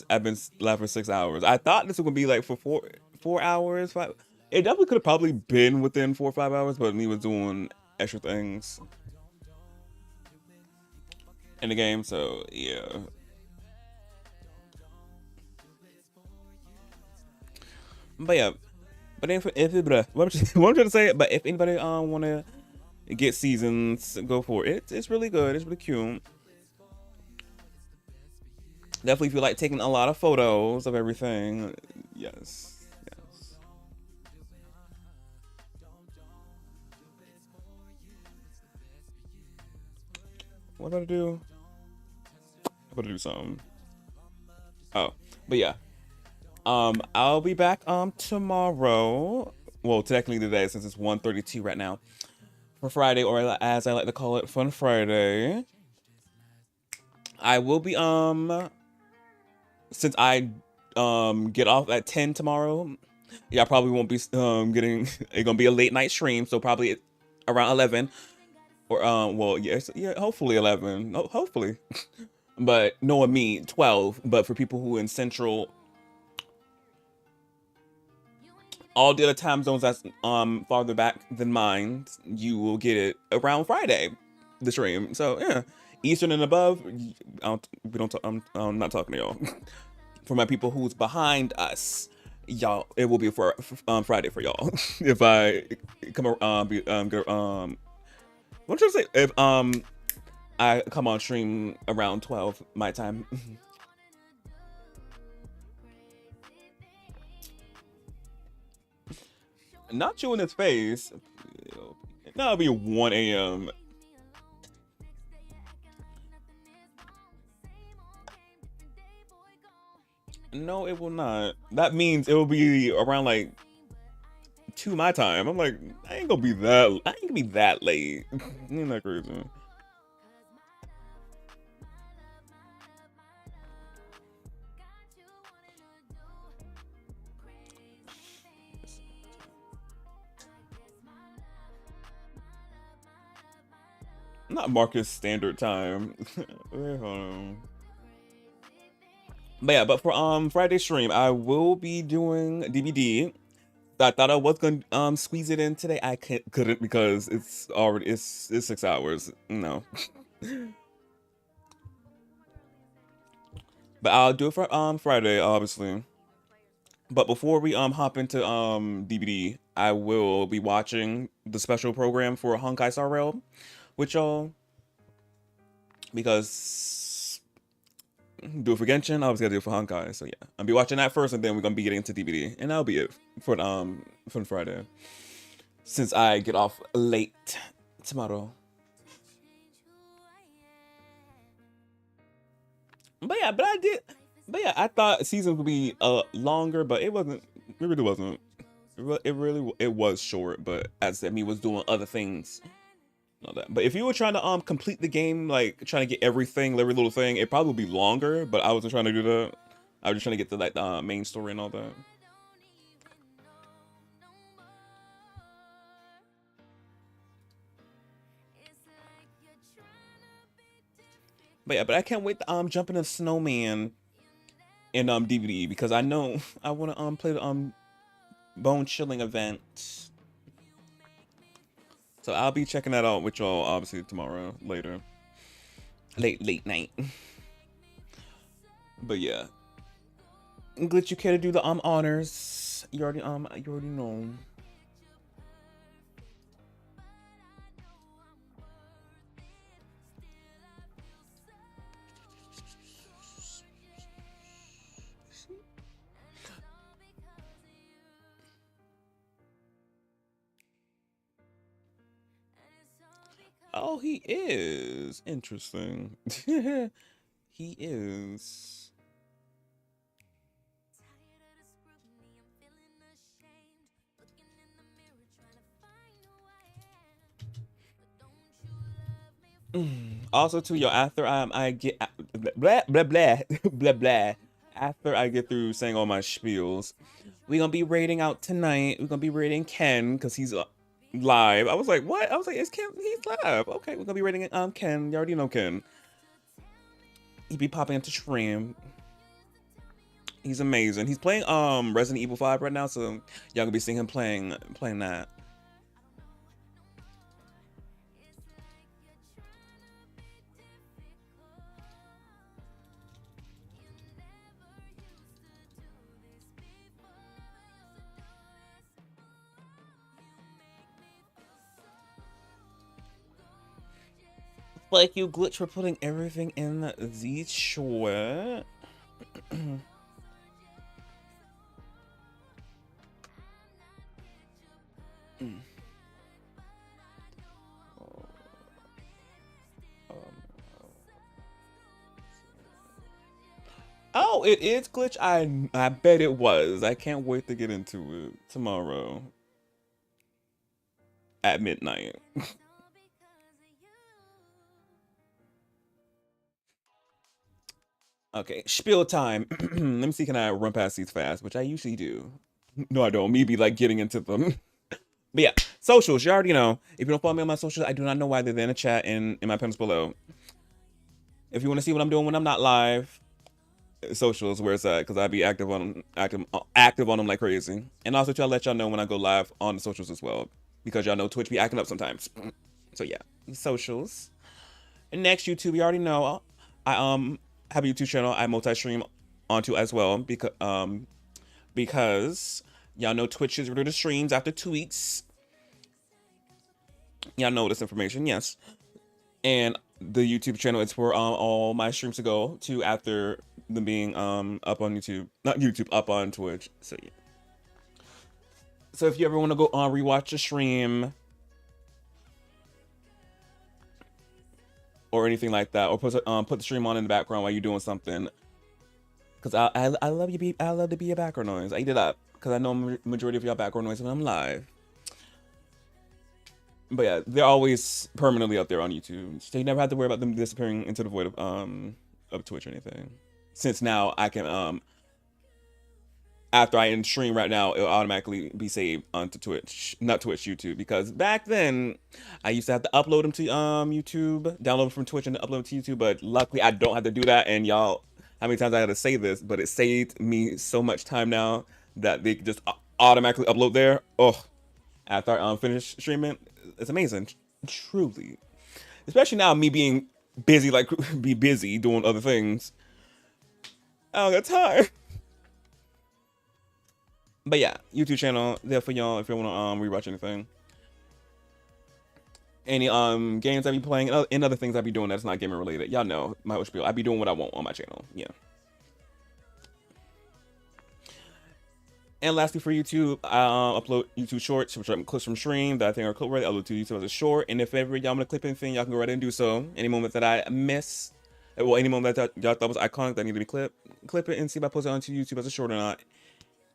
I've been live for 6 hours. I thought this was going to be like for 4 hours, 5. It definitely could have probably been within 4 or 5 hours, but me was doing extra things in the game, so yeah. But yeah, but if what I'm trying to say, but if anybody want to get seasons, go for it. It's really good. It's really cute. Definitely feel like taking a lot of photos of everything. Yes. What did I do? I gotta do something. Oh, but yeah. I'll be back tomorrow. Well, technically today, since it's 1:32 right now, for Friday, or as I like to call it, Fun Friday. I will be since I get off at 10 tomorrow. Yeah, I probably won't be getting. It's gonna be a late night stream, so probably around 11, or well, yes, yeah, hopefully 11. No, hopefully, but knowing me, 12. But for people who in Central. All the other time zones that's farther back than mine, you will get it around Friday, the stream. So yeah, Eastern and above, I'm not talking to y'all. For my people who's behind us, y'all, it will be for Friday for y'all. If I come what I'm trying to say, if I come on stream around 12 my time. Not you in his face. That'll be 1 a.m. No, it will not. That means it will be around like 2 my time. I'm like, I ain't gonna be that late. Ain't that crazy? Not Marcus standard time. Wait, hold on. But yeah, but for Friday stream, I will be doing DVD. I thought I was gonna squeeze it in today. I couldn't because it's 6 hours. No. But I'll do it for Friday, obviously. But before we hop into DVD, I will be watching the special program for Honkai Star Rail with y'all, because do it for Genshin. I always gotta do it for Honkai. So yeah, I'll be watching that first, and then we're gonna be getting into DVD, and that'll be it for Friday. Since I get off late tomorrow. But yeah, I thought seasons would be longer, but it wasn't. It really wasn't. It was short, but as I was doing other things. All that. But if you were trying to complete the game, like trying to get everything, every little thing, it probably would be longer. But I wasn't trying to do that. I was just trying to get to like the main story and all that. But yeah, but I can't wait to jump into Snowman in DVD because I know I want to play the Bone Chilling event. So I'll be checking that out with y'all obviously tomorrow later. Late night. But yeah. Glitch, you care to do the honors? You already know. Oh, he is. Interesting. He is. Also, too, yo, after I get blah blah blah blah blah. After I get through saying all my spiels, we're gonna be raiding out tonight. We're gonna be raiding Ken because he's live. I was like, what? I was like, it's Ken. He's live. Okay, we're gonna be raiding Ken. You already know Ken. He be popping into stream. He's amazing. He's playing Resident Evil 5 right now, so y'all gonna be seeing him playing that. Like you, Glitch, for putting everything in the short. Oh, it is Glitch. I bet it was. I can't wait to get into it tomorrow at midnight. Okay, spiel time. Let me see, can I run past these fast, which I usually do. No, I don't. Me be like getting into them. But yeah, socials, you already know. If you don't follow me on my socials, I do not know why. They're in the chat and in my comments below. If you want to see what I'm doing when I'm not live, socials, where it's at, because I be active on them like crazy. And also to let y'all know when I go live on the socials as well, because y'all know Twitch be acting up sometimes. So yeah, socials. And next, YouTube, you already know. I have a YouTube channel I multi-stream onto as well, because y'all know Twitch is rid of the streams after 2 weeks. Y'all know this information, yes. And the YouTube channel is for all my streams to go to after them being up on YouTube, not YouTube, up on Twitch. So yeah. So if you ever want to go on rewatch a stream or anything like that, or put the stream on in the background while you're doing something, because I love to be a background noise. I eat it up because I know majority of y'all background noise when I'm live. But yeah, they're always permanently up there on YouTube, so you never have to worry about them disappearing into the void of Twitch or anything. Since now I can after I end stream right now, it'll automatically be saved onto Twitch, not Twitch, YouTube. Because back then, I used to have to upload them to YouTube, download them from Twitch, and upload them to YouTube. But luckily, I don't have to do that. And y'all, how many times I had to say this, but it saved me so much time now that they just automatically upload there. Oh, after I finish streaming, it's amazing, truly. Especially now, me being busy, be busy doing other things. I don't got time. But yeah, YouTube channel there for y'all if you want to rewatch anything. any games I be playing and other things I be doing that's not gaming related. Y'all know my whole spiel. I be doing what I want on my channel. Yeah. And lastly, for YouTube, I upload YouTube shorts, which are clips from stream that I think are clip worthy. I upload to YouTube as a short. And if ever y'all want to clip anything, y'all can go right ahead and do so. Any moment that I miss, well, any moment that y'all thought was iconic that need to be clip it and see if I post it onto YouTube as a short or not.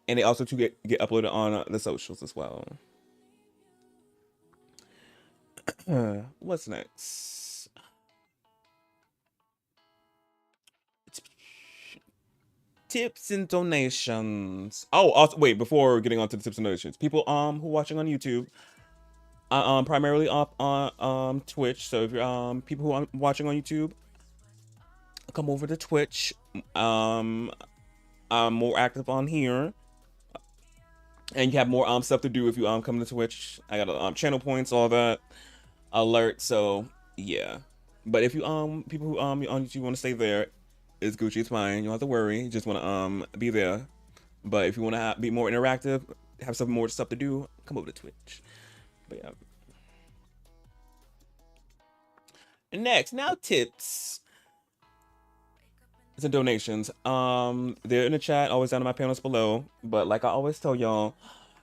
And they also to get uploaded on the socials as well. What's next? Tips and donations. Oh, also, wait, before getting on to the tips and donations, people who are watching on YouTube, primarily up on Twitch. So if you're people who are watching on YouTube, come over to Twitch. I'm more active on here, and you have more stuff to do if you come to Twitch. I got channel points, all that, alerts. So yeah, but if you people who on YouTube want to stay there, it's Gucci, it's fine. You don't have to worry. You just want to be there. But if you want to be more interactive, have some more stuff to do, come over to Twitch. But yeah. Next, now tips and donations. They're in the chat, always down in my panels below. But like I always tell y'all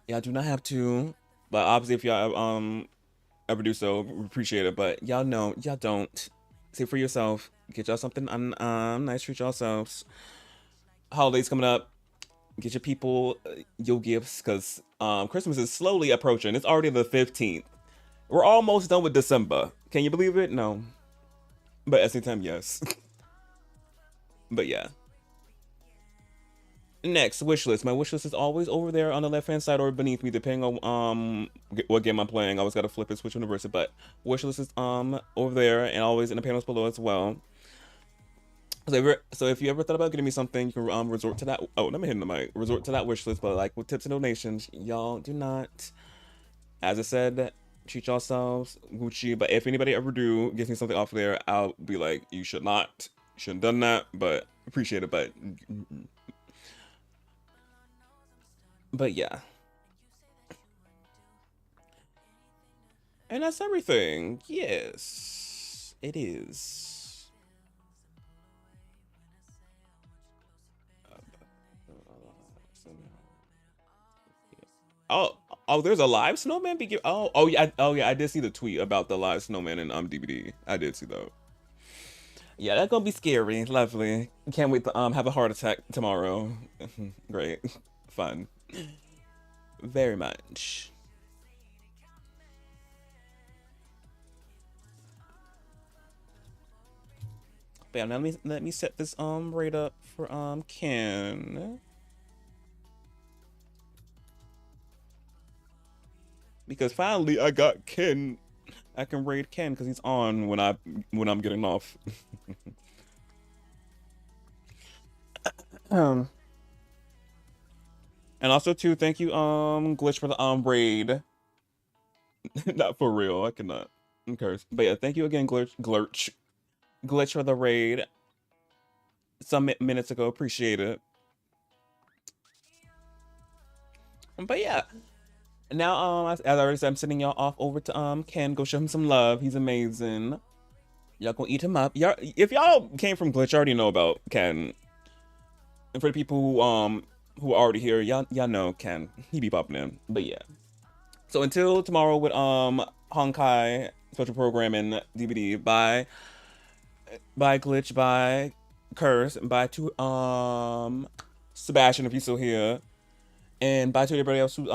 do not have to. But obviously, if y'all ever do so, we appreciate it. But y'all know, y'all don't. Say for yourself. Get y'all something nice, treat yourselves. Holidays coming up. Get your people your gifts, because Christmas is slowly approaching. It's already the 15th. We're almost done with December. Can you believe it? No. But at the same time, yes. But yeah. Next, wish list. My wish list is always over there on the left-hand side or beneath me, depending on what game I'm playing. I always gotta flip it, switch and reverse it. But wish list is over there and always in the panels below as well. So if you ever thought about getting me something, you can resort to that. Oh, let me hit the mic. Resort to that wish list. But like with tips and donations, y'all do not, as I said, treat yourselves Gucci. But if anybody ever do gives me something off there, I'll be like, you should not, you shouldn't done that. But appreciate it. But yeah. And that's everything. Yes, it is. Oh, there's a live snowman. Oh yeah, I did see the tweet about the live snowman in DVD. I did see that. Yeah, that's gonna be scary. Lovely. Can't wait to have a heart attack tomorrow. Great, fun, very much. But yeah, now let me set this right up for Ken. Because finally I got Ken. I can raid Ken because he's on when I'm getting off. And also too, thank you Glitch for the raid. Not for real, I cannot curse. But yeah, thank you again Glitch for the raid some minutes ago. Appreciate it. But yeah. Now, as I already said, I'm sending y'all off over to Ken. Go show him some love. He's amazing. Y'all gonna eat him up. Y'all, if y'all came from Glitch, you already know about Ken. And for the people who are already here, y'all know Ken. He be popping in. But yeah. So until tomorrow with Honkai special programming DVD by Glitch, by Curse, and by Sebastian if he's still here, and bye to everybody else who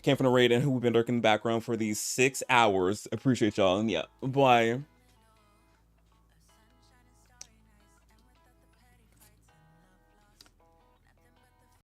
came from the raid and who've been lurking in the background for these 6 hours. Appreciate y'all, and yeah, bye.